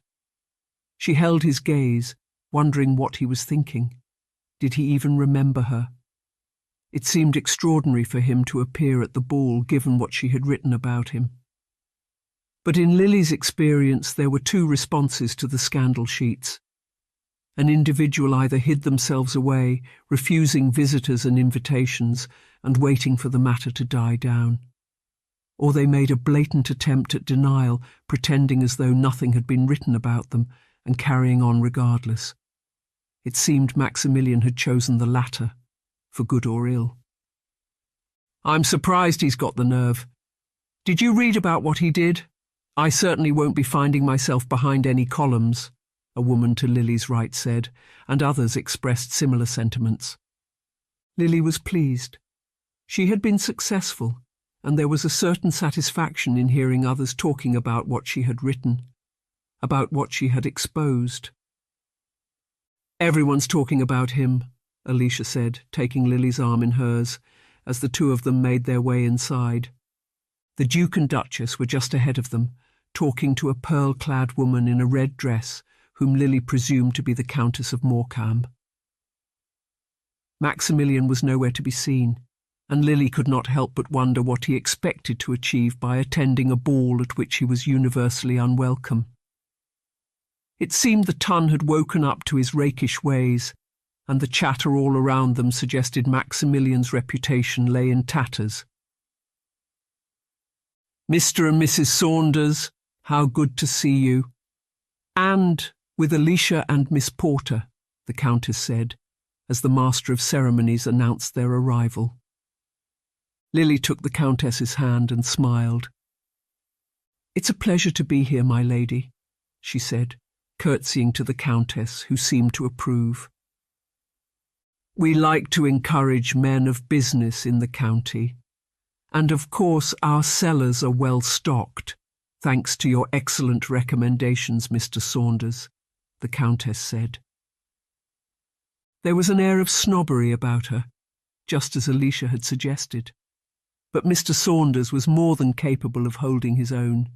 Speaker 1: She held his gaze, wondering what he was thinking. Did he even remember her? It seemed extraordinary for him to appear at the ball given what she had written about him. But in Lily's experience there were two responses to the scandal sheets. An individual either hid themselves away, refusing visitors and invitations and waiting for the matter to die down, or they made a blatant attempt at denial, pretending as though nothing had been written about them and carrying on regardless. It seemed Maximilian had chosen the latter, for good or ill. "I'm surprised he's got the nerve. Did you read about what he did? I certainly won't be finding myself behind any columns," a woman to Lily's right said, and others expressed similar sentiments. Lily was pleased. She had been successful, and there was a certain satisfaction in hearing others talking about what she had written, about what she had exposed. "Everyone's talking about him," Alicia said, taking Lily's arm in hers, as the two of them made their way inside. The Duke and Duchess were just ahead of them, talking to a pearl-clad woman in a red dress, whom Lily presumed to be the Countess of Morecambe. Maximilian was nowhere to be seen, and Lily could not help but wonder what he expected to achieve by attending a ball at which he was universally unwelcome. It seemed the ton had woken up to his rakish ways, and the chatter all around them suggested Maximilian's reputation lay in tatters. "Mr. and Mrs. Saunders, how good to see you. And with Alicia and Miss Porter," the Countess said, as the Master of Ceremonies announced their arrival. Lily took the Countess's hand and smiled. "It's a pleasure to be here, my lady," she said, curtsying to the Countess, who seemed to approve. "We like to encourage men of business in the county, and of course our cellars are well stocked, thanks to your excellent recommendations, Mr. Saunders," the Countess said. There was an air of snobbery about her, just as Alicia had suggested. But Mr. Saunders was more than capable of holding his own,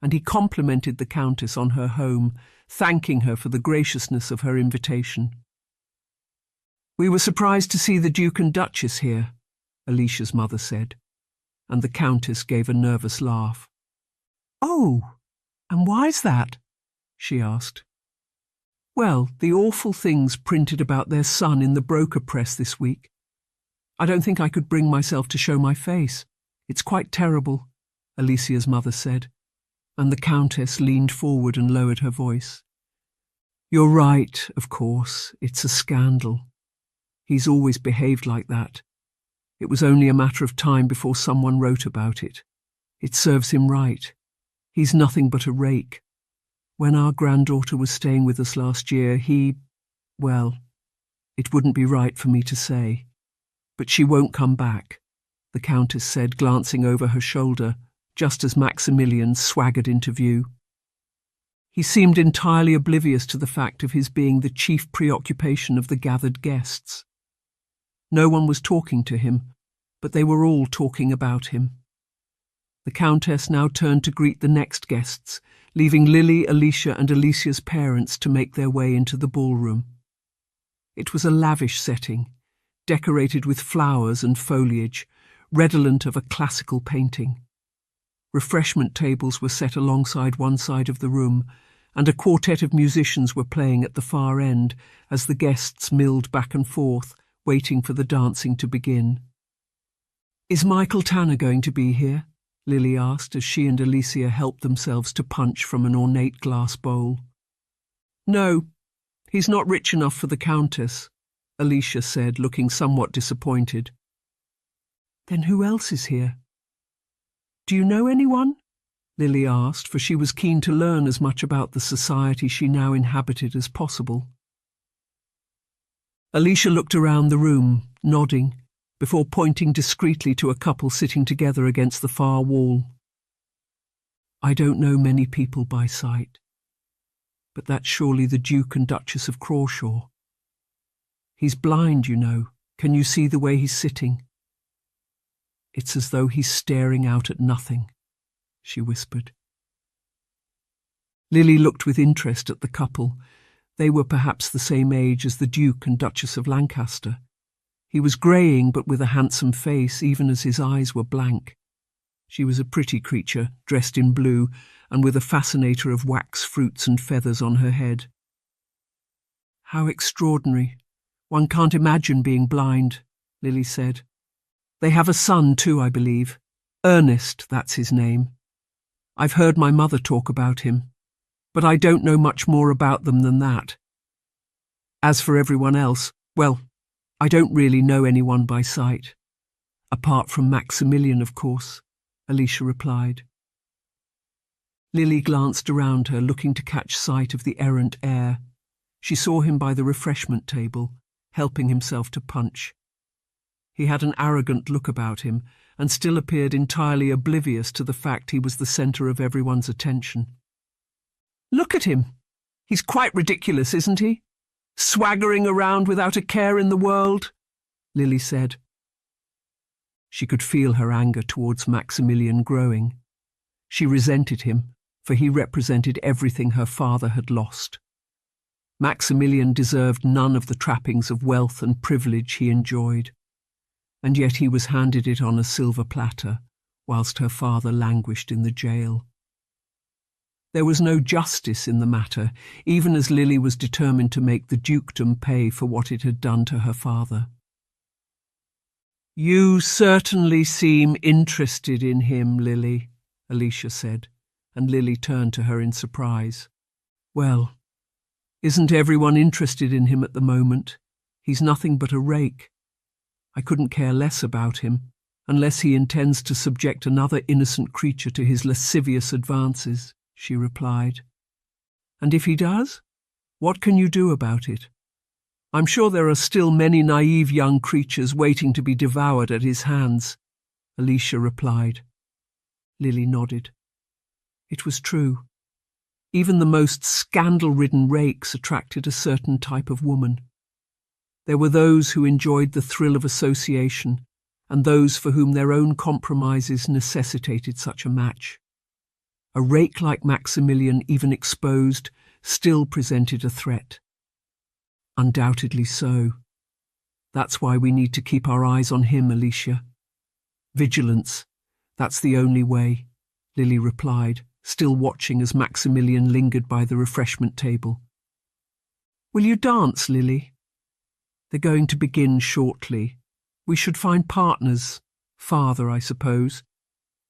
Speaker 1: and he complimented the Countess on her home, thanking her for the graciousness of her invitation. "We were surprised to see the Duke and Duchess here," Alicia's mother said, and the Countess gave a nervous laugh. "Oh, and why's that?" she asked. "Well, the awful things printed about their son in the broker press this week. I don't think I could bring myself to show my face. It's quite terrible," Alicia's mother said, and the Countess leaned forward and lowered her voice. "You're right, of course, it's a scandal. He's always behaved like that. It was only a matter of time before someone wrote about it. It serves him right. He's nothing but a rake. When our granddaughter was staying with us last year, well, it wouldn't be right for me to say. But she won't come back," the Countess said, glancing over her shoulder, just as Maximilian swaggered into view. He seemed entirely oblivious to the fact of his being the chief preoccupation of the gathered guests. No one was talking to him, but they were all talking about him. The Countess now turned to greet the next guests, leaving Lily, Alicia and Alicia's parents to make their way into the ballroom. It was a lavish setting, decorated with flowers and foliage, redolent of a classical painting. Refreshment tables were set alongside one side of the room, and a quartet of musicians were playing at the far end as the guests milled back and forth, waiting for the dancing to begin. "Is Michael Tanner going to be here?" Lily asked as she and Alicia helped themselves to punch from an ornate glass bowl. "No, he's not rich enough for the Countess," Alicia said, looking somewhat disappointed. "Then who else is here?" "Do you know anyone?" Lily asked, for she was keen to learn as much about the society she now inhabited as possible. Alicia looked around the room, nodding, before pointing discreetly to a couple sitting together against the far wall. "I don't know many people by sight, but that's surely the Duke and Duchess of Crawshaw. He's blind, you know. Can you see the way he's sitting? It's as though he's staring out at nothing," she whispered. Lily looked with interest at the couple. They were perhaps the same age as the Duke and Duchess of Lancaster. He was greying but with a handsome face, even as his eyes were blank. She was a pretty creature, dressed in blue, and with a fascinator of wax fruits and feathers on her head. "How extraordinary. One can't imagine being blind," Lily said. "They have a son too, I believe. Ernest, that's his name. I've heard my mother talk about him, but I don't know much more about them than that. As for everyone else, well, I don't really know anyone by sight. Apart from Maximilian, of course," Alicia replied. Lily glanced around her, looking to catch sight of the errant heir. She saw him by the refreshment table, helping himself to punch. He had an arrogant look about him, and still appeared entirely oblivious to the fact he was the centre of everyone's attention. "Look at him! He's quite ridiculous, isn't he? Swaggering around without a care in the world," Lily said. She could feel her anger towards Maximilian growing. She resented him, for he represented everything her father had lost. Maximilian deserved none of the trappings of wealth and privilege he enjoyed, and yet he was handed it on a silver platter, whilst her father languished in the jail. There was no justice in the matter, even as Lily was determined to make the dukedom pay for what it had done to her father. "You certainly seem interested in him, Lily," Alicia said, and Lily turned to her in surprise. "Well, isn't everyone interested in him at the moment? He's nothing but a rake. I couldn't care less about him, unless he intends to subject another innocent creature to his lascivious advances," she replied. "And if he does, what can you do about it? I'm sure there are still many naive young creatures waiting to be devoured at his hands," Alicia replied. Lily nodded. It was true. Even the most scandal-ridden rakes attracted a certain type of woman. There were those who enjoyed the thrill of association, and those for whom their own compromises necessitated such a match. A rake like Maximilian, even exposed, still presented a threat. Undoubtedly so. That's why we need to keep our eyes on him, Alicia. Vigilance, that's the only way, Lily replied, still watching as Maximilian lingered by the refreshment table. "Will you dance, Lily?" "They're going to begin shortly. We should find partners. Father, I suppose.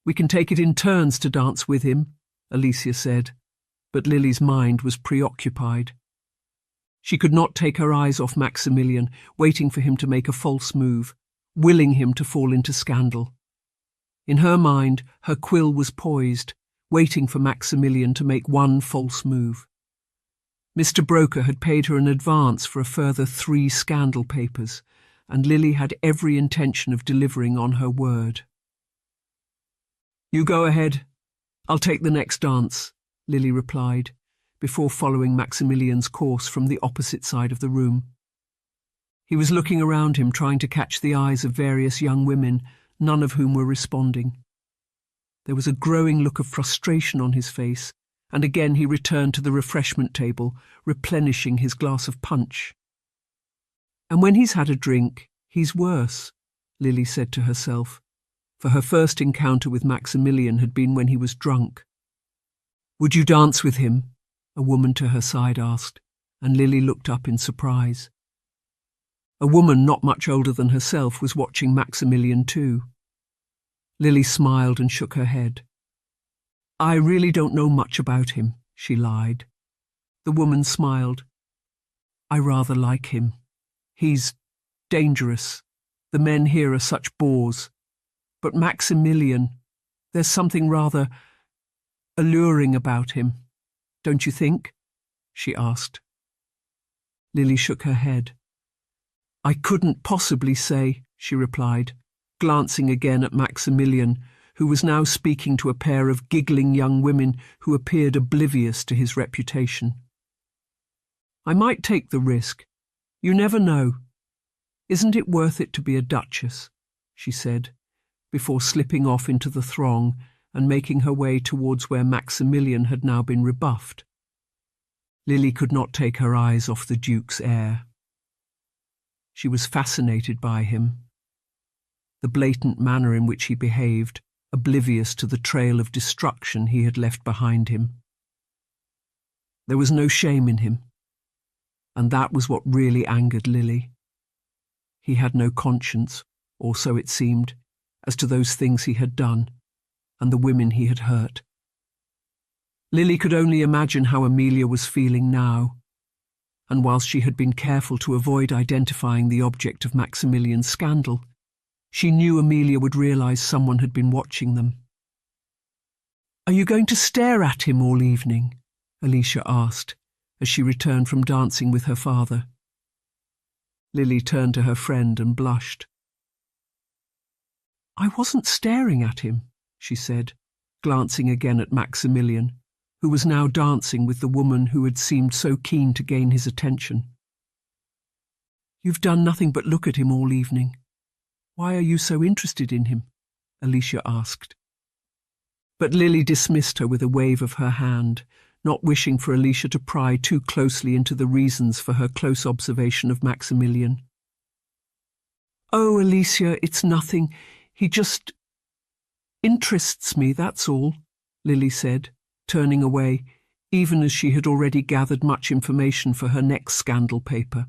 Speaker 1: We can take it in turns to dance with him," Alicia said, but Lily's mind was preoccupied. She could not take her eyes off Maximilian, waiting for him to make a false move, willing him to fall into scandal. In her mind, her quill was poised, waiting for Maximilian to make one false move. Mr. Broker had paid her an advance for a further 3 scandal papers, and Lily had every intention of delivering on her word. "You go ahead. I'll take the next dance," Lily replied, before following Maximilian's course from the opposite side of the room. He was looking around him, trying to catch the eyes of various young women, none of whom were responding. There was a growing look of frustration on his face, and again he returned to the refreshment table, replenishing his glass of punch. "And when he's had a drink, he's worse," Lily said to herself, for her first encounter with Maximilian had been when he was drunk. "Would you dance with him?" a woman to her side asked, and Lily looked up in surprise. A woman not much older than herself was watching Maximilian too. Lily smiled and shook her head. "I really don't know much about him," she lied. The woman smiled. "I rather like him. He's dangerous. The men here are such bores. But Maximilian, there's something rather alluring about him. Don't you think?" she asked. Lily shook her head. "I couldn't possibly say," she replied, glancing again at Maximilian, who was now speaking to a pair of giggling young women who appeared oblivious to his reputation. "I might take the risk. You never know. Isn't it worth it to be a duchess?" she said, before slipping off into the throng and making her way towards where Maximilian had now been rebuffed. Lily could not take her eyes off the Duke's heir. She was fascinated by him. The blatant manner in which he behaved, oblivious to the trail of destruction he had left behind him. There was no shame in him, and that was what really angered Lily. He had no conscience, or so it seemed, as to those things he had done, and the women he had hurt. Lily could only imagine how Amelia was feeling now, and whilst she had been careful to avoid identifying the object of Maximilian's scandal, she knew Amelia would realise someone had been watching them. "Are you going to stare at him all evening?" Alicia asked, as she returned from dancing with her father. Lily turned to her friend and blushed. "I wasn't staring at him," she said, glancing again at Maximilian, who was now dancing with the woman who had seemed so keen to gain his attention. "You've done nothing but look at him all evening. Why are you so interested in him?" Alicia asked. But Lily dismissed her with a wave of her hand, not wishing for Alicia to pry too closely into the reasons for her close observation of Maximilian. "Oh, Alicia, it's nothing. He just interests me, that's all," Lily said, turning away, even as she had already gathered much information for her next scandal paper.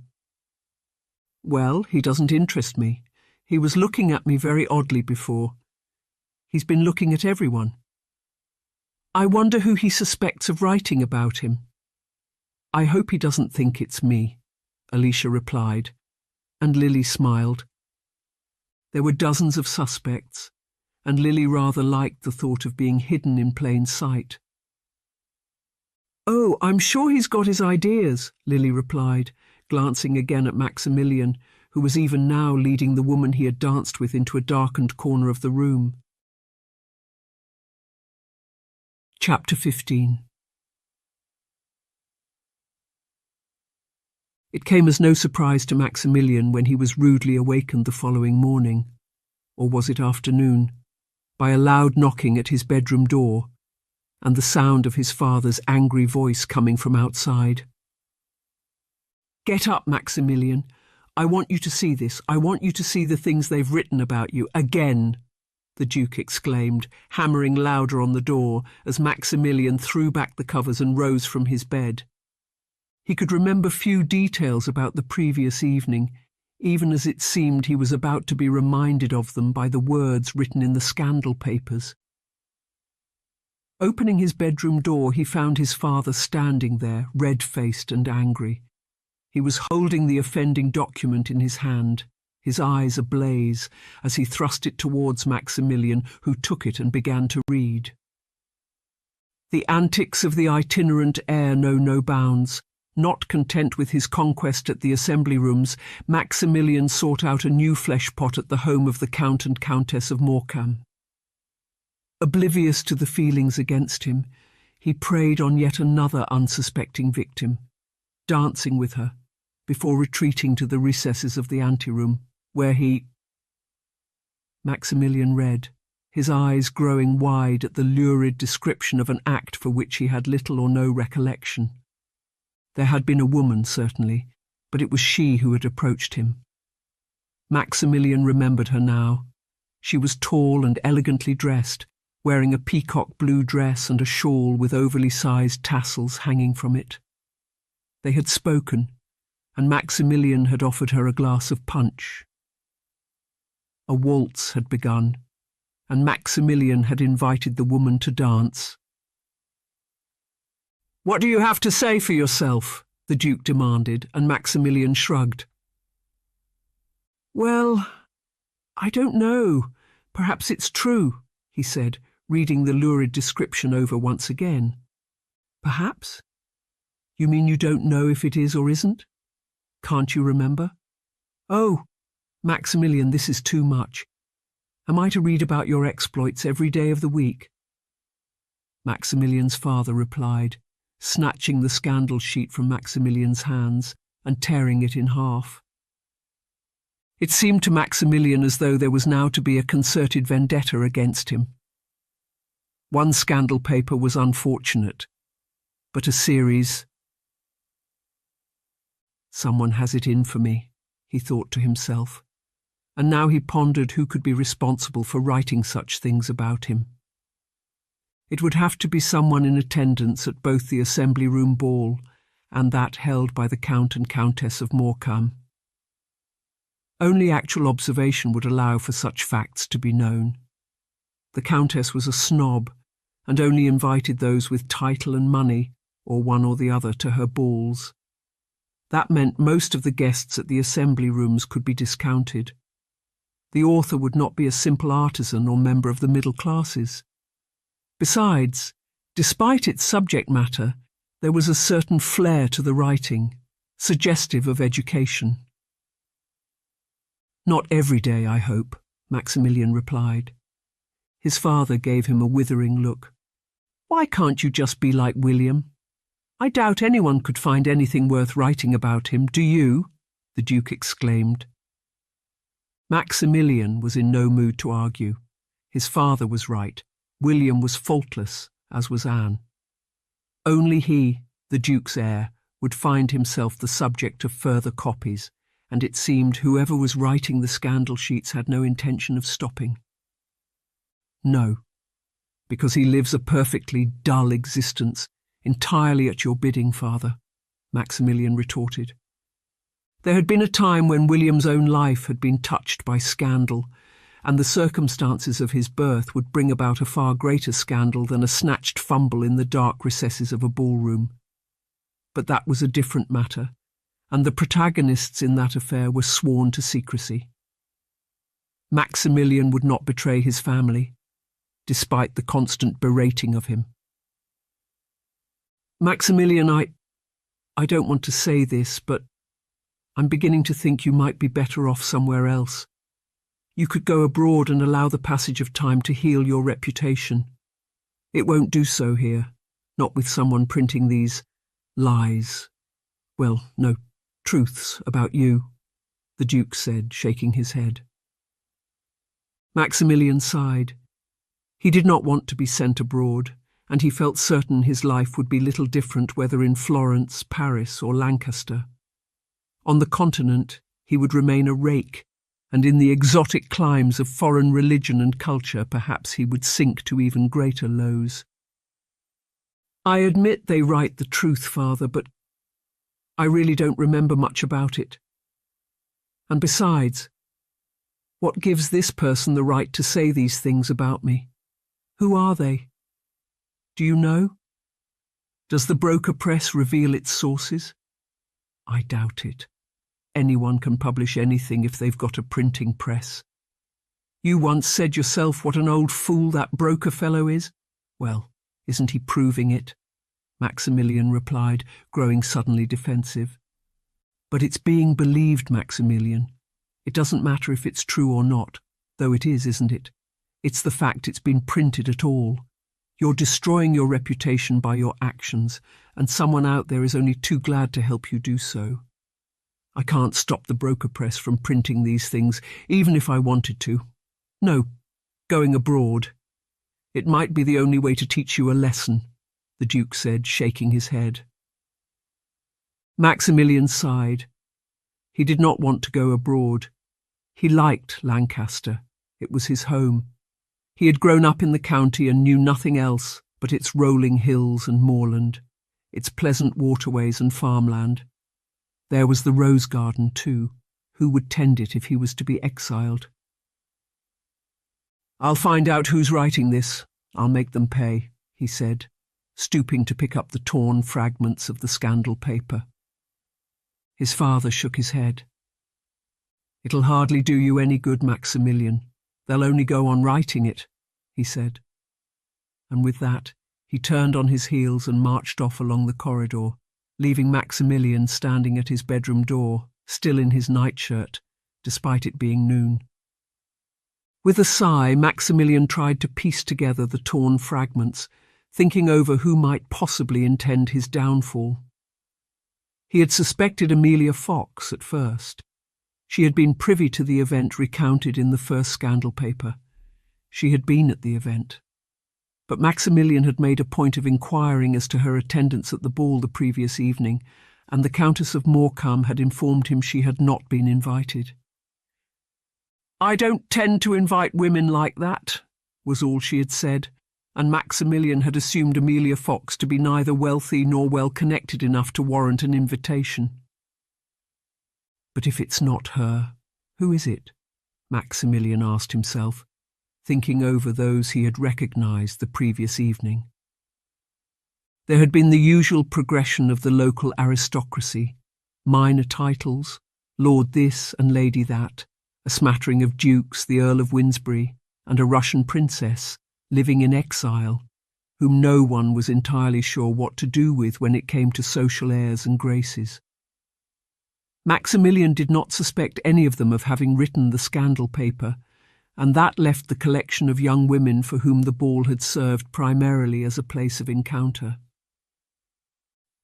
Speaker 1: "Well, he doesn't interest me. He was looking at me very oddly before. He's been looking at everyone. I wonder who he suspects of writing about him." "I hope he doesn't think it's me," Alicia replied, and Lily smiled. There were dozens of suspects, and Lily rather liked the thought of being hidden in plain sight. "Oh, I'm sure he's got his ideas," Lily replied, glancing again at Maximilian, who was even now leading the woman he had danced with into a darkened corner of the room. Chapter 15. It came as no surprise to Maximilian when he was rudely awakened the following morning, or was it afternoon, by a loud knocking at his bedroom door, and the sound of his father's angry voice coming from outside. "Get up, Maximilian. I want you to see this. I want you to see the things they've written about you, again," the Duke exclaimed, hammering louder on the door as Maximilian threw back the covers and rose from his bed. He could remember few details about the previous evening, even as it seemed he was about to be reminded of them by the words written in the scandal papers. Opening his bedroom door, he found his father standing there, red-faced and angry. He was holding the offending document in his hand, his eyes ablaze, as he thrust it towards Maximilian, who took it and began to read. "The antics of the itinerant heir know no bounds. Not content with his conquest at the assembly rooms, Maximilian sought out a new flesh-pot at the home of the Count and Countess of Morecambe. Oblivious to the feelings against him, he preyed on yet another unsuspecting victim, dancing with her, before retreating to the recesses of the anteroom, where he—" Maximilian read, his eyes growing wide at the lurid description of an act for which he had little or no recollection. There had been a woman, certainly, but it was she who had approached him. Maximilian remembered her now. She was tall and elegantly dressed, wearing a peacock blue dress and a shawl with overly sized tassels hanging from it. They had spoken, and Maximilian had offered her a glass of punch. A waltz had begun, and Maximilian had invited the woman to dance. "What do you have to say for yourself?" the Duke demanded, and Maximilian shrugged. "Well, I don't know. Perhaps it's true," he said, reading the lurid description over once again. "Perhaps? You mean you don't know if it is or isn't? Can't you remember? Oh, Maximilian, this is too much. Am I to read about your exploits every day of the week?" Maximilian's father replied, snatching the scandal sheet from Maximilian's hands and tearing it in half. It seemed to Maximilian as though there was now to be a concerted vendetta against him. One scandal paper was unfortunate, but a series— "Someone has it in for me," he thought to himself, and now he pondered who could be responsible for writing such things about him. It would have to be someone in attendance at both the Assembly Room ball and that held by the Count and Countess of Morecambe. Only actual observation would allow for such facts to be known. The Countess was a snob, and only invited those with title and money, or one or the other, to her balls. That meant most of the guests at the Assembly Rooms could be discounted. The author would not be a simple artisan or member of the middle classes. Besides, despite its subject matter, there was a certain flair to the writing, suggestive of education. "Not every day, I hope," Maximilian replied. His father gave him a withering look. "Why can't you just be like William? I doubt anyone could find anything worth writing about him, do you?" the Duke exclaimed. Maximilian was in no mood to argue. His father was right. William was faultless, as was Anne. Only he, the Duke's heir, would find himself the subject of further copies, and it seemed whoever was writing the scandal sheets had no intention of stopping. "No, because he lives a perfectly dull existence, entirely at your bidding, father," Maximilian retorted. There had been a time when William's own life had been touched by scandal, and the circumstances of his birth would bring about a far greater scandal than a snatched fumble in the dark recesses of a ballroom. But that was a different matter, and the protagonists in that affair were sworn to secrecy. Maximilian would not betray his family, despite the constant berating of him. "Maximilian, I don't want to say this, but I'm beginning to think you might be better off somewhere else. You could go abroad and allow the passage of time to heal your reputation. It won't do so here, not with someone printing these lies. Well, no, truths about you," the Duke said, shaking his head. Maximilian sighed. He did not want to be sent abroad, and he felt certain his life would be little different whether in Florence, Paris, or Lancaster. On the continent, he would remain a rake, and in the exotic climes of foreign religion and culture perhaps he would sink to even greater lows. "I admit they write the truth, father, but I really don't remember much about it. And besides, what gives this person the right to say these things about me? Who are they? Do you know? Does the broker press reveal its sources? I doubt it. Anyone can publish anything if they've got a printing press. You once said yourself what an old fool that broker fellow is. Well, isn't he proving it?" Maximilian replied, growing suddenly defensive. "But it's being believed, Maximilian. It doesn't matter if it's true or not, though it is, isn't it? It's the fact it's been printed at all. You're destroying your reputation by your actions, and someone out there is only too glad to help you do so. I can't stop the broker press from printing these things, even if I wanted to. No, going abroad. It might be the only way to teach you a lesson," the Duke said, shaking his head. Maximilian sighed. He did not want to go abroad. He liked Lancaster. It was his home. He had grown up in the county and knew nothing else but its rolling hills and moorland, its pleasant waterways and farmland. There was the rose garden, too. Who would tend it if he was to be exiled? "I'll find out who's writing this. I'll make them pay," he said, stooping to pick up the torn fragments of the scandal paper. His father shook his head. "It'll hardly do you any good, Maximilian. They'll only go on writing it," he said. And with that, he turned on his heels and marched off along the corridor, leaving Maximilian standing at his bedroom door, still in his nightshirt, despite it being noon. With a sigh, Maximilian tried to piece together the torn fragments, thinking over who might possibly intend his downfall. He had suspected Amelia Fox at first. She had been privy to the event recounted in the first scandal paper. She had been at the event. But Maximilian had made a point of inquiring as to her attendance at the ball the previous evening, and the Countess of Morecambe had informed him she had not been invited. "I don't tend to invite women like that," was all she had said, and Maximilian had assumed Amelia Fox to be neither wealthy nor well connected enough to warrant an invitation. But if it's not her, who is it? Maximilian asked himself, thinking over those he had recognised the previous evening. There had been the usual progression of the local aristocracy, minor titles, Lord this and Lady that, a smattering of dukes, the Earl of Winsbury, and a Russian princess, living in exile, whom no one was entirely sure what to do with when it came to social airs and graces. Maximilian did not suspect any of them of having written the scandal paper, and that left the collection of young women for whom the ball had served primarily as a place of encounter.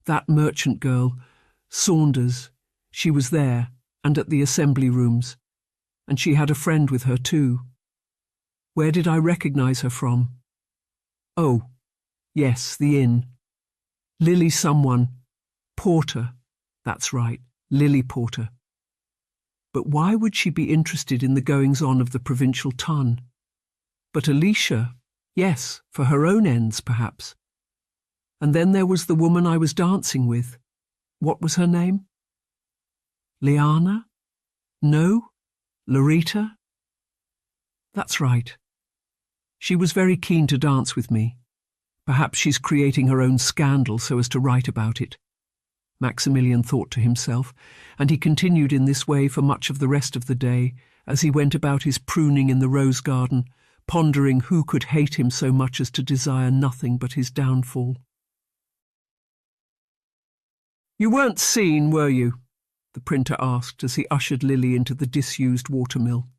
Speaker 1: That merchant girl, Saunders, she was there, and at the assembly rooms, and she had a friend with her too. Where did I recognise her from? Oh, yes, the inn. Lily someone. Porter. That's right, Lily Porter. But why would she be interested in the goings-on of the provincial ton? But Alicia, yes, for her own ends, perhaps. And then there was the woman I was dancing with. What was her name? Liana? No? Lorita? That's right. She was very keen to dance with me. Perhaps she's creating her own scandal so as to write about it. Maximilian thought to himself, and he continued in this way for much of the rest of the day, as he went about his pruning in the rose garden, pondering who could hate him so much as to desire nothing but his downfall. "You weren't seen, were you?" the printer asked as he ushered Lily into the disused watermill.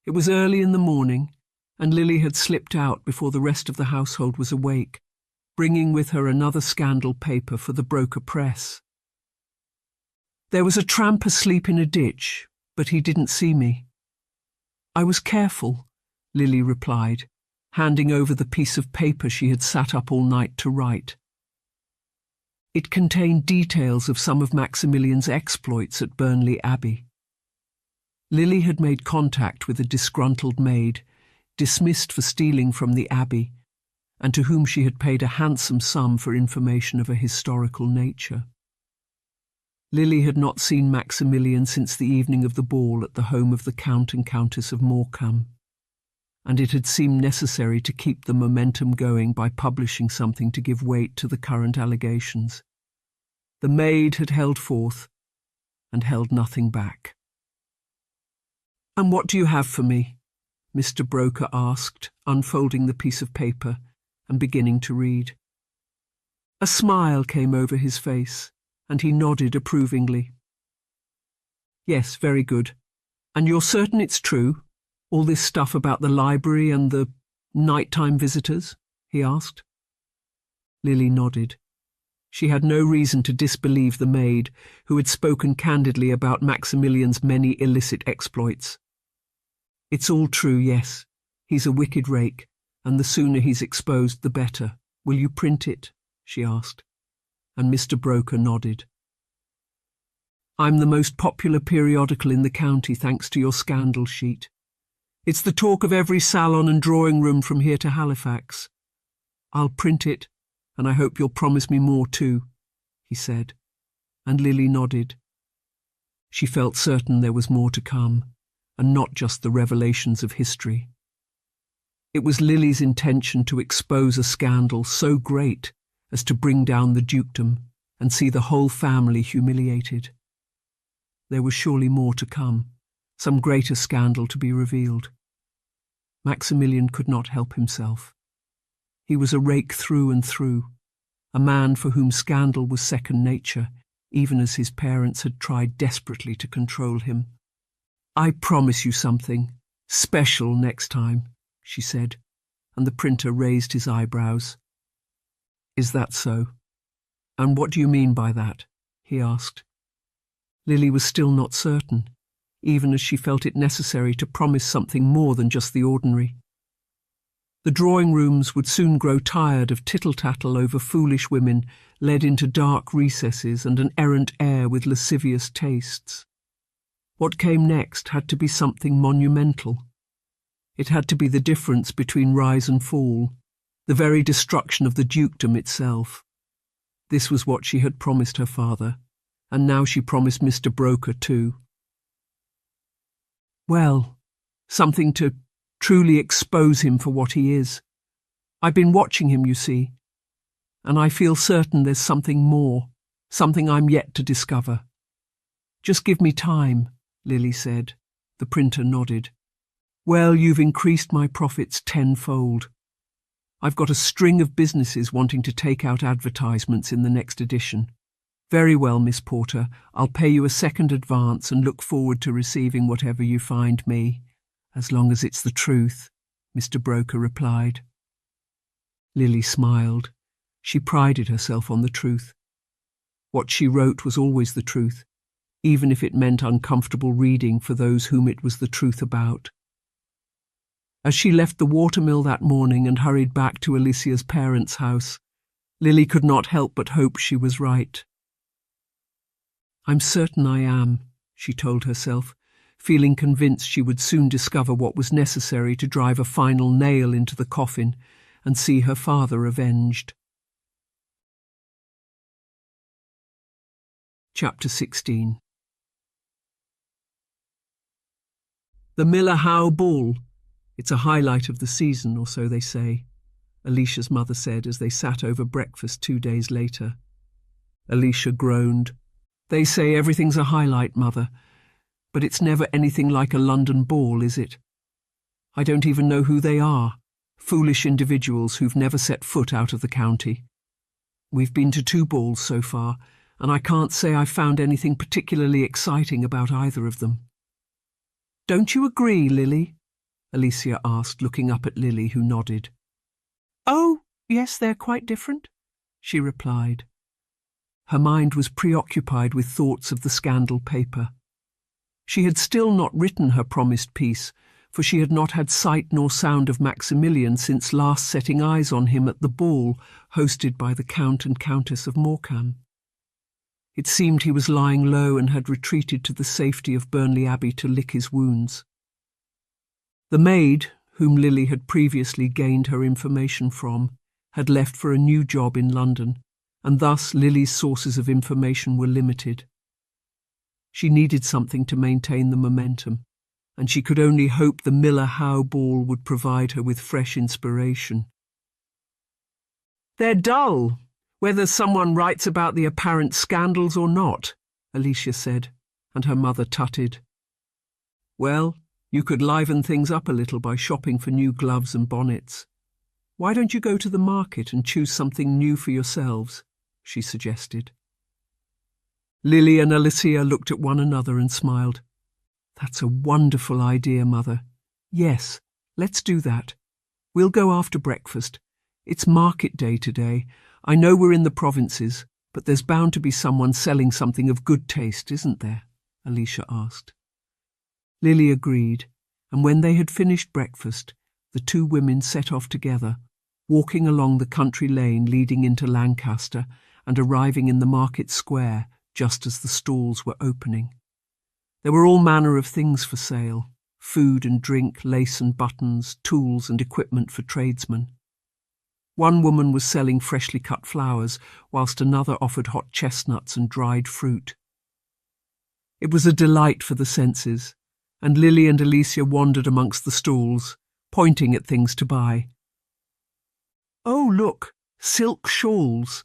Speaker 1: It was early in the morning, and Lily had slipped out before the rest of the household was awake, bringing with her another scandal paper for the broker press. "There was a tramp asleep in a ditch, but he didn't see me." "I was careful," Lily replied, handing over the piece of paper she had sat up all night to write. It contained details of some of Maximilian's exploits at Burnley Abbey. Lily had made contact with a disgruntled maid, dismissed for stealing from the Abbey, and to whom she had paid a handsome sum for information of a historical nature. Lily had not seen Maximilian since the evening of the ball at the home of the Count and Countess of Morecambe, and it had seemed necessary to keep the momentum going by publishing something to give weight to the current allegations. The maid had held forth, and held nothing back. "And what do you have for me?" Mr. Broker asked, unfolding the piece of paper and beginning to read. A smile came over his face, and he nodded approvingly. "Yes, very good. And you're certain it's true, all this stuff about the library and the nighttime visitors?" he asked. Lily nodded. She had no reason to disbelieve the maid, who had spoken candidly about Maximilian's many illicit exploits. "It's all true, yes. He's a wicked rake, and the sooner he's exposed the better. Will you print it?" she asked, and Mr. Broker nodded. "I'm the most popular periodical in the county thanks to your scandal sheet. It's the talk of every salon and drawing-room from here to Halifax. I'll print it, and I hope you'll promise me more too," he said, and Lily nodded. She felt certain there was more to come, and not just the revelations of history. It was Lily's intention to expose a scandal so great as to bring down the dukedom and see the whole family humiliated. There was surely more to come, some greater scandal to be revealed. Maximilian could not help himself. He was a rake through and through, a man for whom scandal was second nature, even as his parents had tried desperately to control him. "I promise you something special next time," she said, and the printer raised his eyebrows. "Is that so? And what do you mean by that?" he asked. Lily was still not certain, even as she felt it necessary to promise something more than just the ordinary. The drawing rooms would soon grow tired of tittle-tattle over foolish women led into dark recesses and an errant air with lascivious tastes. What came next had to be something monumental. It had to be the difference between rise and fall, the very destruction of the dukedom itself. This was what she had promised her father, and now she promised Mr. Broker too. Well, something to truly expose him for what he is. I've been watching him, you see, and I feel certain there's something more, something I'm yet to discover. Just give me time, Lily said. The printer nodded. Well, you've increased my profits tenfold. I've got a string of businesses wanting to take out advertisements in the next edition. Very well, Miss Porter, I'll pay you a second advance and look forward to receiving whatever you find me, as long as it's the truth, Mr. Broker replied. Lily smiled. She prided herself on the truth. What she wrote was always the truth, even if it meant uncomfortable reading for those whom it was the truth about. As she left the watermill that morning and hurried back to Alicia's parents' house, Lily could not help but hope she was right. I'm certain I am, she told herself, feeling convinced she would soon discover what was necessary to drive a final nail into the coffin and see her father avenged. Chapter 16. The Miller Howe Ball. It's a highlight of the season, or so they say, Alicia's mother said as they sat over breakfast 2 days later. Alicia groaned. They say everything's a highlight, Mother, but it's never anything like a London ball, is it? I don't even know who they are, foolish individuals who've never set foot out of the county. We've been to 2 balls so far, and I can't say I've found anything particularly exciting about either of them. Don't you agree, Lily? Alicia asked, looking up at Lily, who nodded. Oh, yes, they're quite different, she replied. Her mind was preoccupied with thoughts of the scandal paper. She had still not written her promised piece, for she had not had sight nor sound of Maximilian since last setting eyes on him at the ball hosted by the Count and Countess of Morecambe. It seemed he was lying low and had retreated to the safety of Burnley Abbey to lick his wounds. The maid, whom Lily had previously gained her information from, had left for a new job in London, and thus Lily's sources of information were limited. She needed something to maintain the momentum, and she could only hope the Miller Howe Ball would provide her with fresh inspiration. They're dull, whether someone writes about the apparent scandals or not, Alicia said, and her mother tutted. Well, you could liven things up a little by shopping for new gloves and bonnets. Why don't you go to the market and choose something new for yourselves? She suggested. Lily and Alicia looked at one another and smiled. That's a wonderful idea, Mother. Yes, let's do that. We'll go after breakfast. It's market day today. I know we're in the provinces, but there's bound to be someone selling something of good taste, isn't there? Alicia asked. Lily agreed, and when they had finished breakfast, the 2 women set off together, walking along the country lane leading into Lancaster and arriving in the market square just as the stalls were opening. There were all manner of things for sale, food and drink, lace and buttons, tools and equipment for tradesmen. One woman was selling freshly cut flowers, whilst another offered hot chestnuts and dried fruit. It was a delight for the senses, and Lily and Alicia wandered amongst the stalls, pointing at things to buy. Oh, look, silk shawls.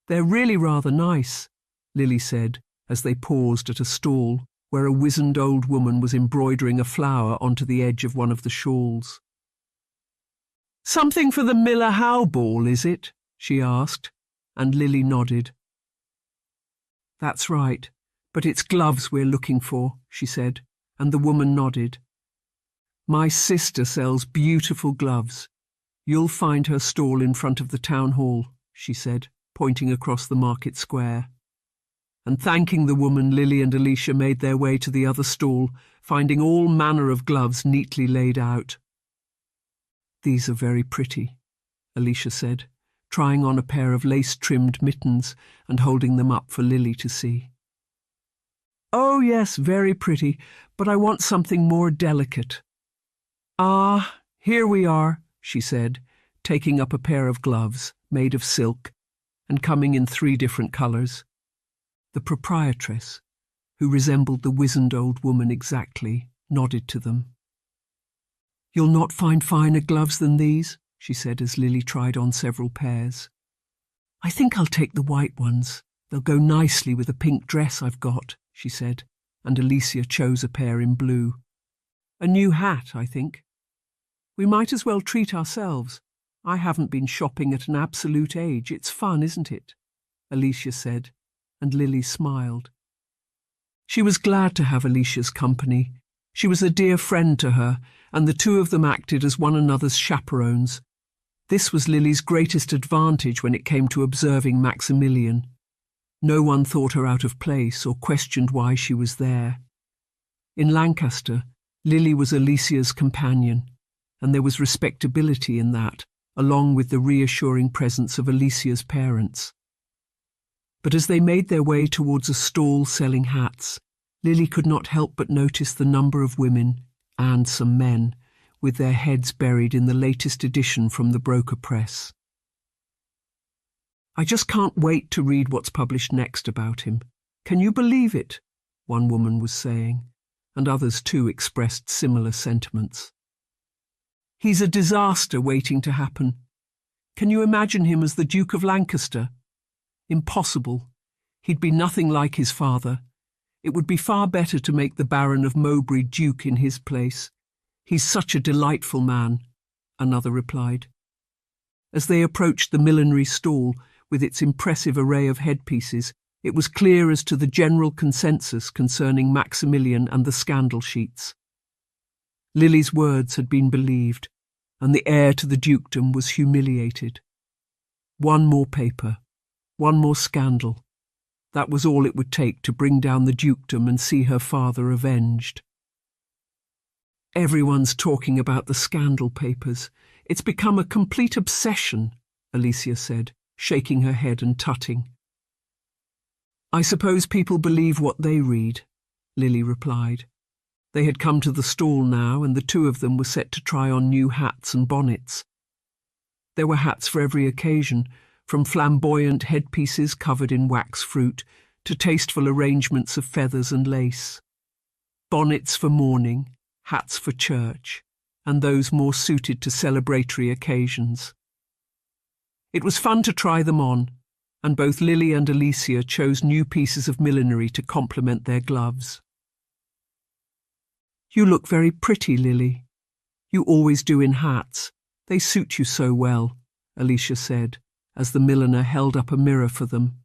Speaker 1: They're really rather nice, Lily said, as they paused at a stall where a wizened old woman was embroidering a flower onto the edge of one of the shawls. Something for the Miller Howe Ball, is it? She asked, and Lily nodded. That's right, but it's gloves we're looking for, she said, and the woman nodded. My sister sells beautiful gloves. You'll find her stall in front of the town hall, she said, pointing across the market square. And thanking the woman, Lily and Alicia made their way to the other stall, finding all manner of gloves neatly laid out. "These are very pretty," Alicia said, trying on a pair of lace-trimmed mittens and holding them up for Lily to see. "Oh, yes, very pretty, but I want something more delicate." "Ah, here we are," she said, taking up a pair of gloves made of silk and coming in 3 different colours. The proprietress, who resembled the wizened old woman exactly, nodded to them. "You'll not find finer gloves than these," she said as Lily tried on several pairs. "I think I'll take the white ones. They'll go nicely with a pink dress I've got," she said, and Alicia chose a pair in blue. "A new hat, I think. We might as well treat ourselves. I haven't been shopping at an absolute age. It's fun, isn't it?" Alicia said, and Lily smiled. She was glad to have Alicia's company. She was a dear friend to her, and the 2 of them acted as one another's chaperones. This was Lily's greatest advantage when it came to observing Maximilian. No one thought her out of place or questioned why she was there. In Lancaster, Lily was Alicia's companion, and there was respectability in that, along with the reassuring presence of Alicia's parents. But as they made their way towards a stall selling hats, Lily could not help but notice the number of women, and some men, with their heads buried in the latest edition from the broker press. "I just can't wait to read what's published next about him. Can you believe it?" one woman was saying, and others too expressed similar sentiments. "He's a disaster waiting to happen. Can you imagine him as the Duke of Lancaster? Impossible. He'd be nothing like his father. It would be far better to make the Baron of Mowbray Duke in his place. He's such a delightful man," another replied. As they approached the millinery stall, with its impressive array of headpieces, it was clear as to the general consensus concerning Maximilian and the scandal sheets. Lily's words had been believed, and the heir to the dukedom was humiliated. One more paper, one more scandal. That was all it would take to bring down the dukedom and see her father avenged. "Everyone's talking about the scandal papers. It's become a complete obsession," Alicia said, shaking her head and tutting. "I suppose people believe what they read," Lily replied. They had come to the stall now, and the 2 of them were set to try on new hats and bonnets. There were hats for every occasion, from flamboyant headpieces covered in wax fruit to tasteful arrangements of feathers and lace. Bonnets for mourning, hats for church, and those more suited to celebratory occasions. It was fun to try them on, and both Lily and Alicia chose new pieces of millinery to complement their gloves. "You look very pretty, Lily. You always do in hats. They suit you so well," Alicia said, as the milliner held up a mirror for them.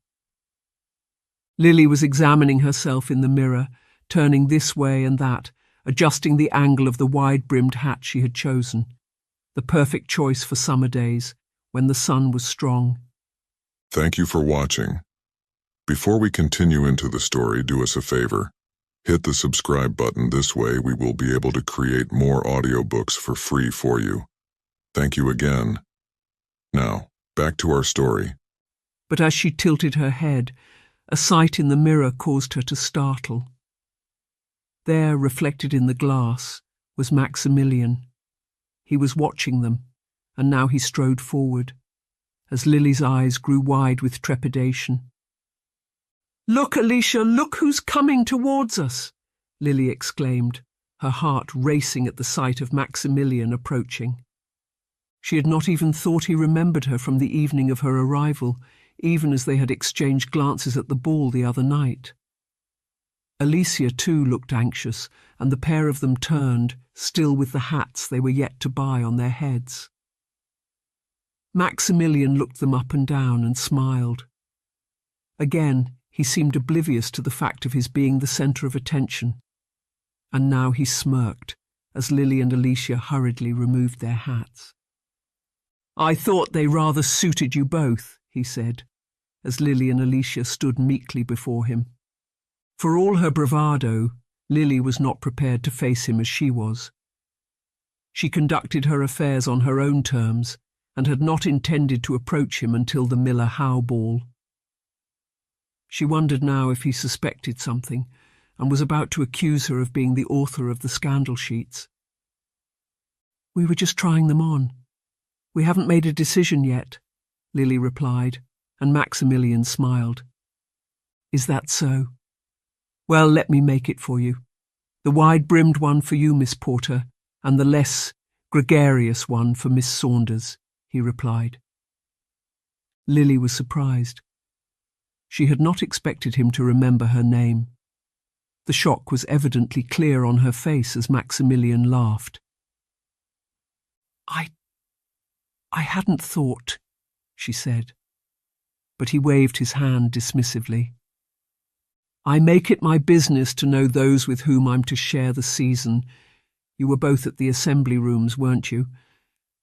Speaker 1: Lily was examining herself in the mirror, turning this way and that, adjusting the angle of the wide-brimmed hat she had chosen, the perfect choice for summer days, when the sun was strong.
Speaker 2: Thank you for watching. Before we continue into the story, do us a favor. Hit the subscribe button. This way we will be able to create more audiobooks for free for you. Thank you again. Now, back to our story.
Speaker 1: But as she tilted her head, a sight in the mirror caused her to startle. There, reflected in the glass, was Maximilian. He was watching them, and now he strode forward, as Lily's eyes grew wide with trepidation. "Look, Alicia, look who's coming towards us!" Lily exclaimed, her heart racing at the sight of Maximilian approaching. She had not even thought he remembered her from the evening of her arrival, even as they had exchanged glances at the ball the other night. Alicia too looked anxious, and the pair of them turned, still with the hats they were yet to buy on their heads. Maximilian looked them up and down and smiled. Again, he seemed oblivious to the fact of his being the centre of attention, and now he smirked as Lily and Alicia hurriedly removed their hats. "I thought they rather suited you both," he said, as Lily and Alicia stood meekly before him. For all her bravado, Lily was not prepared to face him as she was. She conducted her affairs on her own terms and had not intended to approach him until the Miller Howe ball. She wondered now if he suspected something and was about to accuse her of being the author of the scandal sheets. "We were just trying them on. We haven't made a decision yet," Lily replied, and Maximilian smiled. "Is that so? Well, let me make it for you. The wide-brimmed one for you, Miss Porter, and the less gregarious one for Miss Saunders," he replied. Lily was surprised. She had not expected him to remember her name. The shock was evidently clear on her face as Maximilian laughed. I hadn't thought," she said, but he waved his hand dismissively. "I make it my business to know those with whom I'm to share the season. You were both at the assembly rooms, weren't you?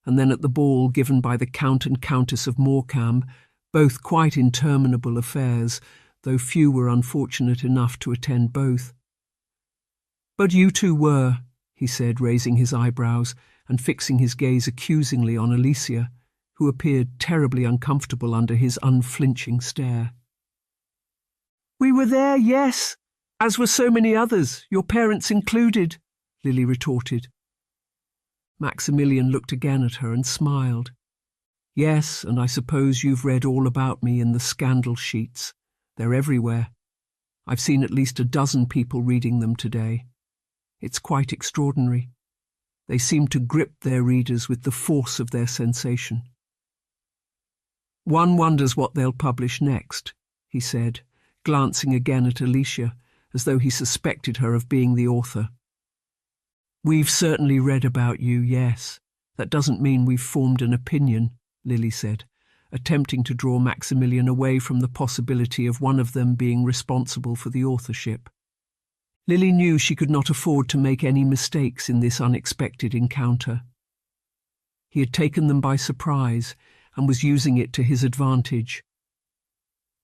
Speaker 1: And then at the ball given by the Count and Countess of Morecambe, both quite interminable affairs, though few were unfortunate enough to attend both." "But you two were," he said, raising his eyebrows and fixing his gaze accusingly on Alicia, who appeared terribly uncomfortable under his unflinching stare. "We were there, yes, as were so many others, your parents included," Lily retorted. Maximilian looked again at her and smiled. "Yes, and I suppose you've read all about me in the scandal sheets. They're everywhere. I've seen at least a dozen people reading them today. It's quite extraordinary. They seem to grip their readers with the force of their sensation." "One wonders what they'll publish next," he said, glancing again at Alicia, as though he suspected her of being the author. "We've certainly read about you, yes. That doesn't mean we've formed an opinion," Lily said, attempting to draw Maximilian away from the possibility of one of them being responsible for the authorship. Lily knew she could not afford to make any mistakes in this unexpected encounter. He had taken them by surprise and was using it to his advantage.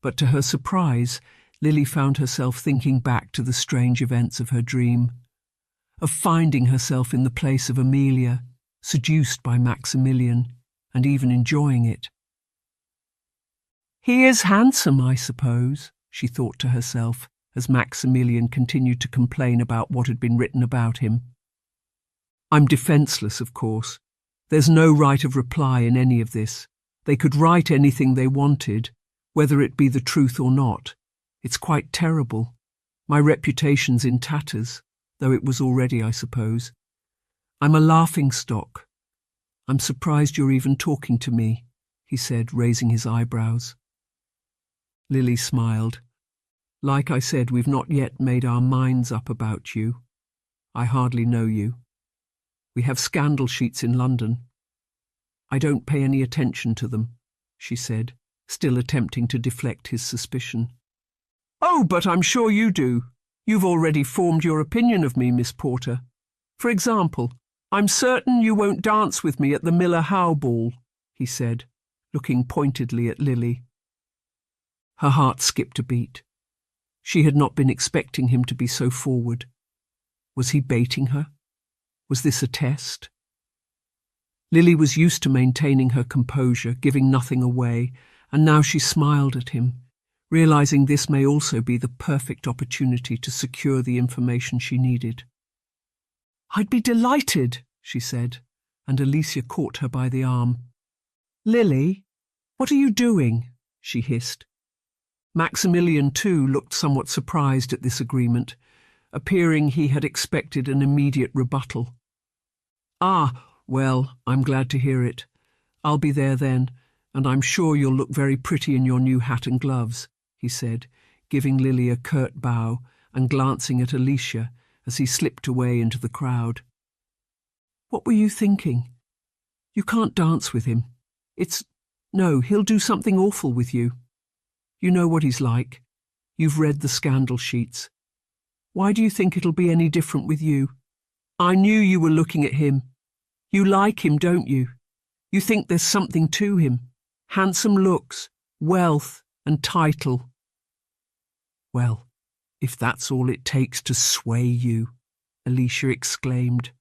Speaker 1: But to her surprise, Lily found herself thinking back to the strange events of her dream, of finding herself in the place of Amelia, seduced by Maximilian, and even enjoying it. "He is handsome, I suppose," she thought to herself, as Maximilian continued to complain about what had been written about him. "I'm defenceless, of course. There's no right of reply in any of this. They could write anything they wanted, whether it be the truth or not. It's quite terrible. My reputation's in tatters, though it was already, I suppose. I'm a laughing-stock. I'm surprised you're even talking to me," he said, raising his eyebrows. Lily smiled. "Like I said, we've not yet made our minds up about you. I hardly know you. We have scandal sheets in London. I don't pay any attention to them," she said, still attempting to deflect his suspicion. "Oh, but I'm sure you do. You've already formed your opinion of me, Miss Porter. For example, I'm certain you won't dance with me at the Miller Howe ball," he said, looking pointedly at Lily. Her heart skipped a beat. She had not been expecting him to be so forward. Was he baiting her? Was this a test? Lily was used to maintaining her composure, giving nothing away, and now she smiled at him, realizing this may also be the perfect opportunity to secure the information she needed. "I'd be delighted," she said, and Alicia caught her by the arm. "Lily, what are you doing?" she hissed. Maximilian, too, looked somewhat surprised at this agreement, appearing he had expected an immediate rebuttal. "Ah, well, I'm glad to hear it. I'll be there then, and I'm sure you'll look very pretty in your new hat and gloves," he said, giving Lily a curt bow and glancing at Alicia as he slipped away into the crowd. "What were you thinking? You can't dance with him. No, he'll do something awful with you. You know what he's like. You've read the scandal sheets. Why do you think it'll be any different with you? I knew you were looking at him. You like him, don't you? You think there's something to him. Handsome looks, wealth, and title." "Well, if that's all it takes to sway you," Alicia exclaimed.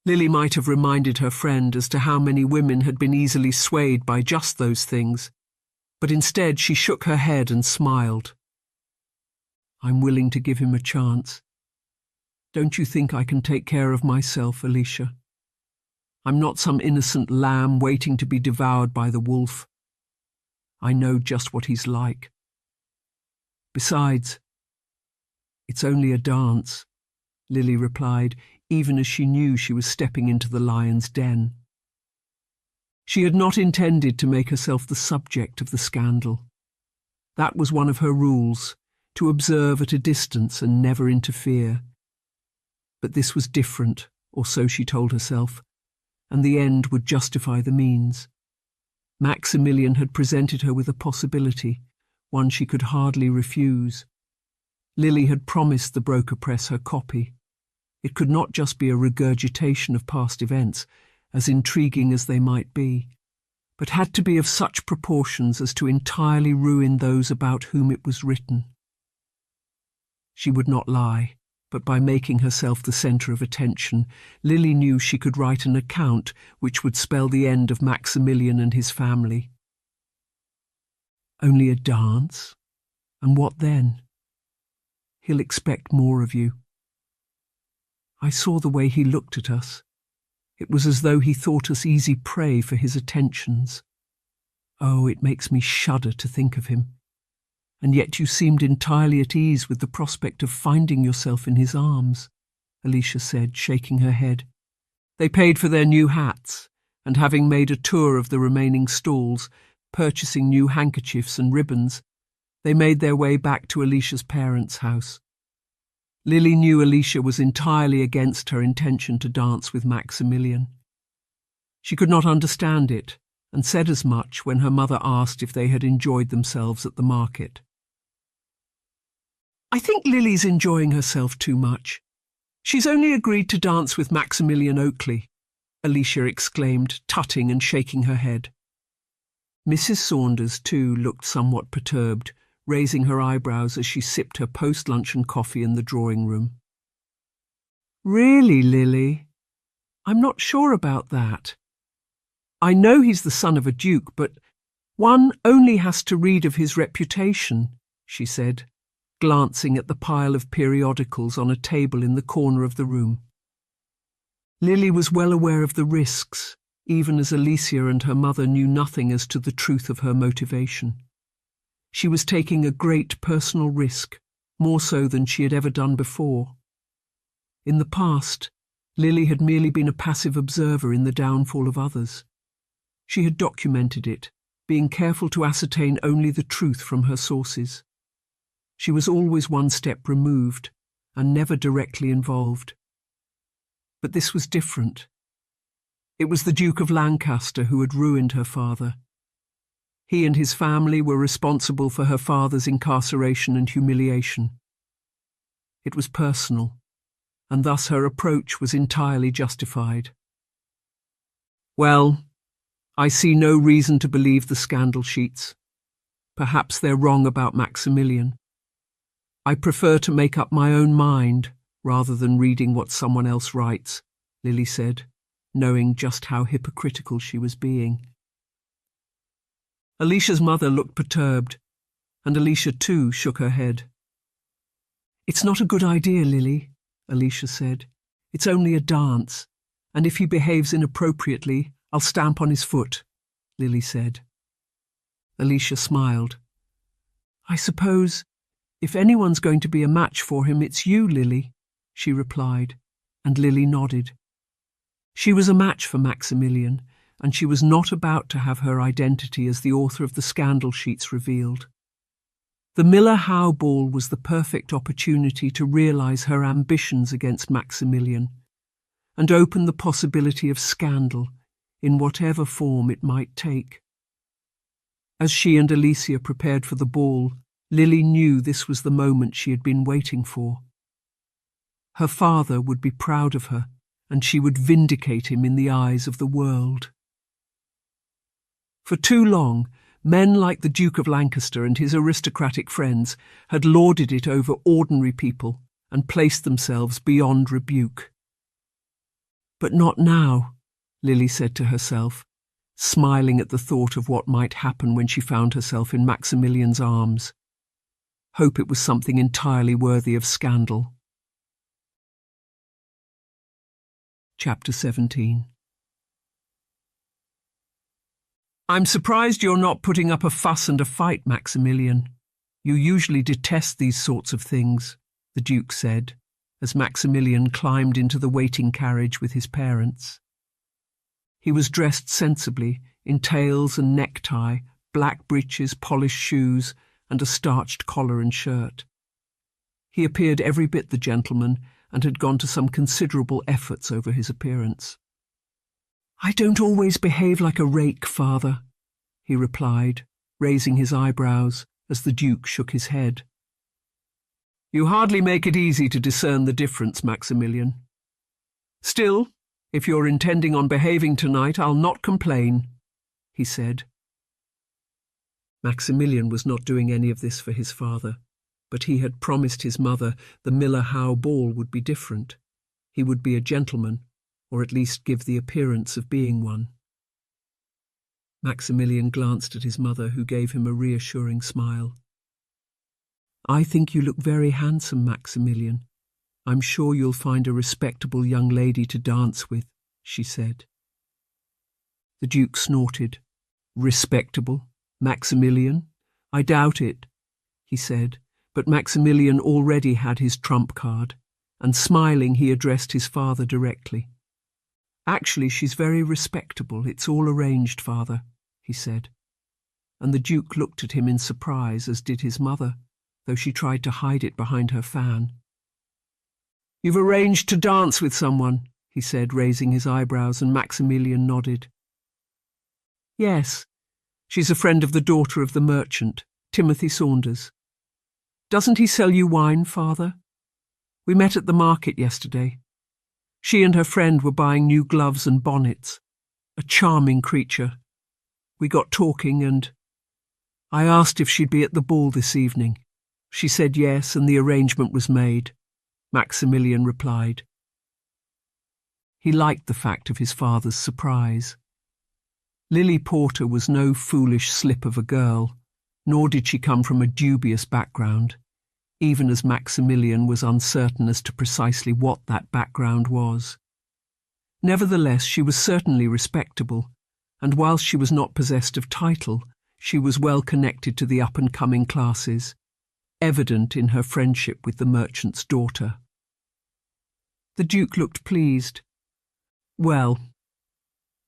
Speaker 1: Lily might have reminded her friend as to how many women had been easily swayed by just those things, but instead she shook her head and smiled. "I'm willing to give him a chance. Don't you think I can take care of myself, Alicia? I'm not some innocent lamb waiting to be devoured by the wolf. I know just what he's like. Besides, it's only a dance," Lily replied, even as she knew she was stepping into the lion's den. She had not intended to make herself the subject of the scandal. That was one of her rules, to observe at a distance and never interfere. But this was different, or so she told herself, and the end would justify the means. Maximilian had presented her with a possibility, one she could hardly refuse. Lily had promised the broker press her copy. It could not just be a regurgitation of past events, as intriguing as they might be, but had to be of such proportions as to entirely ruin those about whom it was written. She would not lie, but by making herself the centre of attention, Lily knew she could write an account which would spell the end of Maximilian and his family. Only a dance? And what then? He'll expect more of you. I saw the way he looked at us. It was as though he thought us easy prey for his attentions. Oh, it makes me shudder to think of him. And yet you seemed entirely at ease with the prospect of finding yourself in his arms, Alicia said, shaking her head. They paid for their new hats, and having made a tour of the remaining stalls, purchasing new handkerchiefs and ribbons, they made their way back to Alicia's parents' house. Lily knew Alicia was entirely against her intention to dance with Maximilian. She could not understand it, and said as much when her mother asked if they had enjoyed themselves at the market. "I think Lily's enjoying herself too much. She's only agreed to dance with Maximilian Oakley," Alicia exclaimed, tutting and shaking her head. Mrs. Saunders, too, looked somewhat perturbed, raising her eyebrows as she sipped her post-luncheon coffee in the drawing-room. "Really, Lily? I'm not sure about that. I know he's the son of a duke, but one only has to read of his reputation," she said, glancing at the pile of periodicals on a table in the corner of the room. Lily was well aware of the risks, even as Alicia and her mother knew nothing as to the truth of her motivation. She was taking a great personal risk, more so than she had ever done before. In the past, Lily had merely been a passive observer in the downfall of others. She had documented it, being careful to ascertain only the truth from her sources. She was always one step removed, and never directly involved. But this was different. It was the Duke of Lancaster who had ruined her father. He and his family were responsible for her father's incarceration and humiliation. It was personal, and thus her approach was entirely justified. "Well, I see no reason to believe the scandal sheets. Perhaps they're wrong about Maximilian. I prefer to make up my own mind rather than reading what someone else writes," Lily said, knowing just how hypocritical she was being. Alicia's mother looked perturbed, and Alicia too shook her head. "It's not a good idea, Lily," Alicia said. "It's only a dance, and if he behaves inappropriately, I'll stamp on his foot," Lily said. Alicia smiled. "I suppose, if anyone's going to be a match for him, it's you, Lily," she replied, and Lily nodded. She was a match for Maximilian, and she was not about to have her identity as the author of the scandal sheets revealed. The Miller Howe ball was the perfect opportunity to realise her ambitions against Maximilian, and open the possibility of scandal, in whatever form it might take. As she and Alicia prepared for the ball, Lily knew this was the moment she had been waiting for. Her father would be proud of her, and she would vindicate him in the eyes of the world. For too long, men like the Duke of Lancaster and his aristocratic friends had lorded it over ordinary people and placed themselves beyond rebuke. But not now, Lily said to herself, smiling at the thought of what might happen when she found herself in Maximilian's arms. Hope it was something entirely worthy of scandal. Chapter 17. I'm surprised you're not putting up a fuss and a fight, Maximilian. You usually detest these sorts of things, the Duke said, as Maximilian climbed into the waiting carriage with his parents. He was dressed sensibly, in tails and necktie, black breeches, polished shoes, and a starched collar and shirt. He appeared every bit the gentleman and had gone to some considerable efforts over his appearance. I don't always behave like a rake, father, he replied, raising his eyebrows as the Duke shook his head. You hardly make it easy to discern the difference, Maximilian. Still, if you're intending on behaving tonight, I'll not complain, he said. Maximilian was not doing any of this for his father, but he had promised his mother the Miller Howe ball would be different. He would be a gentleman, or at least give the appearance of being one. Maximilian glanced at his mother, who gave him a reassuring smile. I think you look very handsome, Maximilian. I'm sure you'll find a respectable young lady to dance with, she said. The Duke snorted. Respectable? Maximilian? I doubt it, he said, but Maximilian already had his trump card, and smiling he addressed his father directly. Actually, she's very respectable. It's all arranged, father, he said. And the Duke looked at him in surprise, as did his mother, though she tried to hide it behind her fan. You've arranged to dance with someone, he said, raising his eyebrows, and Maximilian nodded. Yes, she's a friend of the daughter of the merchant, Timothy Saunders. Doesn't he sell you wine, father? We met at the market yesterday. She and her friend were buying new gloves and bonnets. A charming creature. We got talking and I asked if she'd be at the ball this evening. She said yes, and the arrangement was made, Maximilian replied. He liked the fact of his father's surprise. Lily Porter was no foolish slip of a girl, nor did she come from a dubious background, even as Maximilian was uncertain as to precisely what that background was. Nevertheless, she was certainly respectable, and whilst she was not possessed of title, she was well connected to the up-and-coming classes, evident in her friendship with the merchant's daughter. The Duke looked pleased. Well,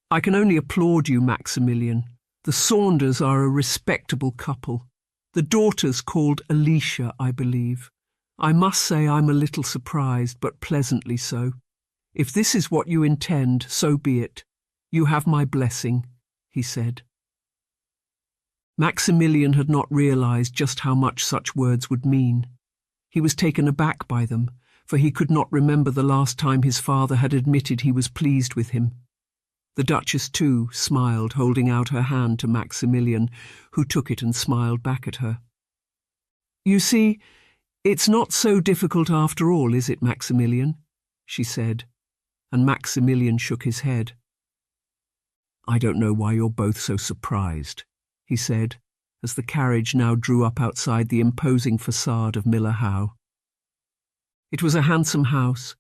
Speaker 1: I can only applaud you, Maximilian. The Saunders are a respectable couple. The daughter's called Alicia, I believe. I must say I'm a little surprised, but pleasantly so. If this is what you intend, so be it. You have my blessing, he said. Maximilian had not realized just how much such words would mean. He was taken aback by them, for he could not remember the last time his father had admitted he was pleased with him. The Duchess, too, smiled, holding out her hand to Maximilian, who took it and smiled back at her. You see, it's not so difficult after all, is it, Maximilian? She said, and Maximilian shook his head. I don't know why you're both so surprised, he said, as the carriage now drew up outside the imposing facade of Miller Howe. It was a handsome house,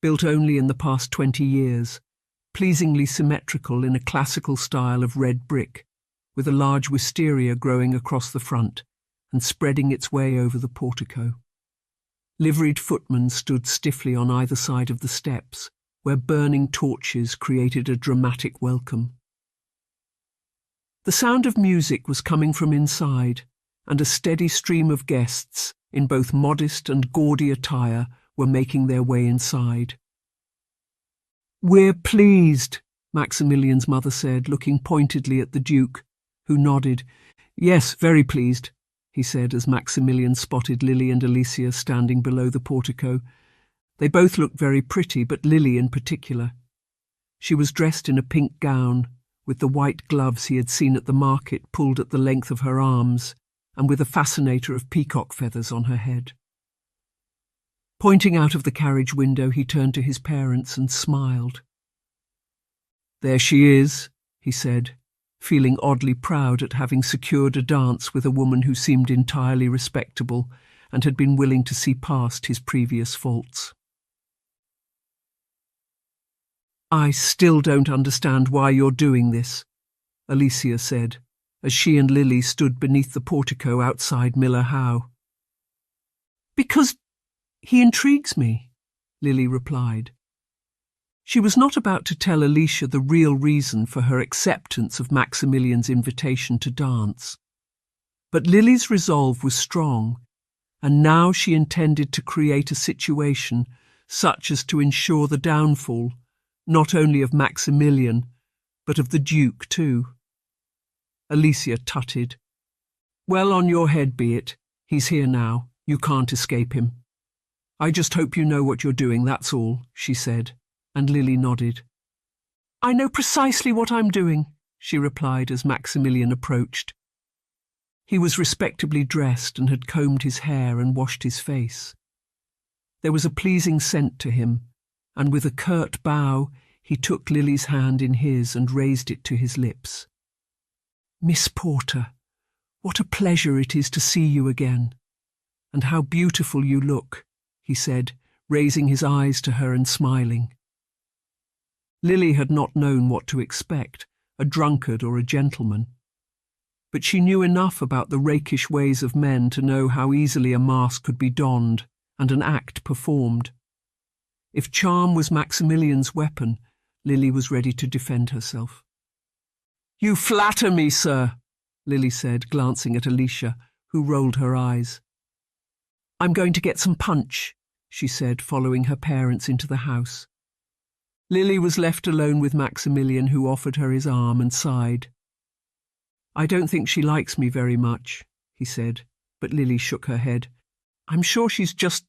Speaker 1: built only in the past 20 years, pleasingly symmetrical in a classical style of red brick, with a large wisteria growing across the front and spreading its way over the portico. Liveried footmen stood stiffly on either side of the steps, where burning torches created a dramatic welcome. The sound of music was coming from inside, and a steady stream of guests, in both modest and gaudy attire, were making their way inside. We're pleased, Maximilian's mother said, looking pointedly at the Duke, who nodded. Yes, very pleased, he said, as Maximilian spotted Lily and Alicia standing below the portico. They both looked very pretty, but Lily in particular. She was dressed in a pink gown, with the white gloves he had seen at the market pulled at the length of her arms, and with a fascinator of peacock feathers on her head. Pointing out of the carriage window, he turned to his parents and smiled, There she is, he said, feeling oddly proud at having secured a dance with a woman who seemed entirely respectable and had been willing to see past his previous faults. I still don't understand why you're doing this, Alicia said, as she and Lily stood beneath the portico outside Miller Howe. Because he intrigues me, Lily replied. She was not about to tell Alicia the real reason for her acceptance of Maximilian's invitation to dance. But Lily's resolve was strong, and now she intended to create a situation such as to ensure the downfall not only of Maximilian, but of the Duke too. Alicia tutted. Well, on your head be it. He's here now. You can't escape him. I just hope you know what you're doing, that's all, she said, and Lily nodded. I know precisely what I'm doing, she replied as Maximilian approached. He was respectably dressed and had combed his hair and washed his face. There was a pleasing scent to him, and with a curt bow he took Lily's hand in his and raised it to his lips. Miss Porter, what a pleasure it is to see you again. And how beautiful you look, he said, raising his eyes to her and smiling. Lily had not known what to expect, a drunkard or a gentleman. But she knew enough about the rakish ways of men to know how easily a mask could be donned and an act performed. If charm was Maximilian's weapon, Lily was ready to defend herself. You flatter me, sir, Lily said, glancing at Alicia, who rolled her eyes. I'm going to get some punch, she said, following her parents into the house. Lily was left alone with Maximilian, who offered her his arm and sighed. I don't think she likes me very much, he said, but Lily shook her head. I'm sure she's just...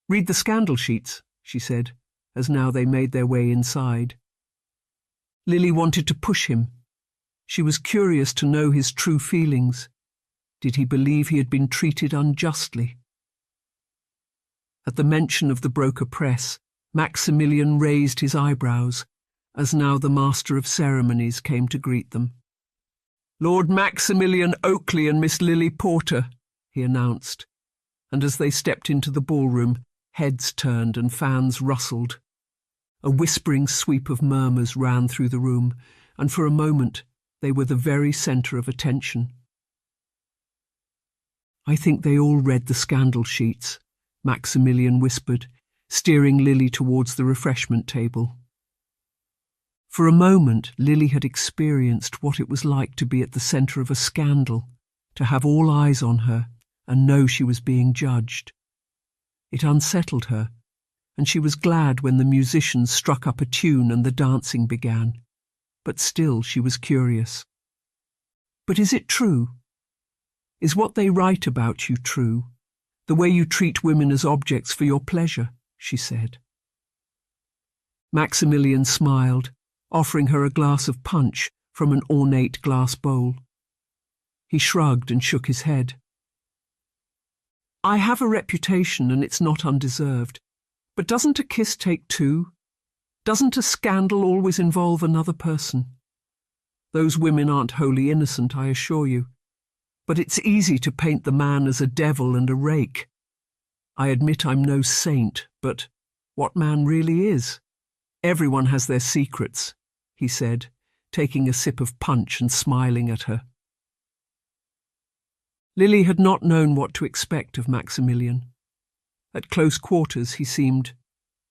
Speaker 1: Read the scandal sheets, she said, as now they made their way inside. Lily wanted to push him. She was curious to know his true feelings. Did he believe he had been treated unjustly? At the mention of the broker press, Maximilian raised his eyebrows, as now the master of ceremonies came to greet them. Lord Maximilian Oakley and Miss Lily Porter, he announced, and as they stepped into the ballroom, heads turned and fans rustled. A whispering sweep of murmurs ran through the room, and for a moment they were the very centre of attention. I think they all read the scandal sheets, Maximilian whispered, steering Lily towards the refreshment table. For a moment, Lily had experienced what it was like to be at the centre of a scandal, to have all eyes on her and know she was being judged. It unsettled her, and she was glad when the musicians struck up a tune and the dancing began. But still she was curious. But is it true? Is what they write about you true? The way you treat women as objects for your pleasure, she said. Maximilian smiled, offering her a glass of punch from an ornate glass bowl. He shrugged and shook his head. I have a reputation and it's not undeserved. But doesn't a kiss take two? Doesn't a scandal always involve another person? Those women aren't wholly innocent, I assure you. But it's easy to paint the man as a devil and a rake. I admit I'm no saint, but what man really is? Everyone has their secrets, he said, taking a sip of punch and smiling at her. Lily had not known what to expect of Maximilian. At close quarters he seemed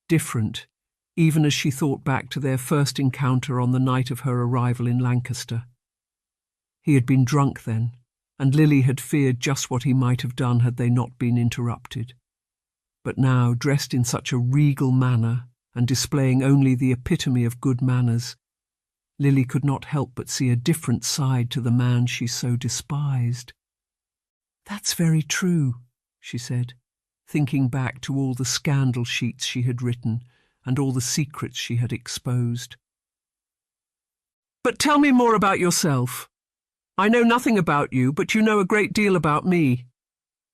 Speaker 1: different, even as she thought back to their first encounter on the night of her arrival in Lancaster. He had been drunk then, and Lily had feared just what he might have done had they not been interrupted. But now, dressed in such a regal manner and displaying only the epitome of good manners, Lily could not help but see a different side to the man she so despised. That's very true, she said, thinking back to all the scandal sheets she had written and all the secrets she had exposed. But tell me more about yourself. I know nothing about you, but you know a great deal about me.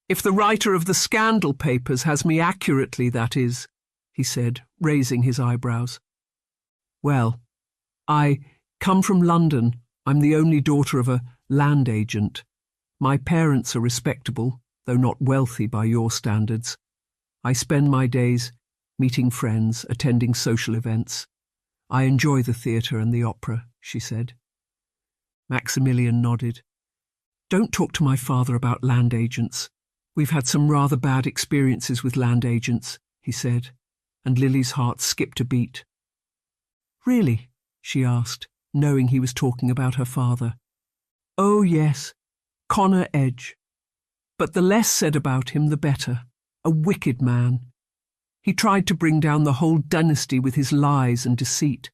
Speaker 1: If the writer of the scandal papers has me accurately, that is, he said, raising his eyebrows. Well, I come from London. I'm the only daughter of a land agent. My parents are respectable, though not wealthy by your standards. I spend my days meeting friends, attending social events. I enjoy the theatre and the opera, she said. Maximilian nodded. Don't talk to my father about land agents. We've had some rather bad experiences with land agents, he said, and Lily's heart skipped a beat. Really? She asked, knowing he was talking about her father. Oh, yes, Connor Edge. But the less said about him, the better. A wicked man. He tried to bring down the whole dynasty with his lies and deceit.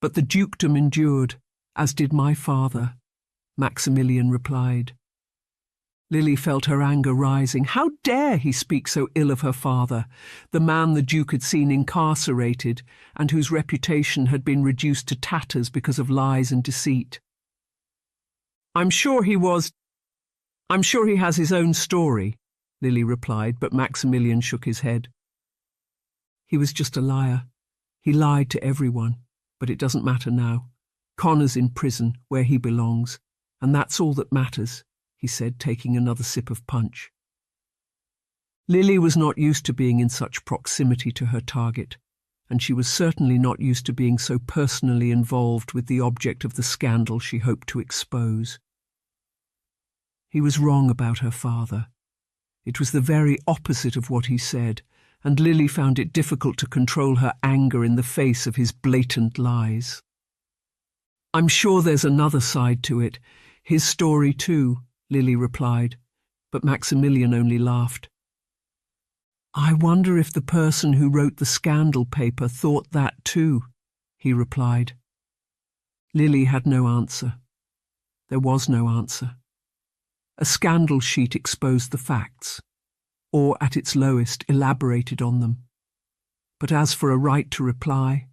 Speaker 1: But the dukedom endured, as did my father, Maximilian replied. Lily felt her anger rising. How dare he speak so ill of her father, the man the Duke had seen incarcerated and whose reputation had been reduced to tatters because of lies and deceit. I'm sure he has his own story, Lily replied, but Maximilian shook his head. He was just a liar. He lied to everyone, but it doesn't matter now. Connor's in prison, where he belongs, and that's all that matters, he said, taking another sip of punch. Lily was not used to being in such proximity to her target, and she was certainly not used to being so personally involved with the object of the scandal she hoped to expose. He was wrong about her father. It was the very opposite of what he said, and Lily found it difficult to control her anger in the face of his blatant lies. I'm sure there's another side to it, his story too, Lily replied, but Maximilian only laughed. I wonder if the person who wrote the scandal paper thought that too, he replied. Lily had no answer. There was no answer. A scandal sheet exposed the facts, or at its lowest elaborated on them. But as for a right to reply,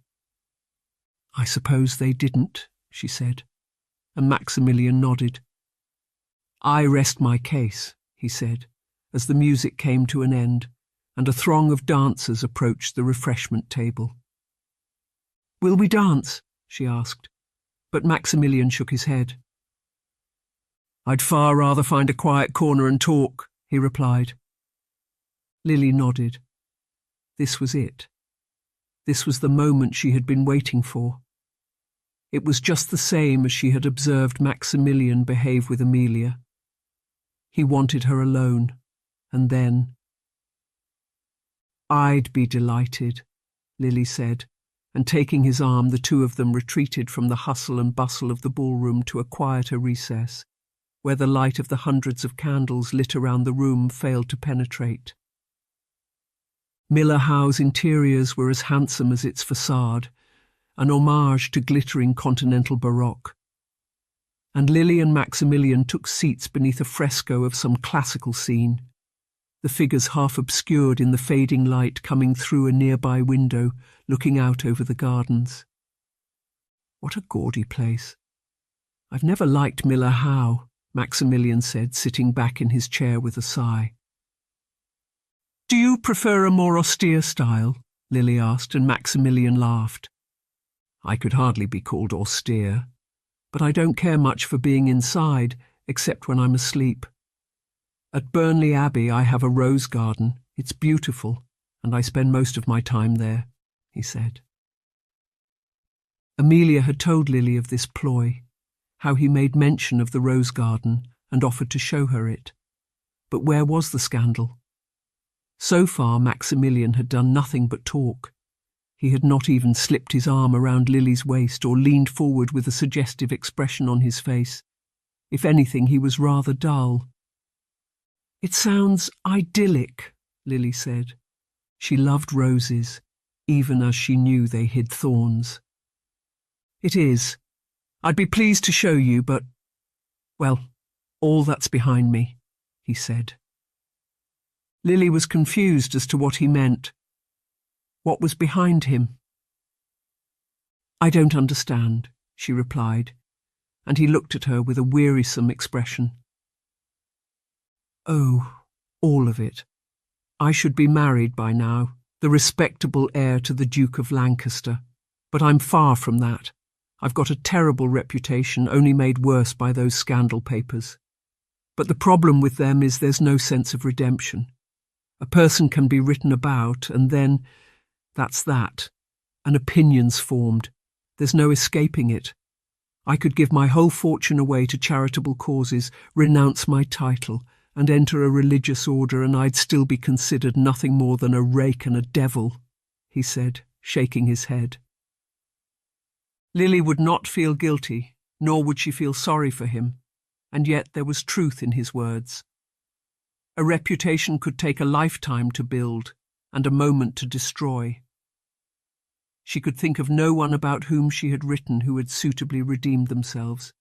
Speaker 1: I suppose they didn't, she said, and Maximilian nodded. I rest my case, he said, as the music came to an end, and a throng of dancers approached the refreshment table. Will we dance? She asked, but Maximilian shook his head. I'd far rather find a quiet corner and talk, he replied. Lily nodded. This was it. This was the moment she had been waiting for. It was just the same as she had observed Maximilian behave with Amelia. He wanted her alone, and then... I'd be delighted, Lily said, and taking his arm, the two of them retreated from the hustle and bustle of the ballroom to a quieter recess, where the light of the hundreds of candles lit around the room failed to penetrate. Miller Howe's interiors were as handsome as its facade, an homage to glittering continental baroque. And Lily and Maximilian took seats beneath a fresco of some classical scene, the figures half obscured in the fading light coming through a nearby window looking out over the gardens. What a gaudy place. I've never liked Miller Howe, Maximilian said, sitting back in his chair with a sigh. Do you prefer a more austere style? Lily asked, and Maximilian laughed. I could hardly be called austere, but I don't care much for being inside, except when I'm asleep. At Burnley Abbey I have a rose garden. It's beautiful, and I spend most of my time there, he said. Amelia had told Lily of this ploy, how he made mention of the rose garden and offered to show her it. But where was the scandal? So far Maximilian had done nothing but talk. He had not even slipped his arm around Lily's waist or leaned forward with a suggestive expression on his face. If anything, he was rather dull. It sounds idyllic, Lily said. She loved roses, even as she knew they hid thorns. It is. I'd be pleased to show you, but, well, all that's behind me, he said. Lily was confused as to what he meant. What was behind him? I don't understand, she replied, and he looked at her with a wearisome expression. Oh, all of it. I should be married by now, the respectable heir to the Duke of Lancaster, but I'm far from that. I've got a terrible reputation, only made worse by those scandal papers. But the problem with them is there's no sense of redemption. A person can be written about, and then, that's that. An opinion's formed. There's no escaping it. I could give my whole fortune away to charitable causes, renounce my title, and enter a religious order, and I'd still be considered nothing more than a rake and a devil, he said, shaking his head. Lily would not feel guilty, nor would she feel sorry for him, and yet there was truth in his words. A reputation could take a lifetime to build, and a moment to destroy. She could think of no one about whom she had written who had suitably redeemed themselves.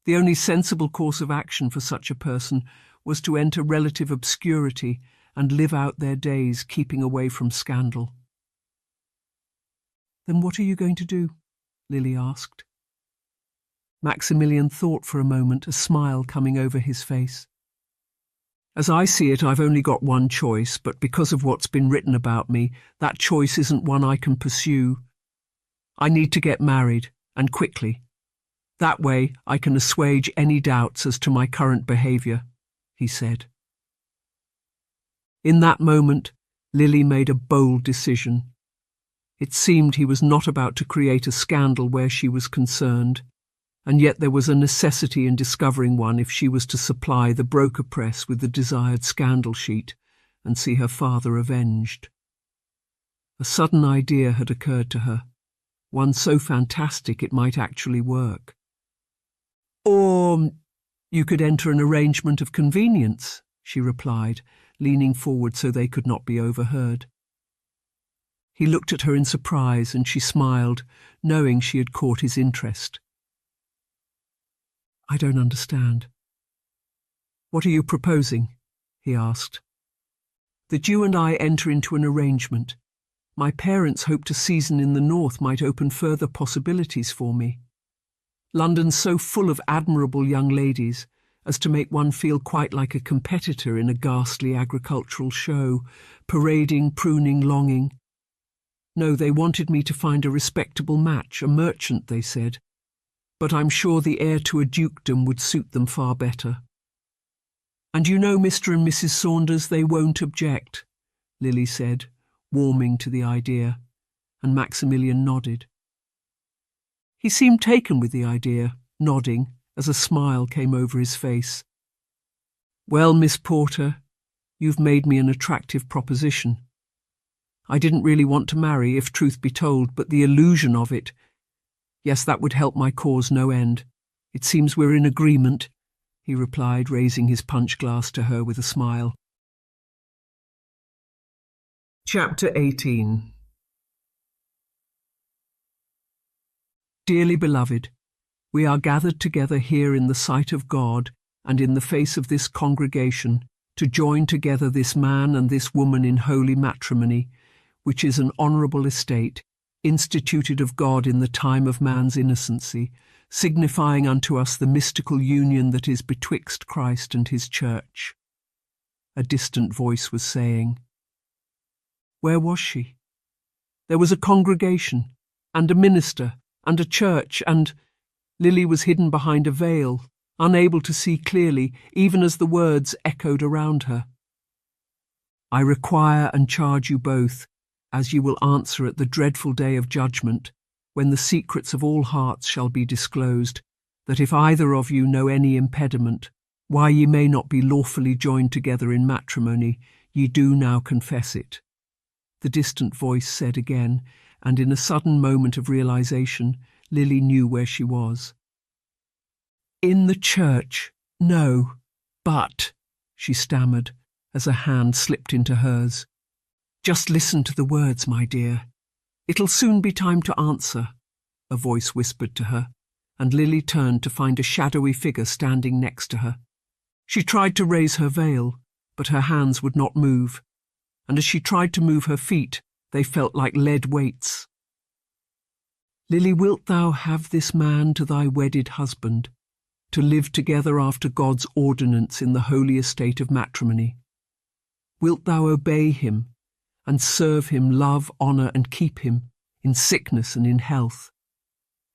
Speaker 1: The only sensible course of action for such a person was to enter relative obscurity and live out their days keeping away from scandal. "Then what are you going to do?" Lily asked. Maximilian thought for a moment, a smile coming over his face. "As I see it, I've only got one choice, but because of what's been written about me, that choice isn't one I can pursue. I need to get married, and quickly. That way I can assuage any doubts as to my current behaviour," he said. In that moment, Lily made a bold decision. It seemed he was not about to create a scandal where she was concerned, and yet there was a necessity in discovering one if she was to supply the broker press with the desired scandal sheet and see her father avenged. A sudden idea had occurred to her, one so fantastic it might actually work. "Or you could enter an arrangement of convenience," she replied, leaning forward so they could not be overheard. He looked at her in surprise, and she smiled, knowing she had caught his interest. "I don't understand." "What are you proposing?" he asked. "That you and I enter into an arrangement. My parents hoped a season in the north might open further possibilities for me. London's so full of admirable young ladies as to make one feel quite like a competitor in a ghastly agricultural show, parading, pruning, longing. No, they wanted me to find a respectable match, a merchant, they said. But I'm sure the heir to a dukedom would suit them far better. And you know, Mr. and Mrs. Saunders, they won't object," Lily said, warming to the idea, and Maximilian nodded. He seemed taken with the idea, nodding, as a smile came over his face. "Well, Miss Porter, you've made me an attractive proposition. I didn't really want to marry, if truth be told, but the illusion of it, yes, that would help my cause no end. It seems we're in agreement," he replied, raising his punch glass to her with a smile. Chapter 18. Dearly beloved, we are gathered together here in the sight of God and in the face of this congregation to join together this man and this woman in holy matrimony, which is an honourable estate, instituted of God in the time of man's innocency, signifying unto us the mystical union that is betwixt Christ and his church. A distant voice was saying. Where was she? There was a congregation, and a minister, and a church, and Lily was hidden behind a veil, unable to see clearly, even as the words echoed around her. I require and charge you both, as you will answer at the dreadful day of judgment, when the secrets of all hearts shall be disclosed, that if either of you know any impediment, why ye may not be lawfully joined together in matrimony, ye do now confess it. The distant voice said again, and in a sudden moment of realization, Lily knew where she was. In the church, no, but, she stammered, as a hand slipped into hers. Just listen to the words, my dear. It'll soon be time to answer, a voice whispered to her, and Lily turned to find a shadowy figure standing next to her. She tried to raise her veil, but her hands would not move, and as she tried to move her feet, they felt like lead weights. Lily, wilt thou have this man to thy wedded husband, to live together after God's ordinance in the holy estate of matrimony? Wilt thou obey him, and serve him, love, honour, and keep him, in sickness and in health?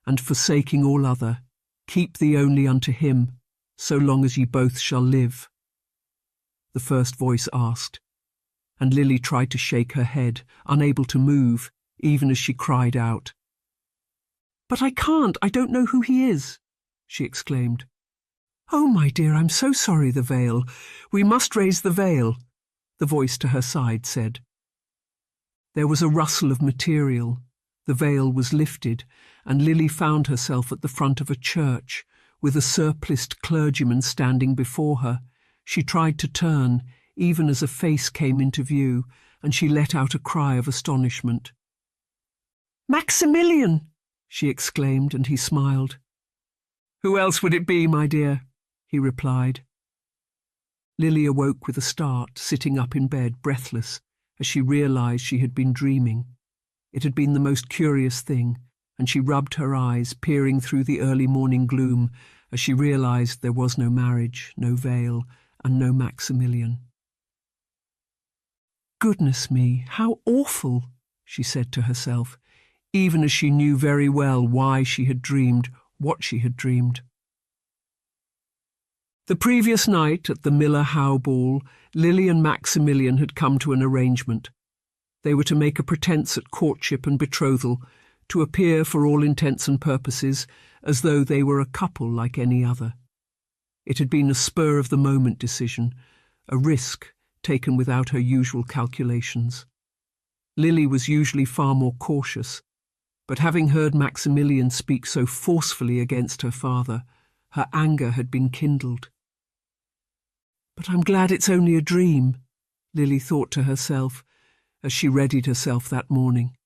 Speaker 1: and forsaking all other, keep thee only unto him, so long as ye both shall live?" The first voice asked, and Lily tried to shake her head, unable to move, even as she cried out. "But I can't, I don't know who he is," she exclaimed. "Oh, my dear, I'm so sorry, the veil. We must raise the veil," the voice to her side said. There was a rustle of material. The veil was lifted, and Lily found herself at the front of a church, with a surpliced clergyman standing before her. She tried to turn, even as a face came into view, and she let out a cry of astonishment. "Maximilian!" she exclaimed, and he smiled. "Who else would it be, my dear?" he replied. Lily awoke with a start, sitting up in bed, breathless, as she realized she had been dreaming. It had been the most curious thing, and she rubbed her eyes, peering through the early morning gloom, as she realized there was no marriage, no veil, and no Maximilian. "Goodness me, how awful," she said to herself, even as she knew very well why she had dreamed what she had dreamed. The previous night at the Miller Howe ball, Lily and Maximilian had come to an arrangement. They were to make a pretence at courtship and betrothal, to appear for all intents and purposes as though they were a couple like any other. It had been a spur-of-the-moment decision, a risk taken without her usual calculations. Lily was usually far more cautious, but having heard Maximilian speak so forcefully against her father, her anger had been kindled. "But I'm glad it's only a dream," Lily thought to herself, as she readied herself that morning.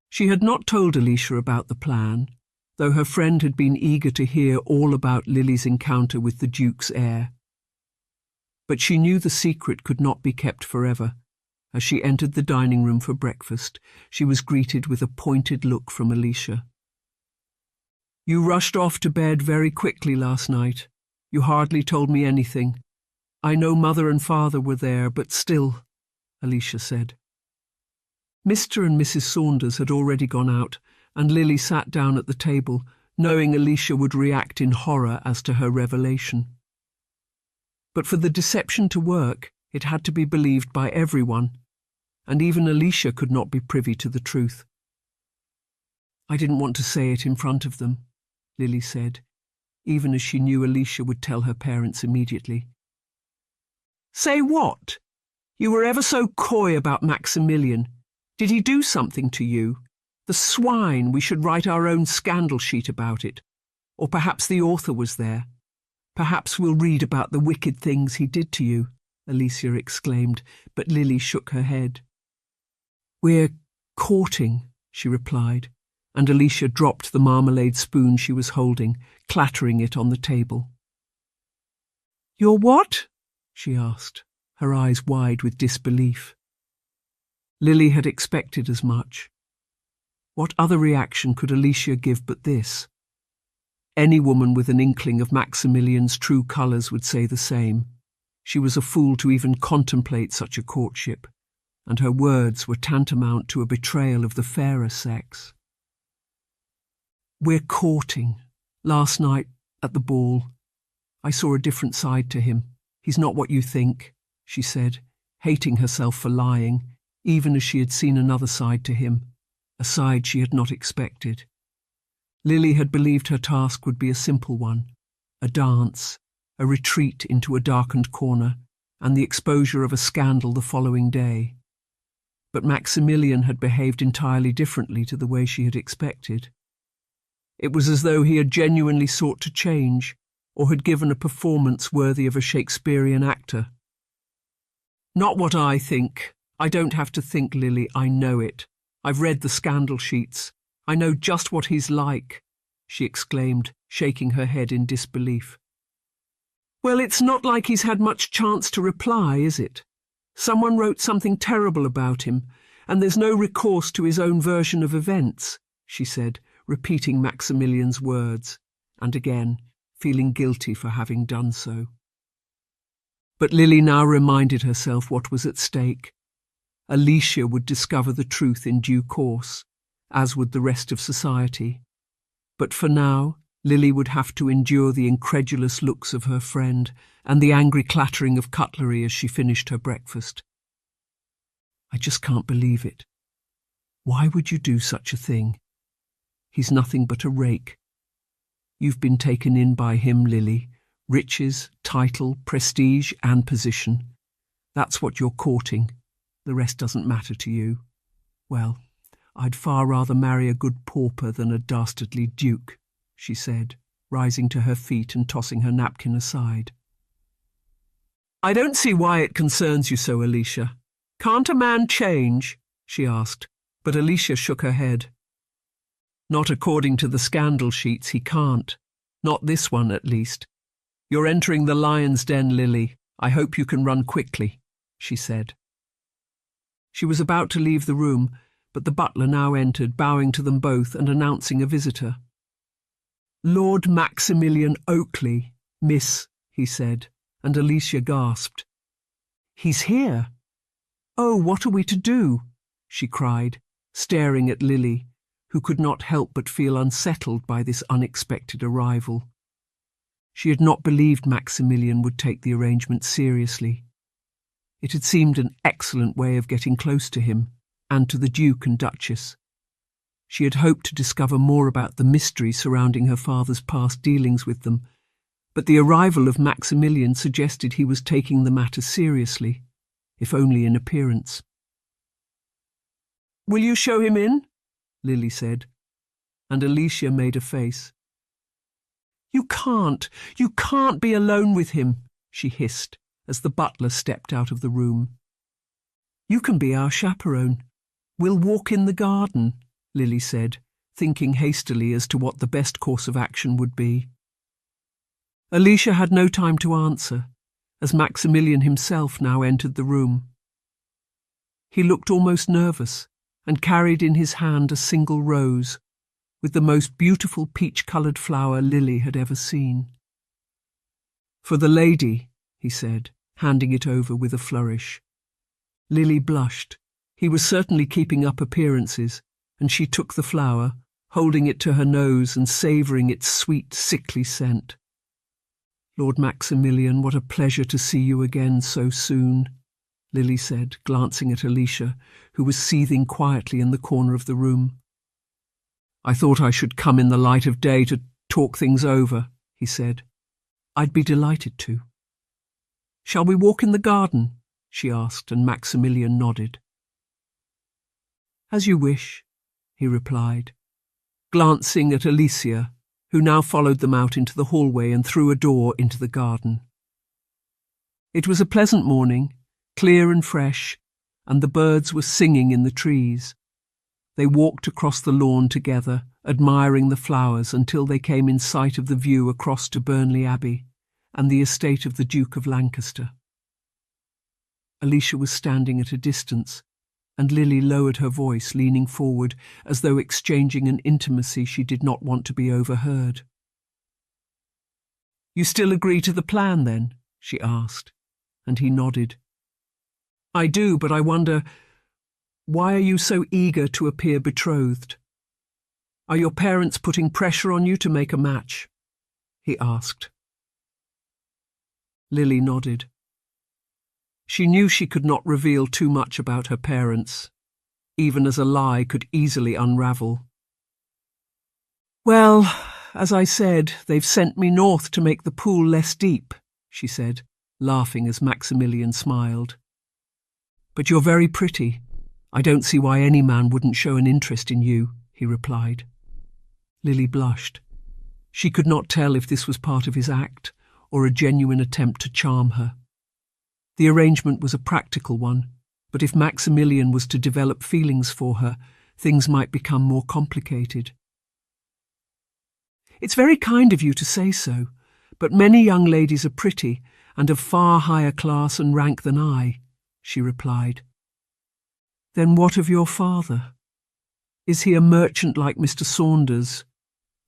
Speaker 1: She had not told Alicia about the plan, though her friend had been eager to hear all about Lily's encounter with the Duke's heir. But she knew the secret could not be kept forever. As she entered the dining room for breakfast, she was greeted with a pointed look from Alicia. "You rushed off to bed very quickly last night. You hardly told me anything. I know Mother and Father were there, but still," Alicia said. Mr. and Mrs. Saunders had already gone out, and Lily sat down at the table, knowing Alicia would react in horror as to her revelation. But for the deception to work, it had to be believed by everyone, and even Alicia could not be privy to the truth. "I didn't want to say it in front of them," Lily said, even as she knew Alicia would tell her parents immediately. "Say what? You were ever so coy about Maximilian. Did he do something to you? The swine, we should write our own scandal sheet about it. Or perhaps the author was there. Perhaps we'll read about the wicked things he did to you," Alicia exclaimed, but Lily shook her head. "We're courting," she replied, and Alicia dropped the marmalade spoon she was holding, clattering it on the table. "You're what?" she asked, her eyes wide with disbelief. Lily had expected as much. What other reaction could Alicia give but this? Any woman with an inkling of Maximilian's true colours would say the same. She was a fool to even contemplate such a courtship, and her words were tantamount to a betrayal of the fairer sex. "We're courting. Last night, at the ball, I saw a different side to him. He's not what you think," she said, hating herself for lying, even as she had seen another side to him, a side she had not expected. Lily had believed her task would be a simple one, a dance, a retreat into a darkened corner, and the exposure of a scandal the following day. But Maximilian had behaved entirely differently to the way she had expected. It was as though he had genuinely sought to change, or had given a performance worthy of a Shakespearean actor. "Not what I think. I don't have to think, Lily, I know it. I've read the scandal sheets. I know just what he's like," she exclaimed, shaking her head in disbelief. "Well, it's not like he's had much chance to reply, is it? Someone wrote something terrible about him, and there's no recourse to his own version of events," she said, repeating Maximilian's words, and again, feeling guilty for having done so. But Lily now reminded herself what was at stake. Alicia would discover the truth in due course, as would the rest of society. But for now, Lily would have to endure the incredulous looks of her friend and the angry clattering of cutlery as she finished her breakfast. "I just can't believe it. Why would you do such a thing? He's nothing but a rake. You've been taken in by him, Lily. Riches, title, prestige and position. That's what you're courting. The rest doesn't matter to you. Well, I'd far rather marry a good pauper than a dastardly duke," she said, rising to her feet and tossing her napkin aside. "I don't see why it concerns you so, Alicia. Can't a man change?" she asked, but Alicia shook her head. "Not according to the scandal sheets, he can't. Not this one, at least. You're entering the lion's den, Lily. I hope you can run quickly," she said. She was about to leave the room, but the butler now entered, bowing to them both and announcing a visitor. "Lord Maximilian Oakley, miss," he said, and Alicia gasped. "He's here? Oh, what are we to do?" she cried, staring at Lily, who could not help but feel unsettled by this unexpected arrival. She had not believed Maximilian would take the arrangement seriously. It had seemed an excellent way of getting close to him, and to the Duke and Duchess. She had hoped to discover more about the mystery surrounding her father's past dealings with them, but the arrival of Maximilian suggested he was taking the matter seriously, if only in appearance. "Will you show him in?" Lily said, and Alicia made a face. You can't be alone with him," she hissed as the butler stepped out of the room. "You can be our chaperone. We'll walk in the garden," Lily said, thinking hastily as to what the best course of action would be. Alicia had no time to answer, as Maximilian himself now entered the room. He looked almost nervous and carried in his hand a single rose, with the most beautiful peach-coloured flower Lily had ever seen. "For the lady," he said, handing it over with a flourish. Lily blushed. He was certainly keeping up appearances, and she took the flower, holding it to her nose and savouring its sweet, sickly scent. "Lord Maximilian, what a pleasure to see you again so soon," Lily said, glancing at Alicia, who was seething quietly in the corner of the room. "I thought I should come in the light of day to talk things over," he said. "I'd be delighted to." "Shall we walk in the garden?" she asked, and Maximilian nodded. "As you wish," he replied, glancing at Alicia, who now followed them out into the hallway and through a door into the garden. It was a pleasant morning, clear and fresh, and the birds were singing in the trees. They walked across the lawn together, admiring the flowers until they came in sight of the view across to Burnley Abbey and the estate of the Duke of Lancaster. Alicia was standing at a distance, and Lily lowered her voice, leaning forward as though exchanging an intimacy she did not want to be overheard. "You still agree to the plan, then?" she asked, and he nodded. "I do, but I wonder, why are you so eager to appear betrothed? Are your parents putting pressure on you to make a match?" he asked. Lily nodded. She knew she could not reveal too much about her parents, even as a lie could easily unravel. "Well, as I said, they've sent me north to make the pool less deep," she said, laughing as Maximilian smiled. "But you're very pretty. I don't see why any man wouldn't show an interest in you," he replied. Lily blushed. She could not tell if this was part of his act or a genuine attempt to charm her. The arrangement was a practical one, but if Maximilian was to develop feelings for her, things might become more complicated. "It's very kind of you to say so, but many young ladies are pretty and of far higher class and rank than I," she replied. "Then what of your father? Is he a merchant like Mr. Saunders?"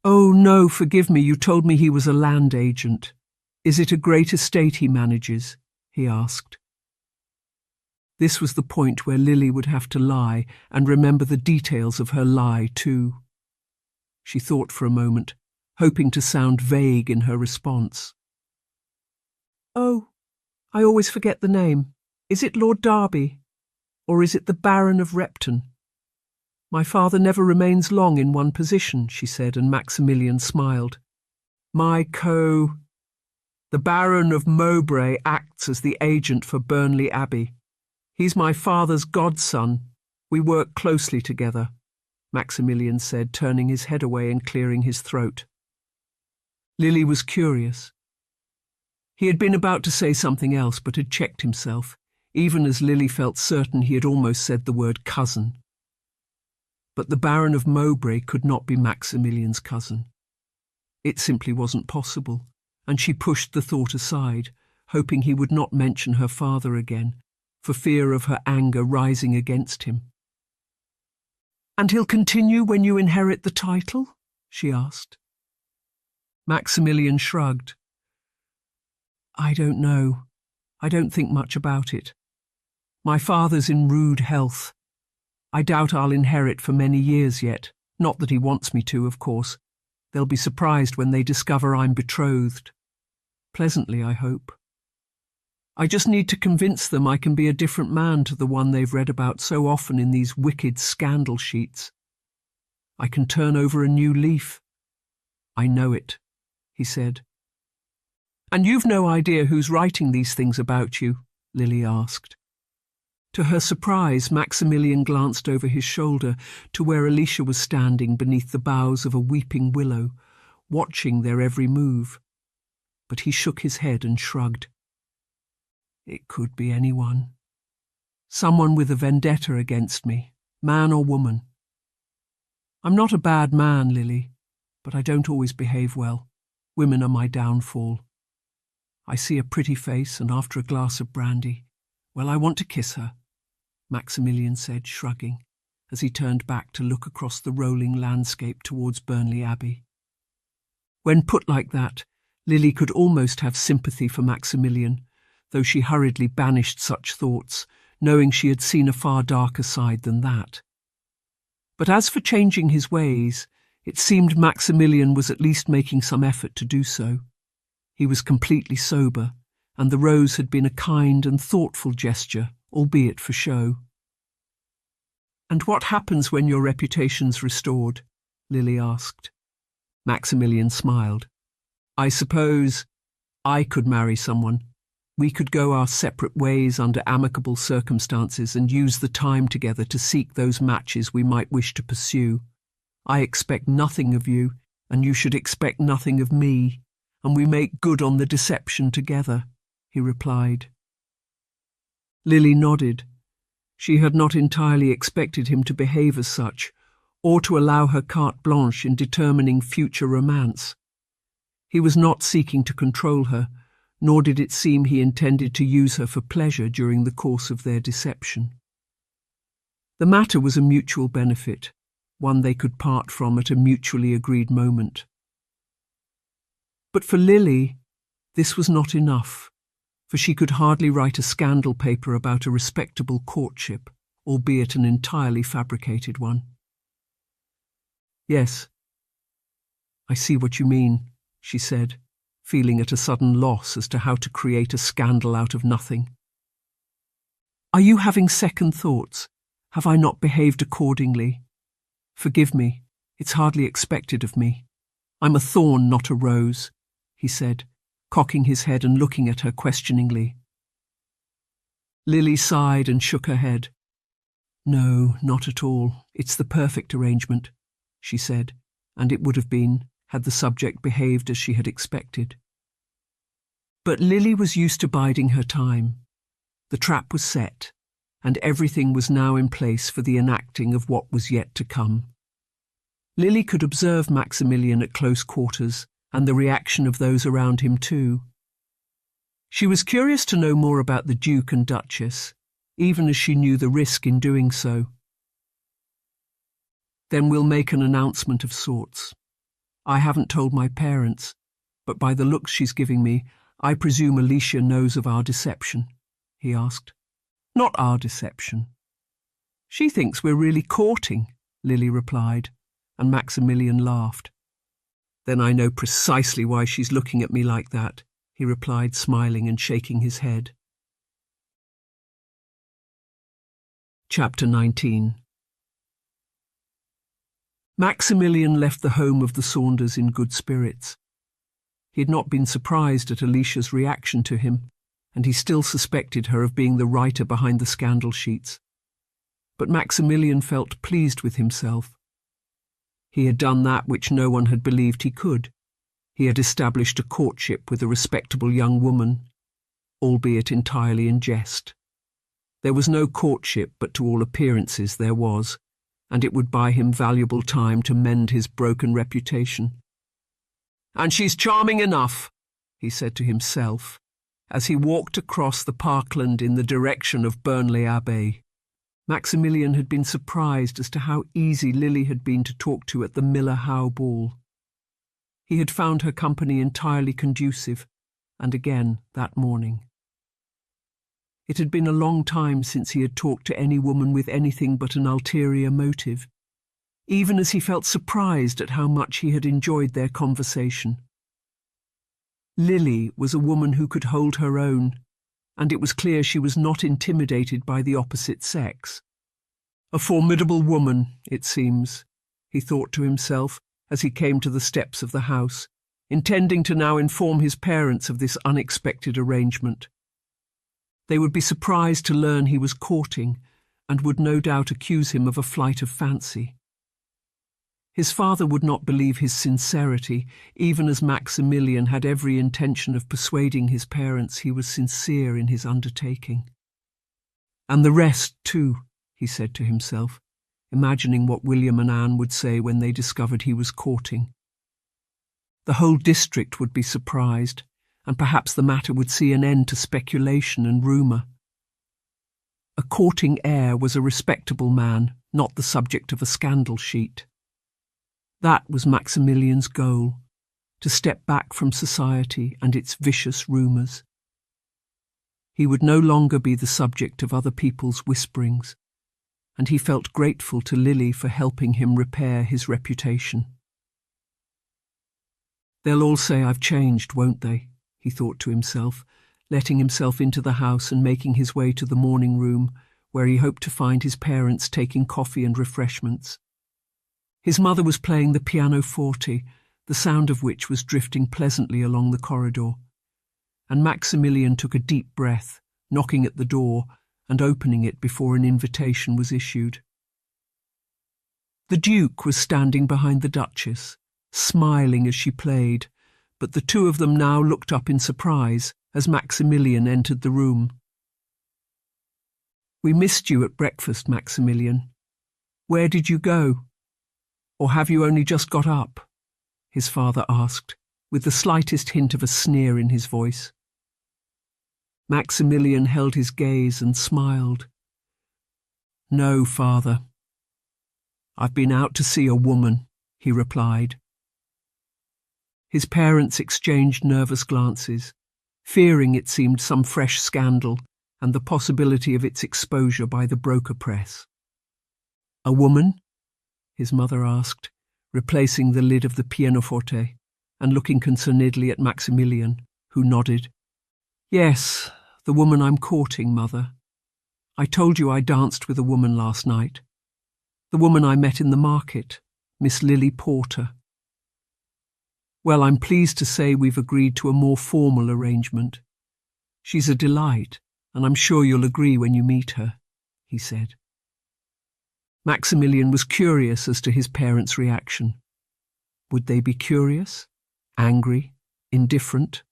Speaker 1: "Oh, no, forgive me, you told me he was a land agent. Is it a great estate he manages?" he asked. This was the point where Lily would have to lie and remember the details of her lie too. She thought for a moment, hoping to sound vague in her response. Oh, I always forget the name. Is it Lord Derby? Or is it the Baron of Repton? My father never remains long in one position, she said, and Maximilian smiled. The Baron of Mowbray acts as the agent for Burnley Abbey. He's my father's godson. We work closely together, Maximilian said, turning his head away and clearing his throat. Lily was curious. He had been about to say something else, but had checked himself, even as Lily felt certain he had almost said the word cousin. But the Baron of Mowbray could not be Maximilian's cousin. It simply wasn't possible, and she pushed the thought aside, hoping he would not mention her father again, for fear of her anger rising against him. "And he'll continue when you inherit the title?" she asked. Maximilian shrugged. "I don't know. I don't think much about it. My father's in rude health. I doubt I'll inherit for many years yet. Not that he wants me to, of course. They'll be surprised when they discover I'm betrothed. Pleasantly, I hope. I just need to convince them I can be a different man to the one they've read about so often in these wicked scandal sheets. I can turn over a new leaf." "I know it," he said. "And you've no idea who's writing these things about you?" Lily asked. To her surprise, Maximilian glanced over his shoulder to where Alicia was standing beneath the boughs of a weeping willow, watching their every move. But he shook his head and shrugged. "It could be anyone. Someone with a vendetta against me, man or woman. I'm not a bad man, Lily, but I don't always behave well. Women are my downfall. I see a pretty face, and after a glass of brandy, well, I want to kiss her," Maximilian said, shrugging, as he turned back to look across the rolling landscape towards Burnley Abbey. When put like that, Lily could almost have sympathy for Maximilian, though she hurriedly banished such thoughts, knowing she had seen a far darker side than that. But as for changing his ways, it seemed Maximilian was at least making some effort to do so. He was completely sober, and the rose had been a kind and thoughtful gesture, albeit for show. "And what happens when your reputation's restored?" Lily asked. Maximilian smiled. "I suppose I could marry someone. We could go our separate ways under amicable circumstances and use the time together to seek those matches we might wish to pursue. I expect nothing of you, and you should expect nothing of me, and we make good on the deception together," he replied. Lily nodded. She had not entirely expected him to behave as such, or to allow her carte blanche in determining future romance. He was not seeking to control her, nor did it seem he intended to use her for pleasure during the course of their deception. The matter was a mutual benefit, one they could part from at a mutually agreed moment. But for Lily, this was not enough, for she could hardly write a scandal paper about a respectable courtship, albeit an entirely fabricated one. "Yes, I see what you mean," she said, feeling at a sudden loss as to how to create a scandal out of nothing. "Are you having second thoughts? Have I not behaved accordingly? Forgive me, it's hardly expected of me. I'm a thorn, not a rose," he said, cocking his head and looking at her questioningly. Lily sighed and shook her head. "No, not at all. It's the perfect arrangement," she said, and it would have been, had the subject behaved as she had expected. But Lily was used to biding her time. The trap was set, and everything was now in place for the enacting of what was yet to come. Lily could observe Maximilian at close quarters, and the reaction of those around him too. She was curious to know more about the Duke and Duchess, even as she knew the risk in doing so. "Then we'll make an announcement of sorts. I haven't told my parents, but by the looks she's giving me, I presume Alicia knows of our deception," he asked. "Not our deception. She thinks we're really courting," Lily replied, and Maximilian laughed. "Then I know precisely why she's looking at me like that," he replied, smiling and shaking his head. Chapter 19. Maximilian left the home of the Saunders in good spirits. He had not been surprised at Alicia's reaction to him, and he still suspected her of being the writer behind the scandal sheets. But Maximilian felt pleased with himself. He had done that which no one had believed he could. He had established a courtship with a respectable young woman, albeit entirely in jest. There was no courtship, but to all appearances there was, and it would buy him valuable time to mend his broken reputation. "And she's charming enough," he said to himself, as he walked across the parkland in the direction of Burnley Abbey. Maximilian had been surprised as to how easy Lily had been to talk to at the Miller Howe ball. He had found her company entirely conducive, and again that morning. It had been a long time since he had talked to any woman with anything but an ulterior motive, even as he felt surprised at how much he had enjoyed their conversation. Lily was a woman who could hold her own, and it was clear she was not intimidated by the opposite sex. A formidable woman, it seems, he thought to himself as he came to the steps of the house, intending to now inform his parents of this unexpected arrangement. They would be surprised to learn he was courting, and would no doubt accuse him of a flight of fancy. His father would not believe his sincerity, even as Maximilian had every intention of persuading his parents he was sincere in his undertaking. And the rest, too, he said to himself, imagining what William and Anne would say when they discovered he was courting. The whole district would be surprised, and perhaps the matter would see an end to speculation and rumour. A courting heir was a respectable man, not the subject of a scandal sheet. That was Maximilian's goal, to step back from society and its vicious rumours. He would no longer be the subject of other people's whisperings, and he felt grateful to Lily for helping him repair his reputation. "They'll all say I've changed, won't they?" he thought to himself, letting himself into the house and making his way to the morning room, where he hoped to find his parents taking coffee and refreshments. His mother was playing the pianoforte, the sound of which was drifting pleasantly along the corridor, and Maximilian took a deep breath, knocking at the door and opening it before an invitation was issued. The Duke was standing behind the Duchess, smiling as she played, but the two of them now looked up in surprise as Maximilian entered the room. "We missed you at breakfast, Maximilian. Where did you go? Or have you only just got up?" his father asked, with the slightest hint of a sneer in his voice. Maximilian held his gaze and smiled. "No, father. I've been out to see a woman," he replied. His parents exchanged nervous glances, fearing it seemed some fresh scandal and the possibility of its exposure by the broker press. "A woman?" his mother asked, replacing the lid of the pianoforte and looking concernedly at Maximilian, who nodded. "Yes, the woman I'm courting, mother. I told you I danced with a woman last night. The woman I met in the market, Miss Lily Porter. Well, I'm pleased to say we've agreed to a more formal arrangement. She's a delight, and I'm sure you'll agree when you meet her," he said. Maximilian was curious as to his parents' reaction. Would they be curious, angry, indifferent?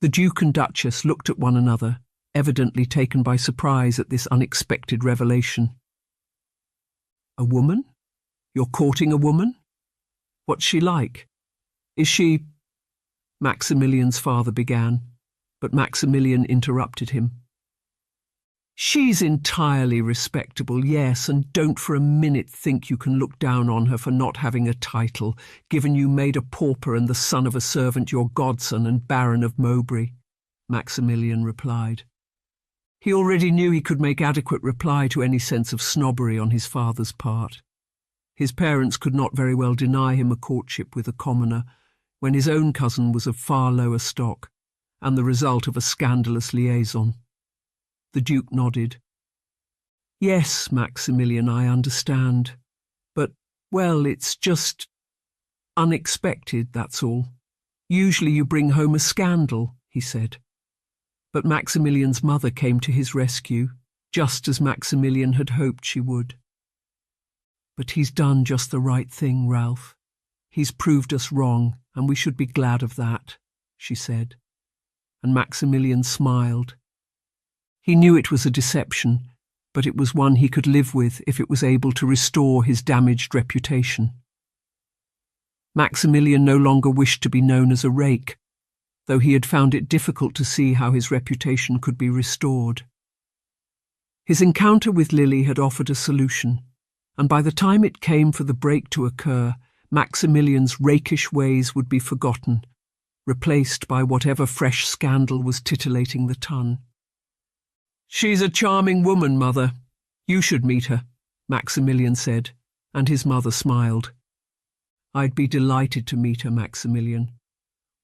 Speaker 1: The Duke and Duchess looked at one another, evidently taken by surprise at this unexpected revelation. "A woman? You're courting a woman? What's she like? Is she—" Maximilian's father began, but Maximilian interrupted him. "She's entirely respectable, yes, and don't for a minute think you can look down on her for not having a title, given you made a pauper and the son of a servant your godson and Baron of Mowbray," Maximilian replied. He already knew he could make adequate reply to any sense of snobbery on his father's part. His parents could not very well deny him a courtship with a commoner, when his own cousin was of far lower stock, and the result of a scandalous liaison. The Duke nodded. "Yes, Maximilian, I understand. But, well, it's just unexpected, that's all. Usually you bring home a scandal," he said. But Maximilian's mother came to his rescue, just as Maximilian had hoped she would. "But he's done just the right thing, Ralph. He's proved us wrong, and we should be glad of that," she said. And Maximilian smiled. He knew it was a deception, but it was one he could live with if it was able to restore his damaged reputation. Maximilian no longer wished to be known as a rake, though he had found it difficult to see how his reputation could be restored. His encounter with Lily had offered a solution, and by the time it came for the break to occur, Maximilian's rakish ways would be forgotten, replaced by whatever fresh scandal was titillating the tongue. "She's a charming woman, Mother. You should meet her," Maximilian said, and his mother smiled. "I'd be delighted to meet her, Maximilian.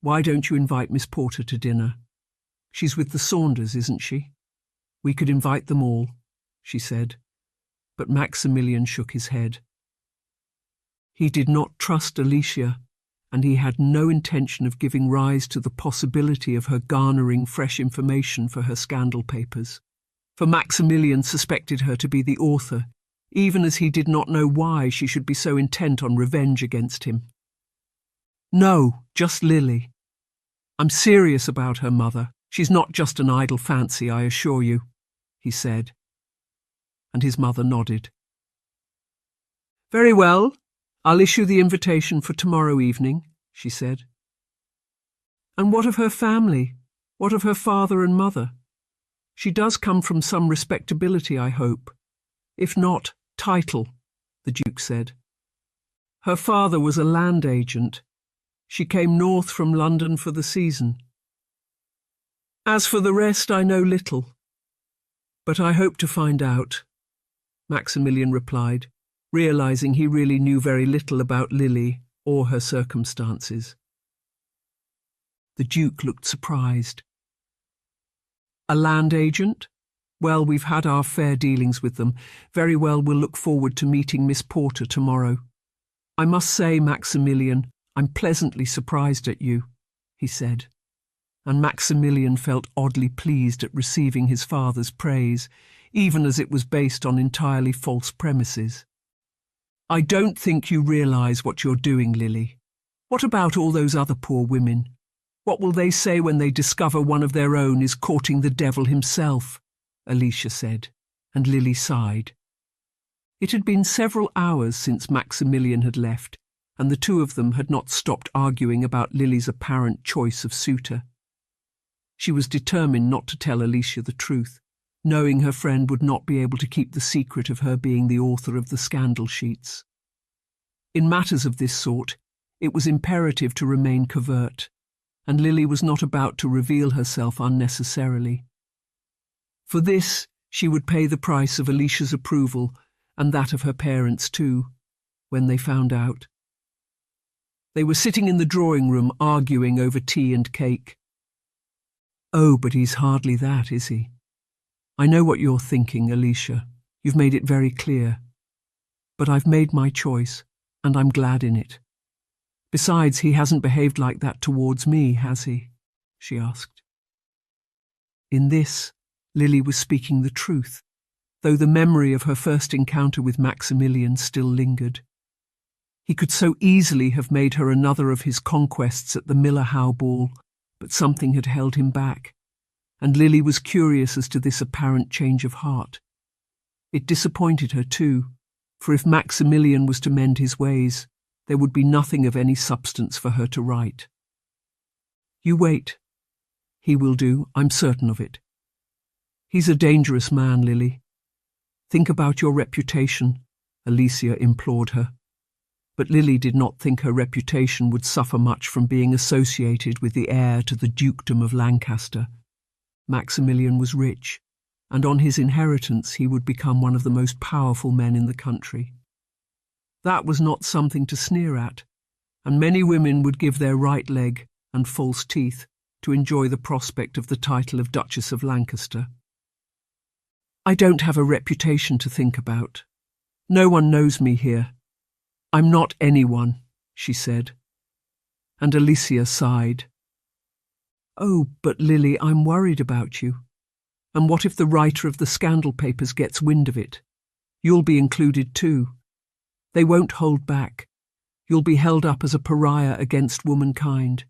Speaker 1: Why don't you invite Miss Porter to dinner? She's with the Saunders, isn't she? We could invite them all," she said, but Maximilian shook his head. He did not trust Alicia, and he had no intention of giving rise to the possibility of her garnering fresh information for her scandal papers, for Maximilian suspected her to be the author, even as he did not know why she should be so intent on revenge against him. "No, just Lily. I'm serious about her, Mother. She's not just an idle fancy, I assure you," he said. And his mother nodded. "Very well. I'll issue the invitation for tomorrow evening," she said. "And what of her family? What of her father and mother? She does come from some respectability, I hope. If not, title," the Duke said. "Her father was a land agent. She came north from London for the season. As for the rest, I know little. But I hope to find out," Maximilian replied, realizing he really knew very little about Lily or her circumstances. The Duke looked surprised. "A land agent? Well, we've had our fair dealings with them. Very well, we'll look forward to meeting Miss Porter tomorrow. I must say, Maximilian, I'm pleasantly surprised at you," he said, and Maximilian felt oddly pleased at receiving his father's praise, even as it was based on entirely false premises. "I don't think you realize what you're doing, Lily. What about all those other poor women? What will they say when they discover one of their own is courting the devil himself?" Alicia said, and Lily sighed. It had been several hours since Maximilian had left, and the two of them had not stopped arguing about Lily's apparent choice of suitor. She was determined not to tell Alicia the truth, knowing her friend would not be able to keep the secret of her being the author of the scandal sheets. In matters of this sort, it was imperative to remain covert, and Lily was not about to reveal herself unnecessarily. For this, she would pay the price of Alicia's approval, and that of her parents too, when they found out. They were sitting in the drawing room arguing over tea and cake. "Oh, but he's hardly that, is he? I know what you're thinking, Alicia. You've made it very clear. But I've made my choice, and I'm glad in it. Besides, he hasn't behaved like that towards me, has he?" she asked. In this, Lily was speaking the truth, though the memory of her first encounter with Maximilian still lingered. He could so easily have made her another of his conquests at the Miller Howe ball, but something had held him back, and Lily was curious as to this apparent change of heart. It disappointed her too, for if Maximilian was to mend his ways, there would be nothing of any substance for her to write. "You wait. He will do, I'm certain of it. He's a dangerous man, Lily. Think about your reputation," Alicia implored her. But Lily did not think her reputation would suffer much from being associated with the heir to the dukedom of Lancaster. Maximilian was rich, and on his inheritance he would become one of the most powerful men in the country. That was not something to sneer at, and many women would give their right leg and false teeth to enjoy the prospect of the title of Duchess of Lancaster. I don't have a reputation to think about. No one knows me here. I'm not anyone, she said. And Alicia sighed. Oh, but Lily, I'm worried about you. And what if the writer of the scandal papers gets wind of it? You'll be included too. They won't hold back. You'll be held up as a pariah against womankind.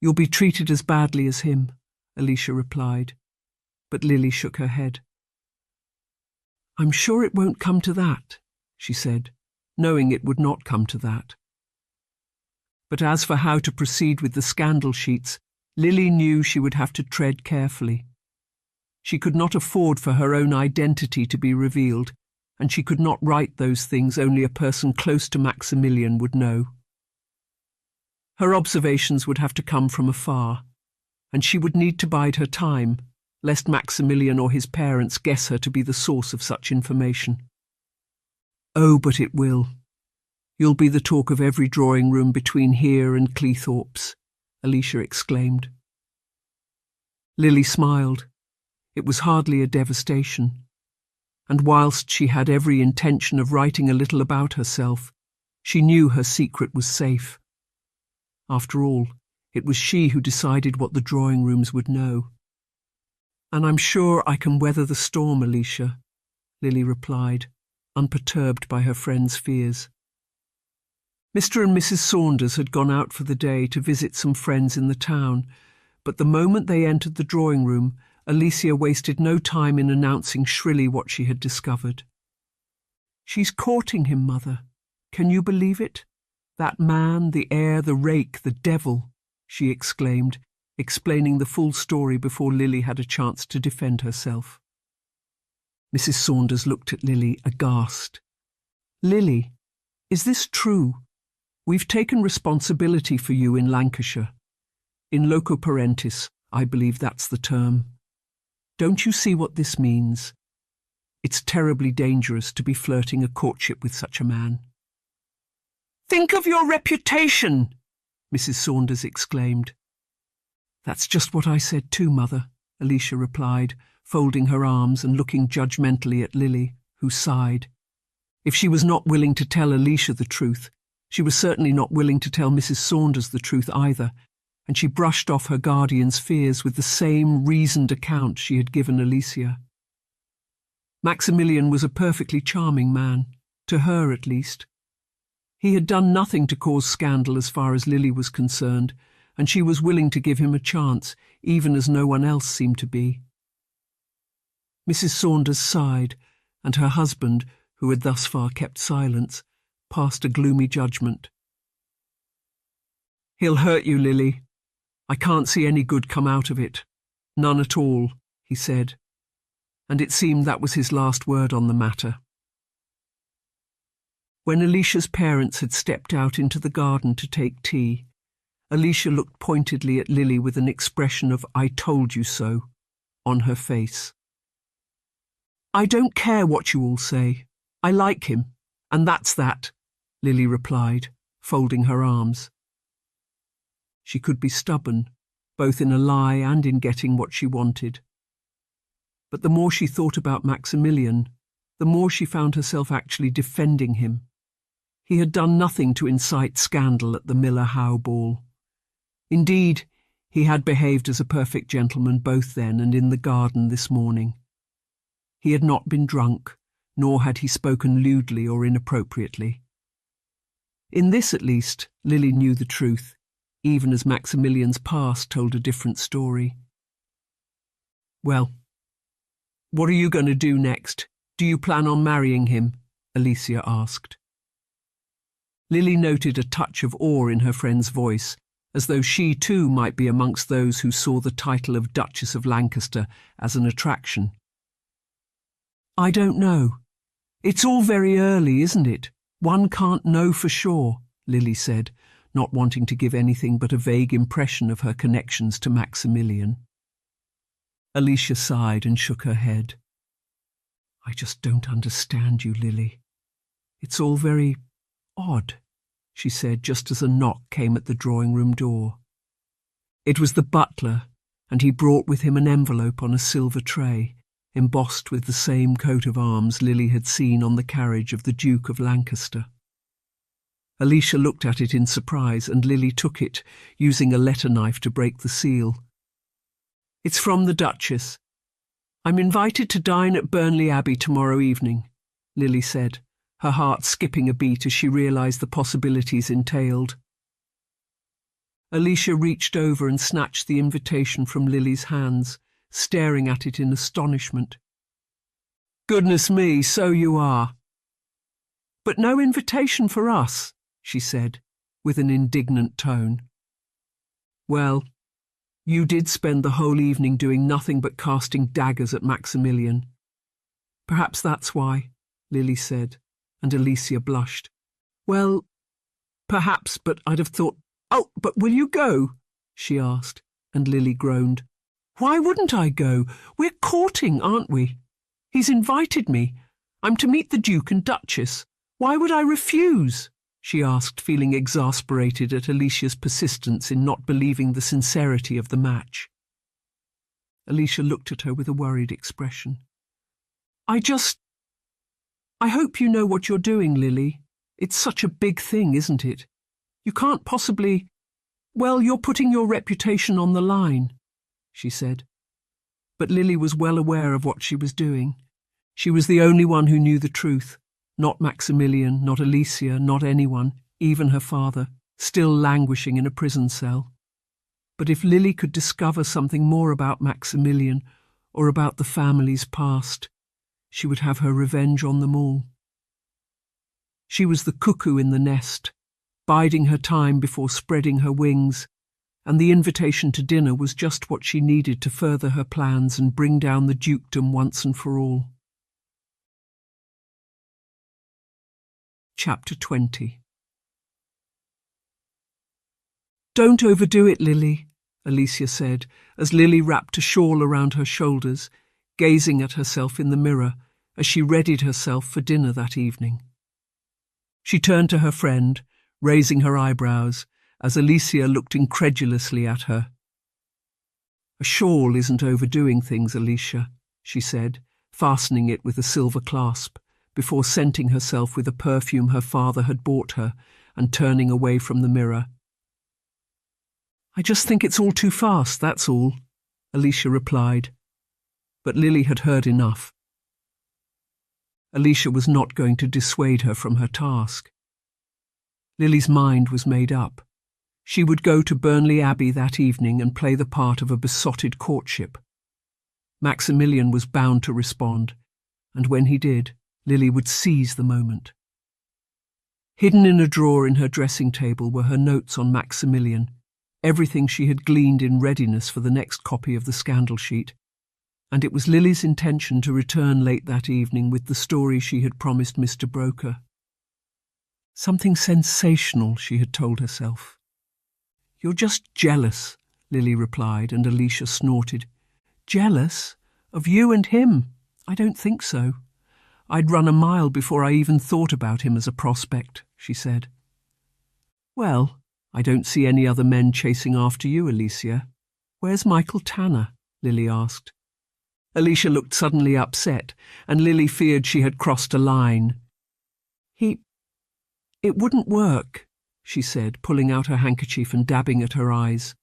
Speaker 1: You'll be treated as badly as him, Alicia replied. But Lily shook her head. I'm sure it won't come to that, she said, knowing it would not come to that. But as for how to proceed with the scandal sheets, Lily knew she would have to tread carefully. She could not afford for her own identity to be revealed, and she could not write those things only a person close to Maximilian would know. Her observations would have to come from afar, and she would need to bide her time, lest Maximilian or his parents guess her to be the source of such information. Oh, but it will. You'll be the talk of every drawing-room between here and Cleethorpes, Alicia exclaimed. Lily smiled. It was hardly a devastation, and whilst she had every intention of writing a little about herself, she knew her secret was safe. After all, it was she who decided what the drawing-rooms would know. And I'm sure I can weather the storm, Alicia, Lily replied, unperturbed by her friend's fears. Mr. and Mrs. Saunders had gone out for the day to visit some friends in the town, but the moment they entered the drawing-room, Alicia wasted no time in announcing shrilly what she had discovered. She's courting him, Mother. Can you believe it? That man, the heir, the rake, the devil, she exclaimed, explaining the full story before Lily had a chance to defend herself. Mrs. Saunders looked at Lily aghast. Lily, is this true? We've taken responsibility for you in Lancashire. In loco parentis, I believe that's the term. Don't you see what this means? It's terribly dangerous to be flirting a courtship with such a man. Think of your reputation, Mrs. Saunders exclaimed. That's just what I said too, Mother, Alicia replied, folding her arms and looking judgmentally at Lily, who sighed. If she was not willing to tell Alicia the truth, she was certainly not willing to tell Mrs. Saunders the truth either, and she brushed off her guardian's fears with the same reasoned account she had given Alicia. Maximilian was a perfectly charming man, to her at least. He had done nothing to cause scandal as far as Lily was concerned, and she was willing to give him a chance, even as no one else seemed to be. Mrs. Saunders sighed, and her husband, who had thus far kept silence, passed a gloomy judgment. He'll hurt you, Lily. I can't see any good come out of it. None at all, he said, and it seemed that was his last word on the matter. When Alicia's parents had stepped out into the garden to take tea, Alicia looked pointedly at Lily with an expression of "I told you so" on her face. I don't care what you all say. I like him, and that's that, Lily replied, folding her arms. She could be stubborn, both in a lie and in getting what she wanted. But the more she thought about Maximilian, the more she found herself actually defending him. He had done nothing to incite scandal at the Miller Howe ball. Indeed, he had behaved as a perfect gentleman both then and in the garden this morning. He had not been drunk, nor had he spoken lewdly or inappropriately. In this, at least, Lily knew the truth, even as Maximilian's past told a different story. Well, what are you going to do next? Do you plan on marrying him? Alicia asked. Lily noted a touch of awe in her friend's voice, as though she too might be amongst those who saw the title of Duchess of Lancaster as an attraction. I don't know. It's all very early, isn't it? One can't know for sure, Lily said, not wanting to give anything but a vague impression of her connections to Maximilian. Alicia sighed and shook her head. I just don't understand you, Lily. It's all very Odd, she said just as a knock came at the drawing-room door. It was the butler, and he brought with him an envelope on a silver tray, embossed with the same coat of arms Lily had seen on the carriage of the Duke of Lancaster. Alicia looked at it in surprise, and Lily took it, using a letter knife to break the seal. "It's from the Duchess. I'm invited to dine at Burnley Abbey tomorrow evening," Lily said, her heart skipping a beat as she realised the possibilities entailed. Alicia reached over and snatched the invitation from Lily's hands, staring at it in astonishment. "Goodness me, so you are." "But no invitation for us," she said, with an indignant tone. "Well, you did spend the whole evening doing nothing but casting daggers at Maximilian. Perhaps that's why," Lily said, and Alicia blushed. "Well, perhaps, but I'd have thought—" "Oh, but will you go?" she asked, and Lily groaned. "Why wouldn't I go? We're courting, aren't we? He's invited me. I'm to meet the Duke and Duchess. Why would I refuse?" she asked, feeling exasperated at Alicia's persistence in not believing the sincerity of the match. Alicia looked at her with a worried expression. I hope you know what you're doing, Lily. It's such a big thing, isn't it? You can't possibly— Well, you're putting your reputation on the line," she said. But Lily was well aware of what she was doing. She was the only one who knew the truth. Not Maximilian, not Alicia, not anyone, even her father, still languishing in a prison cell. But if Lily could discover something more about Maximilian, or about the family's past, she would have her revenge on them all. She was the cuckoo in the nest, biding her time before spreading her wings, and the invitation to dinner was just what she needed to further her plans and bring down the dukedom once and for all. Chapter 20. "Don't overdo it, Lily," Alicia said, as Lily wrapped a shawl around her shoulders, gazing at herself in the mirror as she readied herself for dinner that evening. She turned to her friend, raising her eyebrows, as Alicia looked incredulously at her. "A shawl isn't overdoing things, Alicia," she said, fastening it with a silver clasp, before scenting herself with a perfume her father had bought her and turning away from the mirror. "I just think it's all too fast, that's all," Alicia replied. But Lily had heard enough. Alicia was not going to dissuade her from her task. Lily's mind was made up. She would go to Burnley Abbey that evening and play the part of a besotted courtship. Maximilian was bound to respond, and when he did, Lily would seize the moment. Hidden in a drawer in her dressing table were her notes on Maximilian, everything she had gleaned in readiness for the next copy of the scandal sheet, and it was Lily's intention to return late that evening with the story she had promised Mr. Broker. Something sensational, she had told herself. "You're just jealous," Lily replied, and Alicia snorted. "Jealous? Of you and him? I don't think so. I'd run a mile before I even thought about him as a prospect," she said. "Well, I don't see any other men chasing after you, Alicia. Where's Michael Tanner?" Lily asked. Alicia looked suddenly upset, and Lily feared she had crossed a line. It wouldn't work," she said, pulling out her handkerchief and dabbing at her eyes.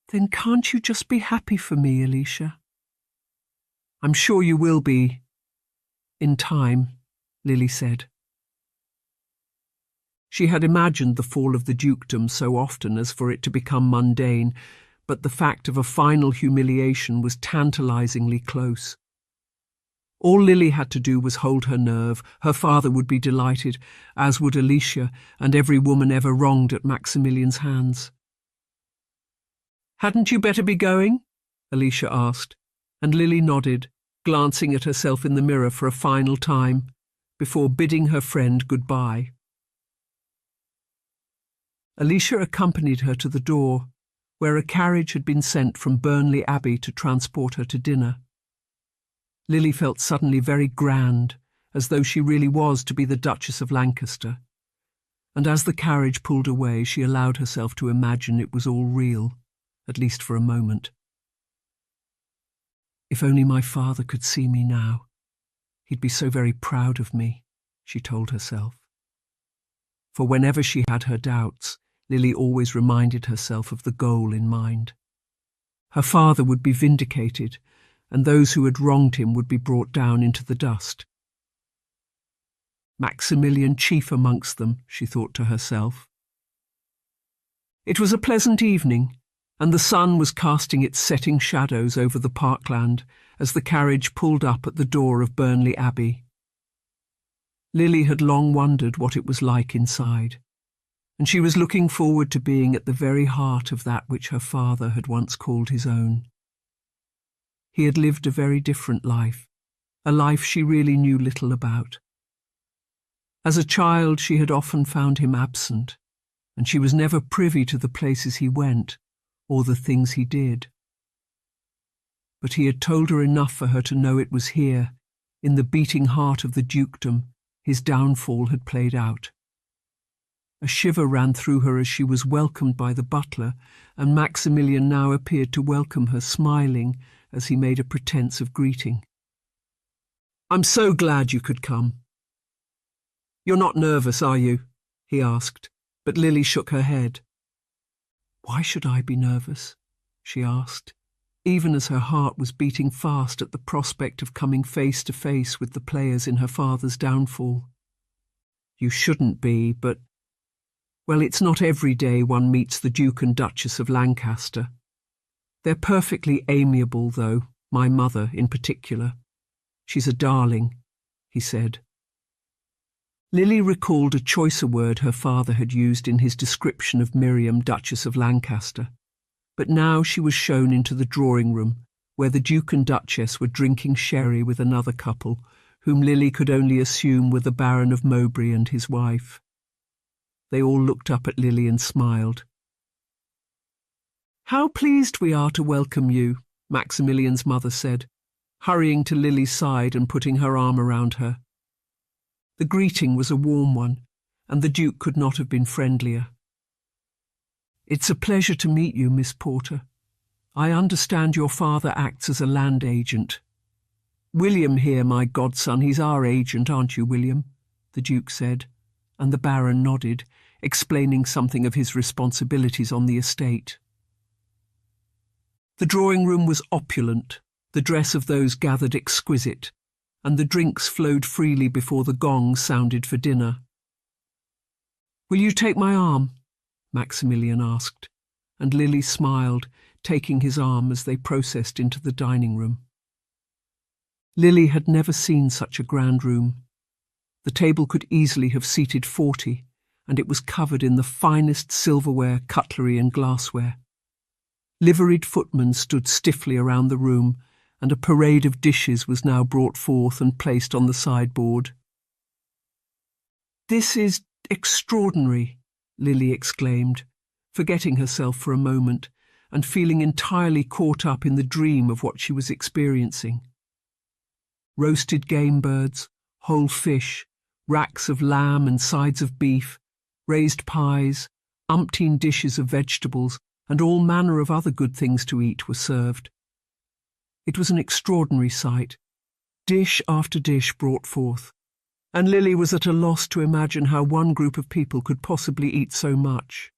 Speaker 1: "Then can't you just be happy for me, Alicia?" "I'm sure you will be. In time," Lily said. She had imagined the fall of the dukedom so often as for it to become mundane, but the fact of a final humiliation was tantalizingly close. All Lily had to do was hold her nerve. Her father would be delighted, as would Alicia and every woman ever wronged at Maximilian's hands. "Hadn't you better be going?" Alicia asked, and Lily nodded, glancing at herself in the mirror for a final time, before bidding her friend goodbye. Alicia accompanied her to the door, where a carriage had been sent from Burnley Abbey to transport her to dinner. Lily felt suddenly very grand, as though she really was to be the Duchess of Lancaster, and as the carriage pulled away she allowed herself to imagine it was all real, at least for a moment. If only my father could see me now. He'd be so very proud of me, she told herself. For whenever she had her doubts, Lily always reminded herself of the goal in mind. Her father would be vindicated, and those who had wronged him would be brought down into the dust. Maximilian chief amongst them, she thought to herself. It was a pleasant evening, and the sun was casting its setting shadows over the parkland as the carriage pulled up at the door of Burnley Abbey. Lily had long wondered what it was like inside, and she was looking forward to being at the very heart of that which her father had once called his own. He had lived a very different life, a life she really knew little about. As a child she had often found him absent, and she was never privy to the places he went or the things he did. But he had told her enough for her to know it was here, in the beating heart of the dukedom, his downfall had played out. A shiver ran through her as she was welcomed by the butler, and Maximilian now appeared to welcome her, smiling as he made a pretence of greeting. "I'm so glad you could come." "You're not nervous, are you?" he asked, but Lily shook her head. "Why should I be nervous?" she asked, even as her heart was beating fast at the prospect of coming face to face with the players in her father's downfall. "You shouldn't be, but... well, it's not every day one meets the Duke and Duchess of Lancaster. They're perfectly amiable, though, my mother in particular. She's a darling," he said. Lily recalled a choicer word her father had used in his description of Miriam, Duchess of Lancaster, but now she was shown into the drawing-room, where the Duke and Duchess were drinking sherry with another couple, whom Lily could only assume were the Baron of Mowbray and his wife. They all looked up at Lily and smiled. "How pleased we are to welcome you," Maximilian's mother said, hurrying to Lily's side and putting her arm around her. The greeting was a warm one, and the Duke could not have been friendlier. "It's a pleasure to meet you, Miss Porter. I understand your father acts as a land agent." "William here, my godson, he's our agent, aren't you, William?" the Duke said, and the Baron nodded, explaining something of his responsibilities on the estate. The drawing-room was opulent, the dress of those gathered exquisite, and the drinks flowed freely before the gong sounded for dinner. "Will you take my arm?" Maximilian asked, and Lily smiled, taking his arm as they processed into the dining-room. Lily had never seen such a grand room. The table could easily have seated 40, and it was covered in the finest silverware, cutlery and glassware. Liveried footmen stood stiffly around the room, and a parade of dishes was now brought forth and placed on the sideboard. "This is extraordinary," Lily exclaimed, forgetting herself for a moment and feeling entirely caught up in the dream of what she was experiencing. Roasted game birds, whole fish, racks of lamb and sides of beef, raised pies, umpteen dishes of vegetables, and all manner of other good things to eat were served. It was an extraordinary sight, dish after dish brought forth, and Lily was at a loss to imagine how one group of people could possibly eat so much.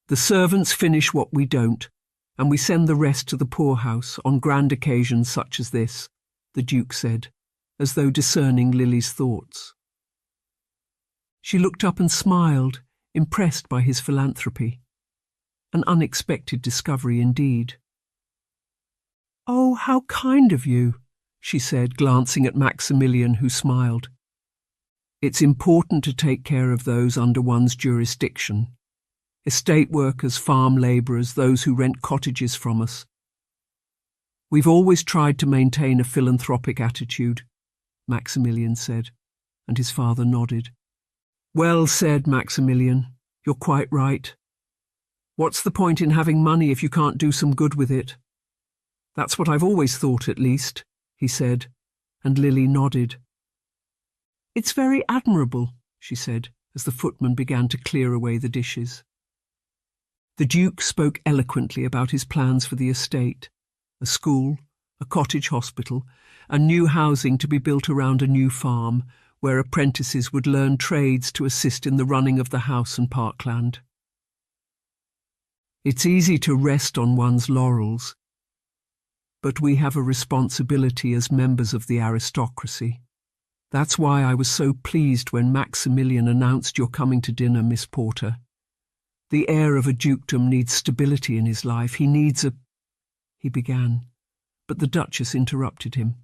Speaker 1: "The servants finish what we don't, and we send the rest to the poorhouse on grand occasions such as this," the Duke said, as though discerning Lily's thoughts. She looked up and smiled, impressed by his philanthropy. An unexpected discovery indeed. "Oh, how kind of you," she said, glancing at Maximilian, who smiled. "It's important to take care of those under one's jurisdiction. Estate workers, farm labourers, those who rent cottages from us. We've always tried to maintain a philanthropic attitude," Maximilian said, and his father nodded. "Well said, Maximilian. You're quite right. What's the point in having money if you can't do some good with it? That's what I've always thought, at least," he said, and Lily nodded. "It's very admirable," she said, as the footman began to clear away the dishes. The Duke spoke eloquently about his plans for the estate, a school, a cottage hospital, and new housing to be built around a new farm, where apprentices would learn trades to assist in the running of the house and parkland. It's easy to rest on one's laurels, but we have a responsibility as members of the aristocracy. That's why I was so pleased when Maximilian announced your coming to dinner, Miss Porter. The heir of a dukedom needs stability in his life. He needs a—" he began, but the Duchess interrupted him.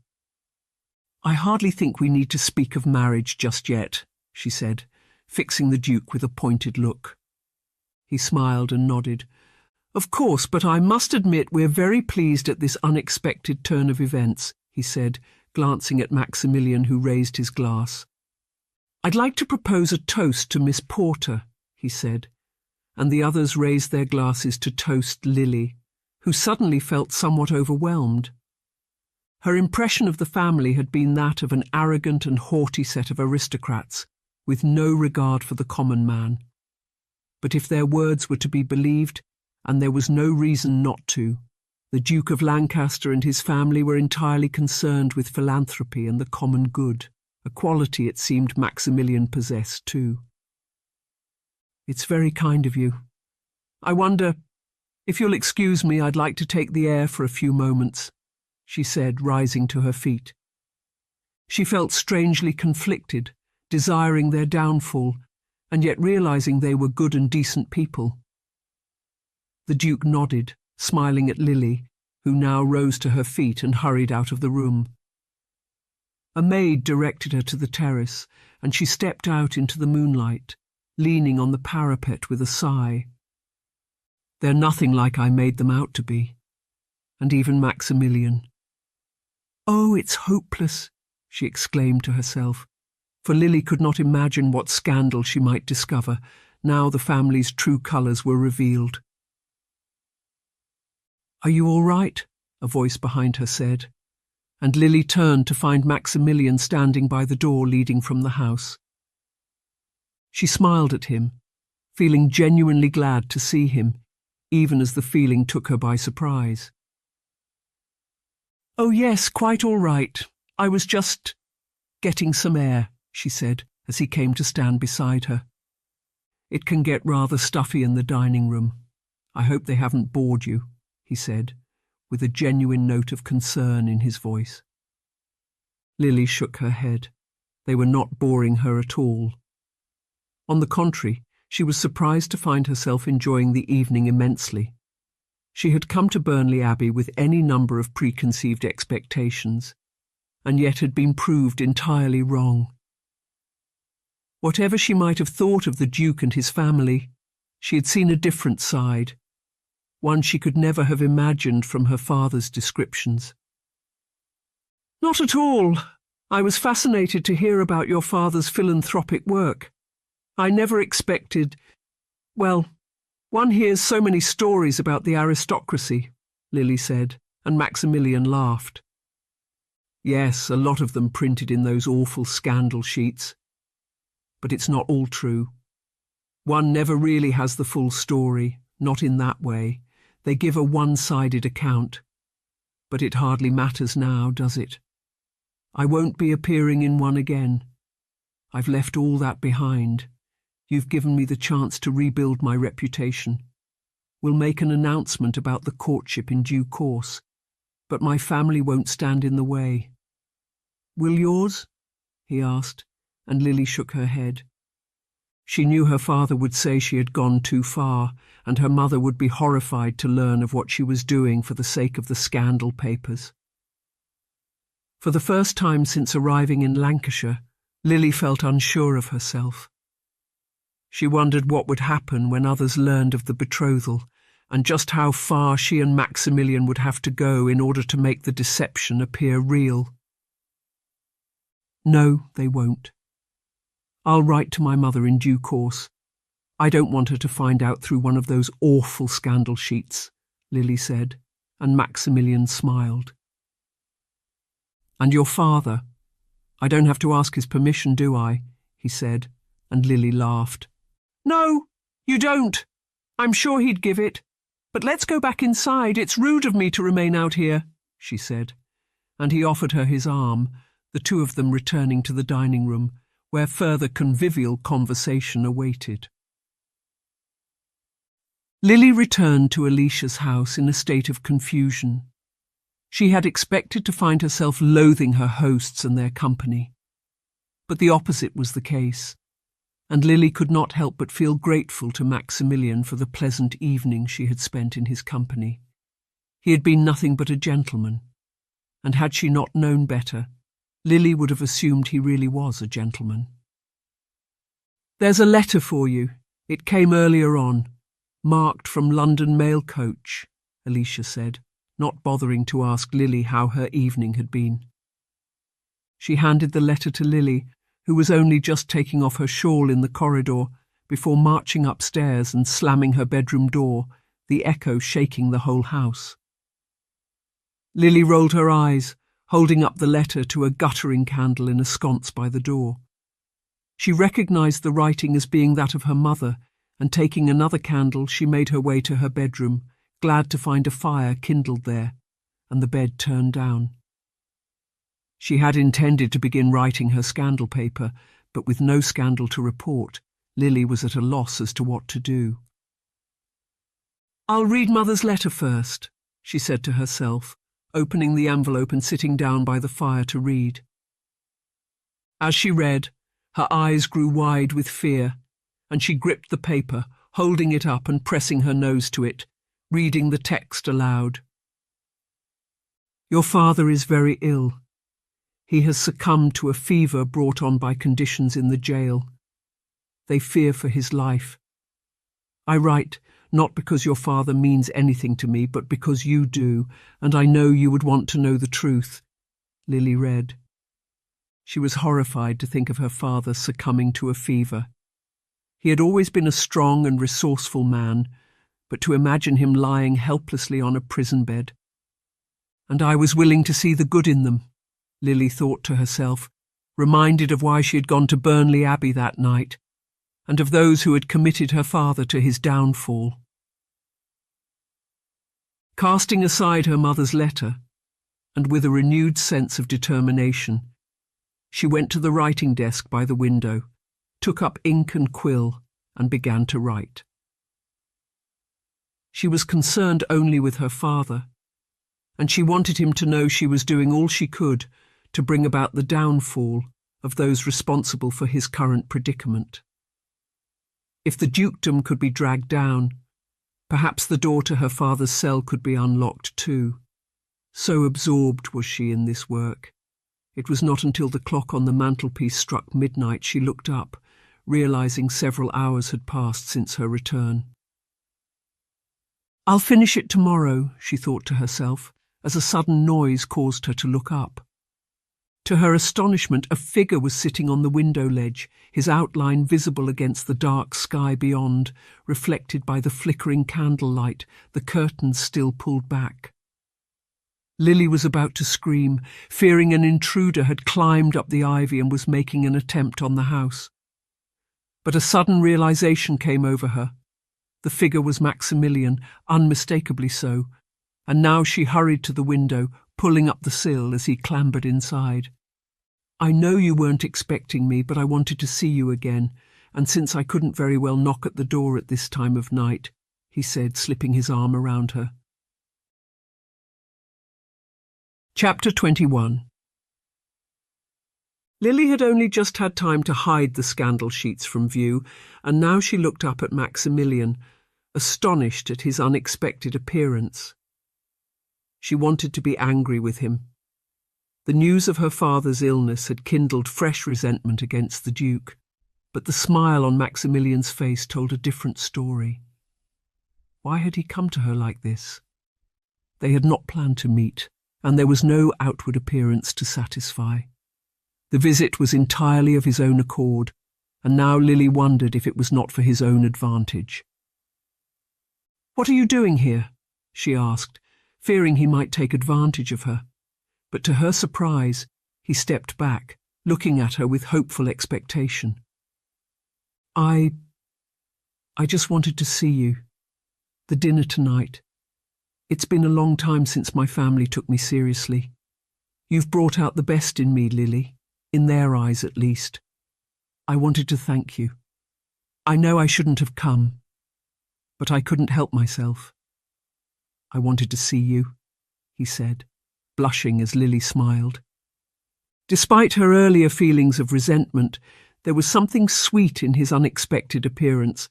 Speaker 1: "I hardly think we need to speak of marriage just yet," she said, fixing the Duke with a pointed look. He smiled and nodded. "Of course, but I must admit we're very pleased at this unexpected turn of events," he said, glancing at Maximilian, who raised his glass. "I'd like to propose a toast to Miss Porter," he said, and the others raised their glasses to toast Lily, who suddenly felt somewhat overwhelmed. Her impression of the family had been that of an arrogant and haughty set of aristocrats, with no regard for the common man. But if their words were to be believed, and there was no reason not to, the Duke of Lancaster and his family were entirely concerned with philanthropy and the common good, a quality it seemed Maximilian possessed too. "It's very kind of you. I wonder, if you'll excuse me, I'd like to take the air for a few moments," she said, rising to her feet. She felt strangely conflicted, desiring their downfall, and yet realizing they were good and decent people. The Duke nodded, smiling at Lily, who now rose to her feet and hurried out of the room. A maid directed her to the terrace, and she stepped out into the moonlight, leaning on the parapet with a sigh. "They're nothing like I made them out to be. And even Maximilian." "Oh, it's hopeless," she exclaimed to herself, for Lily could not imagine what scandal she might discover, now the family's true colours were revealed. "Are you all right?" a voice behind her said, and Lily turned to find Maximilian standing by the door leading from the house. She smiled at him, feeling genuinely glad to see him, even as the feeling took her by surprise. "Oh yes, quite all right. I was just getting some air," she said, as he came to stand beside her. "It can get rather stuffy in the dining room. I hope they haven't bored you," he said, with a genuine note of concern in his voice. Lily shook her head. They were not boring her at all. On the contrary, she was surprised to find herself enjoying the evening immensely. She had come to Burnley Abbey with any number of preconceived expectations, and yet had been proved entirely wrong. Whatever she might have thought of the Duke and his family, she had seen a different side, one she could never have imagined from her father's descriptions. "Not at all. I was fascinated to hear about your father's philanthropic work. I never expected— well, one hears so many stories about the aristocracy," Lily said, and Maximilian laughed. "Yes, a lot of them printed in those awful scandal sheets. But it's not all true. One never really has the full story, not in that way. They give a one-sided account. But it hardly matters now, does it? I won't be appearing in one again. I've left all that behind. You've given me the chance to rebuild my reputation. We'll make an announcement about the courtship in due course, but my family won't stand in the way." "Will yours?" he asked, and Lily shook her head. She knew her father would say she had gone too far, and her mother would be horrified to learn of what she was doing for the sake of the scandal papers. For the first time since arriving in Lancashire, Lily felt unsure of herself. She wondered what would happen when others learned of the betrothal, and just how far she and Maximilian would have to go in order to make the deception appear real. "No, they won't. I'll write to my mother in due course. I don't want her to find out through one of those awful scandal sheets," Lily said, and Maximilian smiled. "And your father? I don't have to ask his permission, do I?" he said, and Lily laughed. "No, you don't. I'm sure he'd give it. But let's go back inside. It's rude of me to remain out here," she said, and he offered her his arm, the two of them returning to the dining room, where further convivial conversation awaited. Lily returned to Alicia's house in a state of confusion. She had expected to find herself loathing her hosts and their company. But the opposite was the case, and Lily could not help but feel grateful to Maximilian for the pleasant evening she had spent in his company. He had been nothing but a gentleman, and had she not known better, Lily would have assumed he really was a gentleman. "There's a letter for you. It came earlier on, marked from London mail coach," Alicia said, not bothering to ask Lily how her evening had been. She handed the letter to Lily, who was only just taking off her shawl in the corridor before marching upstairs and slamming her bedroom door, the echo shaking the whole house. Lily rolled her eyes, holding up the letter to a guttering candle in a sconce by the door. She recognised the writing as being that of her mother, and taking another candle she made her way to her bedroom, glad to find a fire kindled there, and the bed turned down. She had intended to begin writing her scandal paper, but with no scandal to report, Lily was at a loss as to what to do. "I'll read Mother's letter first," she said to herself, opening the envelope and sitting down by the fire to read. As she read, her eyes grew wide with fear, and she gripped the paper, holding it up and pressing her nose to it, reading the text aloud. "Your father is very ill. He has succumbed to a fever brought on by conditions in the jail. They fear for his life. I write not because your father means anything to me, but because you do, and I know you would want to know the truth." Lily read. She was horrified to think of her father succumbing to a fever. He had always been a strong and resourceful man, but to imagine him lying helplessly on a prison bed. "And I was willing to see the good in them," Lily thought to herself, reminded of why she had gone to Burnley Abbey that night, and of those who had committed her father to his downfall. Casting aside her mother's letter, and with a renewed sense of determination, she went to the writing desk by the window, took up ink and quill, and began to write. She was concerned only with her father, and she wanted him to know she was doing all she could to bring about the downfall of those responsible for his current predicament. If the dukedom could be dragged down, perhaps the door to her father's cell could be unlocked too. So absorbed was she in this work. It was not until the clock on the mantelpiece struck midnight she looked up, realising several hours had passed since her return. "I'll finish it tomorrow," she thought to herself, as a sudden noise caused her to look up. To her astonishment, a figure was sitting on the window ledge, his outline visible against the dark sky beyond, reflected by the flickering candlelight, the curtains still pulled back. Lily was about to scream, fearing an intruder had climbed up the ivy and was making an attempt on the house. But a sudden realisation came over her. The figure was Maximilian, unmistakably so, and now she hurried to the window, pulling up the sill as he clambered inside. "I know you weren't expecting me, but I wanted to see you again, and since I couldn't very well knock at the door at this time of night," he said, slipping his arm around her. Chapter 21. Lily had only just had time to hide the scandal sheets from view, and now she looked up at Maximilian, astonished at his unexpected appearance. She wanted to be angry with him. The news of her father's illness had kindled fresh resentment against the Duke, but the smile on Maximilian's face told a different story. Why had he come to her like this? They had not planned to meet, and there was no outward appearance to satisfy. The visit was entirely of his own accord, and now Lily wondered if it was not for his own advantage. "What are you doing here?" she asked, fearing he might take advantage of her. But to her surprise, he stepped back, looking at her with hopeful expectation. I just wanted to see you. The dinner tonight. It's been a long time since my family took me seriously. You've brought out the best in me, Lily, in their eyes at least. I wanted to thank you. I know I shouldn't have come, but I couldn't help myself. I wanted to see you, he said, blushing as Lily smiled. Despite her earlier feelings of resentment, there was something sweet in his unexpected appearance,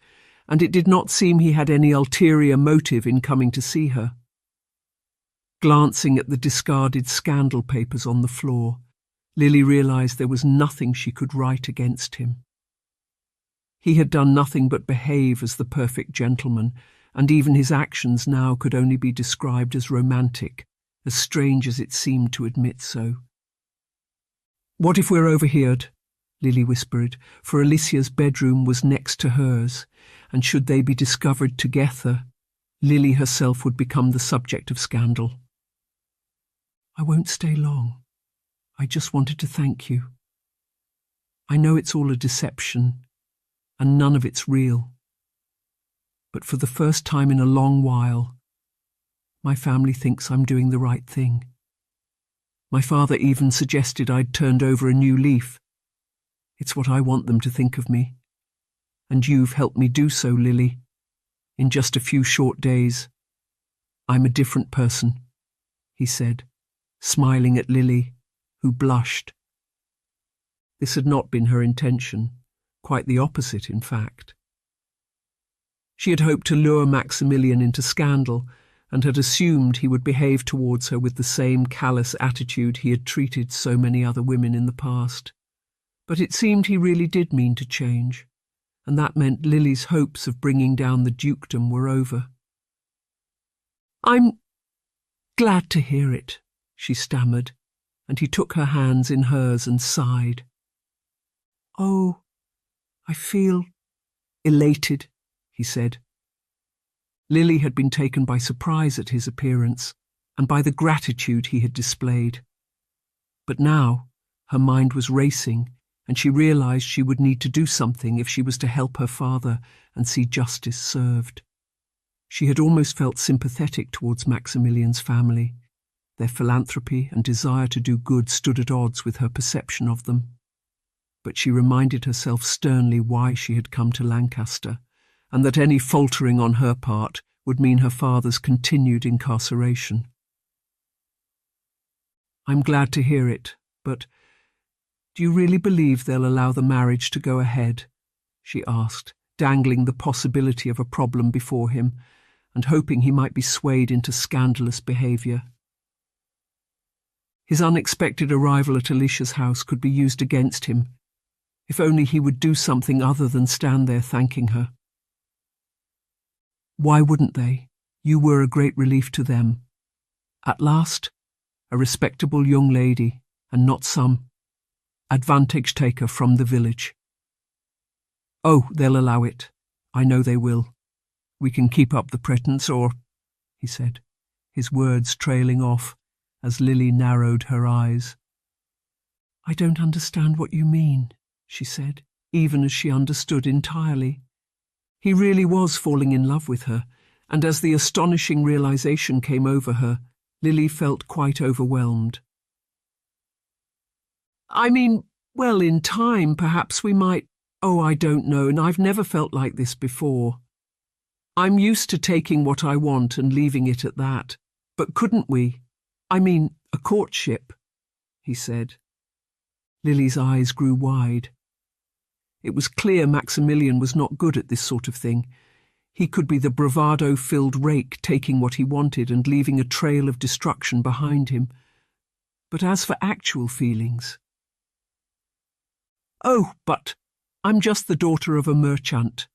Speaker 1: and it did not seem he had any ulterior motive in coming to see her. Glancing at the discarded scandal papers on the floor, Lily realised there was nothing she could write against him. He had done nothing but behave as the perfect gentleman, and even his actions now could only be described as romantic, as strange as it seemed to admit so. "What if we're overheard?" Lily whispered, for Alicia's bedroom was next to hers, and should they be discovered together, Lily herself would become the subject of scandal. "I won't stay long. I just wanted to thank you. I know it's all a deception, and none of it's real. But for the first time in a long while, my family thinks I'm doing the right thing. My father even suggested I'd turned over a new leaf. It's what I want them to think of me. And you've helped me do so, Lily. In just a few short days, I'm a different person," he said, smiling at Lily, who blushed. This had not been her intention, quite the opposite, in fact. She had hoped to lure Maximilian into scandal, and had assumed he would behave towards her with the same callous attitude he had treated so many other women in the past. But it seemed he really did mean to change, and that meant Lily's hopes of bringing down the dukedom were over. "I'm glad to hear it," she stammered, and he took her hands in hers and sighed. "Oh, I feel elated," he said. Lily had been taken by surprise at his appearance, and by the gratitude he had displayed. But now her mind was racing, and she realised she would need to do something if she was to help her father and see justice served. She had almost felt sympathetic towards Maximilian's family. Their philanthropy and desire to do good stood at odds with her perception of them. But she reminded herself sternly why she had come to Lancaster, and that any faltering on her part would mean her father's continued incarceration. "I'm glad to hear it, but do you really believe they'll allow the marriage to go ahead?" she asked, dangling the possibility of a problem before him, and hoping he might be swayed into scandalous behaviour. His unexpected arrival at Alicia's house could be used against him, if only he would do something other than stand there thanking her. Why wouldn't they? You were a great relief to them. At last, a respectable young lady, and not some advantage taker from the village. "Oh, they'll allow it. I know they will. We can keep up the pretence or," he said, his words trailing off as Lily narrowed her eyes. "I don't understand what you mean," she said, even as she understood entirely. He really was falling in love with her, and as the astonishing realization came over her, Lily felt quite overwhelmed. "I mean, well, in time, perhaps we might— Oh, I don't know, and I've never felt like this before. I'm used to taking what I want and leaving it at that. But couldn't we? I mean, a courtship," he said. Lily's eyes grew wide. It was clear Maximilian was not good at this sort of thing. He could be the bravado-filled rake taking what he wanted and leaving a trail of destruction behind him. But as for actual feelings— "Oh, but I'm just the daughter of a merchant."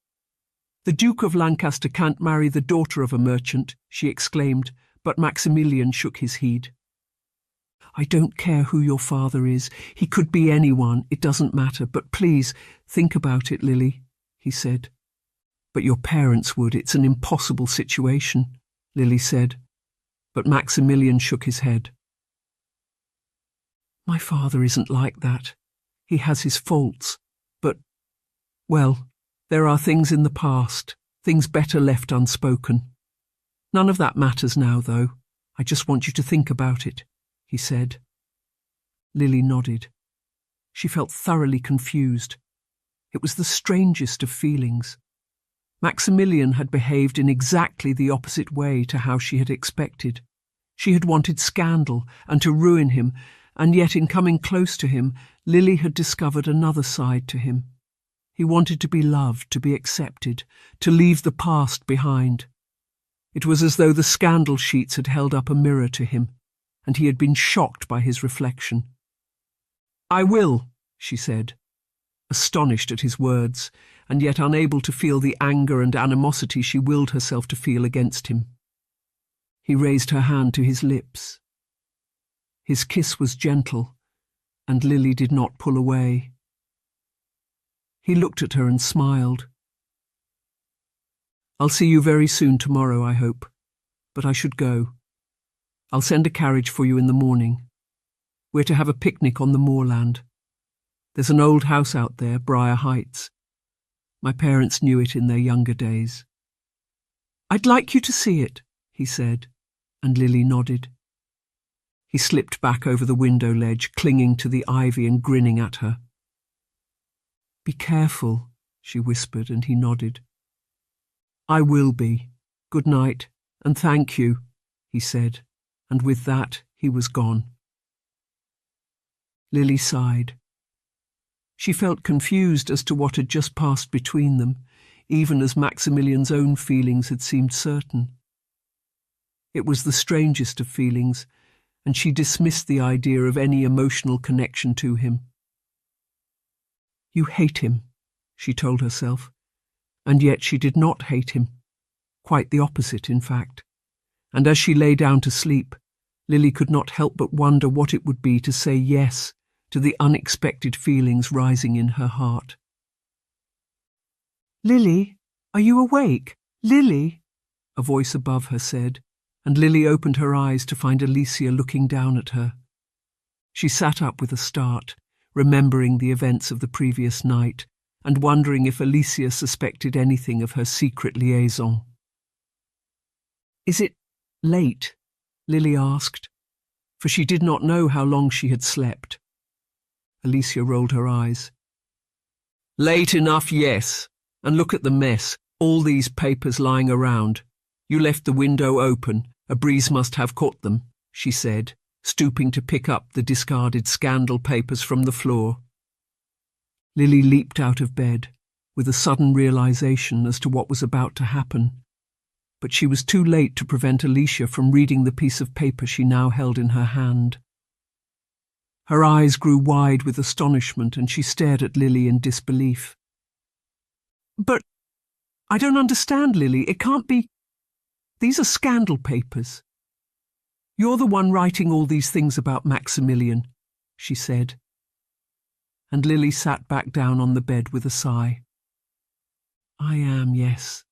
Speaker 1: "The Duke of Lancaster can't marry the daughter of a merchant," she exclaimed, but Maximilian shook his head. "I don't care who your father is. He could be anyone. It doesn't matter. But please, think about it, Lily," he said. "But your parents would. It's an impossible situation," Lily said. But Maximilian shook his head. "My father isn't like that. He has his faults. But, well, There are things in the past, things better left unspoken. None of that matters now, though. I just want you to think about it, he said. Lily nodded. She felt thoroughly confused. It was the strangest of feelings. Maximilian had behaved in exactly the opposite way to how she had expected. She had wanted scandal and to ruin him, and yet in coming close to him, Lily had discovered another side to him. He wanted to be loved, to be accepted, to leave the past behind. It was as though the scandal sheets had held up a mirror to him, and he had been shocked by his reflection. "I will," she said, astonished at his words, and yet unable to feel the anger and animosity she willed herself to feel against him. He raised her hand to his lips. His kiss was gentle, and Lily did not pull away. He looked at her and smiled. "I'll see you very soon tomorrow, I hope, but I should go. I'll send a carriage for you in the morning. We're to have a picnic on the moorland. There's an old house out there, Briar Heights. My parents knew it in their younger days." "I'd like you to see it," he said, and Lily nodded. He slipped back over the window ledge, clinging to the ivy and grinning at her. "Be careful," she whispered, and he nodded. "I will be. Good night, and thank you," he said, and with that he was gone. Lily sighed. She felt confused as to what had just passed between them, even as Maximilian's own feelings had seemed certain. It was the strangest of feelings, and she dismissed the idea of any emotional connection to him. "You hate him," she told herself, and yet she did not hate him. Quite the opposite, in fact. And as she lay down to sleep, Lily could not help but wonder what it would be to say yes to the unexpected feelings rising in her heart. "Lily, are you awake? Lily?" a voice above her said, and Lily opened her eyes to find Alicia looking down at her. She sat up with a start, remembering the events of the previous night, and wondering if Alicia suspected anything of her secret liaison. "Is it late?" Lily asked, for she did not know how long she had slept. Alicia rolled her eyes. "Late enough, yes. And look at the mess, all these papers lying around. You left the window open, a breeze must have caught them," she said, stooping to pick up the discarded scandal papers from the floor. Lily leaped out of bed, with a sudden realization as to what was about to happen. But she was too late to prevent Alicia from reading the piece of paper she now held in her hand. Her eyes grew wide with astonishment, and she stared at Lily in disbelief. "But I don't understand, Lily. It can't be. These are scandal papers. You're the one writing all these things about Maximilian," she said. And Lily sat back down on the bed with a sigh. "I am, yes.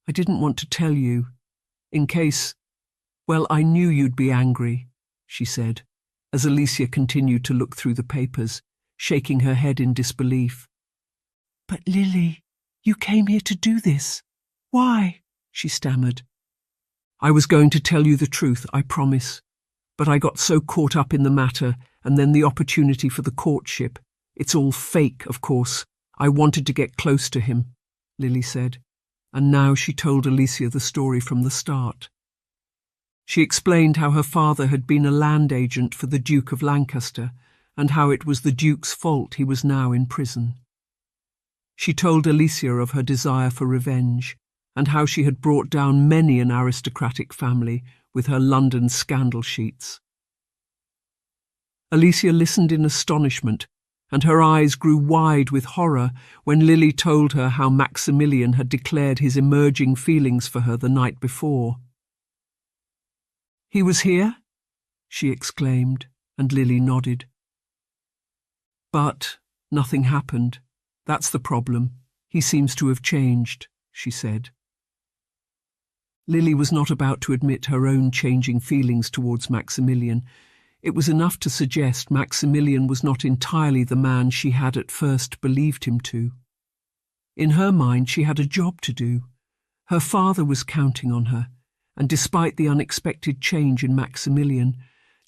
Speaker 1: I didn't want to tell you, in case, well, I knew you'd be angry," she said, as Alicia continued to look through the papers, shaking her head in disbelief. "But Lily, you came here to do this. Why?" she stammered. "I was going to tell you the truth, I promise. But I got so caught up in the matter, and then the opportunity for the courtship. It's all fake, of course. I wanted to get close to him," Lily said, and now she told Alicia the story from the start. She explained how her father had been a land agent for the Duke of Lancaster, and how it was the Duke's fault he was now in prison. She told Alicia of her desire for revenge, and how she had brought down many an aristocratic family with her London scandal sheets. Alicia listened in astonishment, and her eyes grew wide with horror when Lily told her how Maximilian had declared his emerging feelings for her the night before. "He was here?" she exclaimed, and Lily nodded. "But nothing happened. That's the problem. He seems to have changed," she said. Lily was not about to admit her own changing feelings towards Maximilian. It was enough to suggest Maximilian was not entirely the man she had at first believed him to. In her mind, she had a job to do. Her father was counting on her, and despite the unexpected change in Maximilian,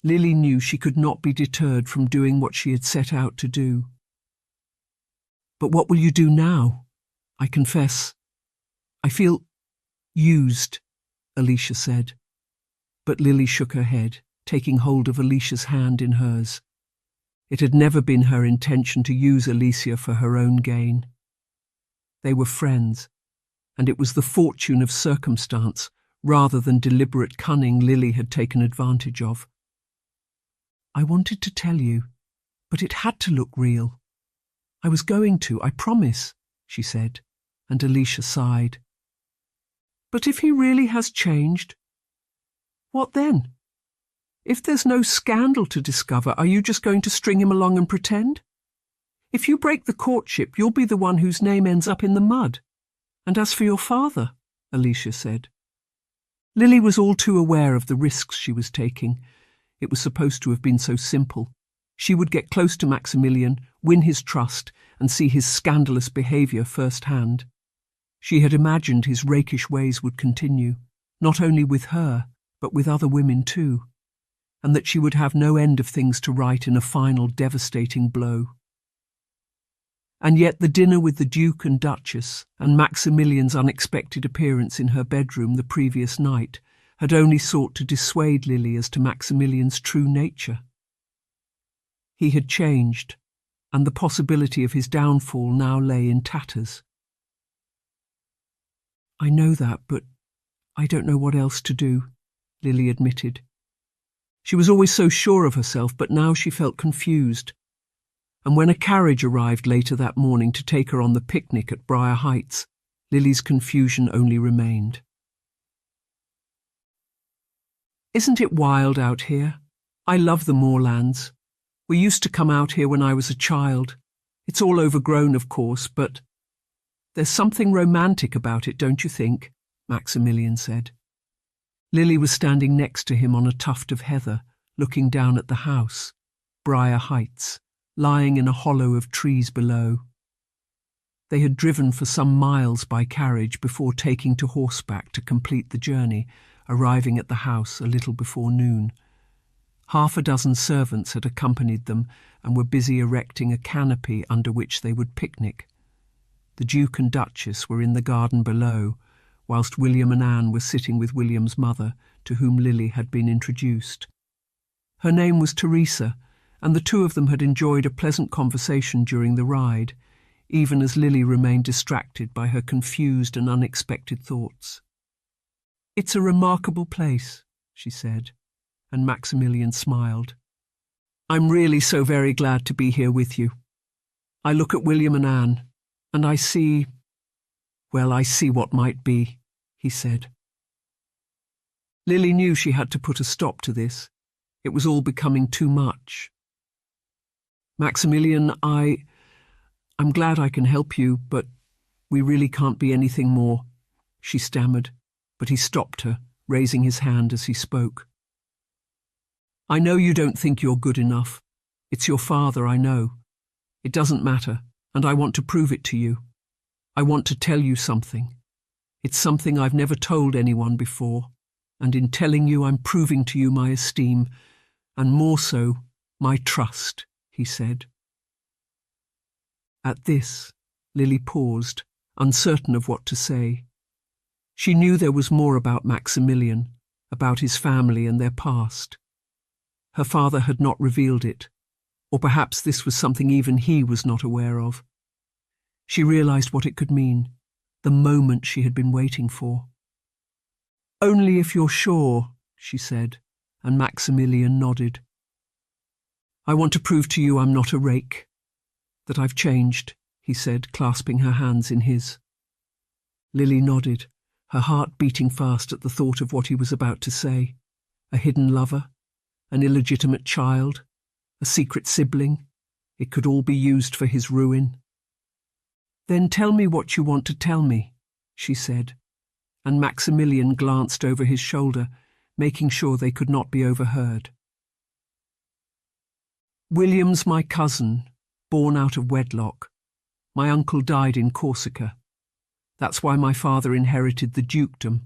Speaker 1: Lily knew she could not be deterred from doing what she had set out to do. "But what will you do now? I confess, I feel used," Alicia said. But Lily shook her head, taking hold of Alicia's hand in hers. It had never been her intention to use Alicia for her own gain. They were friends, and it was the fortune of circumstance, rather than deliberate cunning, Lily had taken advantage of. "I wanted to tell you, but it had to look real. I was going to, I promise," she said, and Alicia sighed. "But if he really has changed, what then? If there's no scandal to discover, are you just going to string him along and pretend? If you break the courtship, you'll be the one whose name ends up in the mud. And as for your father," Alicia said. Lily was all too aware of the risks she was taking. It was supposed to have been so simple. She would get close to Maximilian, win his trust, and see his scandalous behaviour firsthand. She had imagined his rakish ways would continue, not only with her, but with other women too, and that she would have no end of things to write in a final devastating blow. And yet the dinner with the Duke and Duchess, and Maximilian's unexpected appearance in her bedroom the previous night, had only sought to dissuade Lily as to Maximilian's true nature. He had changed, and the possibility of his downfall now lay in tatters. "I know that, but I don't know what else to do," Lily admitted. She was always so sure of herself, but now she felt confused. And when a carriage arrived later that morning to take her on the picnic at Briar Heights, Lily's confusion only remained. "Isn't it wild out here? I love the moorlands. We used to come out here when I was a child. It's all overgrown, of course, but there's something romantic about it, don't you think?" Maximilian said. Lily was standing next to him on a tuft of heather, looking down at the house, Briar Heights, lying in a hollow of trees below. They had driven for some miles by carriage before taking to horseback to complete the journey, arriving at the house a little before noon. Half a dozen servants had accompanied them and were busy erecting a canopy under which they would picnic. The Duke and Duchess were in the garden below, whilst William and Anne were sitting with William's mother, to whom Lily had been introduced. Her name was Teresa, and the two of them had enjoyed a pleasant conversation during the ride, even as Lily remained distracted by her confused and unexpected thoughts. "It's a remarkable place," she said, and Maximilian smiled. "I'm really so very glad to be here with you. I look at William and Anne, and I see what might be," he said. Lily knew she had to put a stop to this. It was all becoming too much. "Maximilian, I'm glad I can help you, but we really can't be anything more," she stammered, but he stopped her, raising his hand as he spoke. "I know you don't think you're good enough. It's your father, I know. It doesn't matter, and I want to prove it to you. I want to tell you something. It's something I've never told anyone before, and in telling you I'm proving to you my esteem, and more so, my trust," he said. At this, Lily paused, uncertain of what to say. She knew there was more about Maximilian, about his family and their past. Her father had not revealed it, or perhaps this was something even he was not aware of. She realized what it could mean, the moment she had been waiting for. "Only if you're sure," she said, and Maximilian nodded. "I want to prove to you I'm not a rake, that I've changed," he said, clasping her hands in his. Lily nodded, her heart beating fast at the thought of what he was about to say. A hidden lover, an illegitimate child, a secret sibling. It could all be used for his ruin. "Then tell me what you want to tell me," she said, and Maximilian glanced over his shoulder, making sure they could not be overheard. "William's my cousin, born out of wedlock. My uncle died in Corsica, That's why my father inherited the dukedom.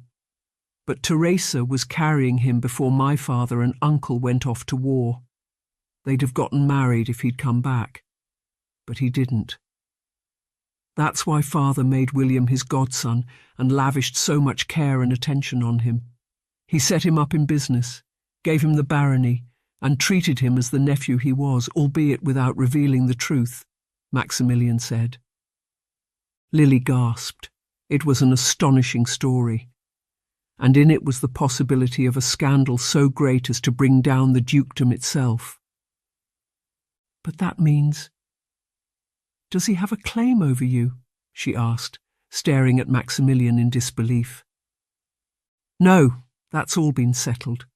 Speaker 1: But Teresa was carrying him before my father and uncle went off to war. They'd have gotten married if he'd come back. But he didn't. That's why father made William his godson and lavished so much care and attention on him. He set him up in business, gave him the barony, and treated him as the nephew he was, albeit without revealing the truth, Maximilian said. Lily gasped. It was an astonishing story, and in it was the possibility of a scandal so great as to bring down the dukedom itself. But that means... Does he have a claim over you? She asked, staring at Maximilian in disbelief. No, that's all been settled.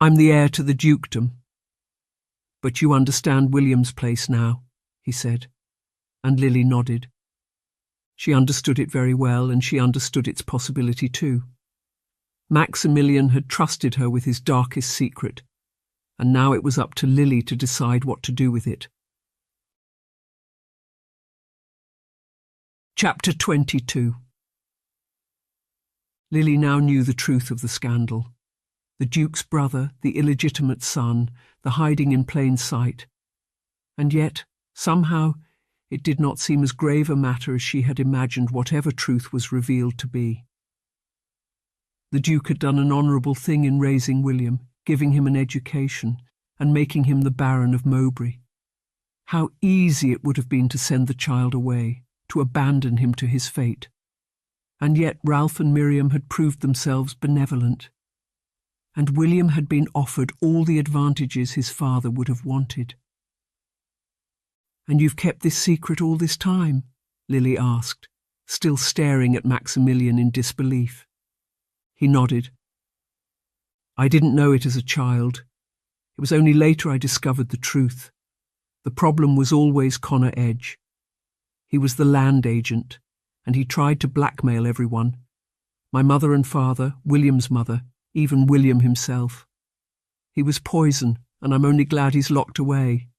Speaker 1: I'm the heir to the dukedom. But you understand William's place now, he said, and Lily nodded. She understood it very well, and she understood its possibility too. Maximilian had trusted her with his darkest secret, and now it was up to Lily to decide what to do with it. Chapter 22. Lily now knew the truth of the scandal. The Duke's brother, the illegitimate son, the hiding in plain sight. And yet, somehow, it did not seem as grave a matter as she had imagined whatever truth was revealed to be. The Duke had done an honourable thing in raising William, giving him an education, and making him the Baron of Mowbray. How easy it would have been to send the child away, to abandon him to his fate. And yet Ralph and Miriam had proved themselves benevolent, and William had been offered all the advantages his father would have wanted. "And you've kept this secret all this time?" Lily asked, still staring at Maximilian in disbelief. He nodded. "I didn't know it as a child. It was only later I discovered the truth. The problem was always Connor Edge. He was the land agent, and he tried to blackmail everyone. My mother and father, William's mother, even William himself. He was poison, and I'm only glad he's locked away,"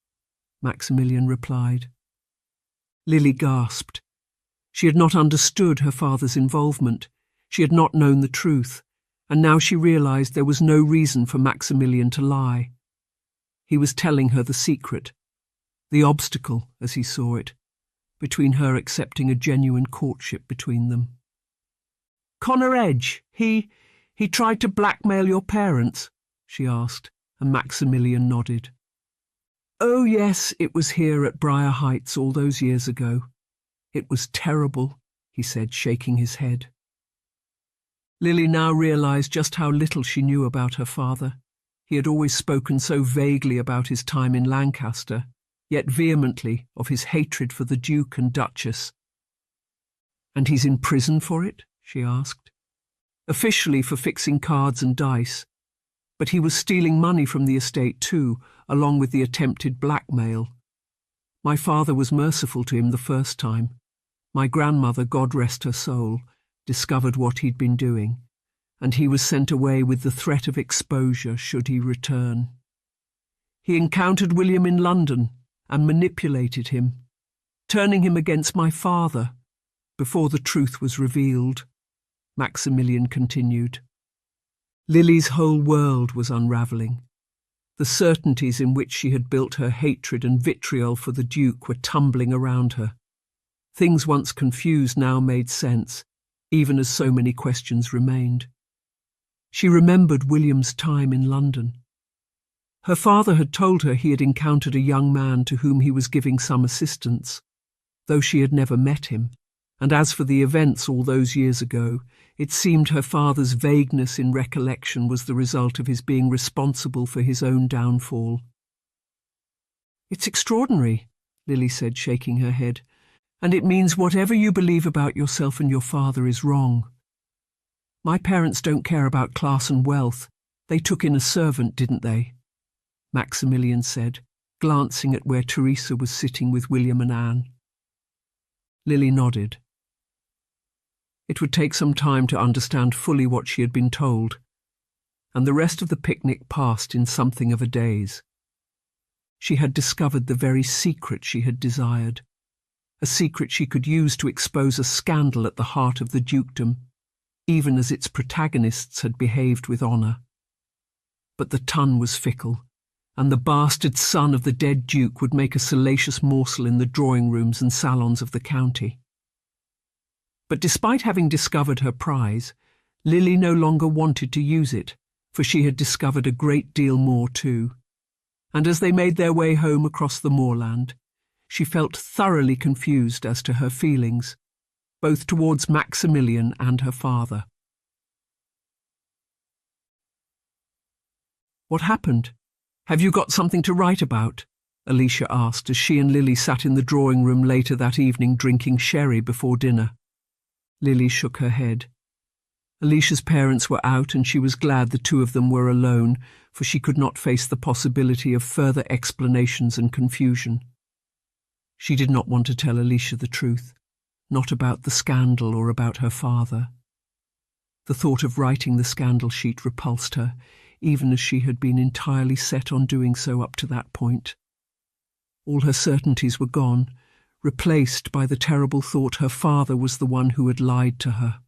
Speaker 1: Maximilian replied. Lily gasped. She had not understood her father's involvement. She had not known the truth, and now she realised there was no reason for Maximilian to lie. He was telling her the secret, the obstacle, as he saw it, between her accepting a genuine courtship between them. "Connor Edge, he tried to blackmail your parents?" she asked, and Maximilian nodded. "Oh yes, it was here at Briar Heights all those years ago. It was terrible," he said, shaking his head. Lily now realised just how little she knew about her father. He had always spoken so vaguely about his time in Lancaster, yet vehemently of his hatred for the Duke and Duchess. "And he's in prison for it?" she asked. "Officially for fixing cards and dice, but he was stealing money from the estate too, along with the attempted blackmail. My father was merciful to him the first time. My grandmother, God rest her soul, discovered what he'd been doing, and he was sent away with the threat of exposure should he return. He encountered William in London and manipulated him, turning him against my father before the truth was revealed," Maximilian continued. Lily's whole world was unravelling. The certainties in which she had built her hatred and vitriol for the Duke were tumbling around her. Things once confused now made sense, even as so many questions remained. She remembered William's time in London. Her father had told her he had encountered a young man to whom he was giving some assistance, though she had never met him, and as for the events all those years ago, it seemed her father's vagueness in recollection was the result of his being responsible for his own downfall. "It's extraordinary," Lily said, shaking her head, "and it means whatever you believe about yourself and your father is wrong. My parents don't care about class and wealth. They took in a servant, didn't they?" Maximilian said, glancing at where Teresa was sitting with William and Anne. Lily nodded. It would take some time to understand fully what she had been told, and the rest of the picnic passed in something of a daze. She had discovered the very secret she had desired, a secret she could use to expose a scandal at the heart of the dukedom, even as its protagonists had behaved with honour. But the tongue was fickle, and the bastard son of the dead duke would make a salacious morsel in the drawing-rooms and salons of the county. But despite having discovered her prize, Lily no longer wanted to use it, for she had discovered a great deal more too. And as they made their way home across the moorland, she felt thoroughly confused as to her feelings, both towards Maximilian and her father. "What happened? Have you got something to write about?" Alicia asked as she and Lily sat in the drawing-room later that evening drinking sherry before dinner. Lily shook her head. Alicia's parents were out and she was glad the two of them were alone, for she could not face the possibility of further explanations and confusion. She did not want to tell Alicia the truth, not about the scandal or about her father. The thought of writing the scandal sheet repulsed her, even as she had been entirely set on doing so up to that point. All her certainties were gone, replaced by the terrible thought her father was the one who had lied to her.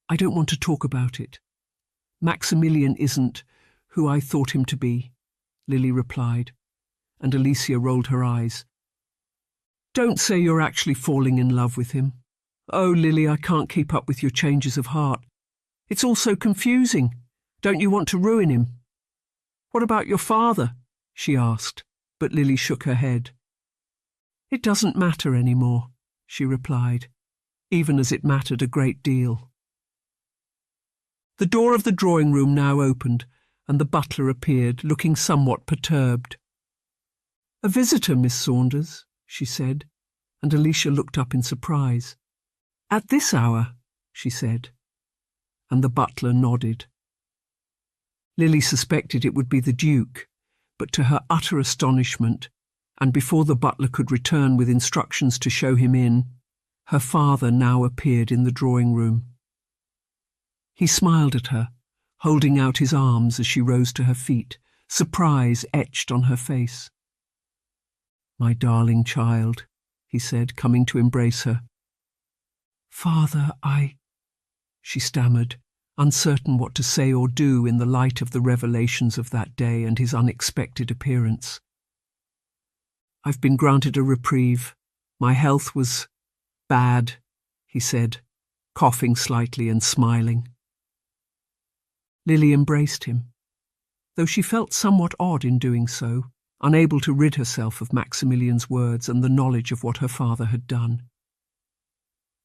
Speaker 1: "I don't want to talk about it. Maximilian isn't who I thought him to be," Lily replied, and Alicia rolled her eyes. "Don't say you're actually falling in love with him. Oh, Lily, I can't keep up with your changes of heart. It's all so confusing. Don't you want to ruin him?" "What about your father?" she asked, but Lily shook her head. "It doesn't matter any more," she replied, even as it mattered a great deal. The door of the drawing-room now opened, and the butler appeared, looking somewhat perturbed. "A visitor, Miss Saunders," she said, and Alicia looked up in surprise. "At this hour," she said, and the butler nodded. Lily suspected it would be the Duke, but to her utter astonishment, and before the butler could return with instructions to show him in, her father now appeared in the drawing-room. He smiled at her, holding out his arms as she rose to her feet, surprise etched on her face. "My darling child," he said, coming to embrace her. "Father, she stammered, uncertain what to say or do in the light of the revelations of that day and his unexpected appearance. "I've been granted a reprieve. My health was bad," he said, coughing slightly and smiling. Lily embraced him, though she felt somewhat odd in doing so, unable to rid herself of Maximilian's words and the knowledge of what her father had done.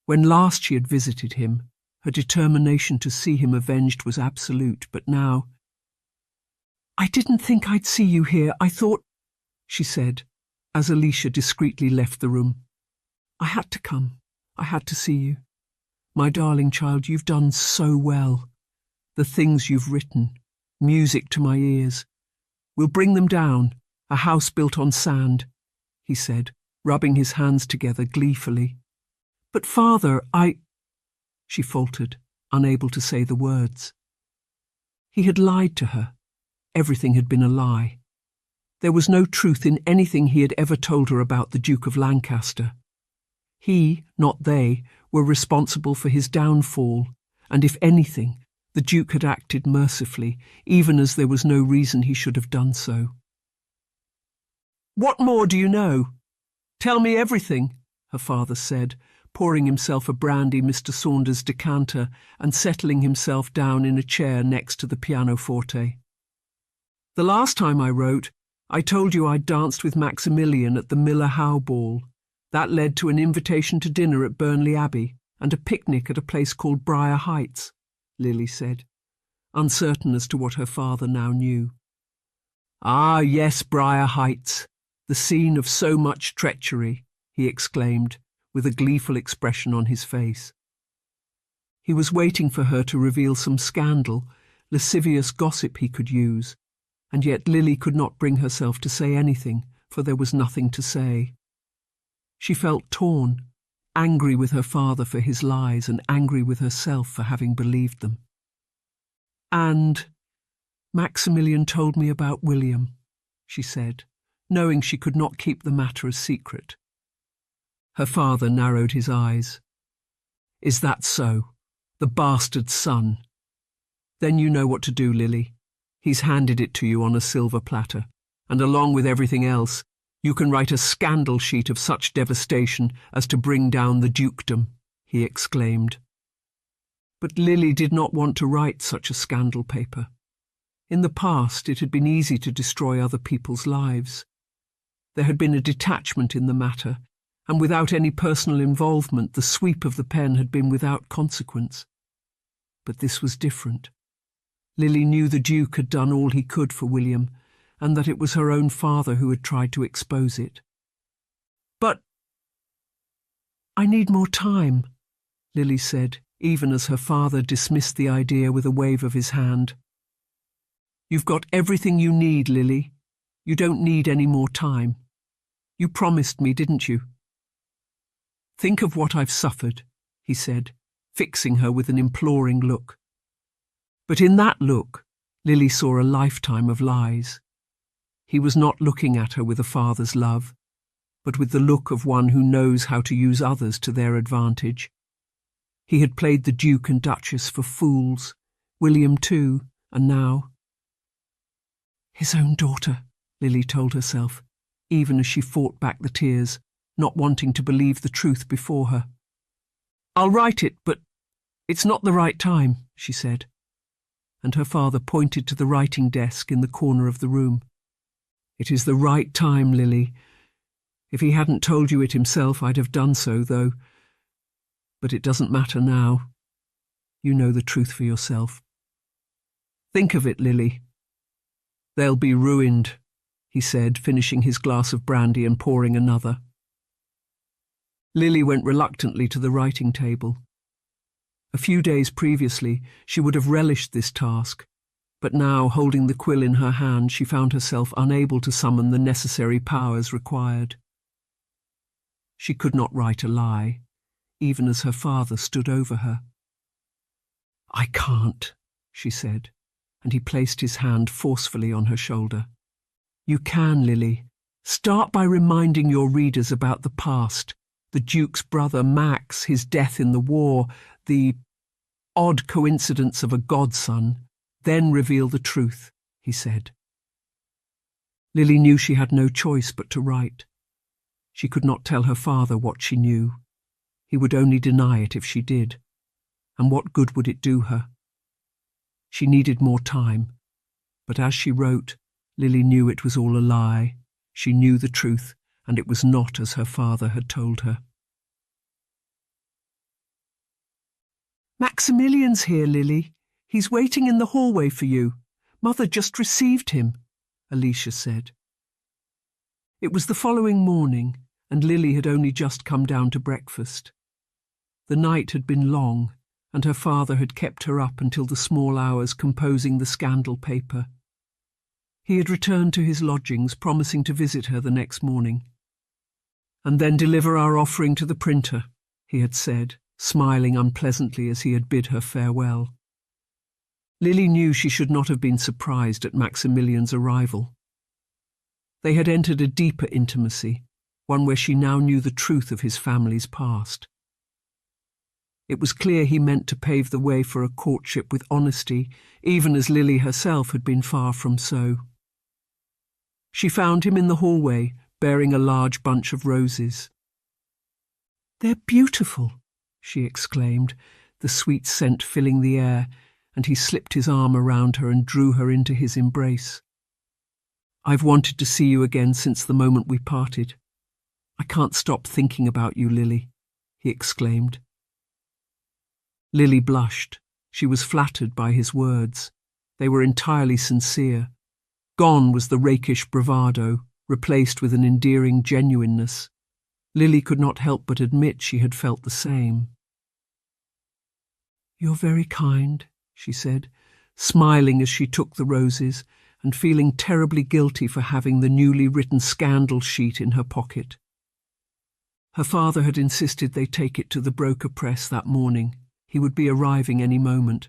Speaker 1: When last she had visited him, her determination to see him avenged was absolute, but now— "I didn't think I'd see you here. I thought—" she said, as Alicia discreetly left the room. "I had to come. I had to see you. My darling child, you've done so well. The things you've written, music to my ears. We'll bring them down, a house built on sand," he said, rubbing his hands together gleefully. "But father, she faltered, unable to say the words. He had lied to her. Everything had been a lie. There was no truth in anything he had ever told her about the Duke of Lancaster. He, not they, were responsible for his downfall, and if anything, the Duke had acted mercifully, even as there was no reason he should have done so. "What more do you know? Tell me everything," her father said, pouring himself a brandy Mr. Saunders decanter and settling himself down in a chair next to the pianoforte. "The last time I wrote, I told you I'd danced with Maximilian at the Miller Howe ball. That led to an invitation to dinner at Burnley Abbey and a picnic at a place called Briar Heights," Lily said, uncertain as to what her father now knew. "Ah, yes, Briar Heights, the scene of so much treachery," he exclaimed, with a gleeful expression on his face. He was waiting for her to reveal some scandal, lascivious gossip he could use, and yet Lily could not bring herself to say anything, for there was nothing to say. She felt torn, angry with her father for his lies and angry with herself for having believed them. "And Maximilian told me about William," she said, knowing she could not keep the matter a secret, Her father narrowed his eyes. Is that so? The bastard son. Then you know what to do, Lily. He's handed it to you on a silver platter, and along with everything else, you can write a scandal sheet of such devastation as to bring down the dukedom, he exclaimed. But Lily did not want to write such a scandal paper. In the past, it had been easy to destroy other people's lives. There had been a detachment in the matter, and without any personal involvement, the sweep of the pen had been without consequence. But this was different. Lily knew the Duke had done all he could for William, and that it was her own father who had tried to expose it. But I need more time, Lily said, even as her father dismissed the idea with a wave of his hand. You've got everything you need, Lily. You don't need any more time. You promised me, didn't you? Think of what I've suffered, he said, fixing her with an imploring look. But in that look, Lily saw a lifetime of lies. He was not looking at her with a father's love, but with the look of one who knows how to use others to their advantage. He had played the Duke and Duchess for fools, William too, and now... His own daughter, Lily told herself, even as she fought back the tears, not wanting to believe the truth before her. I'll write it, but it's not the right time, she said. And her father pointed to the writing desk in the corner of the room. It is the right time, Lily. If he hadn't told you it himself, I'd have done so, though. But it doesn't matter now. You know the truth for yourself. Think of it, Lily. They'll be ruined, he said, finishing his glass of brandy and pouring another. Lily went reluctantly to the writing table. A few days previously, she would have relished this task, but now, holding the quill in her hand, she found herself unable to summon the necessary powers required. She could not write a lie, even as her father stood over her. I can't, she said, and he placed his hand forcefully on her shoulder. You can, Lily. Start by reminding your readers about the past, the Duke's brother Max, his death in the war, the odd coincidence of a godson, then reveal the truth, he said. Lily knew she had no choice but to write. She could not tell her father what she knew. He would only deny it if she did. And what good would it do her? She needed more time, but as she wrote, Lily knew it was all a lie. She knew the truth, and it was not as her father had told her. Maximilian's here, Lily. He's waiting in the hallway for you. Mother just received him, Alicia said. It was the following morning, and Lily had only just come down to breakfast. The night had been long, and her father had kept her up until the small hours composing the scandal paper. He had returned to his lodgings, promising to visit her the next morning. And then deliver our offering to the printer, he had said, smiling unpleasantly as he had bid her farewell. Lily knew she should not have been surprised at Maximilian's arrival. They had entered a deeper intimacy, one where she now knew the truth of his family's past. It was clear he meant to pave the way for a courtship with honesty, even as Lily herself had been far from so. She found him in the hallway, bearing a large bunch of roses. "They're beautiful," she exclaimed, the sweet scent filling the air, and he slipped his arm around her and drew her into his embrace. "I've wanted to see you again since the moment we parted. I can't stop thinking about you, Lily," he exclaimed. Lily blushed. She was flattered by his words. They were entirely sincere. Gone was the rakish bravado, replaced with an endearing genuineness. Lily could not help but admit she had felt the same. "You're very kind," she said, smiling as she took the roses and feeling terribly guilty for having the newly written scandal sheet in her pocket. Her father had insisted they take it to the broker press that morning. He would be arriving any moment.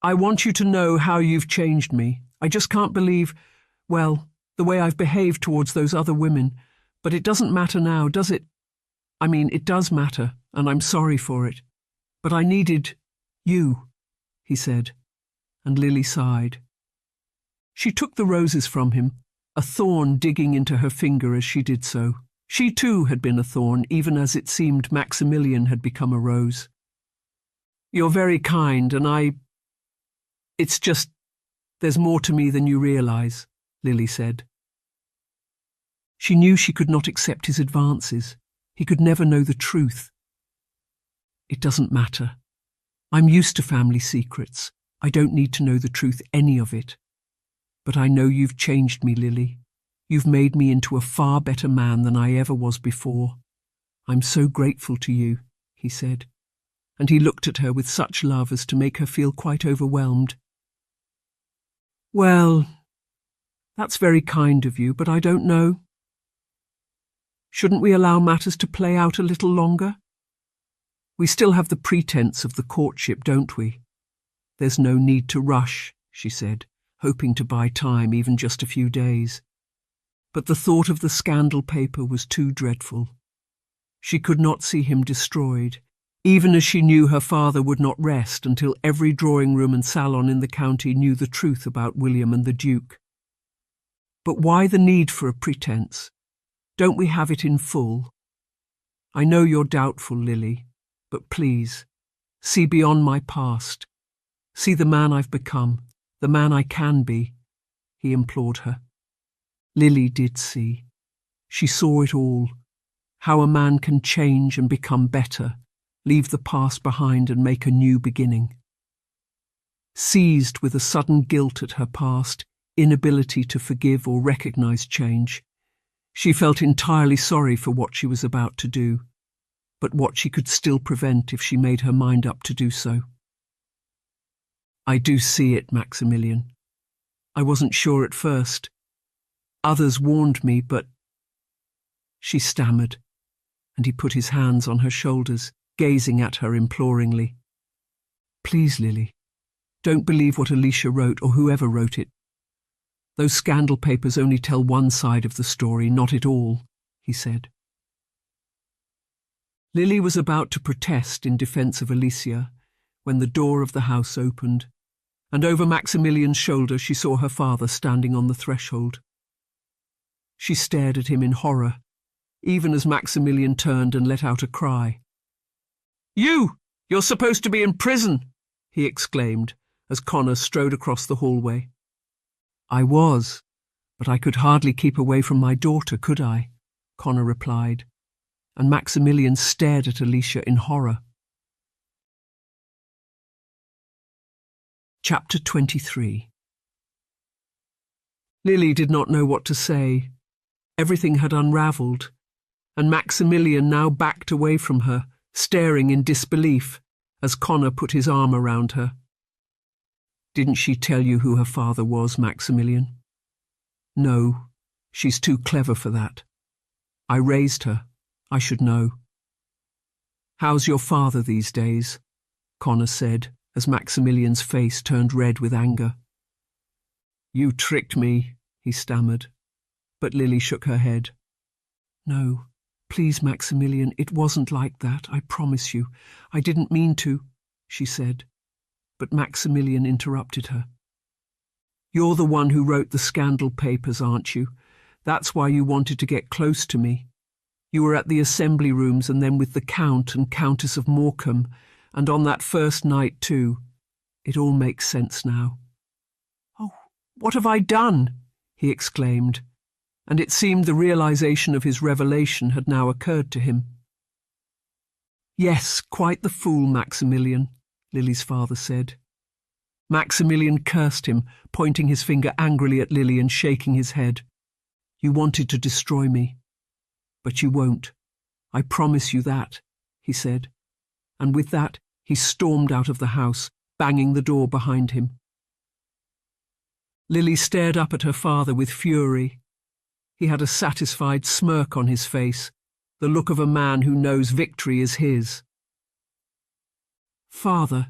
Speaker 1: "I want you to know how you've changed me. I just can't believe, well, the way I've behaved towards those other women. But it doesn't matter now, does it? I mean, it does matter, and I'm sorry for it. But I needed you, he said, and Lily sighed. She took the roses from him, a thorn digging into her finger as she did so. She too had been a thorn, even as it seemed Maximilian had become a rose. You're very kind, and it's just, there's more to me than you realize, Lily said. She knew she could not accept his advances. He could never know the truth. It doesn't matter. I'm used to family secrets. I don't need to know the truth, any of it. But I know you've changed me, Lily. You've made me into a far better man than I ever was before. I'm so grateful to you, he said, and he looked at her with such love as to make her feel quite overwhelmed. Well, that's very kind of you, but I don't know. Shouldn't we allow matters to play out a little longer? We still have the pretense of the courtship, don't we? There's no need to rush, she said, hoping to buy time, even just a few days. But the thought of the scandal paper was too dreadful. She could not see him destroyed, even as she knew her father would not rest until every drawing room and salon in the county knew the truth about William and the Duke. But why the need for a pretense? Don't we have it in full? I know you're doubtful, Lily, but please, see beyond my past. See the man I've become, the man I can be, he implored her. Lily did see. She saw it all, how a man can change and become better, leave the past behind and make a new beginning. Seized with a sudden guilt at her past, inability to forgive or recognize change, she felt entirely sorry for what she was about to do, but what she could still prevent if she made her mind up to do so. I do see it, Maximilian. I wasn't sure at first. Others warned me, but... She stammered, and he put his hands on her shoulders, gazing at her imploringly. Please, Lily, don't believe what Alicia wrote or whoever wrote it. Those scandal papers only tell one side of the story, not it all, he said. Lily was about to protest in defence of Alicia when the door of the house opened, and over Maximilian's shoulder she saw her father standing on the threshold. She stared at him in horror, even as Maximilian turned and let out a cry. You're supposed to be in prison, he exclaimed as Connor strode across the hallway. I was, but I could hardly keep away from my daughter, could I? Connor replied, and Maximilian stared at Alicia in horror. Chapter 23. Lily did not know what to say. Everything had unravelled, and Maximilian now backed away from her, staring in disbelief as Connor put his arm around her. Didn't she tell you who her father was, Maximilian? No, she's too clever for that. I raised her. I should know. How's your father these days? Connor said, as Maximilian's face turned red with anger. You tricked me, he stammered, but Lily shook her head. No, please, Maximilian, it wasn't like that, I promise you. I didn't mean to, she said, but Maximilian interrupted her. You're the one who wrote the scandal papers, aren't you? That's why you wanted to get close to me. You were at the assembly rooms and then with the Count and Countess of Morecambe, and on that first night too. It all makes sense now. Oh, what have I done? He exclaimed, and it seemed the realization of his revelation had now occurred to him. Yes, quite the fool, Maximilian, Lily's father said. Maximilian cursed him, pointing his finger angrily at Lily and shaking his head. You wanted to destroy me, but you won't. I promise you that, he said, and with that he stormed out of the house, banging the door behind him. Lily stared up at her father with fury. He had a satisfied smirk on his face, the look of a man who knows victory is his. Father,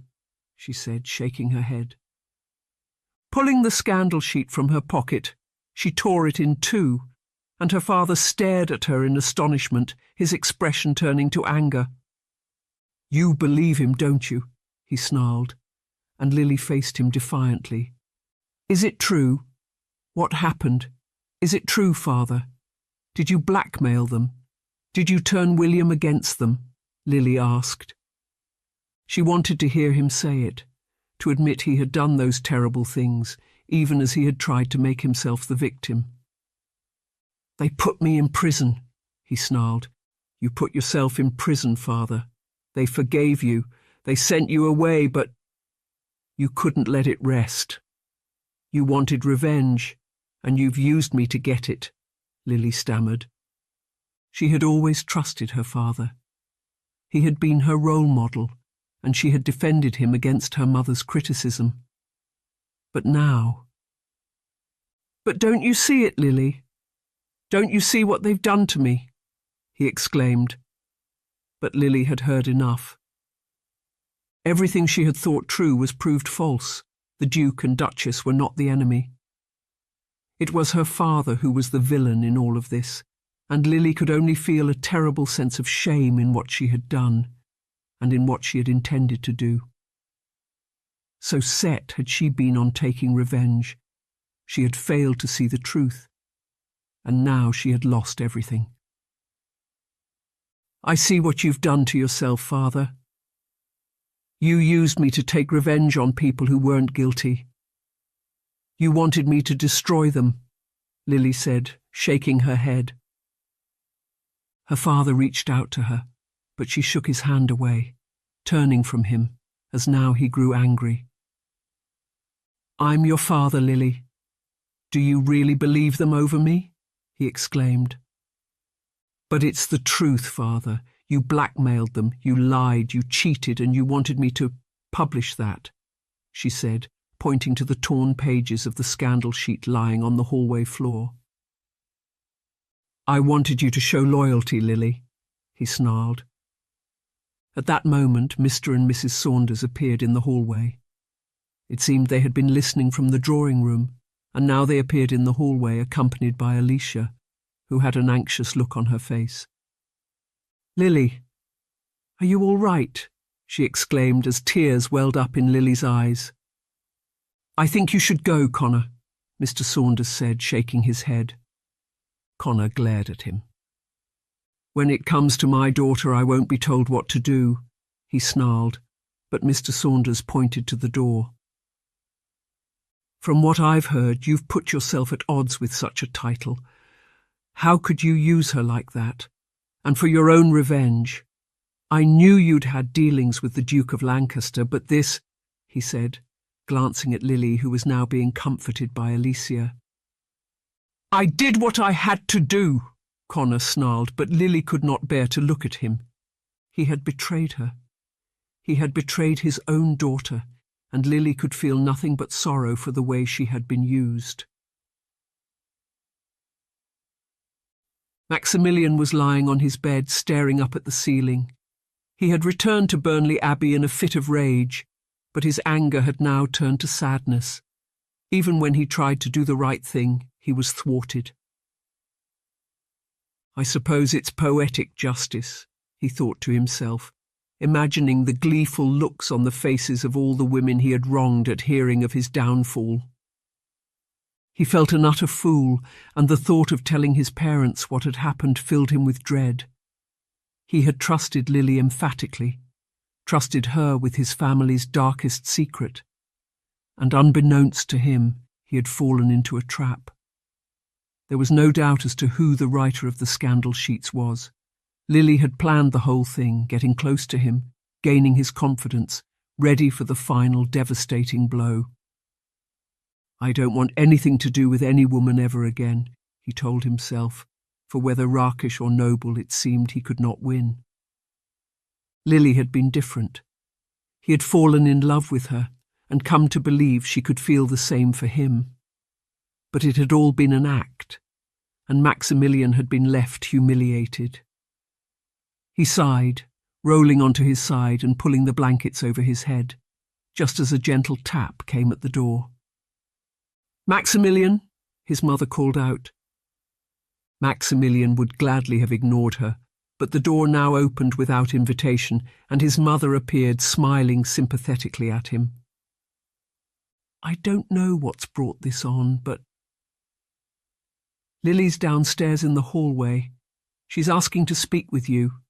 Speaker 1: she said, shaking her head. Pulling the scandal sheet from her pocket, she tore it in two and her father stared at her in astonishment, his expression turning to anger. "You believe him, don't you?" he snarled, and Lily faced him defiantly. "Is it true? What happened? Is it true, father? Did you blackmail them? Did you turn William against them?" Lily asked. She wanted to hear him say it, to admit he had done those terrible things, even as he had tried to make himself the victim. "They put me in prison," he snarled. "You put yourself in prison, father. They forgave you. They sent you away, but you couldn't let it rest. You wanted revenge, and you've used me to get it," Lily stammered. She had always trusted her father. He had been her role model, and she had defended him against her mother's criticism. But now... "But don't you see it, Lily? Don't you see what they've done to me?" he exclaimed. But Lily had heard enough. Everything she had thought true was proved false. The Duke and Duchess were not the enemy. It was her father who was the villain in all of this, and Lily could only feel a terrible sense of shame in what she had done, and in what she had intended to do. So set had she been on taking revenge. She had failed to see the truth, and now she had lost everything. "I see what you've done to yourself, father. You used me to take revenge on people who weren't guilty. You wanted me to destroy them," Lily said, shaking her head. Her father reached out to her, but she shook his hand away, turning from him, as now he grew angry. "I'm your father, Lily. Do you really believe them over me?" he exclaimed. "But it's the truth, father. You blackmailed them, you lied, you cheated, and you wanted me to publish that," she said, pointing to the torn pages of the scandal sheet lying on the hallway floor. "I wanted you to show loyalty, Lily," he snarled. At that moment, Mr. and Mrs. Saunders appeared in the hallway. It seemed they had been listening from the drawing room, and now they appeared in the hallway accompanied by Alicia, who had an anxious look on her face. "Lily, are you all right?" she exclaimed as tears welled up in Lily's eyes. "I think you should go, Connor," Mr. Saunders said, shaking his head. Connor glared at him. "When it comes to my daughter, I won't be told what to do," he snarled, but Mr. Saunders pointed to the door. "From what I've heard, you've put yourself at odds with such a title. How could you use her like that? And for your own revenge. I knew you'd had dealings with the Duke of Lancaster, but this," he said, glancing at Lily, who was now being comforted by Alicia. "I did what I had to do," Connor snarled, but Lily could not bear to look at him. He had betrayed her. He had betrayed his own daughter, and Lily could feel nothing but sorrow for the way she had been used. Maximilian was lying on his bed, staring up at the ceiling. He had returned to Burnley Abbey in a fit of rage, but his anger had now turned to sadness. Even when he tried to do the right thing, he was thwarted. "I suppose it's poetic justice," he thought to himself, imagining the gleeful looks on the faces of all the women he had wronged at hearing of his downfall. He felt an utter fool, and the thought of telling his parents what had happened filled him with dread. He had trusted Lily emphatically, trusted her with his family's darkest secret, and unbeknownst to him, he had fallen into a trap. There was no doubt as to who the writer of the scandal sheets was. Lily had planned the whole thing, getting close to him, gaining his confidence, ready for the final devastating blow. "I don't want anything to do with any woman ever again," he told himself, for whether rakish or noble it seemed he could not win. Lily had been different. He had fallen in love with her and come to believe she could feel the same for him. But it had all been an act, and Maximilian had been left humiliated. He sighed, rolling onto his side and pulling the blankets over his head, just as a gentle tap came at the door. "Maximilian," his mother called out. Maximilian would gladly have ignored her, but the door now opened without invitation, and his mother appeared, smiling sympathetically at him. "I don't know what's brought this on, but—" "Lily's downstairs in the hallway. She's asking to speak with you,"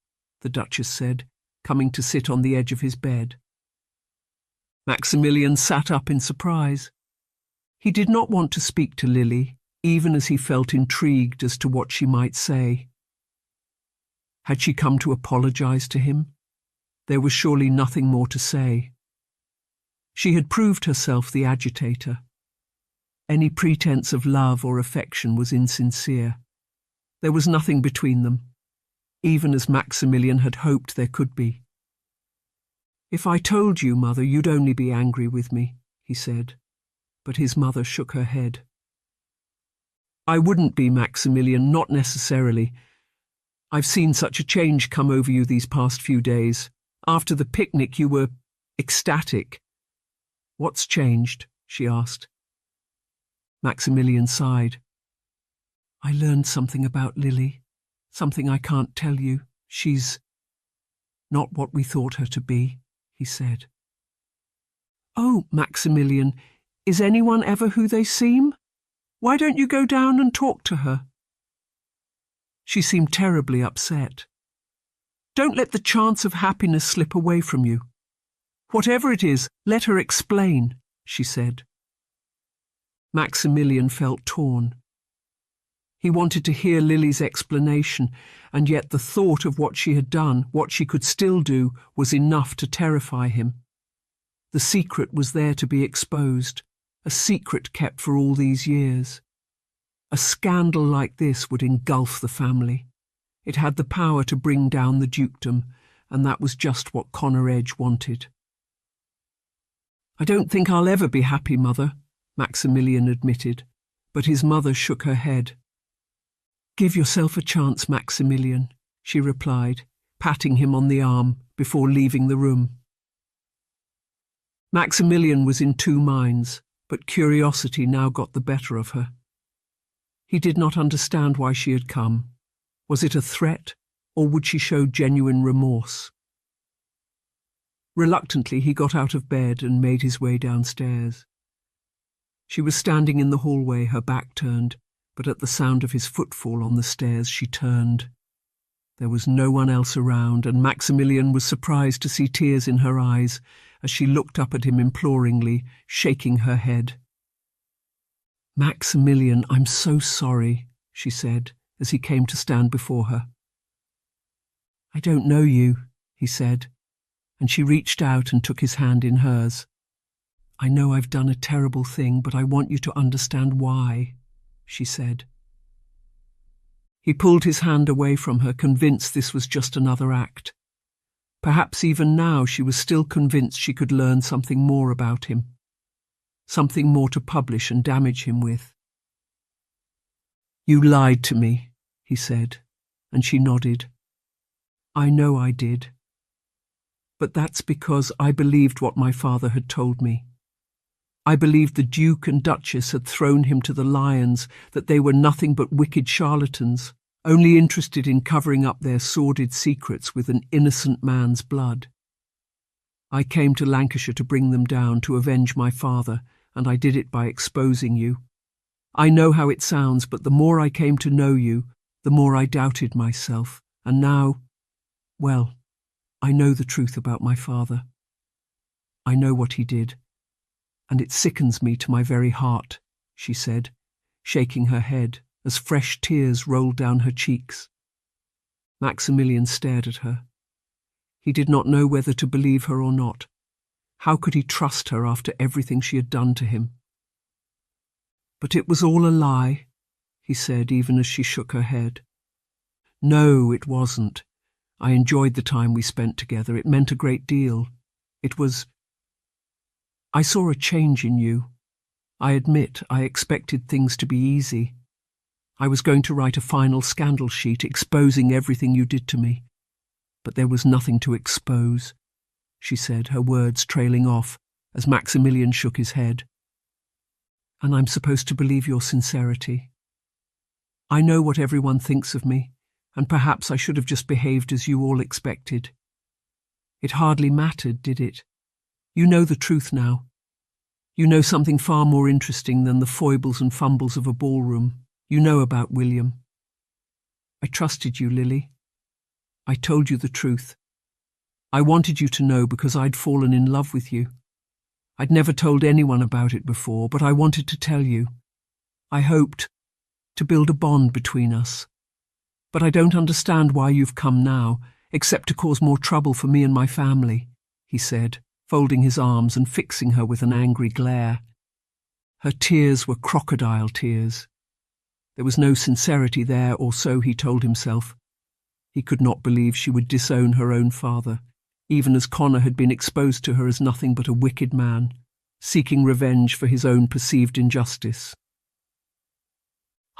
Speaker 1: the Duchess said, coming to sit on the edge of his bed. Maximilian sat up in surprise. He did not want to speak to Lily, even as he felt intrigued as to what she might say. Had she come to apologize to him? There was surely nothing more to say. She had proved herself the agitator. Any pretense of love or affection was insincere. There was nothing between them, even as Maximilian had hoped there could be. "If I told you, Mother, you'd only be angry with me," he said, but his mother shook her head. "I wouldn't be, Maximilian, not necessarily. I've seen such a change come over you these past few days. After the picnic you were ecstatic." "What's changed?" she asked. Maximilian sighed. "I learned something about Lily, something I can't tell you. She's not what we thought her to be," he said. "Oh, Maximilian, is anyone ever who they seem? Why don't you go down and talk to her?" She seemed terribly upset. "Don't let the chance of happiness slip away from you. Whatever it is, let her explain," she said. Maximilian felt torn. He wanted to hear Lily's explanation, and yet the thought of what she had done, what she could still do, was enough to terrify him. The secret was there to be exposed, a secret kept for all these years. A scandal like this would engulf the family. It had the power to bring down the dukedom, and that was just what Connor Edge wanted. "I don't think I'll ever be happy, Mother," Maximilian admitted, but his mother shook her head. "Give yourself a chance, Maximilian," she replied, patting him on the arm before leaving the room. Maximilian was in two minds, but curiosity now got the better of her. He did not understand why she had come. Was it a threat, or would she show genuine remorse? Reluctantly, he got out of bed and made his way downstairs. She was standing in the hallway, her back turned, but at the sound of his footfall on the stairs she turned. There was no one else around, and Maximilian was surprised to see tears in her eyes as she looked up at him imploringly, shaking her head. "Maximilian, I'm so sorry," she said, as he came to stand before her. "I don't know you," he said, and she reached out and took his hand in hers. "I know I've done a terrible thing, but I want you to understand why," she said. He pulled his hand away from her, convinced this was just another act. Perhaps even now she was still convinced she could learn something more about him, something more to publish and damage him with. "You lied to me," he said, and she nodded. "I know I did. But that's because I believed what my father had told me. I believed the Duke and Duchess had thrown him to the lions, that they were nothing but wicked charlatans, only interested in covering up their sordid secrets with an innocent man's blood. I came to Lancashire to bring them down, to avenge my father, and I did it by exposing you. I know how it sounds, but the more I came to know you, the more I doubted myself, and now, well, I know the truth about my father. I know what he did, and it sickens me to my very heart," she said, shaking her head as fresh tears rolled down her cheeks. Maximilian stared at her. He did not know whether to believe her or not. How could he trust her after everything she had done to him? "But it was all a lie," he said, even as she shook her head. "No, it wasn't. I enjoyed the time we spent together. It meant a great deal. It was... I saw a change in you. I admit I expected things to be easy. I was going to write a final scandal sheet exposing everything you did to me. But there was nothing to expose," she said, her words trailing off as Maximilian shook his head. "And I'm supposed to believe your sincerity." I know what everyone thinks of me, and perhaps I should have just behaved as you all expected. It hardly mattered, did it? You know the truth now. You know something far more interesting than the foibles and fumbles of a ballroom. You know about William. I trusted you, Lily. I told you the truth. I wanted you to know because I'd fallen in love with you. I'd never told anyone about it before, but I wanted to tell you. I hoped to build a bond between us. But I don't understand why you've come now, except to cause more trouble for me and my family, he said, folding his arms and fixing her with an angry glare. Her tears were crocodile tears. There was no sincerity there, or so he told himself. He could not believe she would disown her own father, even as Connor had been exposed to her as nothing but a wicked man, seeking revenge for his own perceived injustice.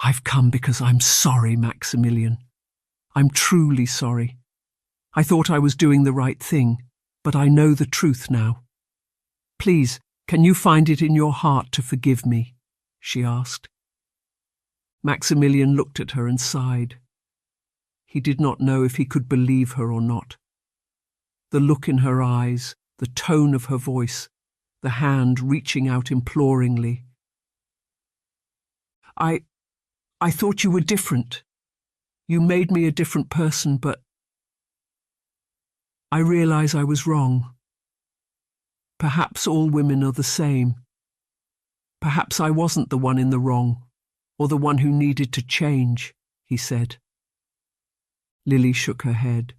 Speaker 1: I've come because I'm sorry, Maximilian. I'm truly sorry. I thought I was doing the right thing, but I know the truth now. Please, can you find it in your heart to forgive me? She asked. Maximilian looked at her and sighed. He did not know if he could believe her or not. The look in her eyes, the tone of her voice, the hand reaching out imploringly. I thought you were different. You made me a different person, but I realize I was wrong. Perhaps all women are the same. Perhaps I wasn't the one in the wrong, or the one who needed to change, he said. Lily shook her head.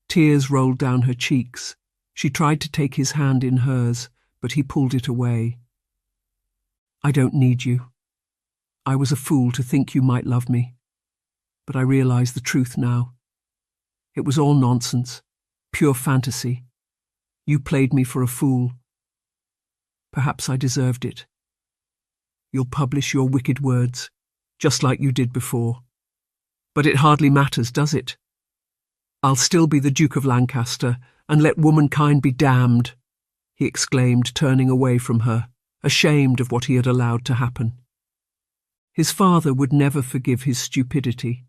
Speaker 1: Tears rolled down her cheeks. She tried to take his hand in hers, but he pulled it away. I don't need you. I was a fool to think you might love me. But I realize the truth now. It was all nonsense, pure fantasy. You played me for a fool. Perhaps I deserved it. You'll publish your wicked words, just like you did before. But it hardly matters, does it? I'll still be the Duke of Lancaster, and let womankind be damned, he exclaimed, turning away from her, ashamed of what he had allowed to happen. His father would never forgive his stupidity,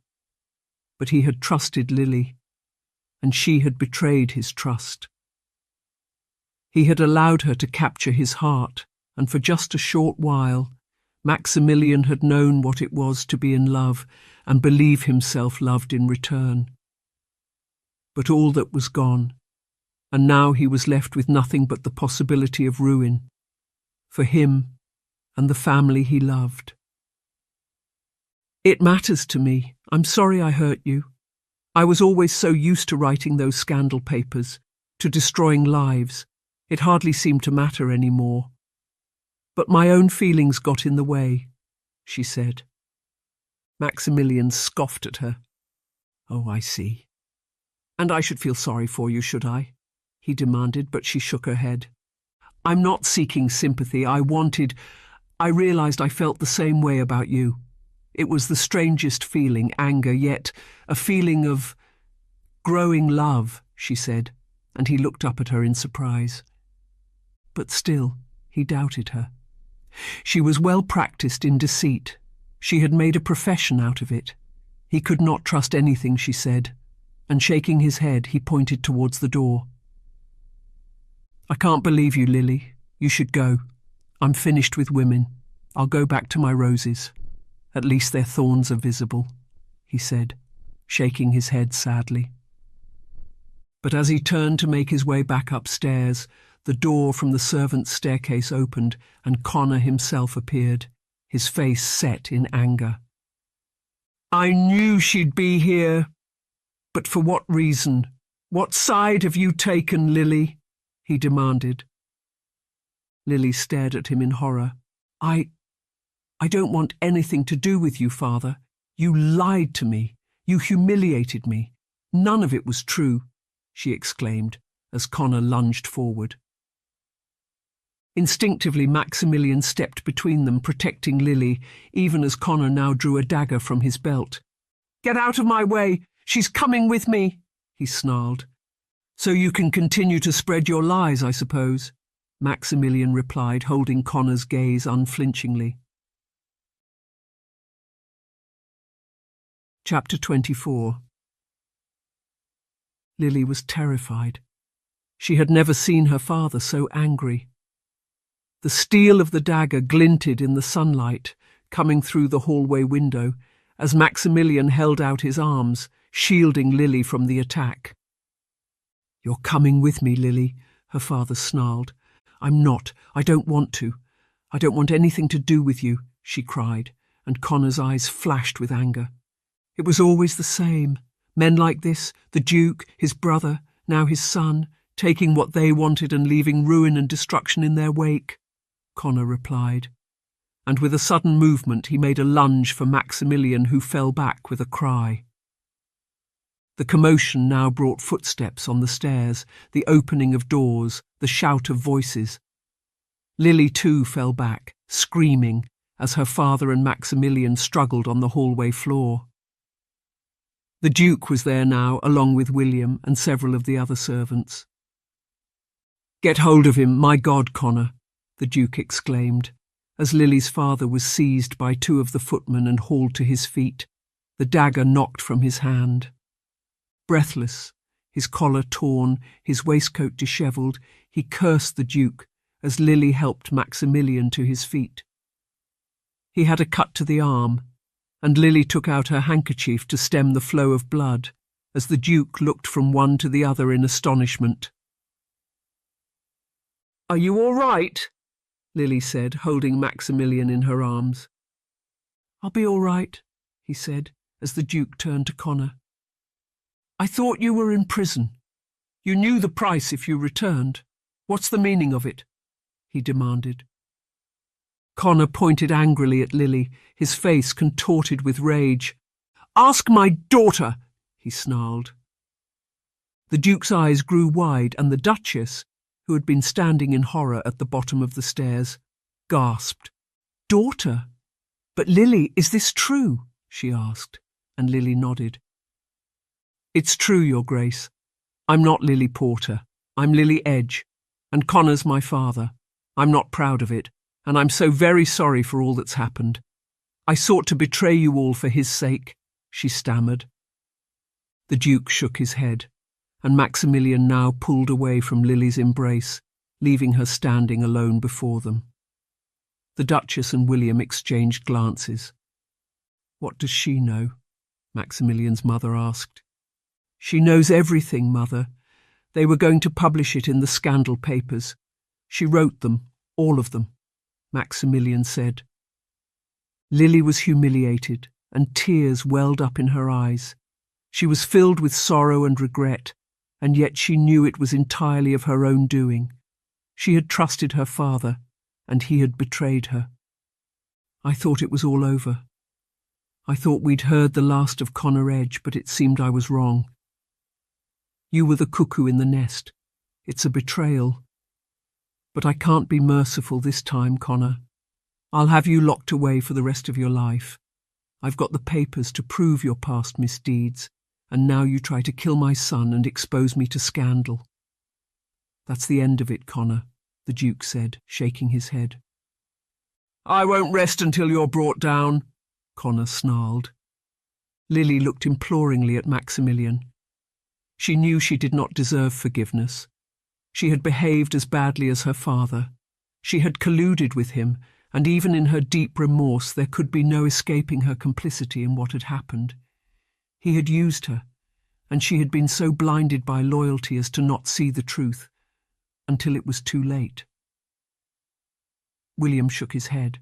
Speaker 1: but he had trusted Lily, and she had betrayed his trust. He had allowed her to capture his heart, and for just a short while, Maximilian had known what it was to be in love and believe himself loved in return. But all that was gone, and now he was left with nothing but the possibility of ruin, for him and the family he loved. It matters to me. I'm sorry I hurt you. I was always so used to writing those scandal papers, to destroying lives. It hardly seemed to matter any more. But my own feelings got in the way, she said. Maximilian scoffed at her. Oh, I see. And I should feel sorry for you, should I? He demanded, but she shook her head. I'm not seeking sympathy. I realized I felt the same way about you. It was the strangest feeling, anger, yet a feeling of growing love, she said, and he looked up at her in surprise. But still, he doubted her. She was well practiced in deceit. She had made a profession out of it. He could not trust anything she said, and shaking his head, he pointed towards the door. I can't believe you, Lily. You should go. I'm finished with women. I'll go back to my roses. At least their thorns are visible, he said, shaking his head sadly. But as he turned to make his way back upstairs, the door from the servants' staircase opened and Connor himself appeared, his face set in anger. I knew she'd be here. But for what reason? What side have you taken, Lily? He demanded. Lily stared at him in horror. I don't want anything to do with you, Father. You lied to me. You humiliated me. None of it was true, she exclaimed as Connor lunged forward. Instinctively, Maximilian stepped between them, protecting Lily, even as Connor now drew a dagger from his belt. Get out of my way! She's coming with me, he snarled. So you can continue to spread your lies, I suppose, Maximilian replied, holding Connor's gaze unflinchingly. Chapter 24. Lily was terrified. She had never seen her father so angry. The steel of the dagger glinted in the sunlight, coming through the hallway window, as Maximilian held out his arms, shielding Lily from the attack. "You're coming with me, Lily," her father snarled. "I'm not. I don't want to. I don't want anything to do with you," she cried, and Connor's eyes flashed with anger. It was always the same. Men like this, the Duke, his brother, now his son, taking what they wanted and leaving ruin and destruction in their wake, Connor replied. And with a sudden movement he made a lunge for Maximilian, who fell back with a cry. The commotion now brought footsteps on the stairs, the opening of doors, the shout of voices. Lily too fell back, screaming, as her father and Maximilian struggled on the hallway floor. The Duke was there now, along with William and several of the other servants. "Get hold of him, my God, Connor," the Duke exclaimed, as Lily's father was seized by two of the footmen and hauled to his feet, the dagger knocked from his hand. Breathless, his collar torn, his waistcoat dishevelled, he cursed the Duke as Lily helped Maximilian to his feet. He had a cut to the arm, and Lily took out her handkerchief to stem the flow of blood, as the Duke looked from one to the other in astonishment. "Are you all right?" Lily said, holding Maximilian in her arms. "I'll be all right," he said, as the Duke turned to Connor. "I thought you were in prison. You knew the price if you returned. What's the meaning of it?" he demanded. Connor pointed angrily at Lily, his face contorted with rage. "Ask my daughter," he snarled. The Duke's eyes grew wide, and the Duchess, who had been standing in horror at the bottom of the stairs, gasped. "Daughter? But Lily, is this true?" she asked, and Lily nodded. "It's true, Your Grace. I'm not Lily Porter. I'm Lily Edge, and Connor's my father. I'm not proud of it, and I'm so very sorry for all that's happened. I sought to betray you all for his sake," she stammered. The Duke shook his head, and Maximilian now pulled away from Lily's embrace, leaving her standing alone before them. The Duchess and William exchanged glances. "What does she know?" Maximilian's mother asked. "She knows everything, Mother. They were going to publish it in the scandal papers. She wrote them, all of them," Maximilian said. Lily was humiliated, and tears welled up in her eyes. She was filled with sorrow and regret, and yet she knew it was entirely of her own doing. She had trusted her father, and he had betrayed her. "I thought it was all over. I thought we'd heard the last of Connor Edge, but it seemed I was wrong. You were the cuckoo in the nest. It's a betrayal. But I can't be merciful this time, Connor. I'll have you locked away for the rest of your life. I've got the papers to prove your past misdeeds, and now you try to kill my son and expose me to scandal." "That's the end of it, Connor," the Duke said, shaking his head. "I won't rest until you're brought down," Connor snarled. Lily looked imploringly at Maximilian. She knew she did not deserve forgiveness. She had behaved as badly as her father. She had colluded with him, and even in her deep remorse there could be no escaping her complicity in what had happened. He had used her, and she had been so blinded by loyalty as to not see the truth, until it was too late. William shook his head.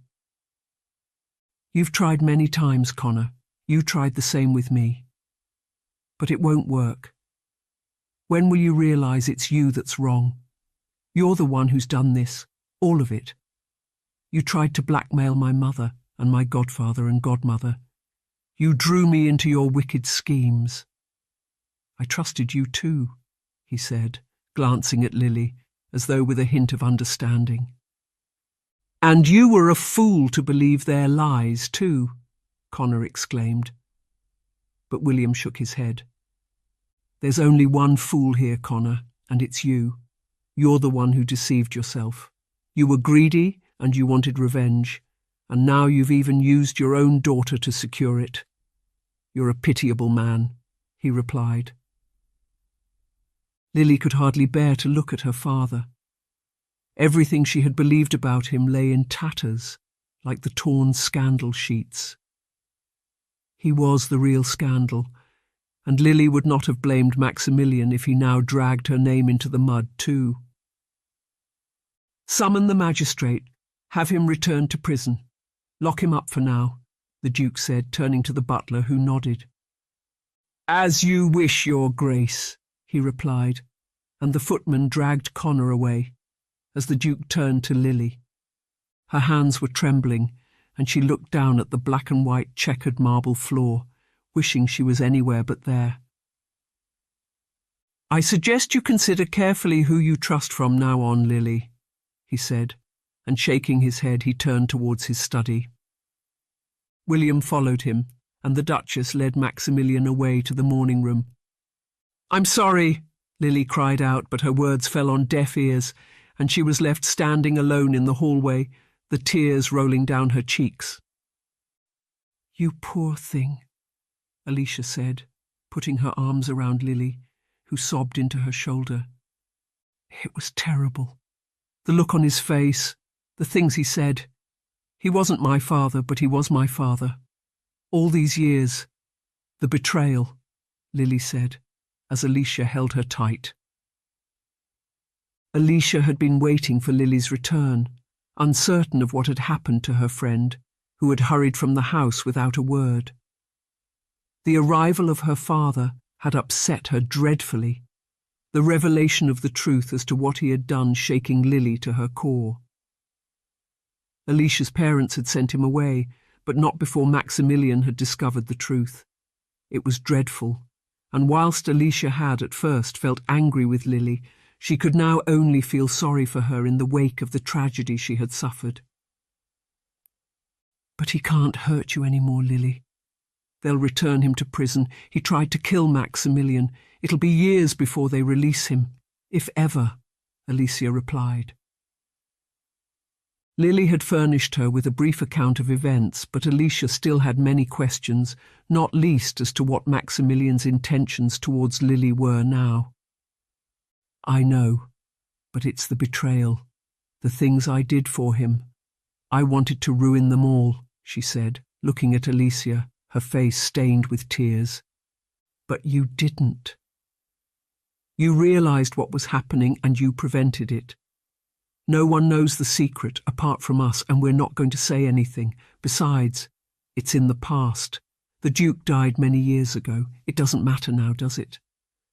Speaker 1: "You've tried many times, Connor. You tried the same with me. But it won't work. When will you realise it's you that's wrong? You're the one who's done this, all of it. You tried to blackmail my mother and my godfather and godmother. You drew me into your wicked schemes." "I trusted you too," he said, glancing at Lily, as though with a hint of understanding. "And you were a fool to believe their lies too," Connor exclaimed. But William shook his head. "There's only one fool here, Connor, and it's you. You're the one who deceived yourself. You were greedy and you wanted revenge, and now you've even used your own daughter to secure it. "You're a pitiable man," he replied. Lily could hardly bear to look at her father. Everything she had believed about him lay in tatters, like the torn scandal sheets. He was the real scandal, and Lily would not have blamed Maximilian if he now dragged her name into the mud too. "Summon the magistrate. Have him returned to prison. Lock him up for now," the Duke said, turning to the butler, who nodded. "As you wish, Your Grace," he replied, and the footman dragged Connor away, as the Duke turned to Lily. Her hands were trembling, and she looked down at the black and white checkered marble floor, wishing she was anywhere but there. "I suggest you consider carefully who you trust from now on, Lily," he said, and shaking his head he turned towards his study. William followed him, and the Duchess led Maximilian away to the morning room. "I'm sorry," Lily cried out, but her words fell on deaf ears, and she was left standing alone in the hallway, the tears rolling down her cheeks. "You poor thing," Alicia said, putting her arms around Lily, who sobbed into her shoulder. "It was terrible. The look on his face, the things he said. He wasn't my father, but he was my father. All these years. The betrayal," Lily said, as Alicia held her tight. Alicia had been waiting for Lily's return, uncertain of what had happened to her friend, who had hurried from the house without a word. The arrival of her father had upset her dreadfully, the revelation of the truth as to what he had done shaking Lily to her core. Alicia's parents had sent him away, but not before Maximilian had discovered the truth. It was dreadful, and whilst Alicia had at first felt angry with Lily, she could now only feel sorry for her in the wake of the tragedy she had suffered. "But he can't hurt you any more, Lily. They'll return him to prison. He tried to kill Maximilian. It'll be years before they release him, if ever," Alicia replied. Lily had furnished her with a brief account of events, but Alicia still had many questions, not least as to what Maximilian's intentions towards Lily were now. "I know, but it's the betrayal, the things I did for him. I wanted to ruin them all," she said, looking at Alicia, her face stained with tears. "But you didn't. You realized what was happening and you prevented it. No one knows the secret apart from us, and we're not going to say anything. Besides, it's in the past. The Duke died many years ago. It doesn't matter now, does it?"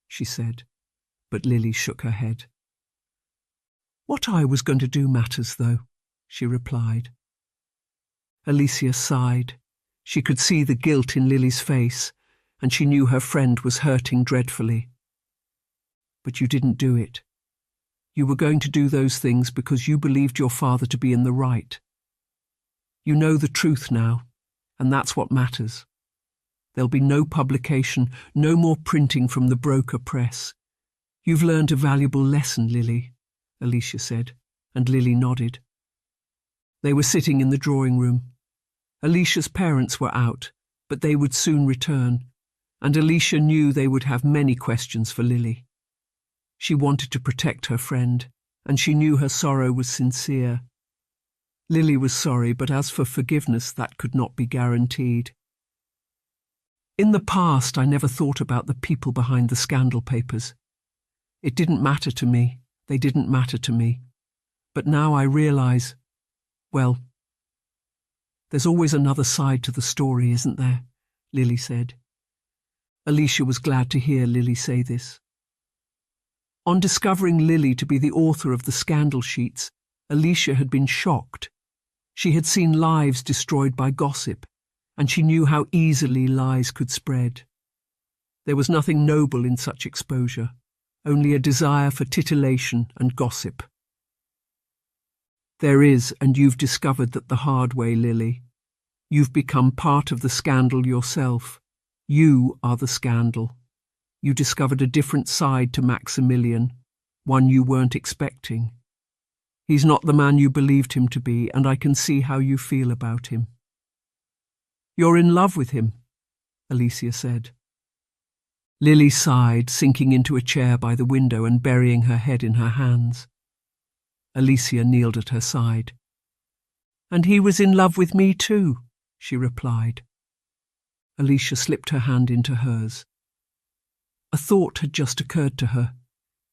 Speaker 1: she said, but Lily shook her head. "What I was going to do matters, though," she replied. Alicia sighed. She could see the guilt in Lily's face, and she knew her friend was hurting dreadfully. "But you didn't do it. You were going to do those things because you believed your father to be in the right. You know the truth now, and that's what matters. There'll be no publication, no more printing from the broker press. You've learned a valuable lesson, Lily," Alicia said, and Lily nodded. They were sitting in the drawing room. Alicia's parents were out, but they would soon return, and Alicia knew they would have many questions for Lily. She wanted to protect her friend, and she knew her sorrow was sincere. Lily was sorry, but as for forgiveness, that could not be guaranteed. "In the past, I never thought about the people behind the scandal papers. It didn't matter to me. They didn't matter to me. But now I realize, well, there's always another side to the story, isn't there?" Lily said. Alicia was glad to hear Lily say this. On discovering Lily to be the author of the scandal sheets, Alicia had been shocked. She had seen lives destroyed by gossip, and she knew how easily lies could spread. There was nothing noble in such exposure, only a desire for titillation and gossip. "There is, and you've discovered that the hard way, Lily. You've become part of the scandal yourself. You are the scandal. You discovered a different side to Maximilian, one you weren't expecting. He's not the man you believed him to be, and I can see how you feel about him. You're in love with him. Alicia said. Lily sighed, sinking into a chair by the window and burying her head in her hands. Alicia kneeled at her side. "And he was in love with me too," she replied. Alicia slipped her hand into hers. A thought had just occurred to her,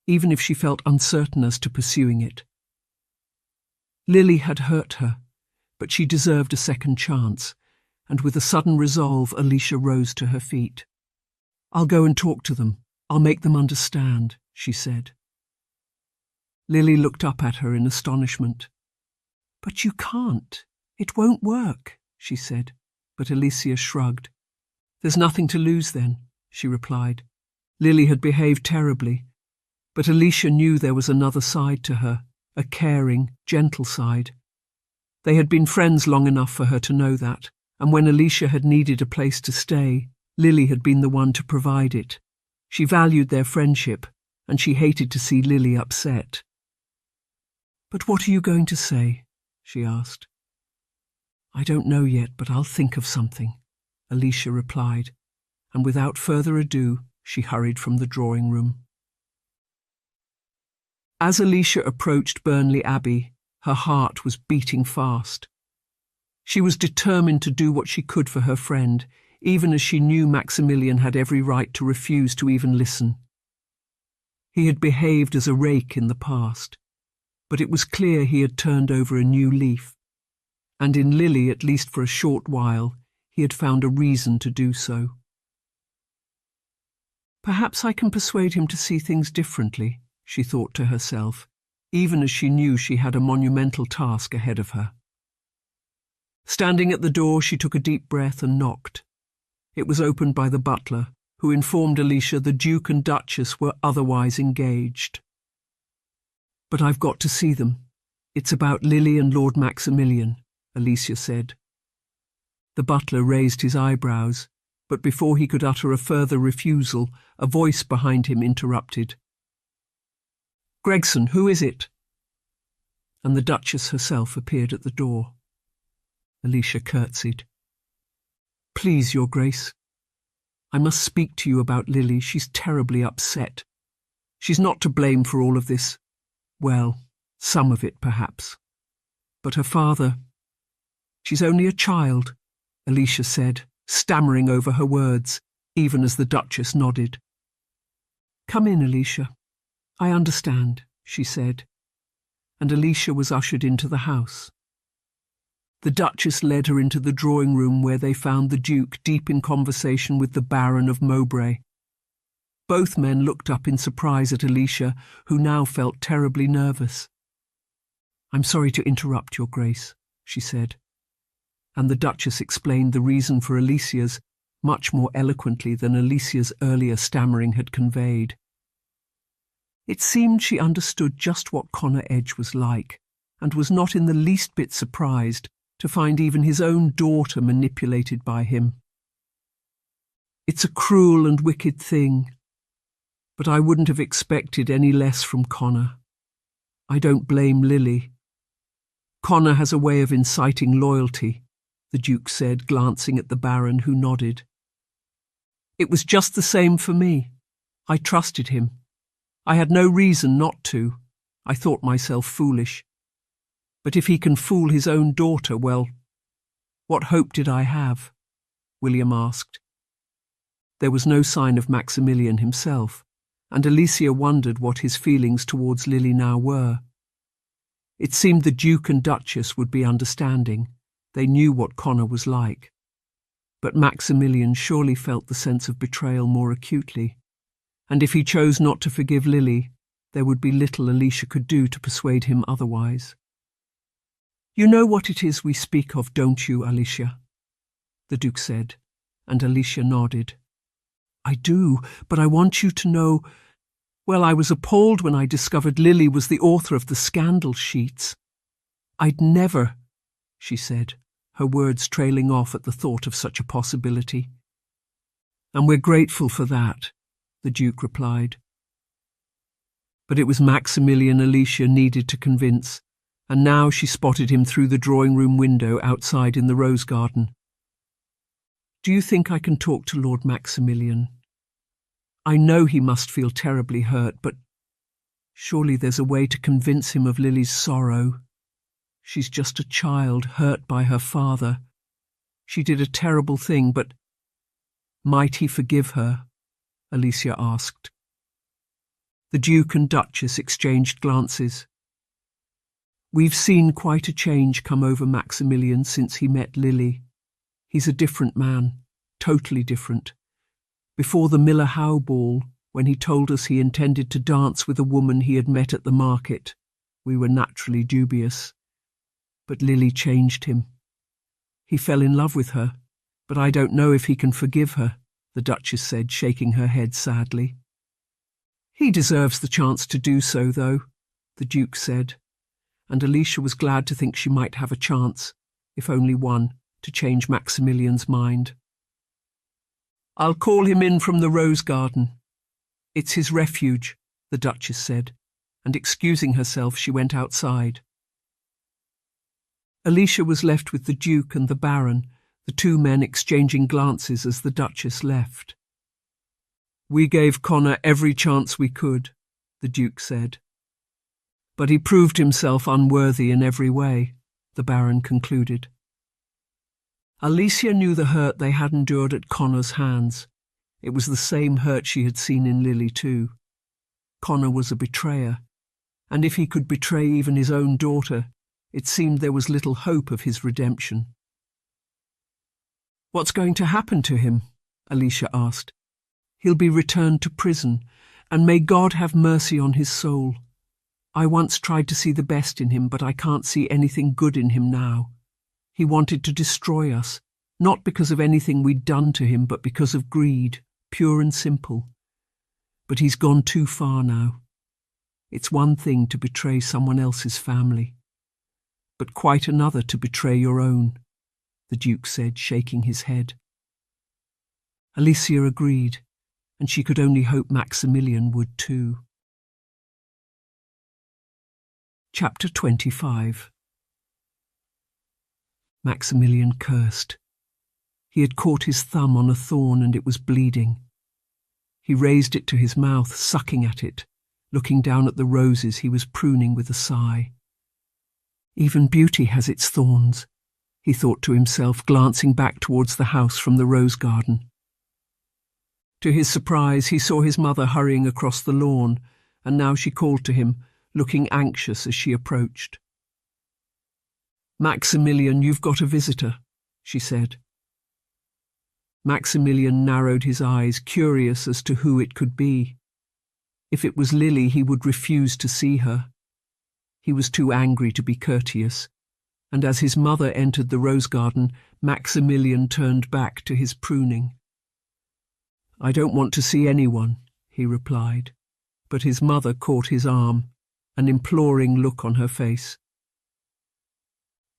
Speaker 1: even if she felt uncertain as to pursuing it. Lily had hurt her, but she deserved a second chance, and with a sudden resolve Alicia rose to her feet. "I'll go and talk to them. I'll make them understand," she said. Lily looked up at her in astonishment. "But you can't. It won't work," she said, but Alicia shrugged. "There's nothing to lose then," she replied. Lily had behaved terribly, but Alicia knew there was another side to her, a caring, gentle side. They had been friends long enough for her to know that, and when Alicia had needed a place to stay, Lily had been the one to provide it. She valued their friendship, and she hated to see Lily upset. "But what are you going to say?" she asked. "I don't know yet, but I'll think of something," Alicia replied, and without further ado, she hurried from the drawing-room. As Alicia approached Burnley Abbey, her heart was beating fast. She was determined to do what she could for her friend, even as she knew Maximilian had every right to refuse to even listen. He had behaved as a rake in the past, but it was clear he had turned over a new leaf, and in Lily, at least for a short while, he had found a reason to do so. "Perhaps I can persuade him to see things differently," she thought to herself, even as she knew she had a monumental task ahead of her. Standing at the door, she took a deep breath and knocked. It was opened by the butler, who informed Alicia the Duke and Duchess were otherwise engaged. "But I've got to see them. It's about Lily and Lord Maximilian," Alicia said. The butler raised his eyebrows, but before he could utter a further refusal, a voice behind him interrupted. "Gregson, who is it?" And the Duchess herself appeared at the door. Alicia curtsied. "Please, Your Grace, I must speak to you about Lily. She's terribly upset. She's not to blame for all of this. Well, some of it, perhaps. But her father... She's only a child," Alicia said, stammering over her words, even as the Duchess nodded. "Come in, Alicia. I understand," she said, and Alicia was ushered into the house. The Duchess led her into the drawing-room where they found the Duke deep in conversation with the Baron of Mowbray. Both men looked up in surprise at Alicia, who now felt terribly nervous. "I'm sorry to interrupt, Your Grace," she said, and the Duchess explained the reason for Alicia's much more eloquently than Alicia's earlier stammering had conveyed. It seemed she understood just what Connor Edge was like, and was not in the least bit surprised to find even his own daughter manipulated by him. "It's a cruel and wicked thing, but I wouldn't have expected any less from Connor. I don't blame Lily. Connor has a way of inciting loyalty," the Duke said, glancing at the Baron, who nodded. "It was just the same for me. I trusted him. I had no reason not to. I thought myself foolish. But if he can fool his own daughter, well, what hope did I have?" William asked. There was no sign of Maximilian himself, and Alicia wondered what his feelings towards Lily now were. It seemed the Duke and Duchess would be understanding. They knew what Connor was like. But Maximilian surely felt the sense of betrayal more acutely, and if he chose not to forgive Lily, there would be little Alicia could do to persuade him otherwise. "You know what it is we speak of, don't you, Alicia?" the Duke said, and Alicia nodded. "I do, but I want you to know... Well, I was appalled when I discovered Lily was the author of the scandal sheets. I'd never," she said, her words trailing off at the thought of such a possibility. "And we're grateful for that," the Duke replied. But it was Maximilian Alicia needed to convince, and now she spotted him through the drawing-room window outside in the rose garden. Do you think I can talk to Lord Maximilian? I know he must feel terribly hurt, but surely there's a way to convince him of Lily's sorrow. She's just a child hurt by her father. She did a terrible thing, but might he forgive her? Alicia asked. The Duke and Duchess exchanged glances. We've seen quite a change come over Maximilian since he met Lily. He's a different man, totally different. Before the Miller Howe ball, when he told us he intended to dance with a woman he had met at the market, we were naturally dubious. But Lily changed him. He fell in love with her, but I don't know if he can forgive her, the Duchess said, shaking her head sadly. He deserves the chance to do so, though, the Duke said, and Alicia was glad to think she might have a chance, if only one, to change Maximilian's mind. I'll call him in from the rose garden. It's his refuge, the Duchess said, and excusing herself she went outside. Alicia was left with the Duke and the Baron, the two men exchanging glances as the Duchess left. We gave Connor every chance we could, the Duke said. But he proved himself unworthy in every way, the Baron concluded. Alicia knew the hurt they had endured at Connor's hands. It was the same hurt she had seen in Lily too. Connor was a betrayer, and if he could betray even his own daughter, it seemed there was little hope of his redemption. What's going to happen to him? Alicia asked. He'll be returned to prison, and may God have mercy on his soul. I once tried to see the best in him, but I can't see anything good in him now. He wanted to destroy us, not because of anything we'd done to him, but because of greed, pure and simple. But he's gone too far now. It's one thing to betray someone else's family, but quite another to betray your own, the Duke said, shaking his head. Alicia agreed, and she could only hope Maximilian would too. Chapter 25. Maximilian cursed. He had caught his thumb on a thorn and it was bleeding. He raised it to his mouth, sucking at it, looking down at the roses he was pruning with a sigh. Even beauty has its thorns, he thought to himself, glancing back towards the house from the rose garden. To his surprise, he saw his mother hurrying across the lawn, and now she called to him, looking anxious as she approached. Maximilian, you've got a visitor, she said. Maximilian narrowed his eyes, curious as to who it could be. If it was Lily, he would refuse to see her. He was too angry to be courteous, and as his mother entered the rose garden, Maximilian turned back to his pruning. I don't want to see anyone, he replied, but his mother caught his arm, an imploring look on her face.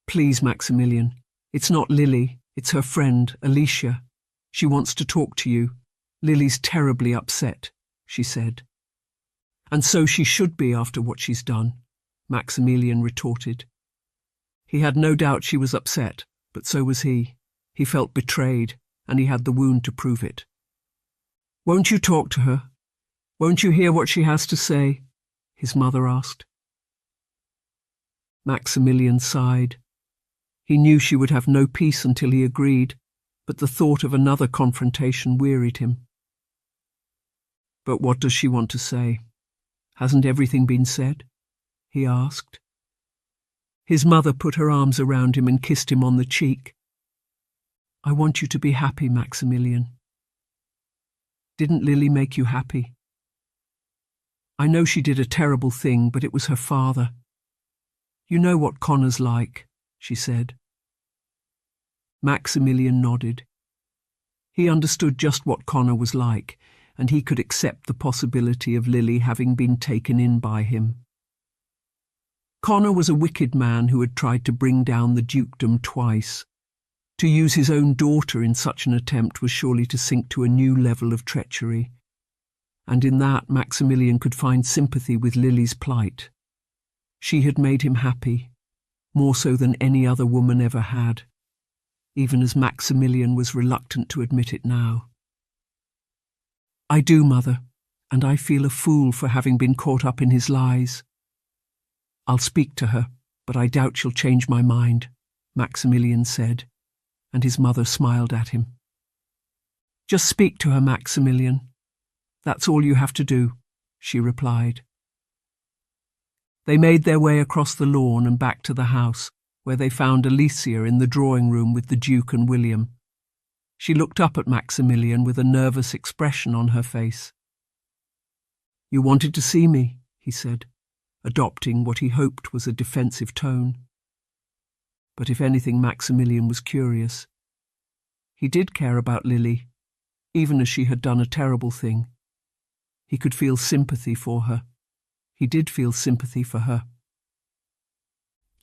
Speaker 1: Please, Maximilian, it's not Lily, it's her friend, Alicia. She wants to talk to you. Lily's terribly upset, she said. And so she should be after what she's done, Maximilian retorted. He had no doubt she was upset, but so was he. He felt betrayed, and he had the wound to prove it. Won't you talk to her? Won't you hear what she has to say? His mother asked. Maximilian sighed. He knew she would have no peace until he agreed, but the thought of another confrontation wearied him. But what does she want to say? Hasn't everything been said? He asked. His mother put her arms around him and kissed him on the cheek. I want you to be happy, Maximilian. Didn't Lily make you happy? I know she did a terrible thing, but it was her father. You know what Connor's like, she said. Maximilian nodded. He understood just what Connor was like, and he could accept the possibility of Lily having been taken in by him. Connor was a wicked man who had tried to bring down the dukedom twice. To use his own daughter in such an attempt was surely to sink to a new level of treachery, and in that Maximilian could find sympathy with Lily's plight. She had made him happy, more so than any other woman ever had. even as Maximilian was reluctant to admit it now. "I do, Mother, and I feel a fool for having been caught up in his lies. I'll speak to her, but I doubt she'll change my mind," Maximilian said, and his mother smiled at him. "Just speak to her, Maximilian. That's all you have to do," she replied. They made their way across the lawn and back to the house, where they found Alicia in the drawing room with the Duke and William. She looked up at Maximilian with a nervous expression on her face. "You wanted to see me," he said, adopting what he hoped was a defensive tone. But if anything, Maximilian was curious. He did care about Lily, even as she had done a terrible thing. He could feel sympathy for her. He did feel sympathy for her.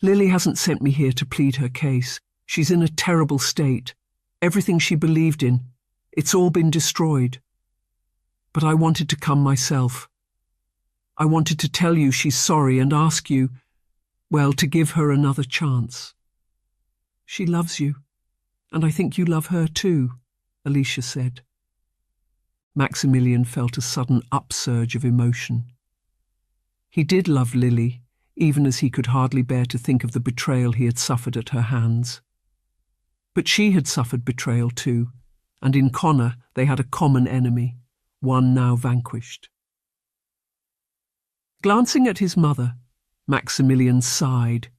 Speaker 1: "Lily hasn't sent me here to plead her case. She's in a terrible state. Everything she believed in, it's all been destroyed. But I wanted to come myself. I wanted to tell you she's sorry and ask you, well, to give her another chance." "She loves you, and I think you love her too," Alicia said. Maximilian felt a sudden upsurge of emotion. He did love Lily, even as he could hardly bear to think of the betrayal he had suffered at her hands. But she had suffered betrayal too, and in Connor they had a common enemy, one now vanquished. Glancing at his mother, Maximilian sighed.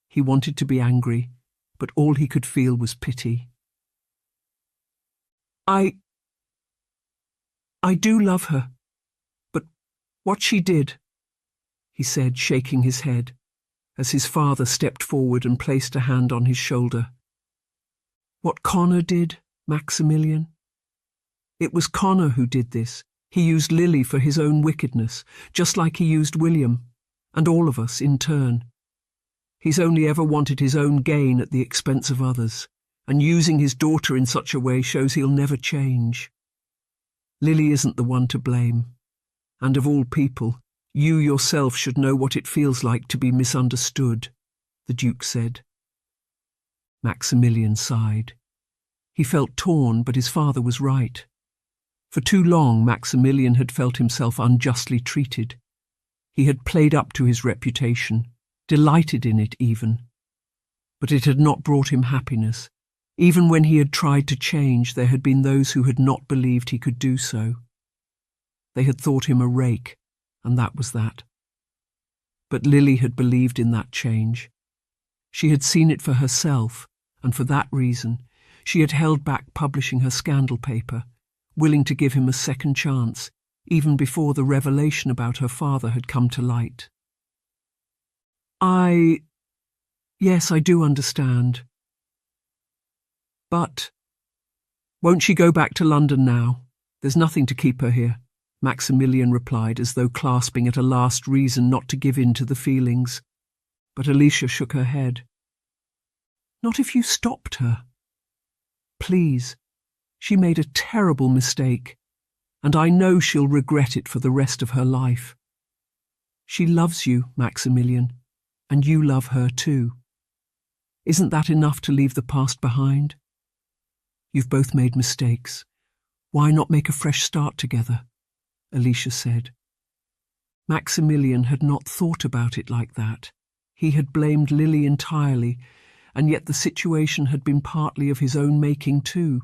Speaker 1: He wanted to be angry, but all he could feel was pity. I do love her, but what she did," he said, shaking his head, as his father stepped forward and placed a hand on his shoulder. "What Connor did, Maximilian? It was Connor who did this. He used Lily for his own wickedness, just like he used William, and all of us in turn. He's only ever wanted his own gain at the expense of others, and using his daughter in such a way shows he'll never change. Lily isn't the one to blame, and of all people, you yourself should know what it feels like to be misunderstood," the Duke said. Maximilian sighed. He felt torn, but his father was right. For too long, Maximilian had felt himself unjustly treated. He had played up to his reputation, delighted in it even. But it had not brought him happiness. Even when he had tried to change, there had been those who had not believed he could do so. They had thought him a rake, and that was that. But Lily had believed in that change. She had seen it for herself, and for that reason, she had held back publishing her scandal paper, willing to give him a second chance, even before the revelation about her father had come to light. Yes, I do understand. But won't she go back to London now? There's nothing to keep her here," Maximilian replied, as though clasping at a last reason not to give in to the feelings. But Alicia shook her head. "Not if you stopped her. Please, she made a terrible mistake, and I know she'll regret it for the rest of her life. She loves you, Maximilian, and you love her too. Isn't that enough to leave the past behind? You've both made mistakes. Why not make a fresh start together?" Alicia said. Maximilian had not thought about it like that. He had blamed Lily entirely, and yet the situation had been partly of his own making too.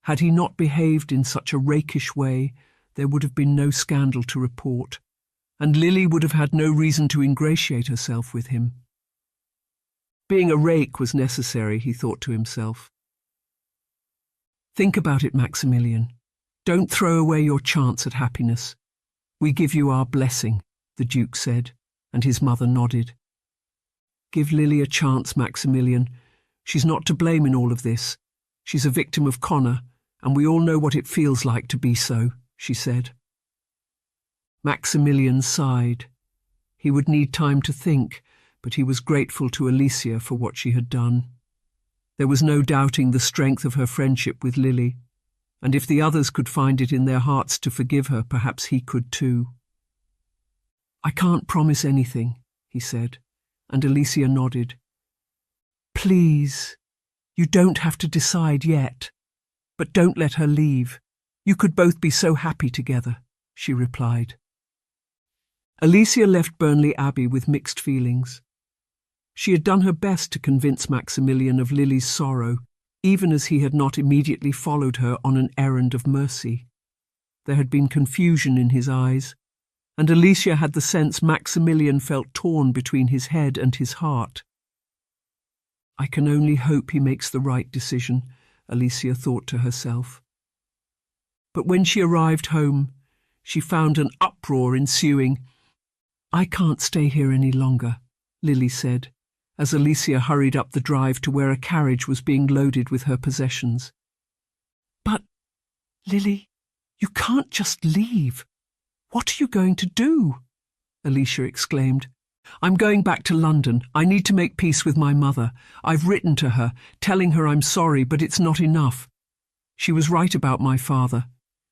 Speaker 1: Had he not behaved in such a rakish way, there would have been no scandal to report, and Lily would have had no reason to ingratiate herself with him. Being a rake was necessary, he thought to himself. "Think about it, Maximilian. Don't throw away your chance at happiness. We give you our blessing," the Duke said, and his mother nodded. "Give Lily a chance, Maximilian. She's not to blame in all of this. She's a victim of Connor, and we all know what it feels like to be so," she said. Maximilian sighed. He would need time to think, but he was grateful to Alicia for what she had done. There was no doubting the strength of her friendship with Lily, and if the others could find it in their hearts to forgive her, perhaps he could too. "I can't promise anything," he said, and Alicia nodded. "Please, You don't have to decide yet. But don't let her leave. You could both be so happy together, she replied. Alicia left Burnley Abbey with mixed feelings. She had done her best to convince Maximilian of Lily's sorrow, even as he had not immediately followed her on an errand of mercy. There had been confusion in his eyes, and Alicia had the sense Maximilian felt torn between his head and his heart. I can only hope he makes the right decision, Alicia thought to herself. But when she arrived home, she found an uproar ensuing. I can't stay here any longer, Lily said, as Alicia hurried up the drive to where a carriage was being loaded with her possessions. But, Lily, you can't just leave. What are you going to do? Alicia exclaimed. I'm going back to London. I need to make peace with my mother. I've written to her, telling her I'm sorry, but it's not enough. She was right about my father.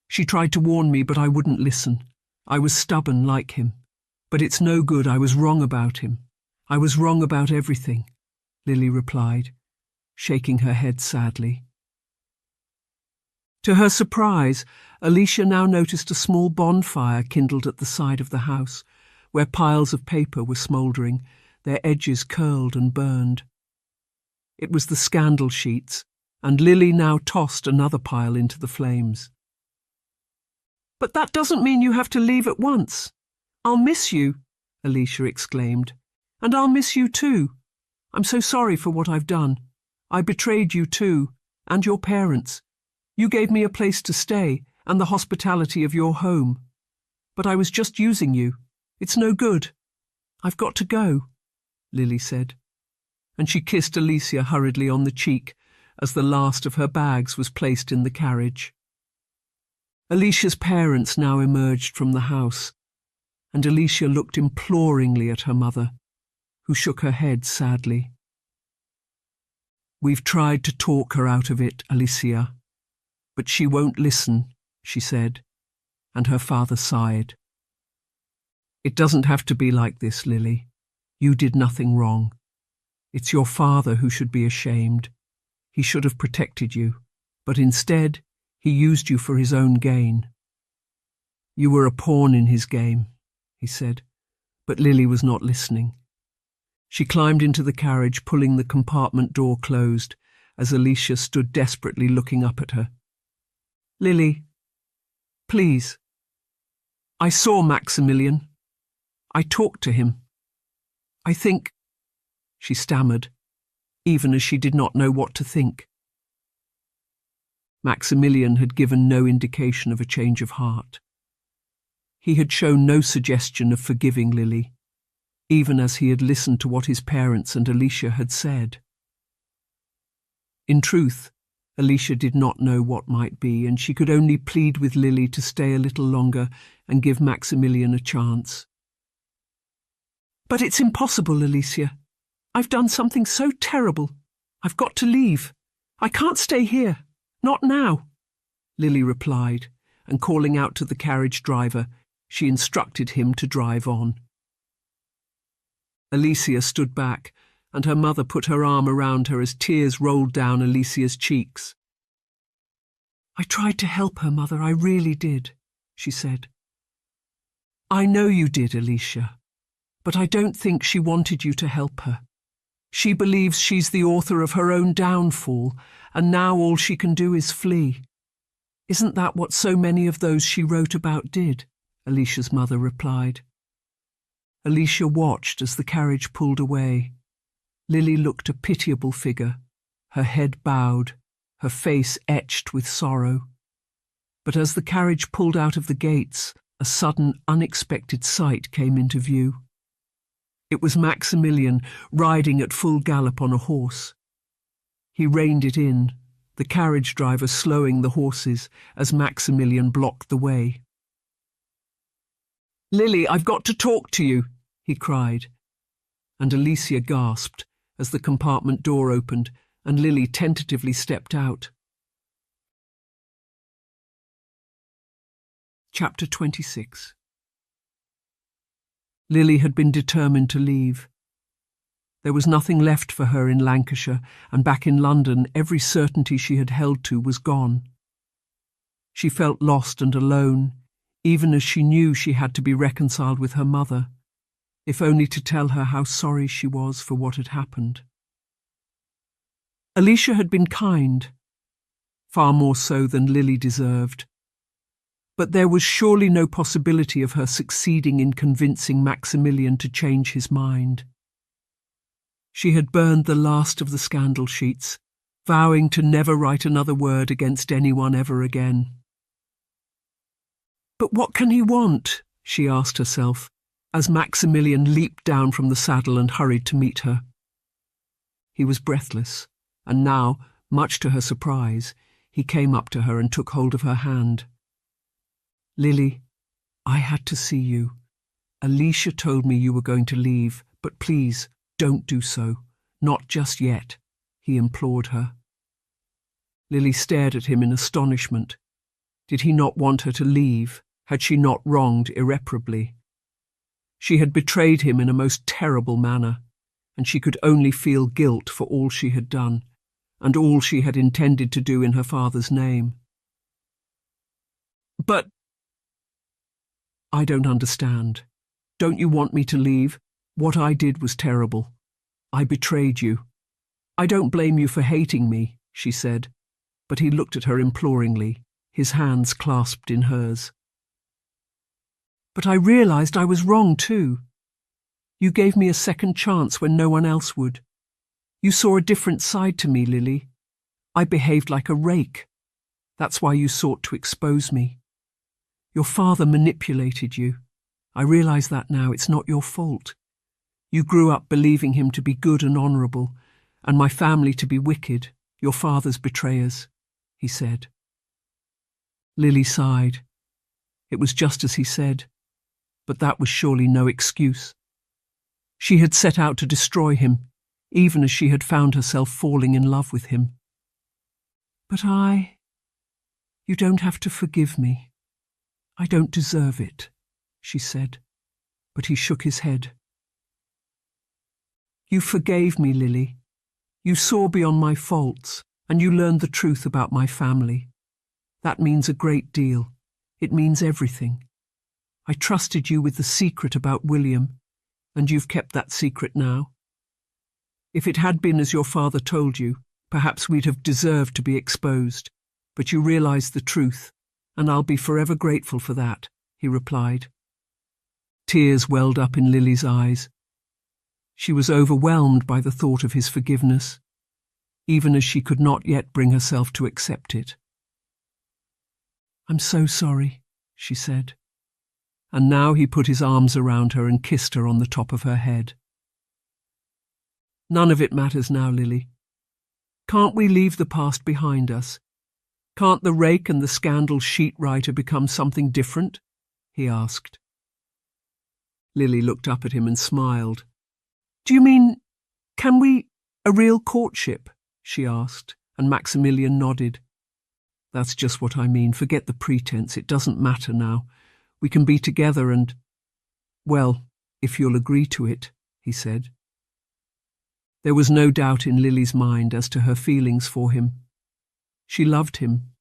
Speaker 1: She tried to warn me, but I wouldn't listen. I was stubborn like him. But it's no good. I was wrong about him. I was wrong about everything, Lily replied, shaking her head sadly. To her surprise, Alicia now noticed a small bonfire kindled at the side of the house, where piles of paper were smouldering, their edges curled and burned. It was the scandal sheets, and Lily now tossed another pile into the flames. But that doesn't mean you have to leave at once. I'll miss you, Alicia exclaimed. And I'll miss you too. I'm so sorry for what I've done. I betrayed you too, and your parents. You gave me a place to stay and the hospitality of your home. But I was just using you. It's no good. I've got to go, Lily said. And she kissed Alicia hurriedly on the cheek as the last of her bags was placed in the carriage. Alicia's parents now emerged from the house, and Alicia looked imploringly at her mother, who shook her head sadly. We've tried to talk her out of it, Alicia, but she won't listen, she said, and her father sighed. It doesn't have to be like this, Lily. You did nothing wrong. It's your father who should be ashamed. He should have protected you, but instead he used you for his own gain. You were a pawn in his game, he said, but Lily was not listening. She climbed into the carriage, pulling the compartment door closed, as Alicia stood desperately looking up at her. Lily, please. I saw Maximilian. I talked to him. I think, she stammered, even as she did not know what to think. Maximilian had given no indication of a change of heart. He had shown no suggestion of forgiving Lily, even as he had listened to what his parents and Alicia had said. In truth, Alicia did not know what might be, and she could only plead with Lily to stay a little longer and give Maximilian a chance. But it's impossible, Alicia. I've done something so terrible. I've got to leave. I can't stay here. Not now, Lily replied, and calling out to the carriage driver, she instructed him to drive on. Alicia stood back, and her mother put her arm around her as tears rolled down Alicia's cheeks. I tried to help her, Mother, I really did, she said. I know you did, Alicia, but I don't think she wanted you to help her. She believes she's the author of her own downfall, and now all she can do is flee. Isn't that what so many of those she wrote about did? Alicia's mother replied. Alicia watched as the carriage pulled away. Lily looked a pitiable figure, her head bowed, her face etched with sorrow. But as the carriage pulled out of the gates, a sudden, unexpected sight came into view. It was Maximilian riding at full gallop on a horse. He reined it in, the carriage driver slowing the horses as Maximilian blocked the way. Lily, I've got to talk to you, he cried, and Alicia gasped as the compartment door opened and Lily tentatively stepped out. Chapter 26. Lily had been determined to leave. There was nothing left for her in Lancashire, and back in London every certainty she had held to was gone. She felt lost and alone, even as she knew she had to be reconciled with her mother, if only to tell her how sorry she was for what had happened. Alicia had been kind, far more so than Lily deserved, but there was surely no possibility of her succeeding in convincing Maximilian to change his mind. She had burned the last of the scandal sheets, vowing to never write another word against anyone ever again. But what can he want? She asked herself, as Maximilian leaped down from the saddle and hurried to meet her. He was breathless, and now, much to her surprise, he came up to her and took hold of her hand. "Lily, I had to see you. Alicia told me you were going to leave, but please, don't do so. Not just yet," he implored her. Lily stared at him in astonishment. Did he not want her to leave? Had she not wronged irreparably? She had betrayed him in a most terrible manner, and she could only feel guilt for all she had done, and all she had intended to do in her father's name. "But—" "I don't understand. Don't you want me to leave? What I did was terrible. I betrayed you. I don't blame you for hating me," she said, but he looked at her imploringly, his hands clasped in hers. "But I realized I was wrong too. You gave me a second chance when no one else would. You saw a different side to me, Lily. I behaved like a rake. That's why you sought to expose me. Your father manipulated you. I realize that now. It's not your fault. You grew up believing him to be good and honourable, and my family to be wicked, your father's betrayers," he said. Lily sighed. It was just as he said, but that was surely no excuse. She had set out to destroy him, even as she had found herself falling in love with him. "But you don't have to forgive me. I don't deserve it," she said, but he shook his head. "You forgave me, Lily. You saw beyond my faults, and you learned the truth about my family. That means a great deal. It means everything. I trusted you with the secret about William, and you've kept that secret now. If it had been as your father told you, perhaps we'd have deserved to be exposed, but you realized the truth, and I'll be forever grateful for that," he replied. Tears welled up in Lily's eyes. She was overwhelmed by the thought of his forgiveness, even as she could not yet bring herself to accept it. "I'm so sorry," she said. And now he put his arms around her and kissed her on the top of her head. "None of it matters now, Lily. Can't we leave the past behind us? Can't the rake and the scandal sheet writer become something different?" he asked. Lily looked up at him and smiled. "Do you mean, can we, a real courtship?" she asked, and Maximilian nodded. "That's just what I mean. Forget the pretense. It doesn't matter now. We can be together and, well, if you'll agree to it," he said. There was no doubt in Lily's mind as to her feelings for him. She loved him,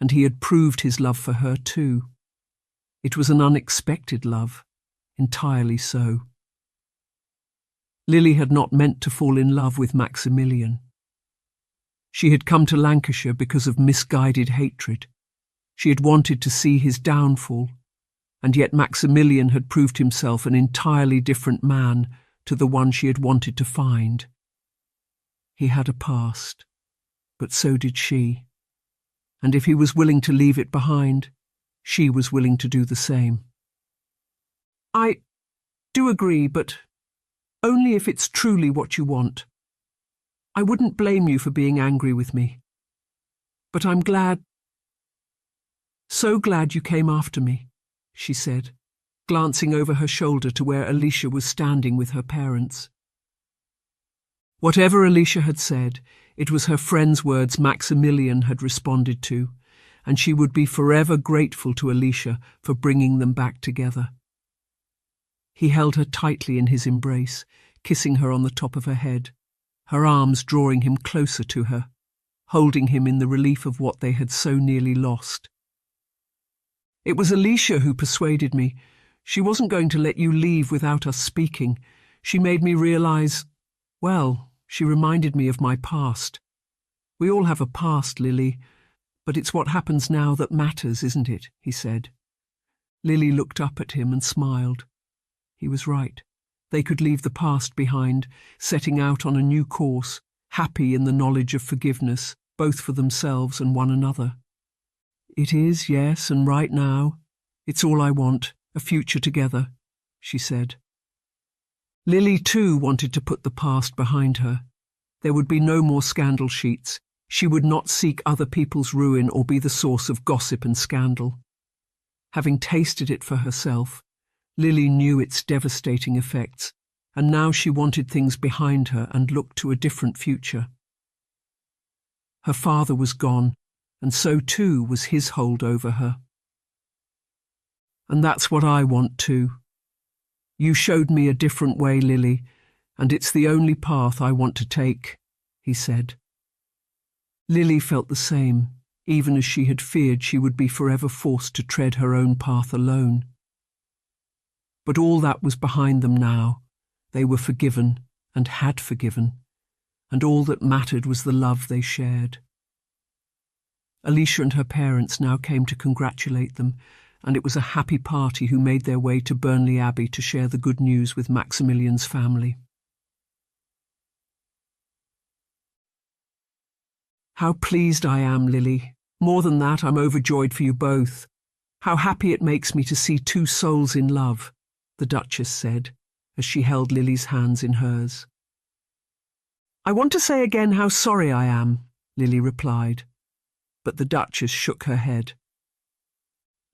Speaker 1: and he had proved his love for her too. It was an unexpected love, entirely so. Lily had not meant to fall in love with Maximilian. She had come to Lancashire because of misguided hatred. She had wanted to see his downfall, and yet Maximilian had proved himself an entirely different man to the one she had wanted to find. He had a past, but so did she, and if he was willing to leave it behind, she was willing to do the same. "I do agree, but only if it's truly what you want. I wouldn't blame you for being angry with me. But I'm glad, so glad you came after me," she said, glancing over her shoulder to where Alicia was standing with her parents. Whatever Alicia had said, it was her friend's words Maximilian had responded to, and she would be forever grateful to Alicia for bringing them back together. He held her tightly in his embrace, kissing her on the top of her head, her arms drawing him closer to her, holding him in the relief of what they had so nearly lost. "It was Alicia who persuaded me. She wasn't going to let you leave without us speaking. She made me realize, well, she reminded me of my past. We all have a past, Lily, but it's what happens now that matters, isn't it?" he said. Lily looked up at him and smiled. He was right. They could leave the past behind, setting out on a new course, happy in the knowledge of forgiveness, both for themselves and one another. "It is, yes, and right now. It's all I want, a future together," she said. Lily, too, wanted to put the past behind her. There would be no more scandal sheets. She would not seek other people's ruin or be the source of gossip and scandal. Having tasted it for herself, Lily knew its devastating effects, and now she wanted things behind her and looked to a different future. Her father was gone, and so too was his hold over her. "And that's what I want too. You showed me a different way, Lily, and it's the only path I want to take," he said. Lily felt the same, even as she had feared she would be forever forced to tread her own path alone. But all that was behind them now. They were forgiven and had forgiven, and all that mattered was the love they shared. Alicia and her parents now came to congratulate them, and it was a happy party who made their way to Burnley Abbey to share the good news with Maximilian's family. "How pleased I am, Lily. More than that, I'm overjoyed for you both. How happy it makes me to see two souls in love," the Duchess said, as she held Lily's hands in hers. "I want to say again how sorry I am," Lily replied, but the Duchess shook her head.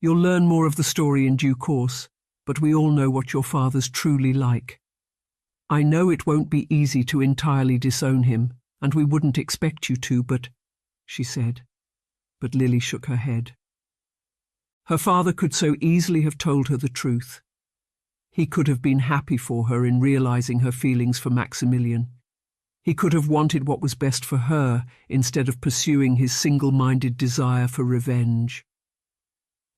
Speaker 1: "You'll learn more of the story in due course, but we all know what your father's truly like. I know it won't be easy to entirely disown him, and we wouldn't expect you to, but," she said. But Lily shook her head. Her father could so easily have told her the truth. He could have been happy for her in realizing her feelings for Maximilian. He could have wanted what was best for her instead of pursuing his single-minded desire for revenge.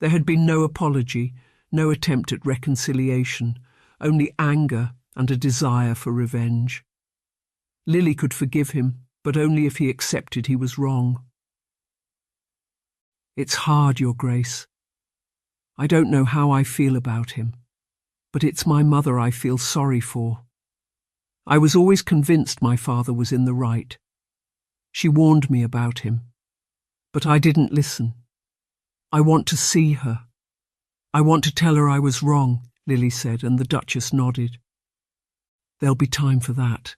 Speaker 1: There had been no apology, no attempt at reconciliation, only anger and a desire for revenge. Lily could forgive him, but only if he accepted he was wrong. "It's hard, Your Grace. I don't know how I feel about him, but it's my mother I feel sorry for. I was always convinced my father was in the right. She warned me about him, but I didn't listen. I want to see her. I want to tell her I was wrong," Lily said, and the Duchess nodded. "There'll be time for that,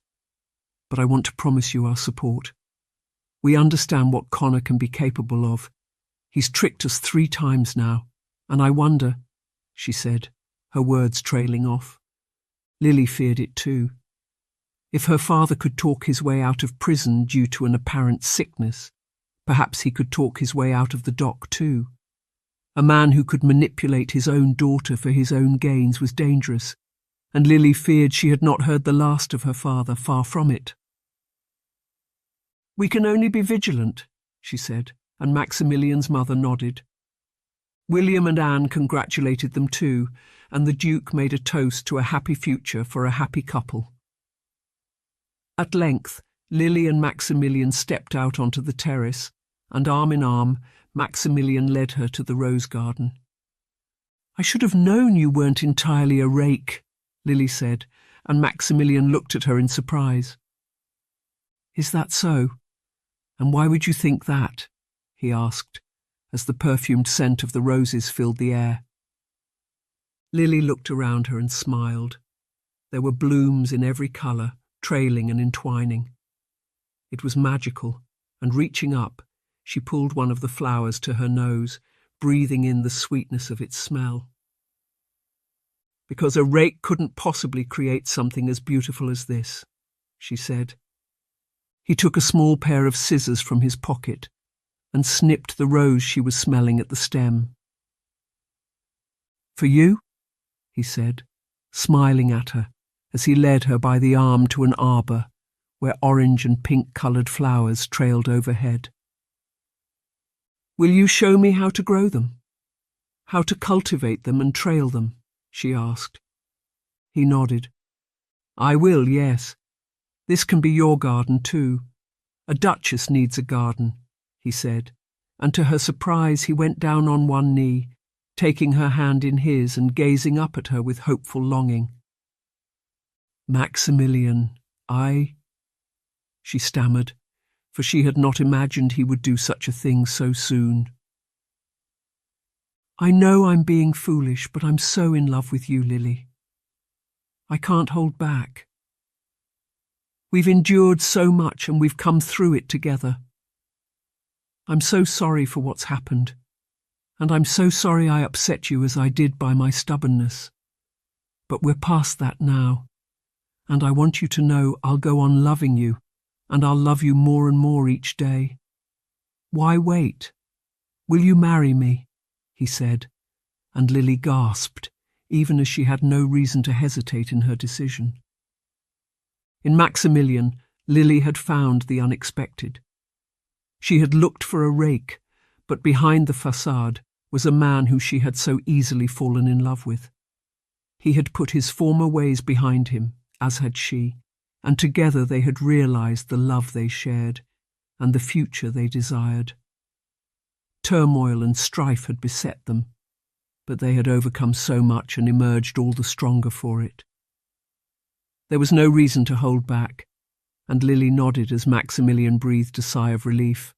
Speaker 1: but I want to promise you our support. We understand what Connor can be capable of. He's tricked us 3 times now, and I wonder," she said, her words trailing off. Lily feared it too. If her father could talk his way out of prison due to an apparent sickness, perhaps he could talk his way out of the dock too. A man who could manipulate his own daughter for his own gains was dangerous, and Lily feared she had not heard the last of her father, far from it. "We can only be vigilant," she said, and Maximilian's mother nodded. William and Anne congratulated them too, and the Duke made a toast to a happy future for a happy couple. At length, Lily and Maximilian stepped out onto the terrace, and arm in arm, Maximilian led her to the rose garden. "I should have known you weren't entirely a rake," Lily said, and Maximilian looked at her in surprise. "Is that so? And why would you think that?" he asked, as the perfumed scent of the roses filled the air. Lily looked around her and smiled. There were blooms in every colour, trailing and entwining. It was magical, and reaching up, she pulled one of the flowers to her nose, breathing in the sweetness of its smell. "Because a rake couldn't possibly create something as beautiful as this," she said. He took a small pair of scissors from his pocket and snipped the rose she was smelling at the stem. "For you?" he said, smiling at her as he led her by the arm to an arbour where orange and pink-coloured flowers trailed overhead. "Will you show me how to grow them? How to cultivate them and trail them?" she asked. He nodded. "I will, yes. This can be your garden too. A duchess needs a garden," he said, and to her surprise he went down on one knee, taking her hand in his and gazing up at her with hopeful longing. "Maximilian, she stammered, for she had not imagined he would do such a thing so soon. "I know I'm being foolish, but I'm so in love with you, Lily. I can't hold back. We've endured so much and we've come through it together. I'm so sorry for what's happened, and I'm so sorry I upset you as I did by my stubbornness. But we're past that now, and I want you to know I'll go on loving you, and I'll love you more and more each day. Why wait? Will you marry me?" he said, and Lily gasped, even as she had no reason to hesitate in her decision. In Maximilian, Lily had found the unexpected. She had looked for a rake, but behind the facade was a man who she had so easily fallen in love with. He had put his former ways behind him, as had she, and together they had realized the love they shared and the future they desired. Turmoil and strife had beset them, but they had overcome so much and emerged all the stronger for it. There was no reason to hold back, and Lily nodded as Maximilian breathed a sigh of relief.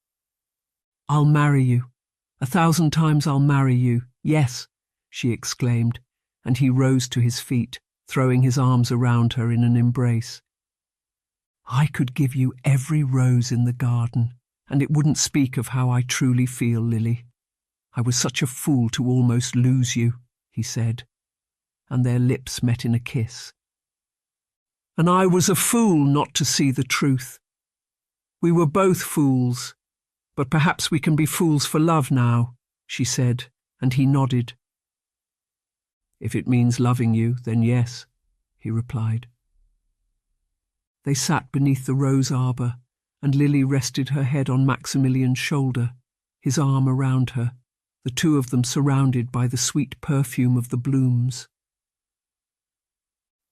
Speaker 1: "I'll marry you. 1,000 times I'll marry you. Yes," she exclaimed, and he rose to his feet, throwing his arms around her in an embrace. "I could give you every rose in the garden, and it wouldn't speak of how I truly feel, Lily. I was such a fool to almost lose you," he said, and their lips met in a kiss. "And I was a fool not to see the truth. We were both fools, but perhaps we can be fools for love now," she said, and he nodded. "If it means loving you, then yes," he replied. They sat beneath the rose arbour, and Lily rested her head on Maximilian's shoulder, his arm around her, the two of them surrounded by the sweet perfume of the blooms.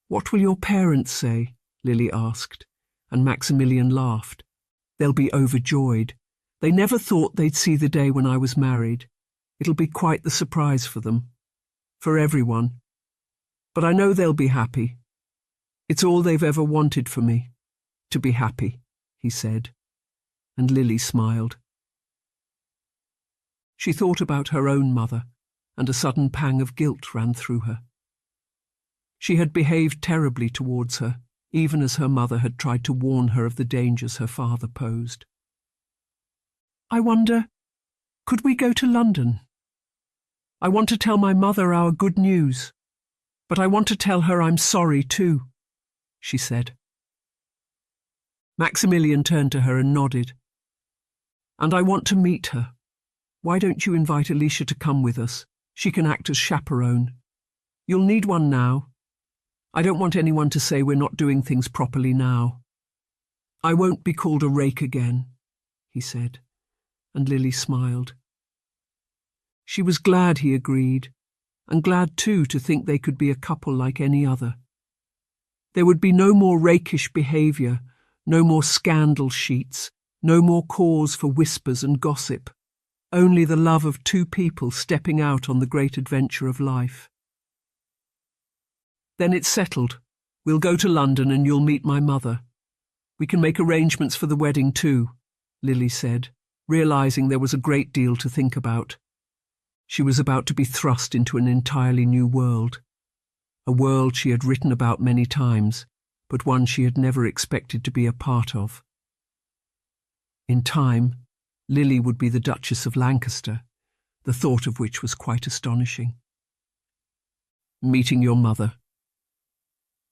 Speaker 1: "What will your parents say?" Lily asked, and Maximilian laughed. "They'll be overjoyed. They never thought they'd see the day when I was married. It'll be quite the surprise for them. For everyone. But I know they'll be happy. It's all they've ever wanted for me, to be happy," he said, and Lily smiled. She thought about her own mother, and a sudden pang of guilt ran through her. She had behaved terribly towards her, even as her mother had tried to warn her of the dangers her father posed. "I wonder, could we go to London? I want to tell my mother our good news, but I want to tell her I'm sorry too," she said. Maximilian turned to her and nodded. "And I want to meet her. Why don't you invite Alicia to come with us? She can act as chaperone. You'll need one now. I don't want anyone to say we're not doing things properly now. I won't be called a rake again," he said, and Lily smiled. She was glad he agreed, and glad too to think they could be a couple like any other. There would be no more rakish behaviour, no more scandal sheets, no more cause for whispers and gossip, only the love of two people stepping out on the great adventure of life. "Then it's settled. We'll go to London and you'll meet my mother. We can make arrangements for the wedding too," Lily said, realising there was a great deal to think about. She was about to be thrust into an entirely new world, a world she had written about many times, but one she had never expected to be a part of. In time, Lily would be the Duchess of Lancaster, the thought of which was quite astonishing. "Meeting your mother.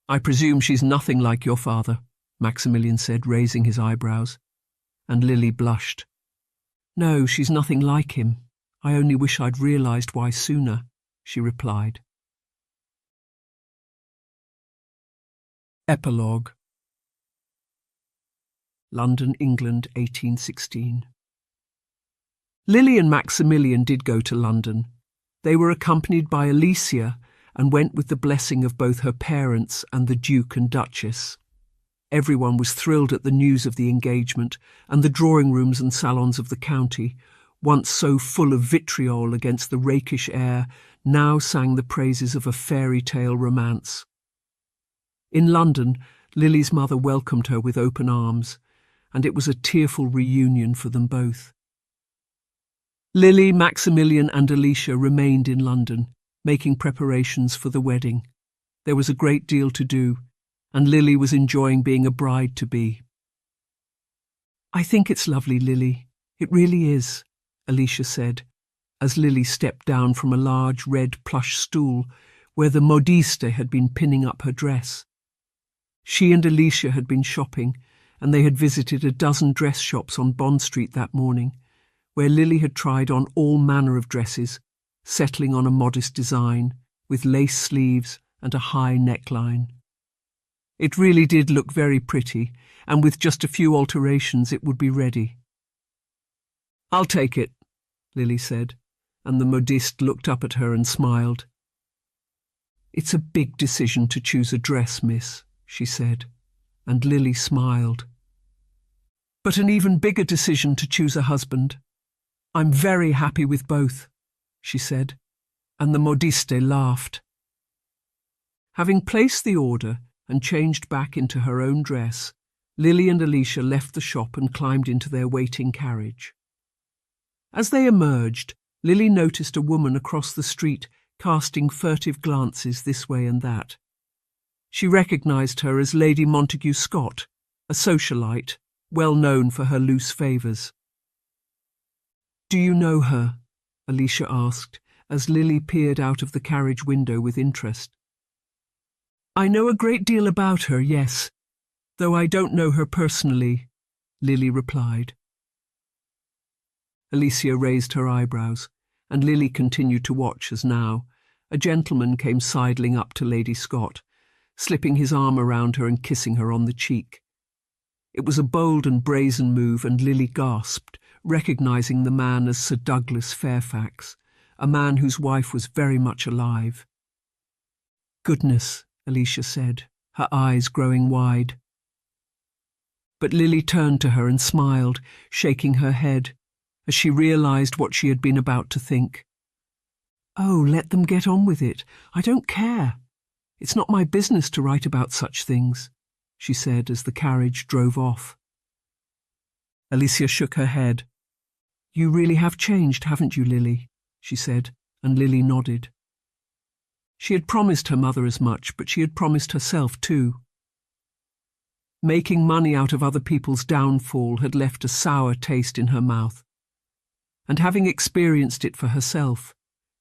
Speaker 1: I presume she's nothing like your father," Maximilian said, raising his eyebrows, and Lily blushed. "No, she's nothing like him. I only wish I'd realised why sooner," she replied. Epilogue. London, England, 1816. Lily and Maximilian did go to London. They were accompanied by Alicia and went with the blessing of both her parents and the Duke and Duchess. Everyone was thrilled at the news of the engagement, and the drawing rooms and salons of the county, once so full of vitriol against the rakish air, now sang the praises of a fairy tale romance. In London, Lily's mother welcomed her with open arms, and it was a tearful reunion for them both. Lily, Maximilian and Alicia remained in London, making preparations for the wedding. There was a great deal to do, and Lily was enjoying being a bride-to-be. "I think it's lovely, Lily. It really is," Alicia said, as Lily stepped down from a large red plush stool where the modiste had been pinning up her dress. She and Alicia had been shopping, and they had visited a dozen dress shops on Bond Street that morning, where Lily had tried on all manner of dresses, settling on a modest design, with lace sleeves and a high neckline. It really did look very pretty, and with just a few alterations it would be ready. "I'll take it," Lily said, and the modiste looked up at her and smiled. "It's a big decision to choose a dress, miss," she said, and Lily smiled. "But an even bigger decision to choose a husband. I'm very happy with both," she said, and the modiste laughed. Having placed the order and changed back into her own dress, Lily and Alicia left the shop and climbed into their waiting carriage. As they emerged, Lily noticed a woman across the street casting furtive glances this way and that. She recognised her as Lady Montague Scott, a socialite, well known for her loose favours. "Do you know her?" Alicia asked, as Lily peered out of the carriage window with interest. "I know a great deal about her, yes, though I don't know her personally," Lily replied. Alicia raised her eyebrows, and Lily continued to watch as now a gentleman came sidling up to Lady Scott, slipping his arm around her and kissing her on the cheek. It was a bold and brazen move, and Lily gasped, recognising the man as Sir Douglas Fairfax, a man whose wife was very much alive. "Goodness," Alicia said, her eyes growing wide. But Lily turned to her and smiled, shaking her head, as she realised what she had been about to think. "Oh, let them get on with it. I don't care. It's not my business to write about such things," she said as the carriage drove off. Alicia shook her head. "You really have changed, haven't you, Lily?" she said, and Lily nodded. She had promised her mother as much, but she had promised herself too. Making money out of other people's downfall had left a sour taste in her mouth, and having experienced it for herself,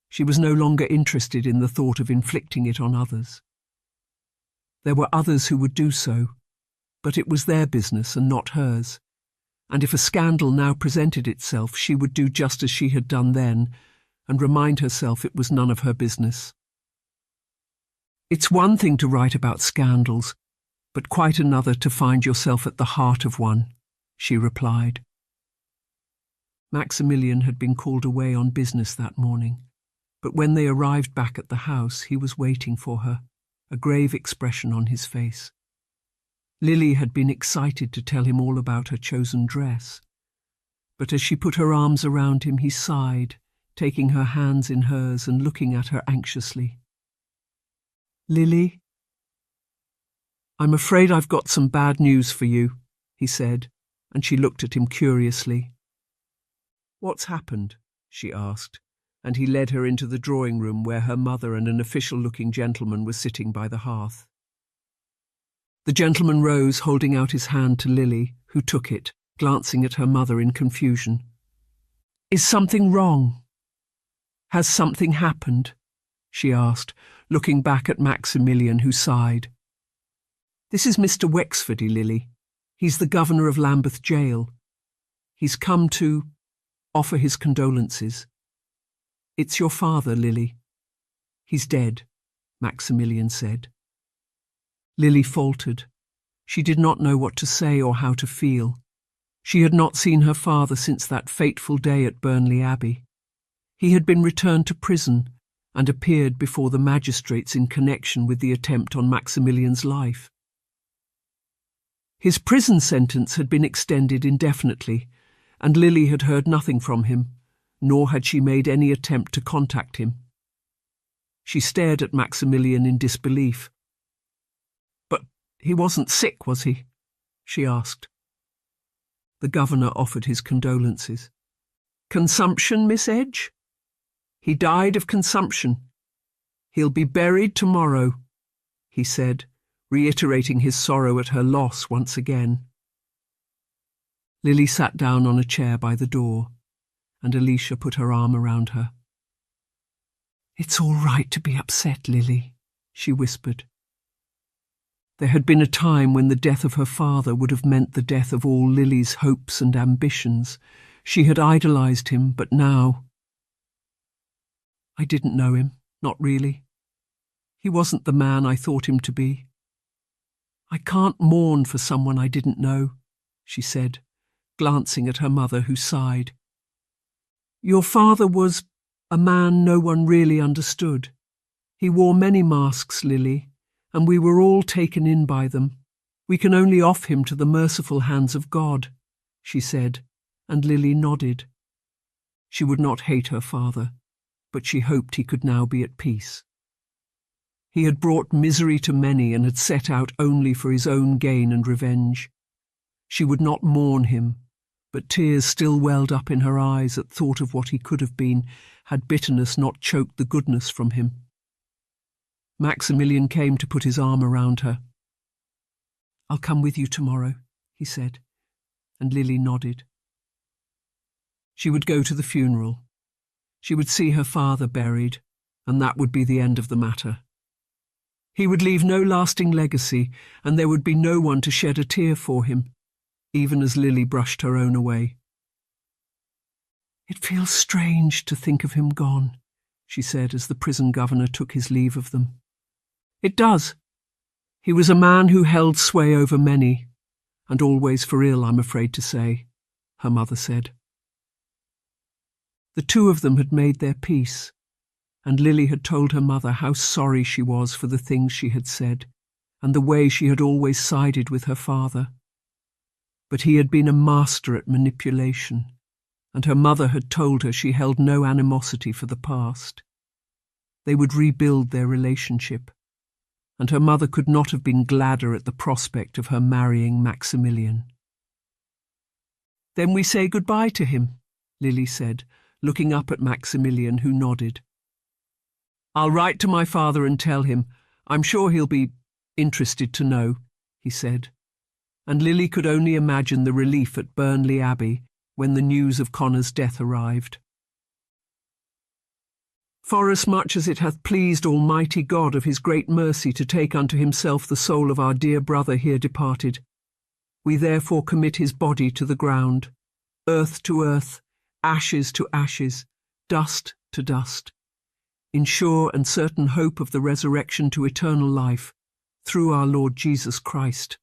Speaker 1: she was no longer interested in the thought of inflicting it on others. There were others who would do so, but it was their business and not hers, and if a scandal now presented itself, she would do just as she had done then, and remind herself it was none of her business. "It's one thing to write about scandals, but quite another to find yourself at the heart of one," she replied. Maximilian had been called away on business that morning, but when they arrived back at the house, he was waiting for her, a grave expression on his face. Lily had been excited to tell him all about her chosen dress, but as she put her arms around him, he sighed, taking her hands in hers and looking at her anxiously. "Lily, I'm afraid I've got some bad news for you," he said, and she looked at him curiously. "What's happened?" she asked, and he led her into the drawing room where her mother and an official-looking gentleman were sitting by the hearth. The gentleman rose, holding out his hand to Lily, who took it, glancing at her mother in confusion. "Is something wrong? Has something happened?" she asked, looking back at Maximilian, who sighed. "This is Mr. Wexfordy, Lily. He's the governor of Lambeth Jail. He's come to offer his condolences. It's your father, Lily." "He's dead," Maximilian said. Lily faltered. She did not know what to say or how to feel. She had not seen her father since that fateful day at Burnley Abbey. He had been returned to prison and appeared before the magistrates in connection with the attempt on Maximilian's life. His prison sentence had been extended indefinitely, and Lily had heard nothing from him, nor had she made any attempt to contact him. She stared at Maximilian in disbelief. "But he wasn't sick, was he?" she asked. The governor offered his condolences. "Consumption, Miss Edge? He died of consumption. He'll be buried tomorrow," he said, reiterating his sorrow at her loss once again. Lily sat down on a chair by the door, and Alicia put her arm around her. "It's all right to be upset, Lily," she whispered. There had been a time when the death of her father would have meant the death of all Lily's hopes and ambitions. She had idolized him, but now... "I didn't know him, not really. He wasn't the man I thought him to be. I can't mourn for someone I didn't know," she said, glancing at her mother, who sighed. "Your father was a man no one really understood. He wore many masks, Lily, and we were all taken in by them. We can only offer him to the merciful hands of God," she said, and Lily nodded. She would not hate her father, but she hoped he could now be at peace. He had brought misery to many and had set out only for his own gain and revenge. She would not mourn him, but tears still welled up in her eyes at thought of what he could have been had bitterness not choked the goodness from him. Maximilian came to put his arm around her. "I'll come with you tomorrow," he said, and Lily nodded. She would go to the funeral. She would see her father buried, and that would be the end of the matter. He would leave no lasting legacy, and there would be no one to shed a tear for him, even as Lily brushed her own away. "It feels strange to think of him gone," she said as the prison governor took his leave of them. "It does. He was a man who held sway over many, and always for ill, I'm afraid to say," her mother said. The two of them had made their peace, and Lily had told her mother how sorry she was for the things she had said, and the way she had always sided with her father. But he had been a master at manipulation, and her mother had told her she held no animosity for the past. They would rebuild their relationship, and her mother could not have been gladder at the prospect of her marrying Maximilian. "Then we say goodbye to him," Lily said, looking up at Maximilian, who nodded. "I'll write to my father and tell him. I'm sure he'll be interested to know," he said, and Lily could only imagine the relief at Burnley Abbey when the news of Connor's death arrived. "Forasmuch as it hath pleased Almighty God of his great mercy to take unto himself the soul of our dear brother here departed, we therefore commit his body to the ground, earth to earth, ashes to ashes, dust to dust, in sure and certain hope of the resurrection to eternal life, through our Lord Jesus Christ,"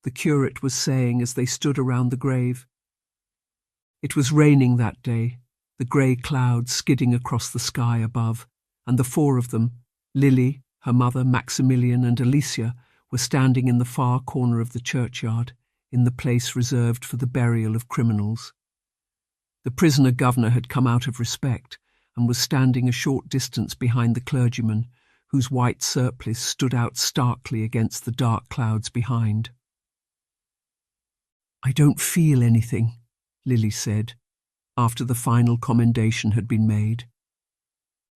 Speaker 1: the curate was saying as they stood around the grave. It was raining that day, the grey clouds skidding across the sky above, and the four of them, Lily, her mother, Maximilian and Alicia, were standing in the far corner of the churchyard, in the place reserved for the burial of criminals. The prisoner governor had come out of respect and was standing a short distance behind the clergyman, whose white surplice stood out starkly against the dark clouds behind. "I don't feel anything," Lily said, after the final commendation had been made.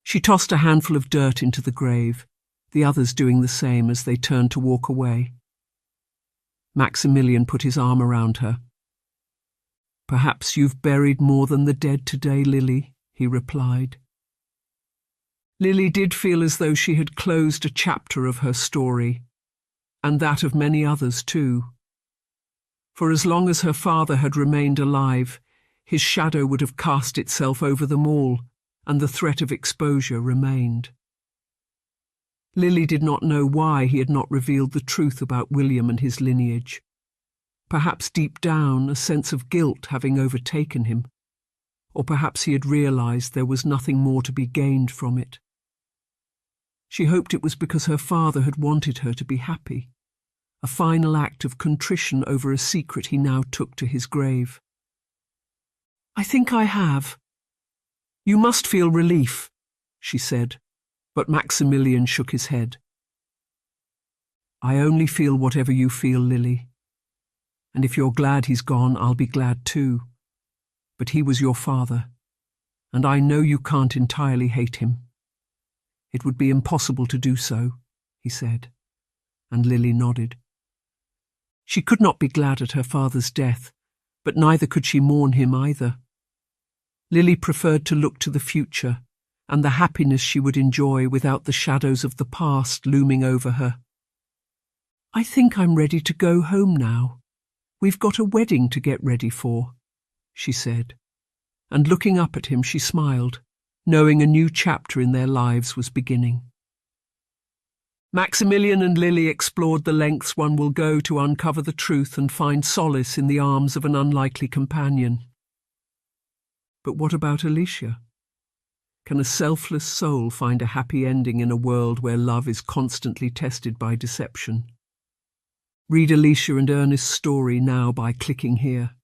Speaker 1: She tossed a handful of dirt into the grave, the others doing the same as they turned to walk away. Maximilian put his arm around her. "Perhaps you've buried more than the dead today, Lily," he replied. Lily did feel as though she had closed a chapter of her story, and that of many others too. For as long as her father had remained alive, his shadow would have cast itself over them all, and the threat of exposure remained. Lily did not know why he had not revealed the truth about William and his lineage. Perhaps deep down a sense of guilt having overtaken him, or perhaps he had realised there was nothing more to be gained from it. She hoped it was because her father had wanted her to be happy, a final act of contrition over a secret he now took to his grave. "I think I have. You must feel relief," she said, but Maximilian shook his head. "I only feel whatever you feel, Lily. And if you're glad he's gone, I'll be glad too. But he was your father, and I know you can't entirely hate him." "It would be impossible to do so," he said, and Lily nodded. She could not be glad at her father's death, but neither could she mourn him either. Lily preferred to look to the future and the happiness she would enjoy without the shadows of the past looming over her. "I think I'm ready to go home now. We've got a wedding to get ready for," she said, and looking up at him she smiled, knowing a new chapter in their lives was beginning. Maximilian and Lily explored the lengths one will go to uncover the truth and find solace in the arms of an unlikely companion. But what about Alicia? Can a selfless soul find a happy ending in a world where love is constantly tested by deception? Read Alicia and Ernest's story now by clicking here.